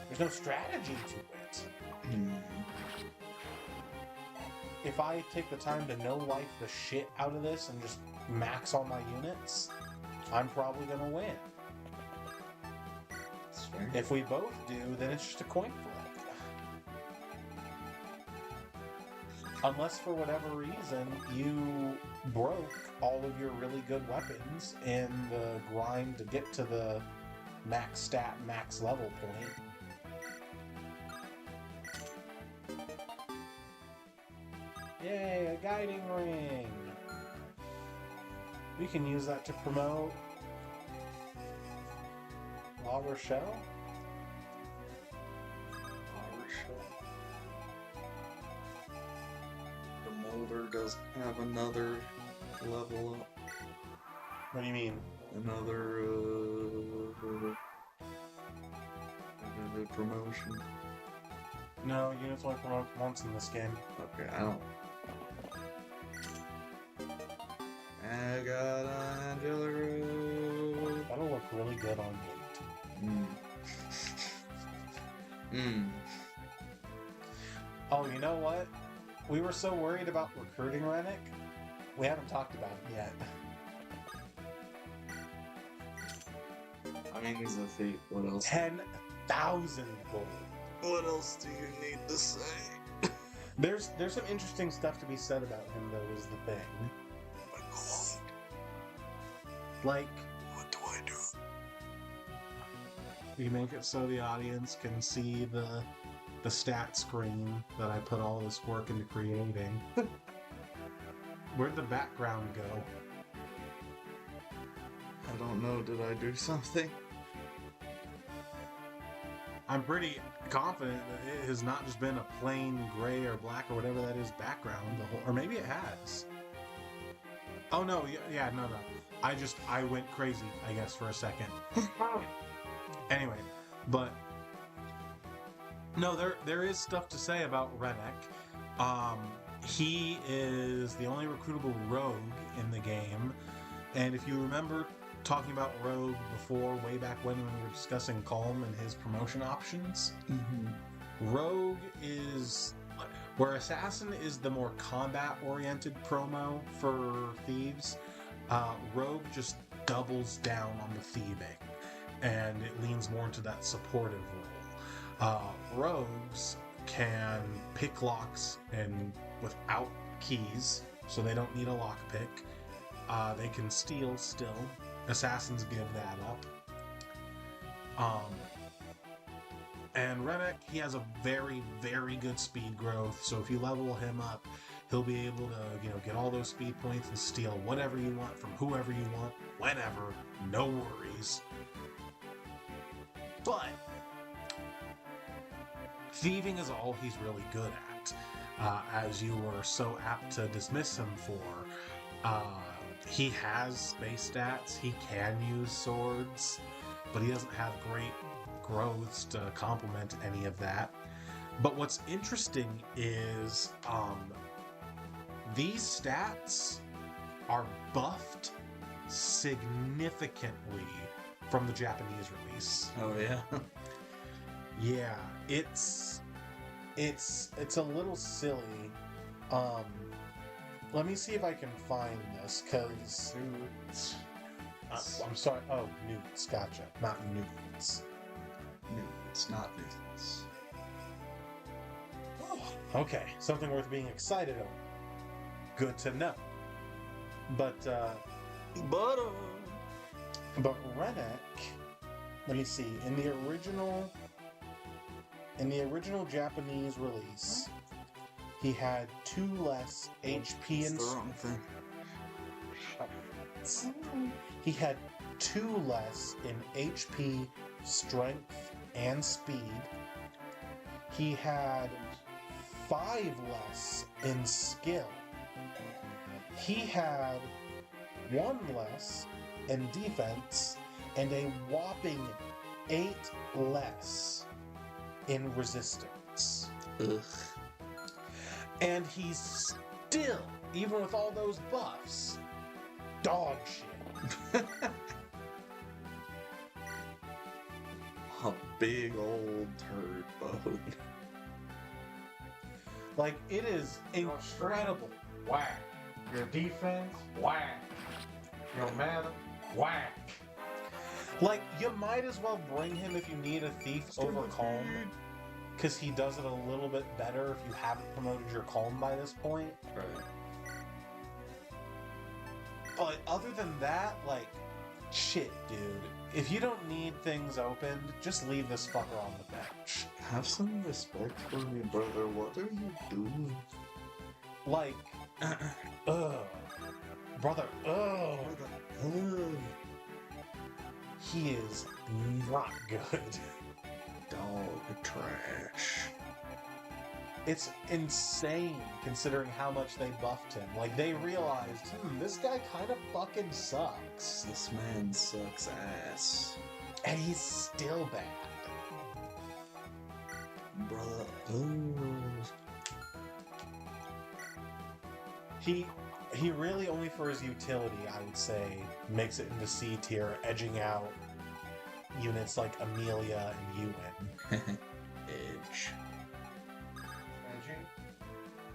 There's no strategy to it. If I take the time to no-life the shit out of this and just max all my units, I'm probably going to win. If we both do, then it's just a coin flip. Unless for whatever reason you broke all of your really good weapons in the grind to get to the max stat, max level point. Yay, a guiding ring! We can use that to promote La Rochelle? The molder doesn't have another level up. What do you mean? Another promotion. No, units only promote once in this game. Okay, I don't. I got Angela. That'll look really good on Gate. Oh, you know what? We were so worried about recruiting Rennick, we haven't talked about it yet. I mean, he's a thief. What else? 10,000 gold. What else do you need to say? There's some interesting stuff to be said about him, though, is the thing. Oh my god. Like, What do I do? we make it so the audience can see the stat screen that I put all this work into creating. Where'd the background go? I don't know. Did I do something? I'm pretty confident that it has not just been a plain gray or black or whatever that is background the whole, or maybe it has. Oh no, yeah, no. I went crazy, I guess, for a second. Anyway, but no, there is stuff to say about Rennick. He is the only recruitable rogue in the game, and if you remember talking about Rogue before, way back when we were discussing Calm and his promotion options, Rogue is where Assassin is the more combat-oriented promo for thieves. Rogue just doubles down on the thieving, and it leans more into that supportive role. Rogues can pick locks and without keys, so they don't need a lockpick. They can steal still. Assassins give that up. And Rennick, he has a very, very good speed growth, so if you level him up, he'll be able to, get all those speed points and steal whatever you want from whoever you want, whenever, no worries. But thieving is all he's really good at, as you were so apt to dismiss him for. He has base stats, he can use swords, but he doesn't have great growths to complement any of that. But what's interesting is these stats are buffed significantly from the Japanese release. Oh yeah. Yeah, it's a little silly. Let me see if I can find this, because I'm sorry. Oh, newts. Gotcha. Not newts. Newts, not newts. Okay, something worth being excited over. Good to know. But Rennek, let me see. In the original Japanese release, he had 2 less HP It's and the wrong thing. he had 2 less in HP, strength, and speed. He had 5 less in skill. He had 1 less in defense and a whopping 8 less in resistance. Ugh. And he's still, even with all those buffs, dog shit. A big old turd boat. Like, it is incredible. Whack. Your defense, whack. Your mana, whack. Like, you might as well bring him if you need a thief over Calm, because he does it a little bit better if you haven't promoted your Calm by this point. Right. But other than that, like, shit, dude. If you don't need things opened, just leave this fucker on the bench. Have some respect for me, brother. What are you doing? Like, ugh. Brother, ugh. Ugh. He is not good. Dog trash. It's insane considering how much they buffed him. Like, they realized, this guy kind of fucking sucks. This man sucks ass. And he's still bad. Brother. Oh. He really only for his utility, I would say, makes it into C tier, edging out units like Amelia and Ewan. Edge.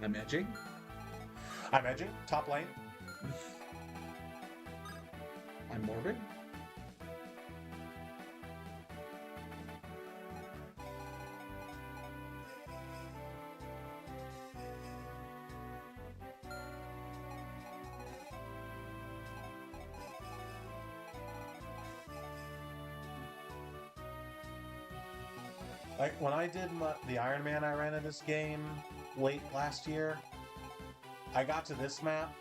I'm edging? I'm edging, top lane. I'm morbid? Like, when I did the Iron Man I ran in this game late last year, I got to this map,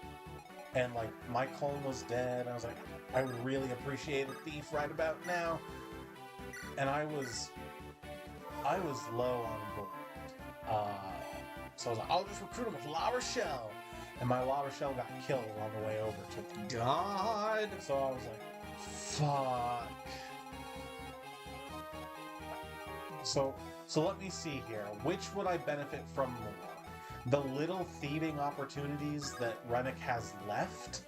and, like, my Colm was dead. I was like, I would really appreciate a thief right about now. And I was low on board. So I was like, I'll just recruit him with La Rochelle. And my La Rochelle got killed on the way over to God! So I was like, fuck. So let me see here. Which would I benefit from more? The little thieving opportunities that Rennek has left?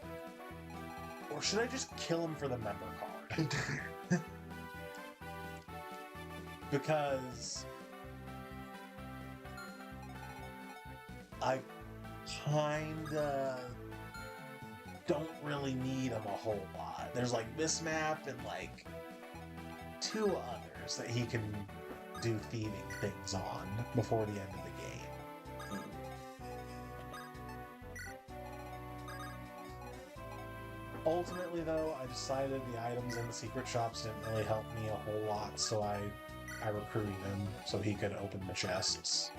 Or should I just kill him for the member card? Because I kinda don't really need him a whole lot. There's like this map and like 2 others that he can do thieving things on before the end of the game. Ultimately, though, I decided the items in the secret shops didn't really help me a whole lot, so I recruited him so he could open the chests.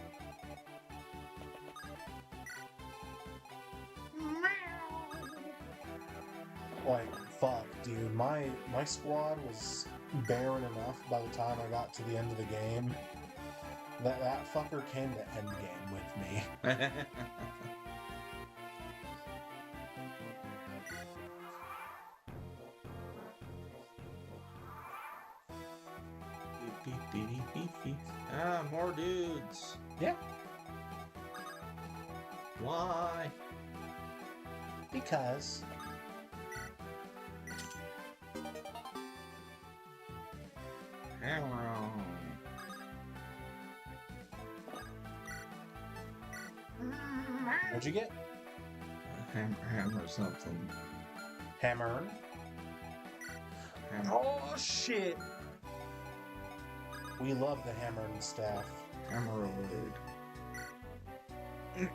Like, fuck, dude, my squad was barren enough by the time I got to the end of the game that fucker came to endgame with me. Ah, more dudes. Yeah. Why? Because Hammer on. what'd you get? Hammer something. Hammer. Oh shit! We love the hammer and staff. Hammeroid. You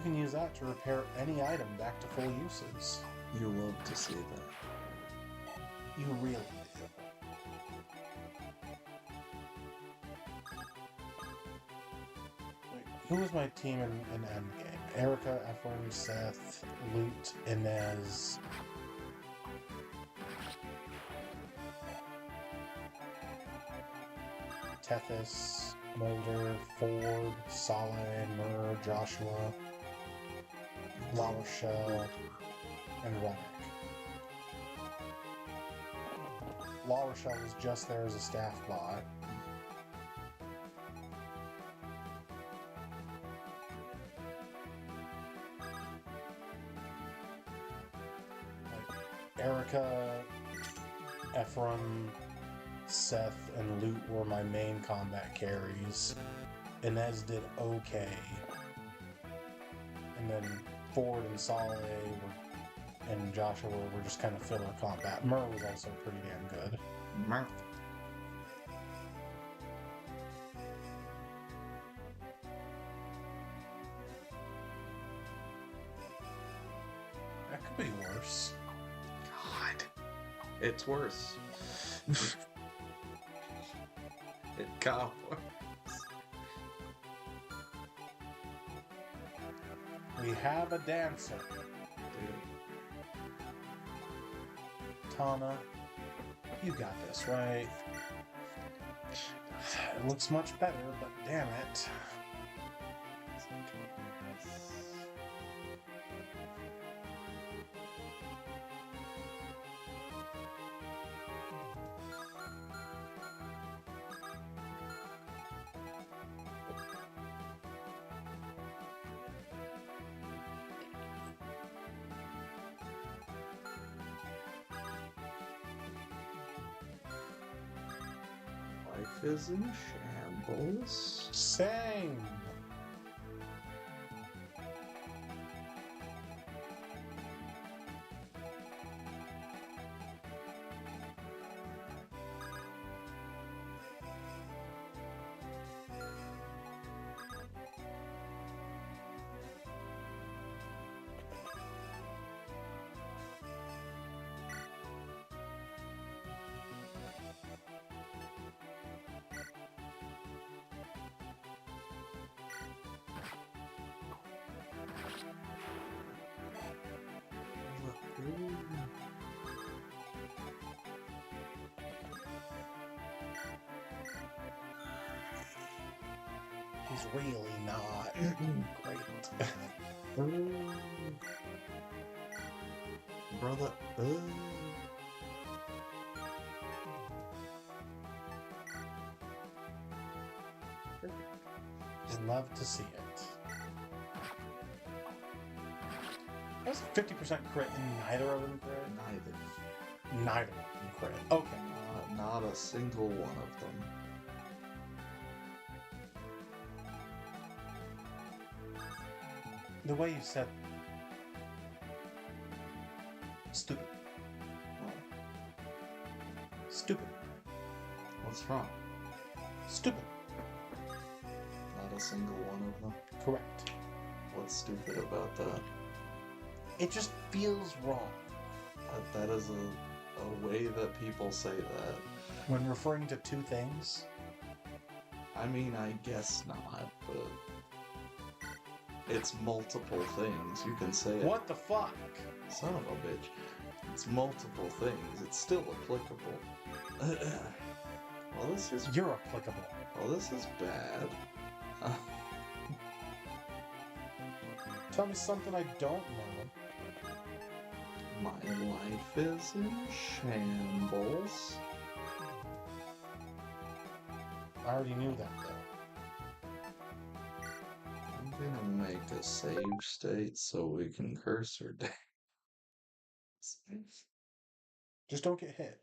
can use that to repair any item back to full uses. You love to see that. You really do. Wait, who was my team in Endgame? Erica, Ephraim, Seth, Lute, Inez. Tethys, Mulder, Ford, Saleh, Murr, Joshua, La Rochelle, and Rennick. La Rochelle was just there as a staff bot. Like Erica, Ephraim, Seth, and Lute were my main combat carries. Inez did okay. And then Ford and Saleh and Joshua were just kind of filler combat. Murr was also pretty damn good. Murph. That could be worse. God. It's worse. It got worse. We have a dancer. Dude. Tana, you got this, right? It looks much better, but damn it. Life is in shambles. Same. He's really not great. Brother. Just love to see it. That's 50% crit and neither of them crit? Neither. Neither of them crit. Okay. Not a single one of them. The way you said stupid. Stupid. What's wrong? Stupid. Not a single one of them. Correct. What's stupid about that? It just feels wrong. That is a way that people say that. When referring to two things, I mean, I guess not, but it's multiple things. You can say it. what the fuck? Son of a bitch. It's multiple things. It's still applicable. Well, this is You're applicable. bad. Tell me something I don't know. My life is in shambles. I already knew that though. I'm gonna make a save state so we can curse her down. Just don't get hit.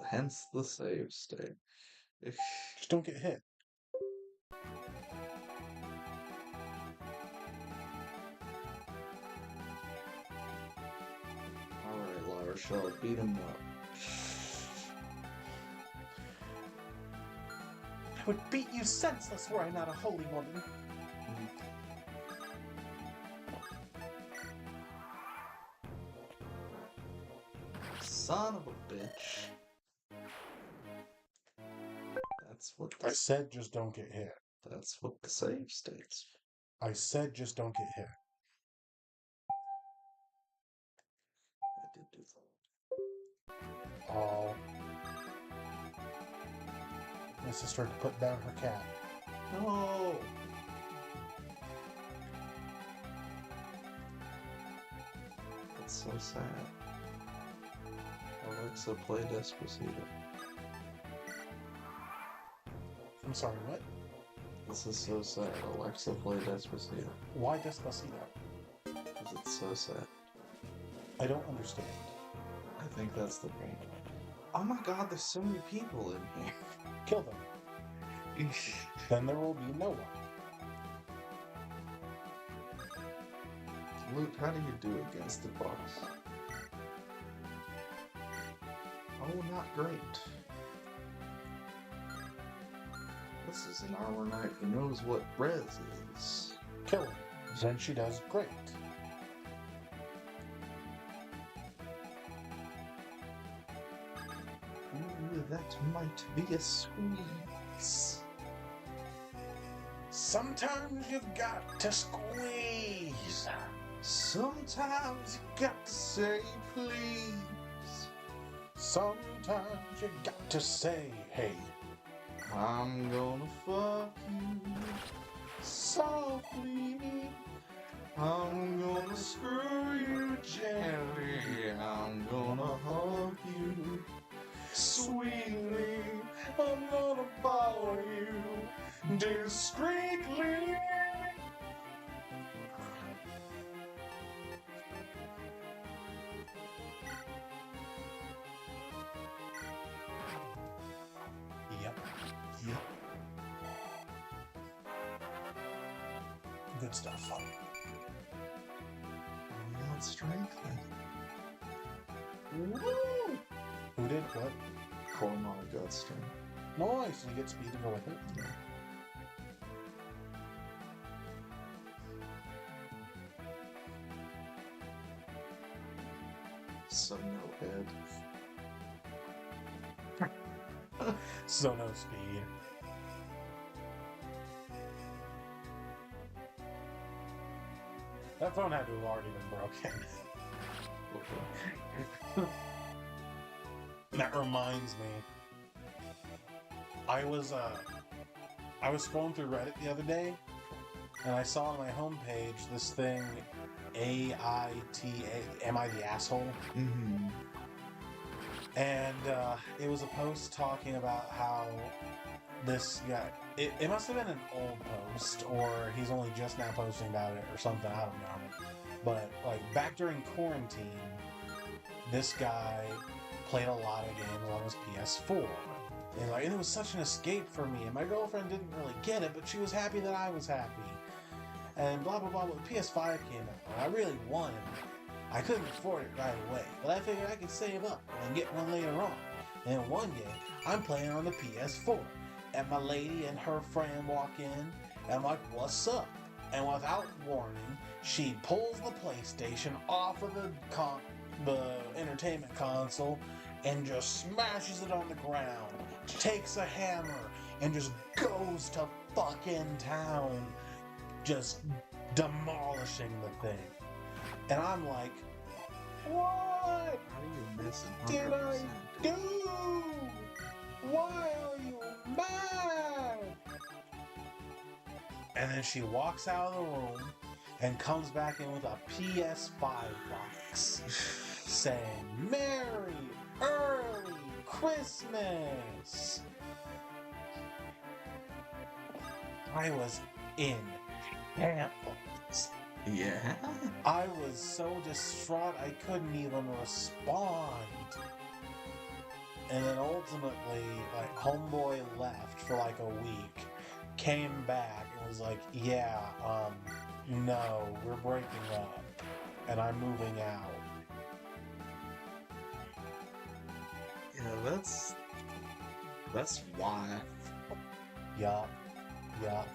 Hence the save state. Just don't get hit. or shall I beat him up? I would beat you senseless were I not a holy woman. Son of a bitch. That's what I the, said just don't get hit. that's what the save states. I said just don't get hit. I did do that. Oh. My sister had to put down her cat. No! That's so sad. Alexa, play Despacito. I'm sorry, what? This is so sad. Alexa, play Despacito. Why Despacito? Because it's so sad. I don't understand. I think that's the point. Oh my god, there's so many people in here. Kill them. Then there will be no one. Luke, how do you do against the boss? Oh, not great. This is an armor knight who knows what res is. Kill her. Then she does great. Ooh, that might be a squeeze. Sometimes you've got to squeeze. Sometimes you got to say please. Sometimes you got to say, hey, I'm gonna fuck you softly. I'm gonna screw you gently. I'm gonna hug you sweetly. I'm gonna follow you discreetly. Yep. Yep. Good stuff. We got strength then. Woo! Who did what? Cormon got strength. Nice. You get speed to go with it. Yeah. So no head. So no speed. That phone had to have already been broken. Okay. That reminds me. I was scrolling through Reddit the other day, and I saw on my homepage this thing, AITA, Am I the Asshole? Mm-hmm. And it was a post talking about how this guy, it must have been an old post, or he's only just now posting about it, or something, I don't know. But, like, back during quarantine, this guy played a lot of games on his PS4. And it was such an escape for me. And my girlfriend didn't really get it, but she was happy that I was happy. And blah, blah, blah. But the PS5 came out, and I really wanted it. I couldn't afford it right away, but I figured I could save up and get one later on. And then one day, I'm playing on the PS4, and my lady and her friend walk in, and I'm like, what's up? And without warning, she pulls the PlayStation off of the entertainment console and just smashes it on the ground, takes a hammer, and just goes to fucking town, just demolishing the thing. And I'm like, what How do you miss it? did I do? Why are you mad? And then she walks out of the room and comes back in with a PS5 box saying, Merry Early Christmas. I was in shambles. Yeah. I was so distraught I couldn't even respond. And then ultimately, like, homeboy left for like a week, came back and was like, yeah, no, we're breaking up, and I'm moving out. Yeah, that's why. Yup. Yup.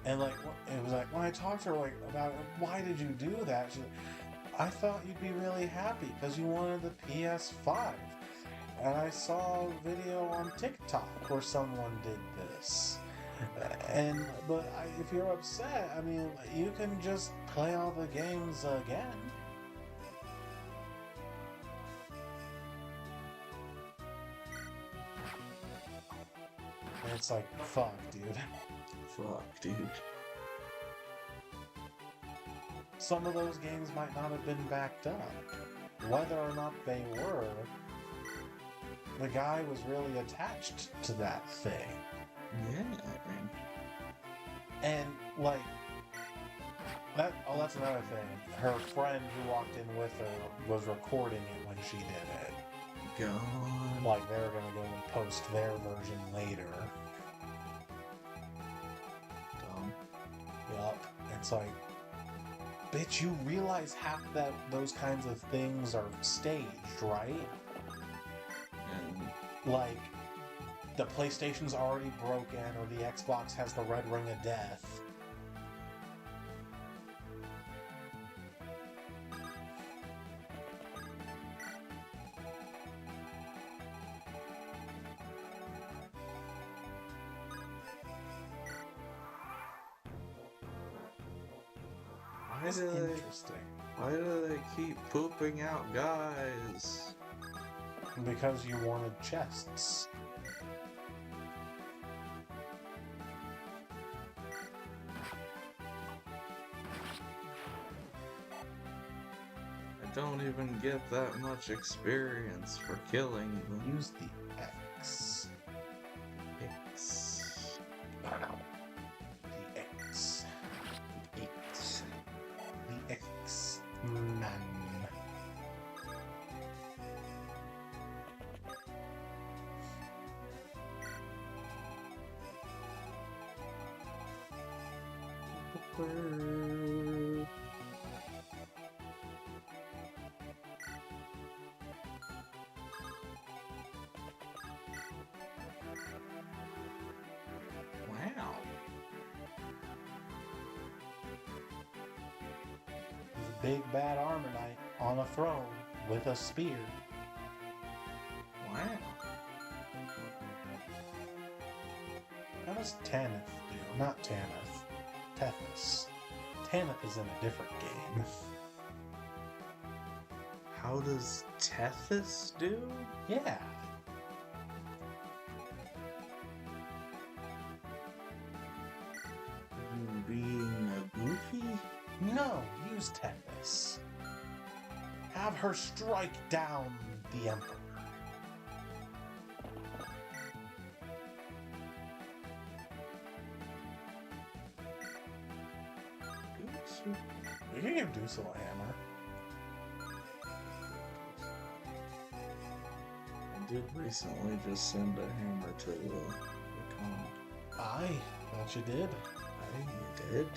And like, it was like, when I talked to her like about it, why did you do that? She's like, I thought you'd be really happy because you wanted the PS5. And I saw a video on TikTok where someone did this. But if you're upset, I mean, you can just play all the games again. And it's like, fuck, dude. Fuck, dude. Some of those games might not have been backed up. Whether or not they were, the guy was really attached to that thing. Yeah, I mean, And, like, that's another thing. Her friend who walked in with her was recording it when she did it. God. Like, they were gonna go and post their version later. Dumb. Yup. It's like, bitch, you realize half that those kinds of things are staged, right? And Like, the PlayStation's already broken, or the Xbox has the red ring of death. why It's do they interesting. why do they keep pooping out guys? Because you wanted chests. I don't even get that much experience for killing them. Use the X. X. The X. X. The X. Man. Wow. Big bad armor knight on a throne with a spear. Wow. How does Tanith do? Not Tanith. Tethys. Tanith is in a different game. How does Tethys do? Yeah. You being a goofy? No, use Tethys. Have her strike down the Emperor. You can give Dusel a hammer. I did recently just send a hammer to the con. Aye, thought you did. I did.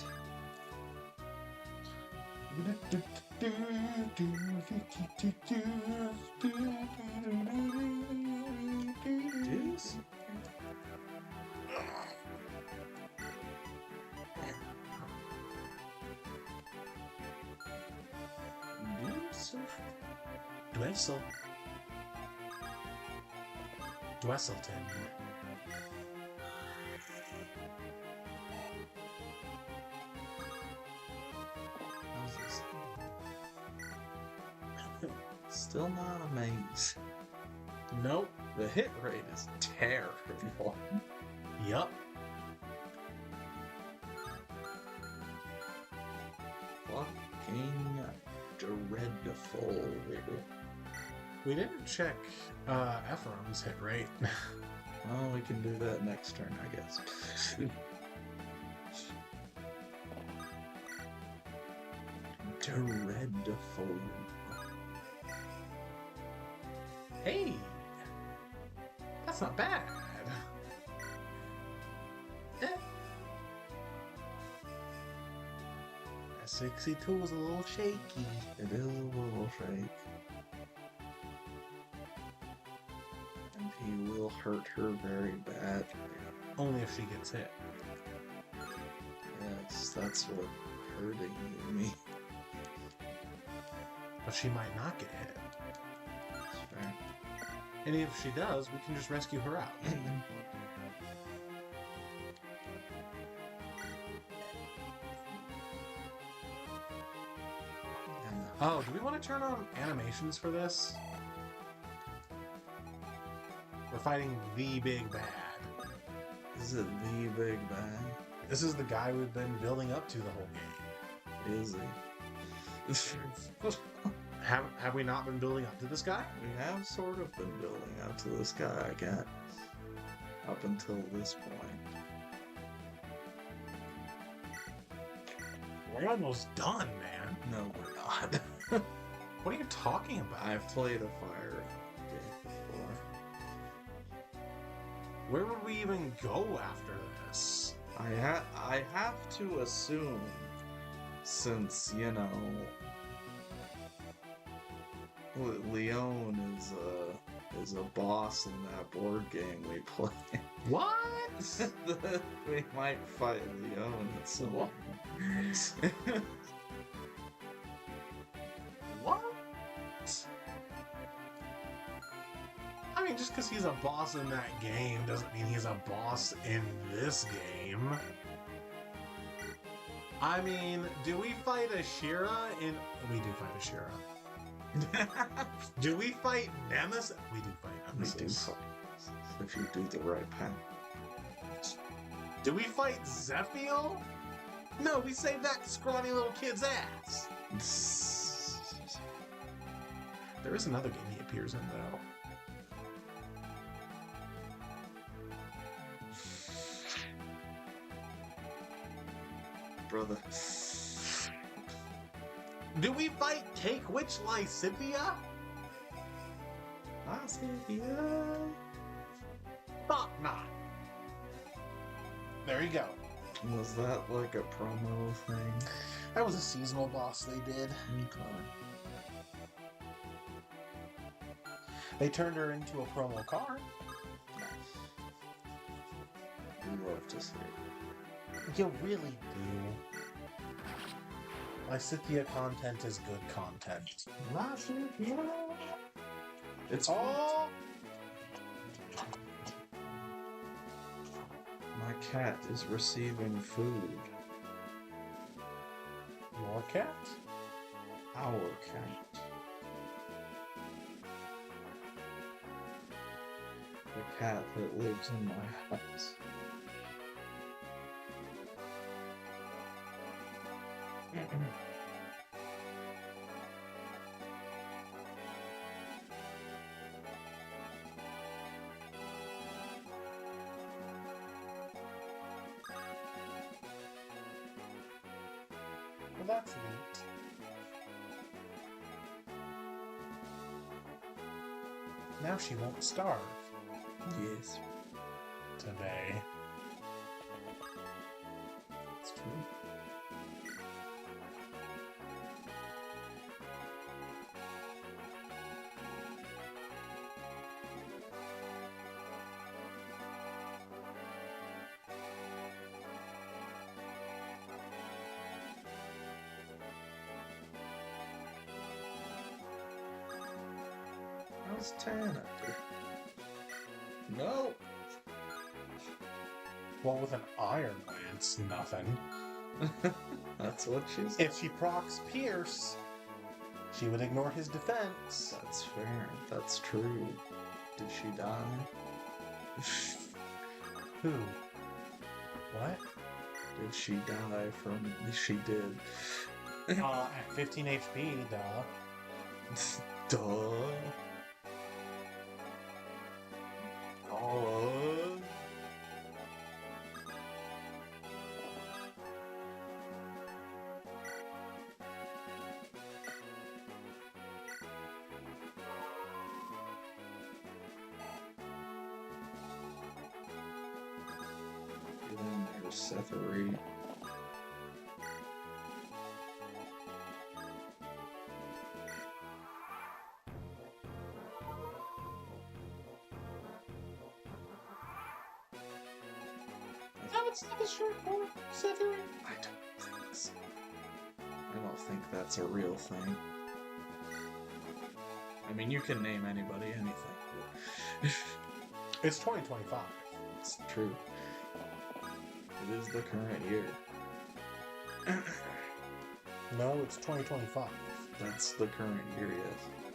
Deuce. Deuce. Dwessel. Dwesselton. How's this? Still not amazed. Nope. The hit rate is terrible. Yup. Fucking dreadful. We didn't check Ephraim's hit rate. Well, we can do that next turn, I guess. Dreadful. Hey! That's not bad. That 62 was a little shaky. It is a little shake. hurt her very badly. Only if she gets hit. Yes, that's what hurting you means. But she might not get hit. That's fair. And if she does, we can just rescue her out. Oh, do we want to turn on animations for this? We're fighting the big bad. Is it the big bad? This is the guy we've been building up to the whole game. Is he? Have we not been building up to this guy? We have sort of been building up to this guy, I guess. Up until this point. We're almost done, man. No, we're not. What are you talking about? I've played a fire game before. Where would we even go after this? I have to assume, since, you know, Leon is a boss in that board game we play. What? We might fight Leon at some point. What? I mean, just because he's a boss in that game doesn't mean he's a boss in this game. I mean, do we fight Ashira in... We do fight Ashira. Do we fight Nemesis? We do fight We do Nemesis. fight if you do the right path. Do we fight Zephiel? No, we saved that scrawny little kid's ass. There is another game he appears in, though. Brother. Do we fight Cake Witch Lysithia? Lysithia. Thought not. There you go. Was that like a promo thing? That was a seasonal boss they did. Okay. They turned her into a promo card. We love to see it. You really do. Lysithia content is good content. It's Oh! My cat is receiving food. Your cat? Our cat. The cat that lives in my house. Well, that's neat. Now she won't starve Yes. today. It's true. How's Tana? No. Well, with an Iron Lance, nothing. That's what she's. If she procs Pierce, she would ignore his defense. That's fair. That's true. Did she die? Who? What? Did she die from? She did. At 15 HP, duh. Duh. Oh. Get in there, Sethery. Looks like a short boy. Severin. I don't think so. I don't think that's a real thing. I mean, you can name anybody anything. But It's 2025. it's true. It is the current year. No, it's 2025. That's the current year, yes.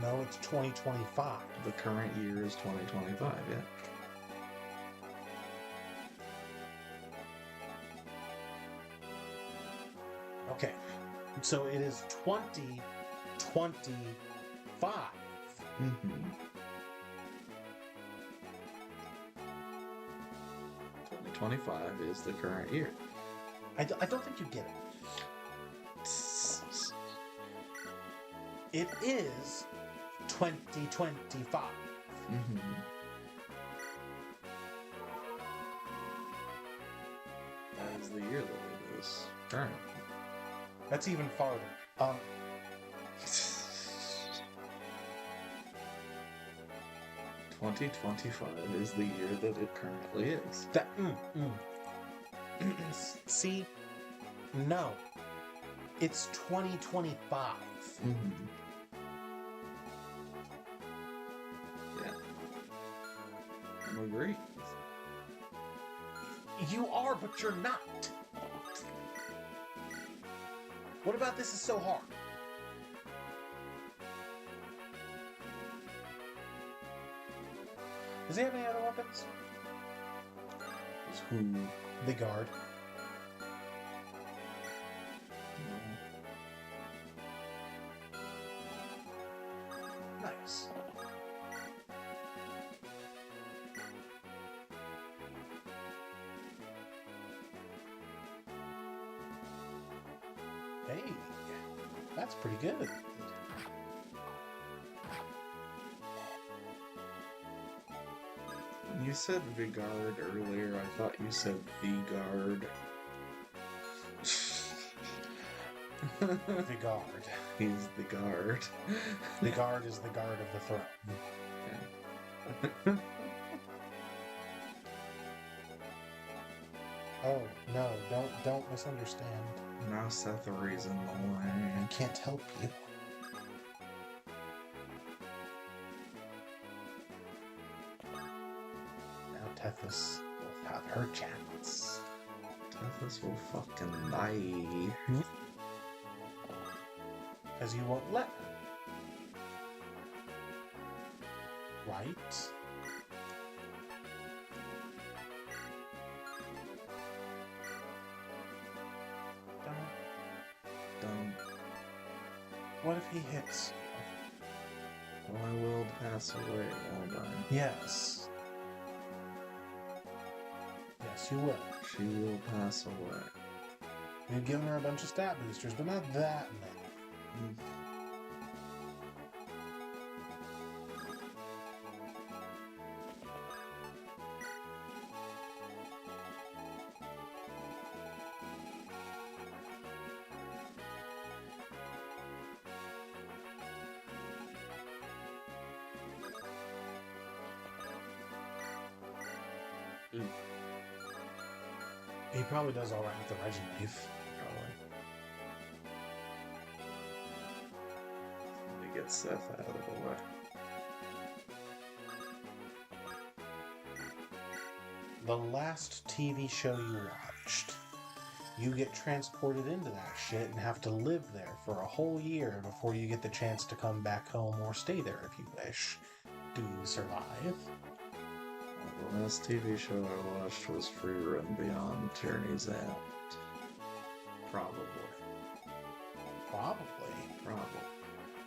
No, it's 2025. The current year is 2025, yeah. Okay, so it is 2025. Mm-hmm. 2025 is the current year. I don't think you get it. It is 2025. Mm-hmm. That is the year that it is current. That's even farther. 2025 is the year that it currently is. That See, no, it's 2025. Mm-hmm. Yeah. I'm agree. You are, but you're not. What about this is so hard? Does he have any other weapons? Is who? The guard. Nice. Hey, that's pretty good. You said Vigard earlier. I thought you said Vigard. The guard. He's the guard. The guard is the guard of the throne. Oh no! Don't misunderstand. Now Sethori's in the way. I can't help you. Now Tethys will have her chance. Tethys will fucking die. Because you won't let her. Right? Don't. What if he hits you? Well, I will pass away, won't I? Yes. Yes, you will. She will pass away. You've given her a bunch of stat boosters, but not that many. He probably does alright with the Regileaf. Probably. Let me get Seth out of the way. The last TV show you watched, you get transported into that shit and have to live there for a whole year before you get the chance to come back home or stay there if you wish. Do you survive? The last TV show I watched was Free Run Beyond Journey's End. Probably. Probably.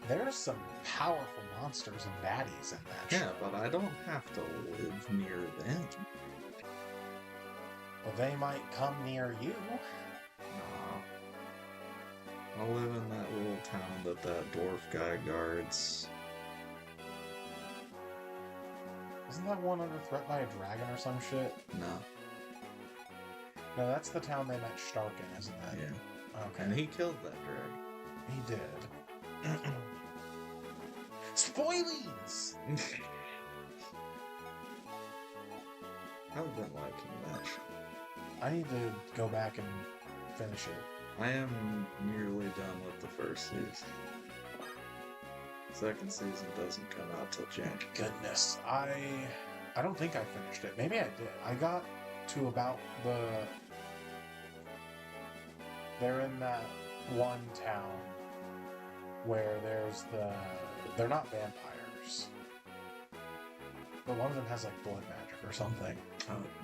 There's some powerful monsters and baddies in that Yeah, show. but I don't have to live near them. But they might come near you. Nah. I'll live in that little town that dwarf guy guards. Isn't that one under threat by a dragon or some shit? No. No, that's the town they met Stark in, isn't it? Yeah. Okay. And he killed that dragon. He did. Spoilies! I've been liking that show. I need to go back and finish it. I am nearly done with the first season. Second season doesn't come out till January. Goodness, I don't think I finished it. Maybe I did. I got to about they're in that one town where they're not vampires, but one of them has like blood magic or something.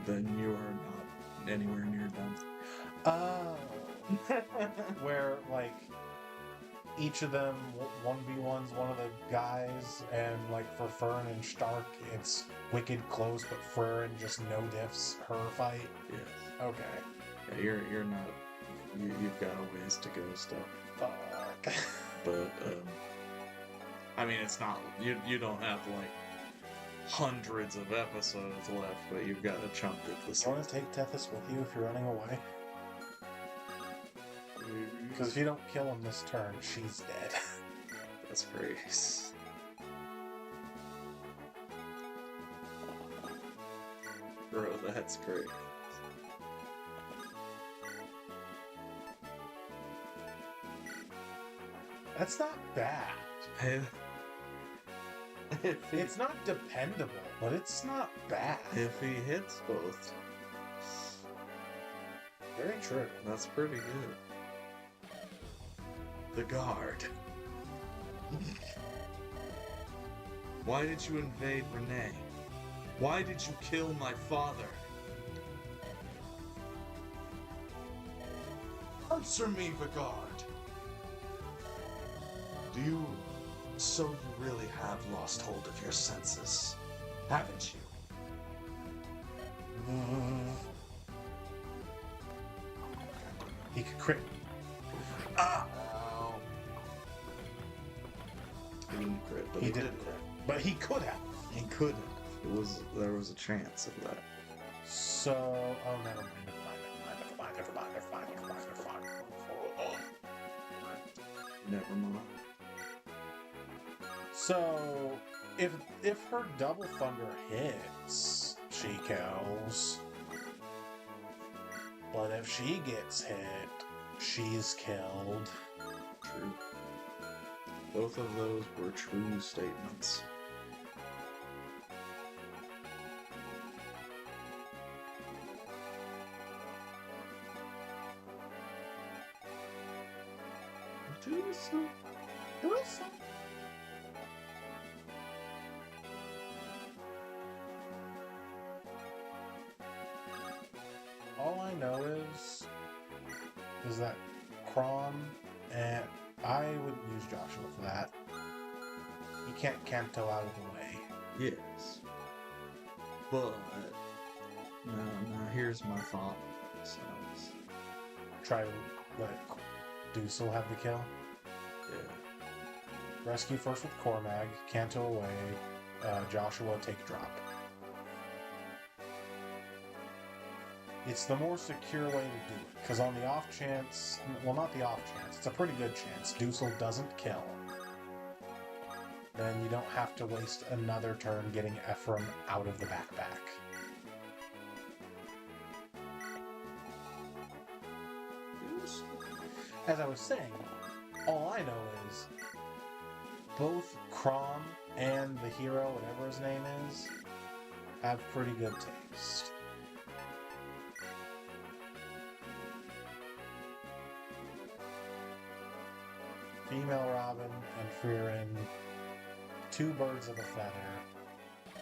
Then you are not anywhere near done. Oh. Where like each of them 1v1's one of the guys, and like for Fern and Stark it's wicked close, but Fern just no diffs her fight. Yes. Okay. Yeah, you're not. You've got a ways to go still. Fuck. But I mean, it's not. You don't have like hundreds of episodes left, but you've got a chunk of this. Do you want to take Tethys with you if you're running away? Because if you don't kill him this turn, she's dead. That's great. Bro, that's great. That's not bad. It's not dependable, but it's not bad. If he hits both, Very true. that's pretty good. The guard. Why did you invade Renee? Why did you kill my father? Answer me, Vigard. So you really have lost hold of your senses, haven't you? He could crit. Ow. He didn't crit, but He didn't crit. But he could have. He could have. There was a chance of that. So, oh, never mind. Never mind. So, if her double thunder hits, she kills. But if she gets hit, she's killed. True. Both of those were true statements. All I know is that Kron, and I would use Joshua for that. You can't Kanto out of the way. Yes. But now here's my thought. So, Try to let Dusel have the kill. yeah. Rescue first with Cormag, Kanto away, Joshua take drop. It's the more secure way to do it, because on the off chance, well, not the off chance, it's a pretty good chance, Dusel doesn't kill. Then you don't have to waste another turn getting Ephraim out of the backpack. As I was saying, all I know is both Kron and the hero, whatever his name is, have pretty good taste. Female Robin and Frieren, two birds of a feather,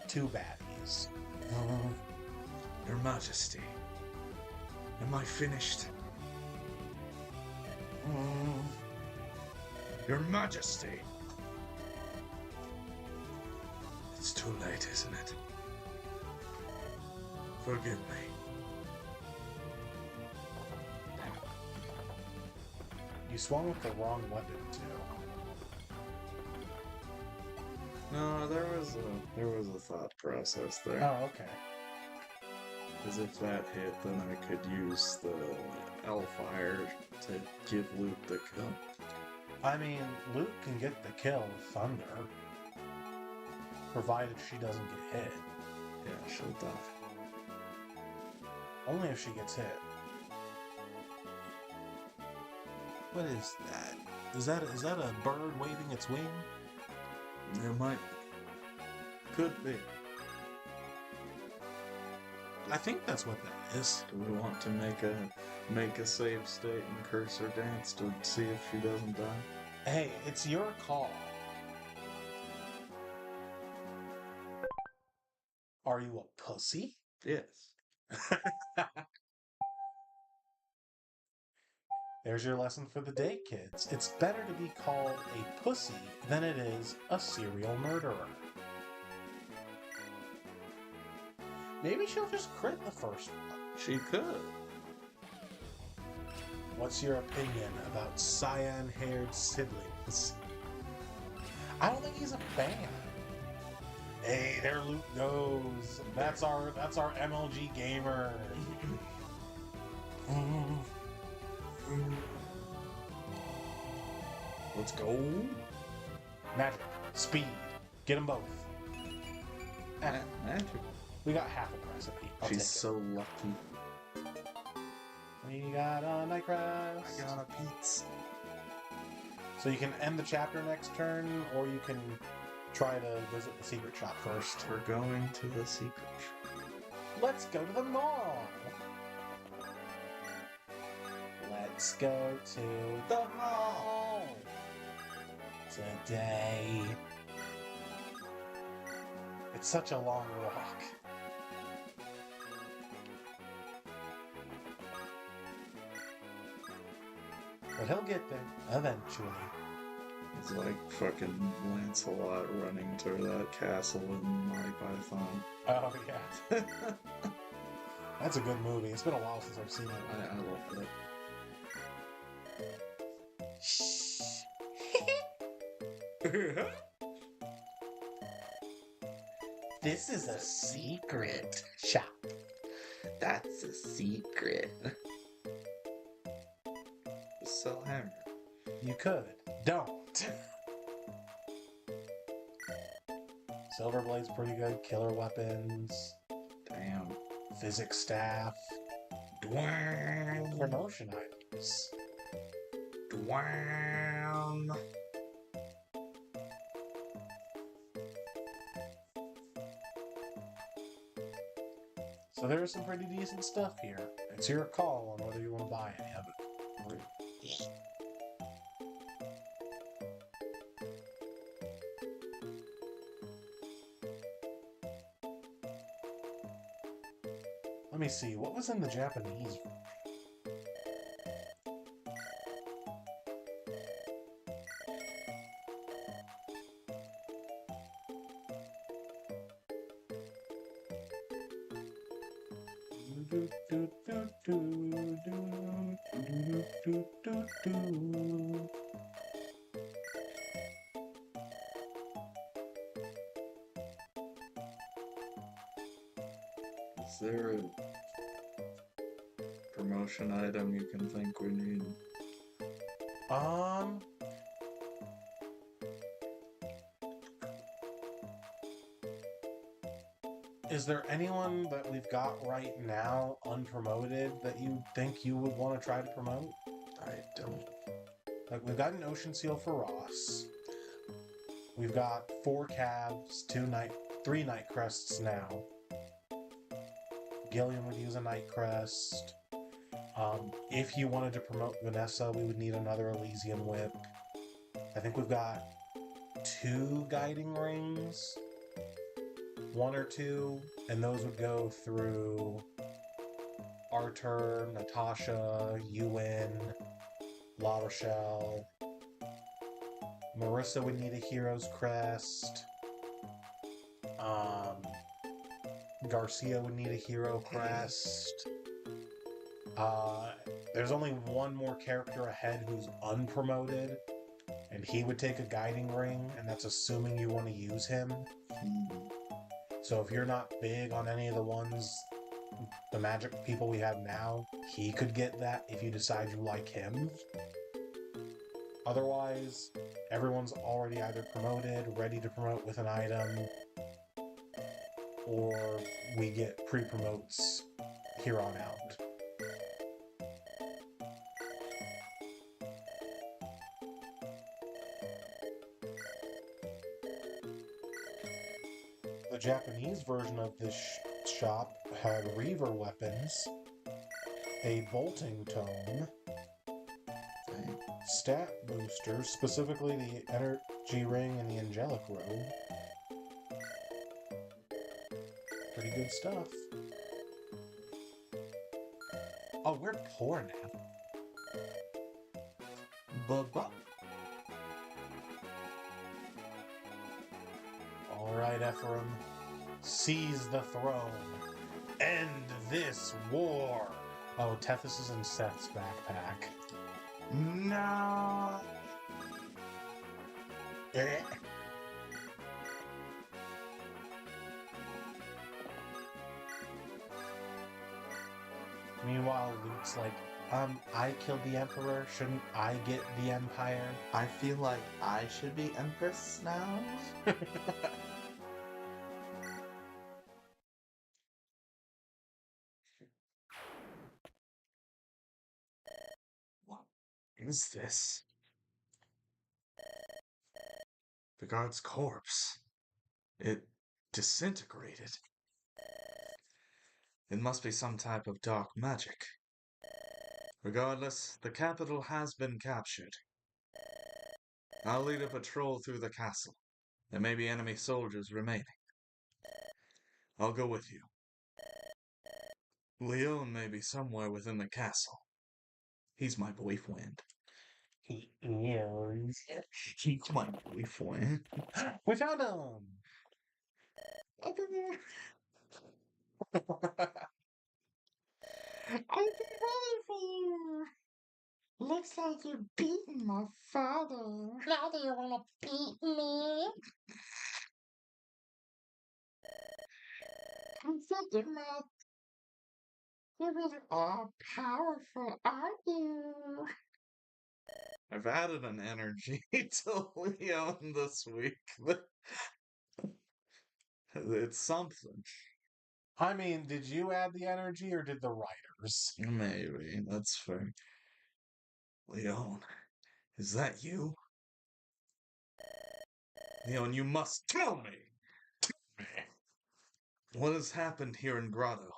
two baddies. Your Majesty, am I finished? Your Majesty! It's too late, isn't it? Forgive me. You swung with the wrong weapon, too. No, there was a thought process there. Oh, okay. Because if that hit, then I could use the Hellfire to give Luke the kill. I mean, Luke can get the kill with Thunder, provided she doesn't get hit. Yeah, she'll die. Only if she gets hit. What is that? Is that a bird waving its wing? It might. Could be. I think that's what that is. Do we want to make a save state and curse her dance to see if she doesn't die? Hey, it's your call. Are you a pussy? Yes. There's your lesson for the day, kids. It's better to be called a pussy than it is a serial murderer. Maybe she'll just crit the first one. She could. What's your opinion about cyan-haired siblings? I don't think he's a fan. Hey, there Luke goes. That's our MLG gamer. Let's go. Magic, speed, get them both. Magic. We got half a recipe. I'll She's take so lucky. it. We got a night crest. I got a pizza. So you can end the chapter next turn, or you can try to visit the secret shop first. We're going to the secret shop. Let's go to the mall. Let's go to the mall today. It's such a long walk. But he'll get there eventually. It's like fucking Lancelot running to that castle in Monty Python. Oh, yeah. That's a good movie. It's been a while since I've seen it. I love that. This is a secret shop. That's a secret. Sell hammer. You could. Don't. Silverblade's pretty good. Killer weapons. Damn. Physics staff. Dwang. Promotion items. Dwang. So there's some pretty decent stuff here. It's your call on whether you want to buy any of it. Let me see, what was in the Japanese version? Is there a promotion item you can think we need? Is there anyone that we've got right now unpromoted that you think you would want to try to promote? I don't. Like, we've got an Ocean Seal for Ross. We've got 4 calves, 3 night crests now. Gillian would use a night crest. If you wanted to promote Vanessa, we would need another Elysian whip. I think we've got 2 guiding rings. 1 or 2, and those would go through Arthur, Natasha, Ewan, La Rochelle. Marissa would need a Hero's Crest. Garcia would need a Hero Crest. There's only one more character ahead who's unpromoted, and he would take a guiding ring, and that's assuming you want to use him. So if you're not big on any of the magic people we have now, he could get that if you decide you like him. Otherwise, everyone's already either promoted, ready to promote with an item, or we get pre-promotes here on out. The Japanese version of this shop had reaver weapons, a bolting tome, stat boosters, specifically the energy ring and the angelic robe. Pretty good stuff. Oh, we're poor now. Bubba. Alright, Ephraim. Seize the throne. End this war. Oh, Tethys is in Seth's backpack. No. Eh. Meanwhile, Luke's like, I killed the Emperor. Shouldn't I get the Empire? I feel like I should be Empress now. What is this? The guard's corpse. It disintegrated. It must be some type of dark magic. Regardless, the capital has been captured. I'll lead a patrol through the castle. There may be enemy soldiers remaining. I'll go with you. Leon may be somewhere within the castle. He's my boyfriend. He is. He's my boyfriend. We found him! I've been waiting for you. Looks like you've beaten my father. Now do you want to beat me? I think you really are powerful, aren't you? I've added an energy to Leon this week. It's something. I mean, did you add the energy or did the writers? Maybe. That's fair. Leon, is that you? Leon, you must tell me! What has happened here in Grotto?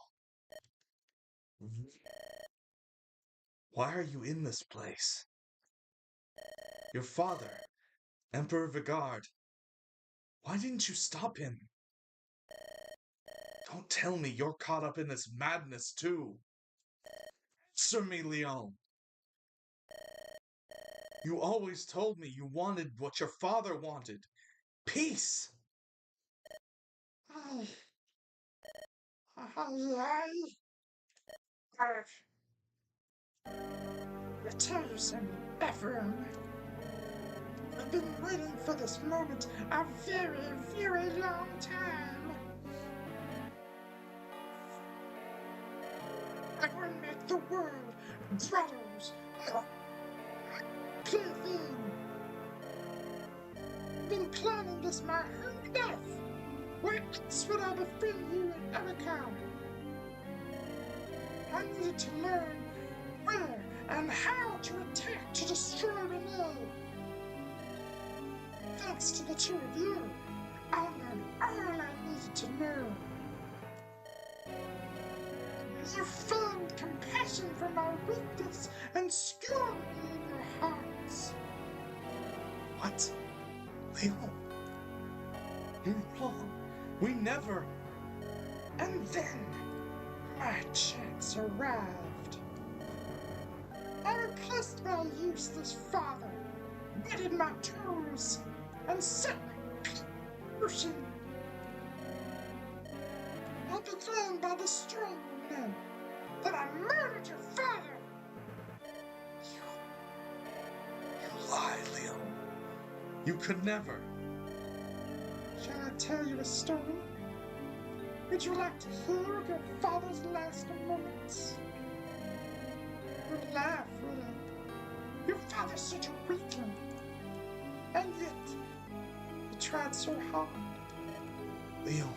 Why are you in this place? Your father, Emperor Vigard. Why didn't you stop him? Don't tell me you're caught up in this madness too. Answer me, Leon. You always told me you wanted what your father wanted. Peace. Tell you something, Ephraim. I've been waiting for this moment a very, very long time. I want to make the world grottos plaything. Been planning this my whole life. Where else would I befriend you in Erica? I needed to learn where and how to attack to destroy Renee. Thanks to the two of you, I learned all I needed to know. You found compassion for my weakness and scorned me in your hearts. What? Leon? You're wrong. We never... And then, my chance arrived. I replaced my useless father, wetted my toes, and set my potion. I began by destroying your men. Then I murdered your father. You lie, Leon. You could never. Shall I tell you a story? Would you like to hear of your father's last moments? You'll laugh, really. Your father's such a weakling. And yet, he tried so hard. Leon.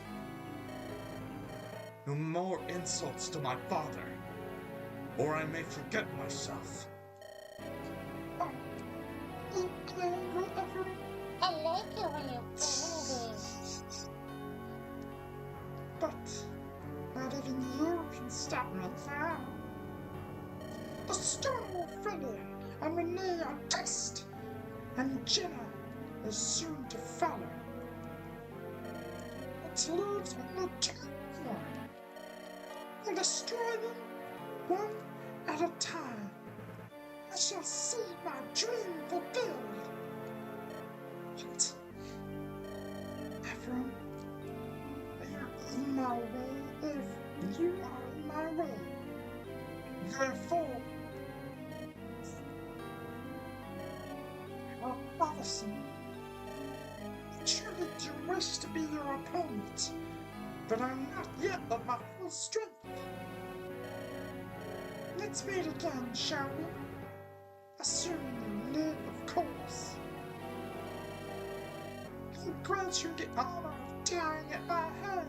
no more insults to my father, or I may forget myself. Oh, you angry, Ephraim? I like it when you're angry. But not even you can stop me now. The storm will follow, and Renee are dust, and Jenna is soon to follow. Its leaves will turn and destroy them one at a time. I shall see my dream fulfilled. What? Ephraim, are you in my way? If you are in my way, therefore, how bothersome. I truly do wish to be your opponent, but I'm not yet at my full strength. Let's meet again, shall we? Assuming you live, of course. I'll grant you the honor of dying at my hand,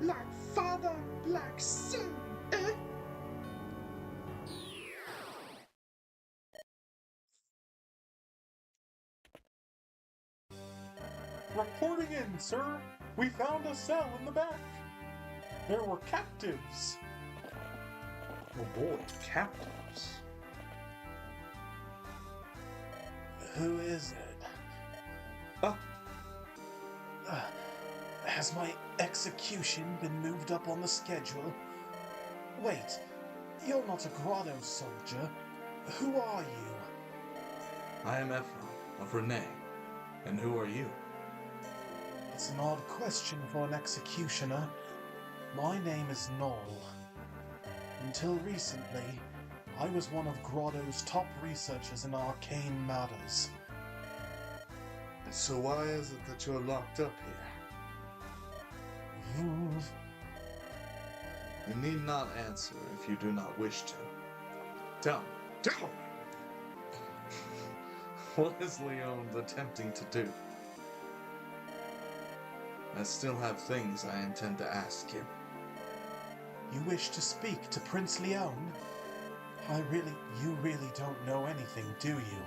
like father, like son, eh? Reporting in, sir. We found a cell in the back. There were captives. Oh boy, captives. Who is it? Ah, Has my execution been moved up on the schedule? Wait, you're not a Grotto soldier. Who are you? I am Ephraim of Renee. And who are you? It's an odd question for an executioner. My name is Noel. Until recently, I was one of Grotto's top researchers in arcane matters. So why is it that you're locked up here? You need not answer if you do not wish to. Tell me. Tell me! What is Leon attempting to do? I still have things I intend to ask you. You wish to speak to Prince Leon? You really don't know anything, do you?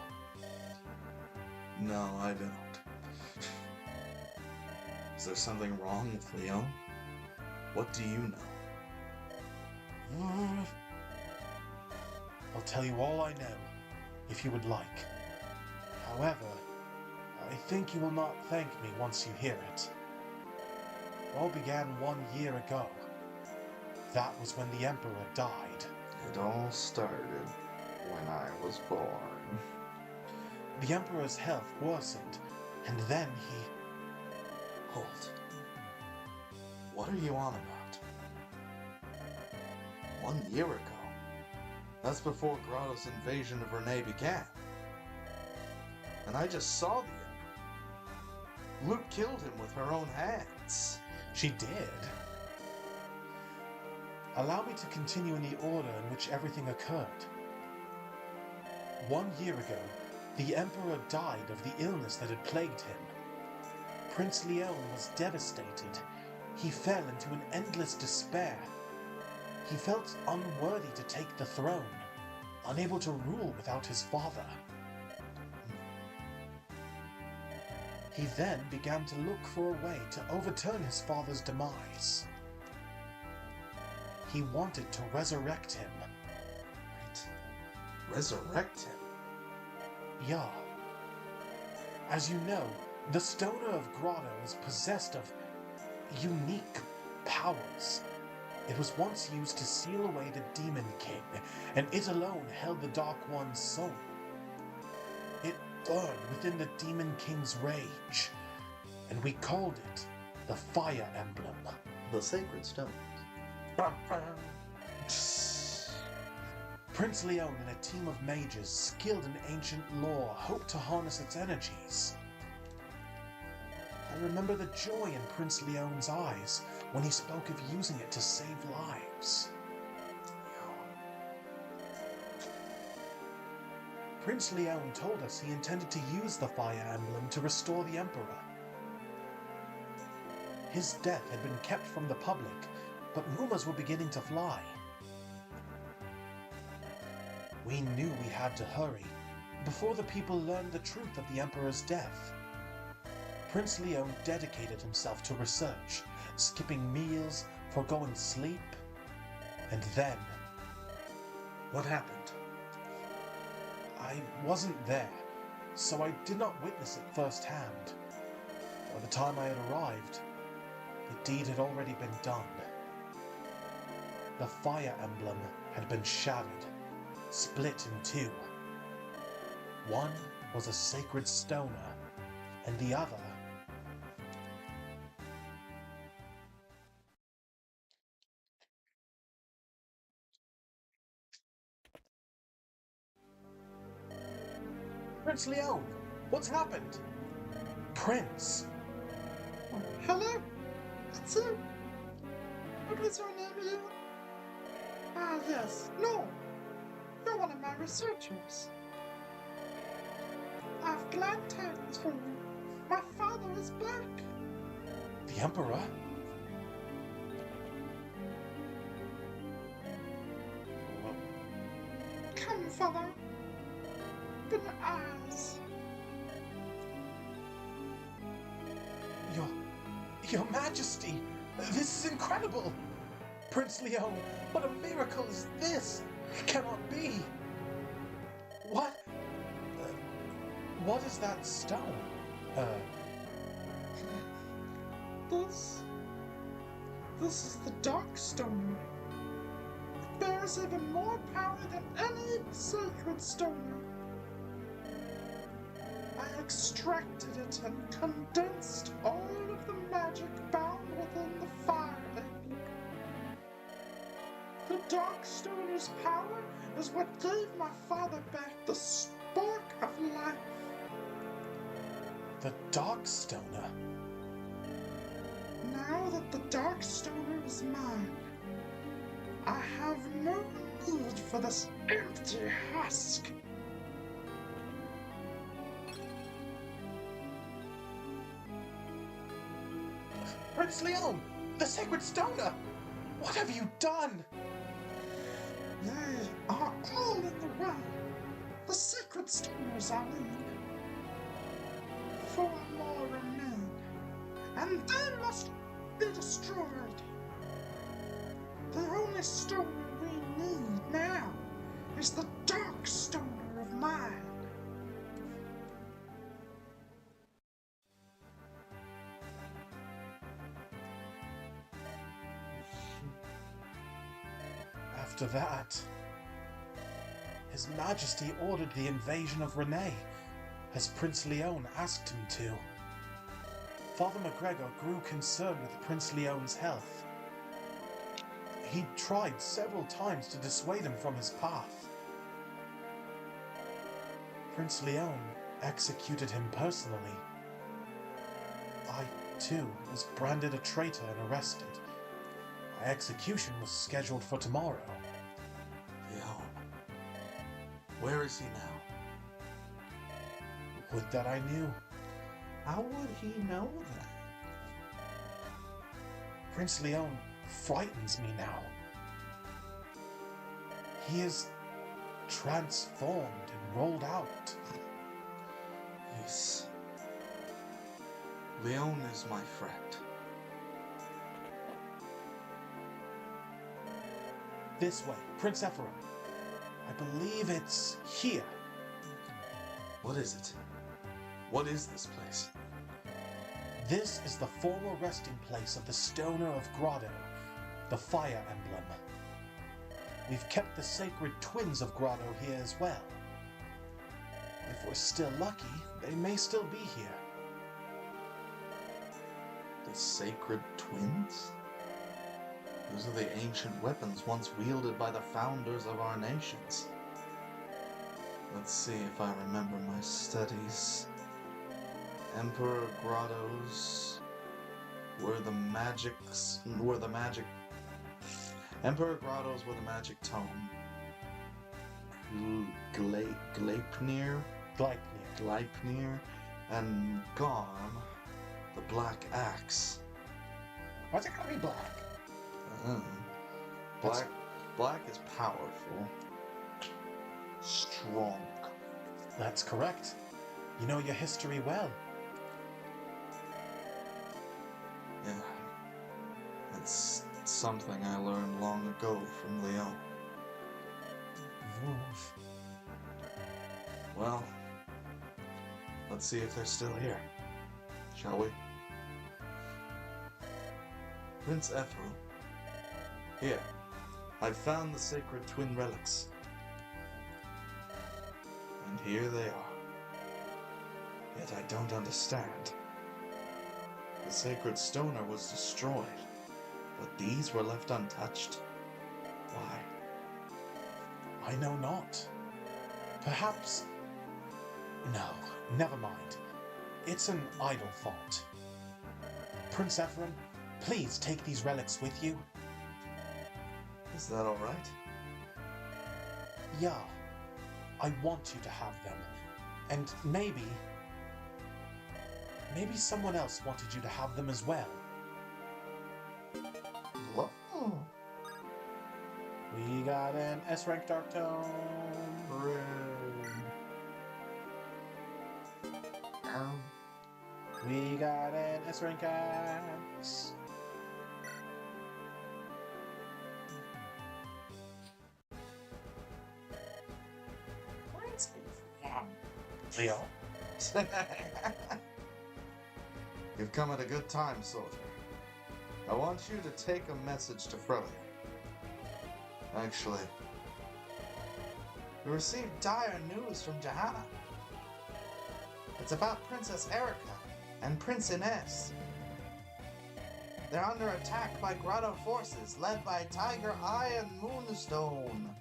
No, I don't. Is there something wrong with Leon? What do you know? I'll tell you all I know, if you would like. However, I think you will not thank me once you hear it. It all began 1 year ago. That was when the Emperor died. It all started when I was born. The Emperor's health worsened, and then he... Hold. What are you on about? 1 year ago? That's before Grotto's invasion of Renee began. And I just saw the Emperor. Luke killed him with her own hands. She did. Allow me to continue in the order in which everything occurred. 1 year ago, the Emperor died of the illness that had plagued him. Prince Leon was devastated. He fell into an endless despair. He felt unworthy to take the throne, unable to rule without his father. He then began to look for a way to overturn his father's demise. He wanted to resurrect him. Wait. Resurrect him? Yeah. As you know, the Stoner of Grotto is possessed of unique powers. It was once used to seal away the Demon King, and it alone held the Dark One's soul. It burned within the Demon King's rage, and we called it the Fire Emblem. The Sacred Stone. Prince Leon and a team of mages skilled in ancient lore hoped to harness its energies. I remember the joy in Prince Leon's eyes when he spoke of using it to save lives. Prince Leon told us he intended to use the Fire Emblem to restore the Emperor. His death had been kept from the public, but rumors were beginning to fly. We knew we had to hurry before the people learned the truth of the Emperor's death. Prince Leon dedicated himself to research, skipping meals, foregoing sleep, and then... What happened? I wasn't there, so I did not witness it firsthand. By the time I had arrived, the deed had already been done. The fire emblem had been shattered, split in two. One was a sacred stoner, and the other... Prince Leon, what's happened? Prince! Oh, hello? It's you. What was your name again? Ah, yes. No. You're one of my researchers. I've glad tidings for you. My father is back. The Emperor? Come, father. Open your eyes. Your Majesty! This is incredible! Prince Leon, what a miracle is this? It cannot be! What? What is that stone? This is the Dark Stone. It bears even more power than any sacred stone. I extracted it and condensed all of the magic bound within the fire emblem. The Dark Stoner's power is what gave my father back the spark of life. The Dark Stoner? Now that the Dark Stoner is mine, I have no need for this empty husk. Prince Leon! The Sacred Stoner! What have you done? They are all in the way. The Sacred Stoners I lead. 4 more remain, and they must be destroyed. The only stoner we need now is the Dark Stoner of mine. After that, His Majesty ordered the invasion of Renee, as Prince Leon asked him to. Father McGregor grew concerned with Prince Leon's health. He tried several times to dissuade him from his path. Prince Leon executed him personally. I, too, was branded a traitor and arrested. My execution was scheduled for tomorrow. Leon. Where is he now? Would that I knew. How would he know that? Prince Leon frightens me now. He is transformed and rolled out. Yes. Leon is my friend. This way, Prince Ephraim. I believe it's here. What is it? What is this place? This is the former resting place of the Stoner of Grotto, the Fire Emblem. We've kept the sacred twins of Grotto here as well. If we're still lucky, they may still be here. The sacred twins? Those are the ancient weapons once wielded by the founders of our nations. Let's see if I remember my studies. Emperor Grottos Emperor Grottos were the magic tome. Gleipnir, and Garm, the black axe. Why's it gotta be black? Hmm. Black, black is powerful, strong. That's correct. You know your history well. Yeah, it's something I learned long ago from Leon. Well, let's see if they're still here, shall we? Prince Ephraim. Here, I've found the sacred twin relics. And here they are. Yet I don't understand. The sacred stoner was destroyed, but these were left untouched. Why? I know not. Perhaps... No, never mind. It's an idle thought. Prince Ephraim, please take these relics with you. Is that all right? Yeah, I want you to have them. And maybe someone else wanted you to have them as well. Whoa. We got an S-rank Dark Tome. We got an S-rank Axe. Leo. You've come at a good time, soldier. I want you to take a message to Frelia. Actually, we received dire news from Johanna. It's about Princess Erica and Prince Ines. They're under attack by Grotto forces led by Tiger Eye and Moonstone.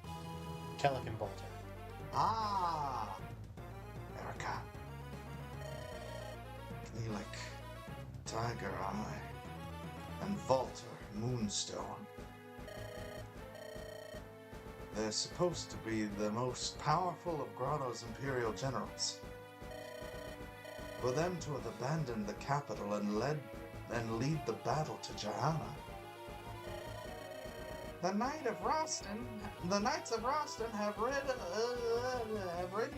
Pelican Bolter. Ah! Erica. Lelik, Tiger Eye, and Volter Moonstone. They're supposed to be the most powerful of Grotto's Imperial generals. For them to have abandoned the capital and lead the battle to Johanna. The Knights of Roston have ridden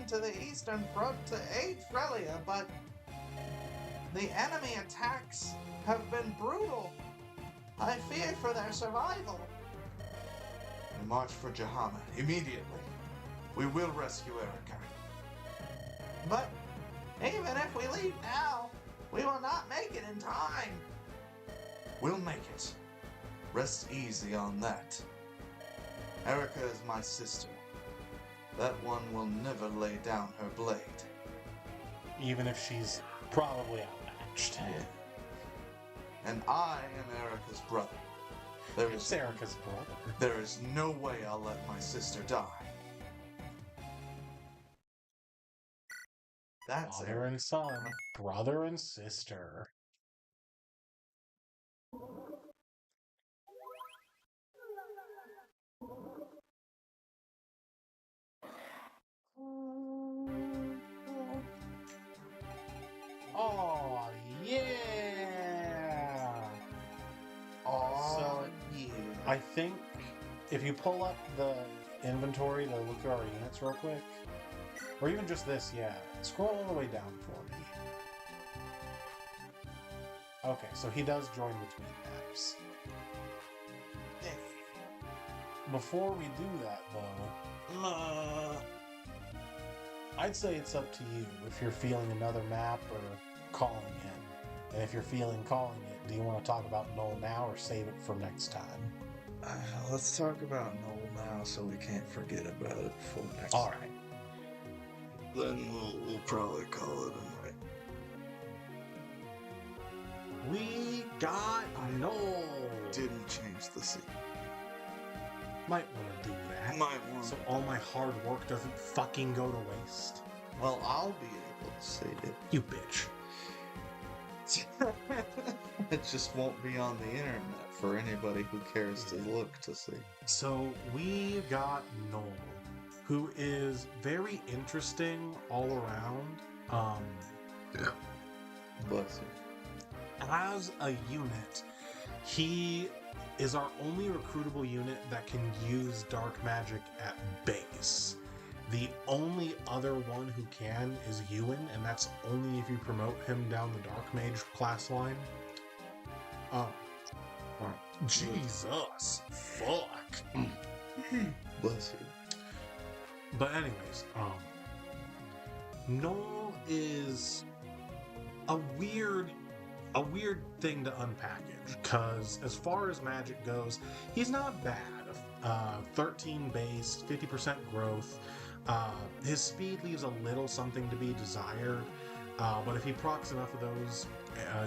to the eastern front to aid Frelia, but the enemy attacks have been brutal. I fear for their survival. We march for Johanna immediately. We will rescue Erica. But even if we leave now, we will not make it in time. We'll make it. Rest easy on that. Erica is my sister. That one will never lay down her blade. Even if she's probably outmatched. Yeah. And I am Erica's brother. It's Erica's brother. There is no way I'll let my sister die. That's Father and son, brother and sister. Oh yeah! So yeah. I think if you pull up the inventory to look at our units real quick, or even just this, yeah, scroll all the way down for me. Okay, so he does join between maps. Before we do that, though, I'd say it's up to you if you're feeling another map or calling him. And if you're feeling calling it, do you want to talk about Null now or save it for next time? Let's talk about Noel now so we can't forget about it for next All right. Then we'll probably call it a night. We got Null. Didn't change the scene. Might want to do that. Might want So all my hard work doesn't fucking go to waste. Well, I'll be able to see it. You bitch. It just won't be on the internet for anybody who cares to look to see. So we got Null, who is very interesting all around. Bless you. As a unit, he is our only recruitable unit that can use dark magic at base. The only other one who can is Ewan, and that's only if you promote him down the Dark Mage class line. Jesus. Fuck. Bless you. But anyways, Noel is a weird thing to unpackage, because as far as magic goes, he's not bad. 13 base, 50% growth. His speed leaves a little something to be desired, but if he procs enough of those,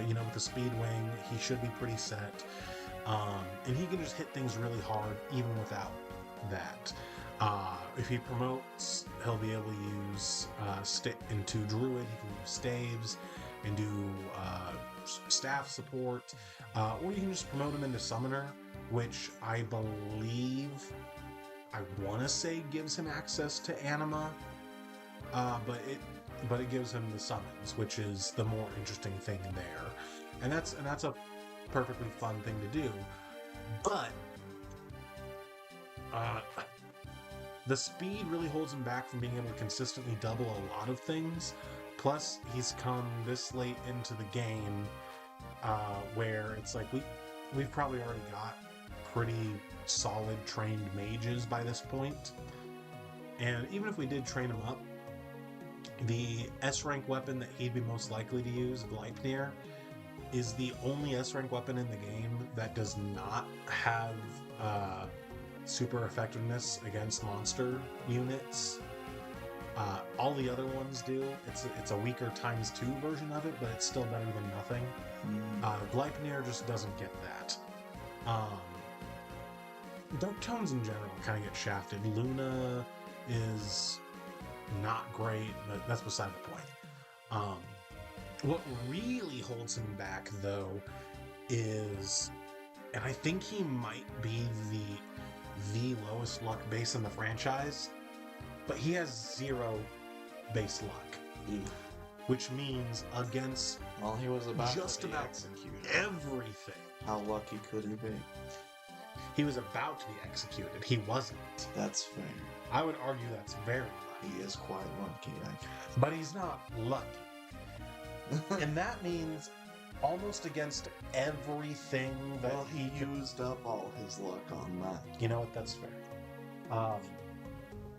with the speed wing, he should be pretty set. And he can just hit things really hard even without that. If he promotes, he'll be able to use into Druid. He can use staves and do staff support, or you can just promote him into Summoner, which I believe, I want to say, gives him access to Anima, but it gives him the summons, which is the more interesting thing there, and that's a perfectly fun thing to do. But the speed really holds him back from being able to consistently double a lot of things. Plus, he's come this late into the game where it's like we've probably already got pretty solid trained mages by this point. And even if we did train him up, the S-rank weapon that he'd be most likely to use, Gleipnir, is the only S-rank weapon in the game that does not have super effectiveness against monster units. All the other ones do. It's a weaker ×2 version of it, but it's still better than nothing. Gleipnir just doesn't get that. Dark Tones in general kind of get shafted. Luna is not great, but that's beside the point. What really holds him back, though, is, and I think he might be the lowest luck base in the franchise, but he has 0 base luck, which means against Well, he was about just to be about executed. everything. How lucky could he be? He was about to be executed. He wasn't. That's fair. I would argue that's very lucky. He is quite lucky, actually. But he's not lucky. And that means almost against everything that Well, he could... used up all his luck on that. You know what? That's fair.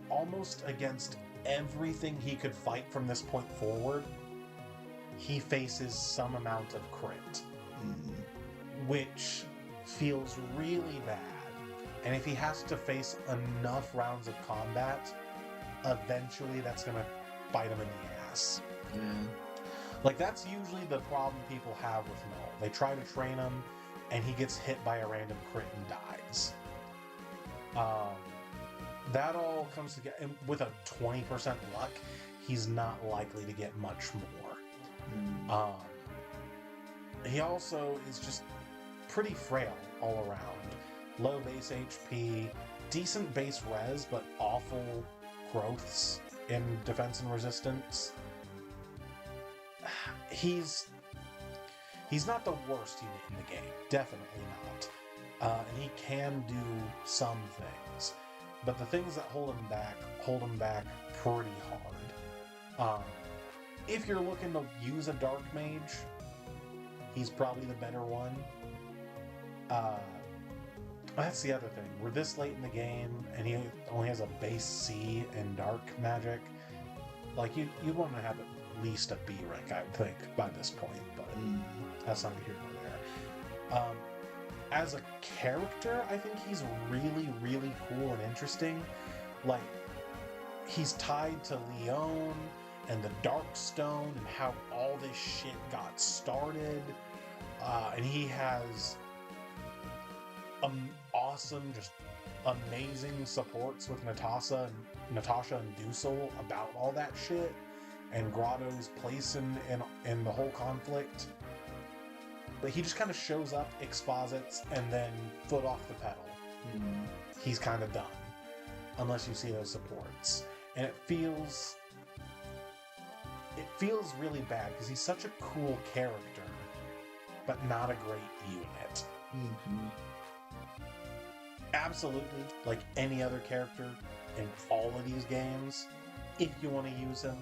Almost against everything he could fight from this point forward, he faces some amount of crit, which feels really bad. And if he has to face enough rounds of combat, eventually that's going to bite him in the ass. Yeah. Like, that's usually the problem people have with Null. They try to train him, and he gets hit by a random crit and dies. That all comes together. And with a 20% luck, he's not likely to get much more. He also is just pretty frail all around. Low base HP, decent base res, but awful growths in defense and resistance. He's not the worst unit in the game, definitely not. And he can do some things, but the things that hold him back pretty hard. If you're looking to use a Dark Mage, he's probably the better one. That's the other thing. We're this late in the game, and he only has a base C and Dark Magic. Like, you'd want to have at least a B rank, I would think, by this point, but that's not here nor there. As a character, I think he's really, really cool and interesting. Like, he's tied to Leon and the Darkstone and how all this shit got started. And he has awesome, just amazing supports with Natasha and Dusel about all that shit, and Grotto's place in the whole conflict. But he just kind of shows up, exposits, and then foot off the pedal. He's kind of done, unless you see those supports. And it feels really bad, because he's such a cool character, but not a great unit. absolutely, like any other character in all of these games, if you want to use him,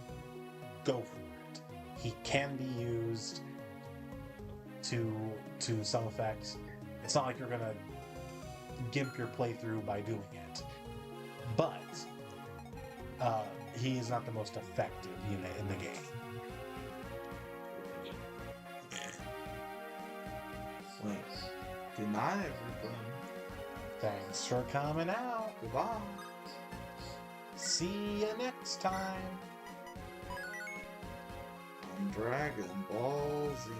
go for it. He can be used to some effect. It's not like you're gonna gimp your playthrough by doing it, but he is not the most effective unit in the game. Wait, good night, everybody. Thanks for coming out. Goodbye. See you next time. On Dragon Ball Z.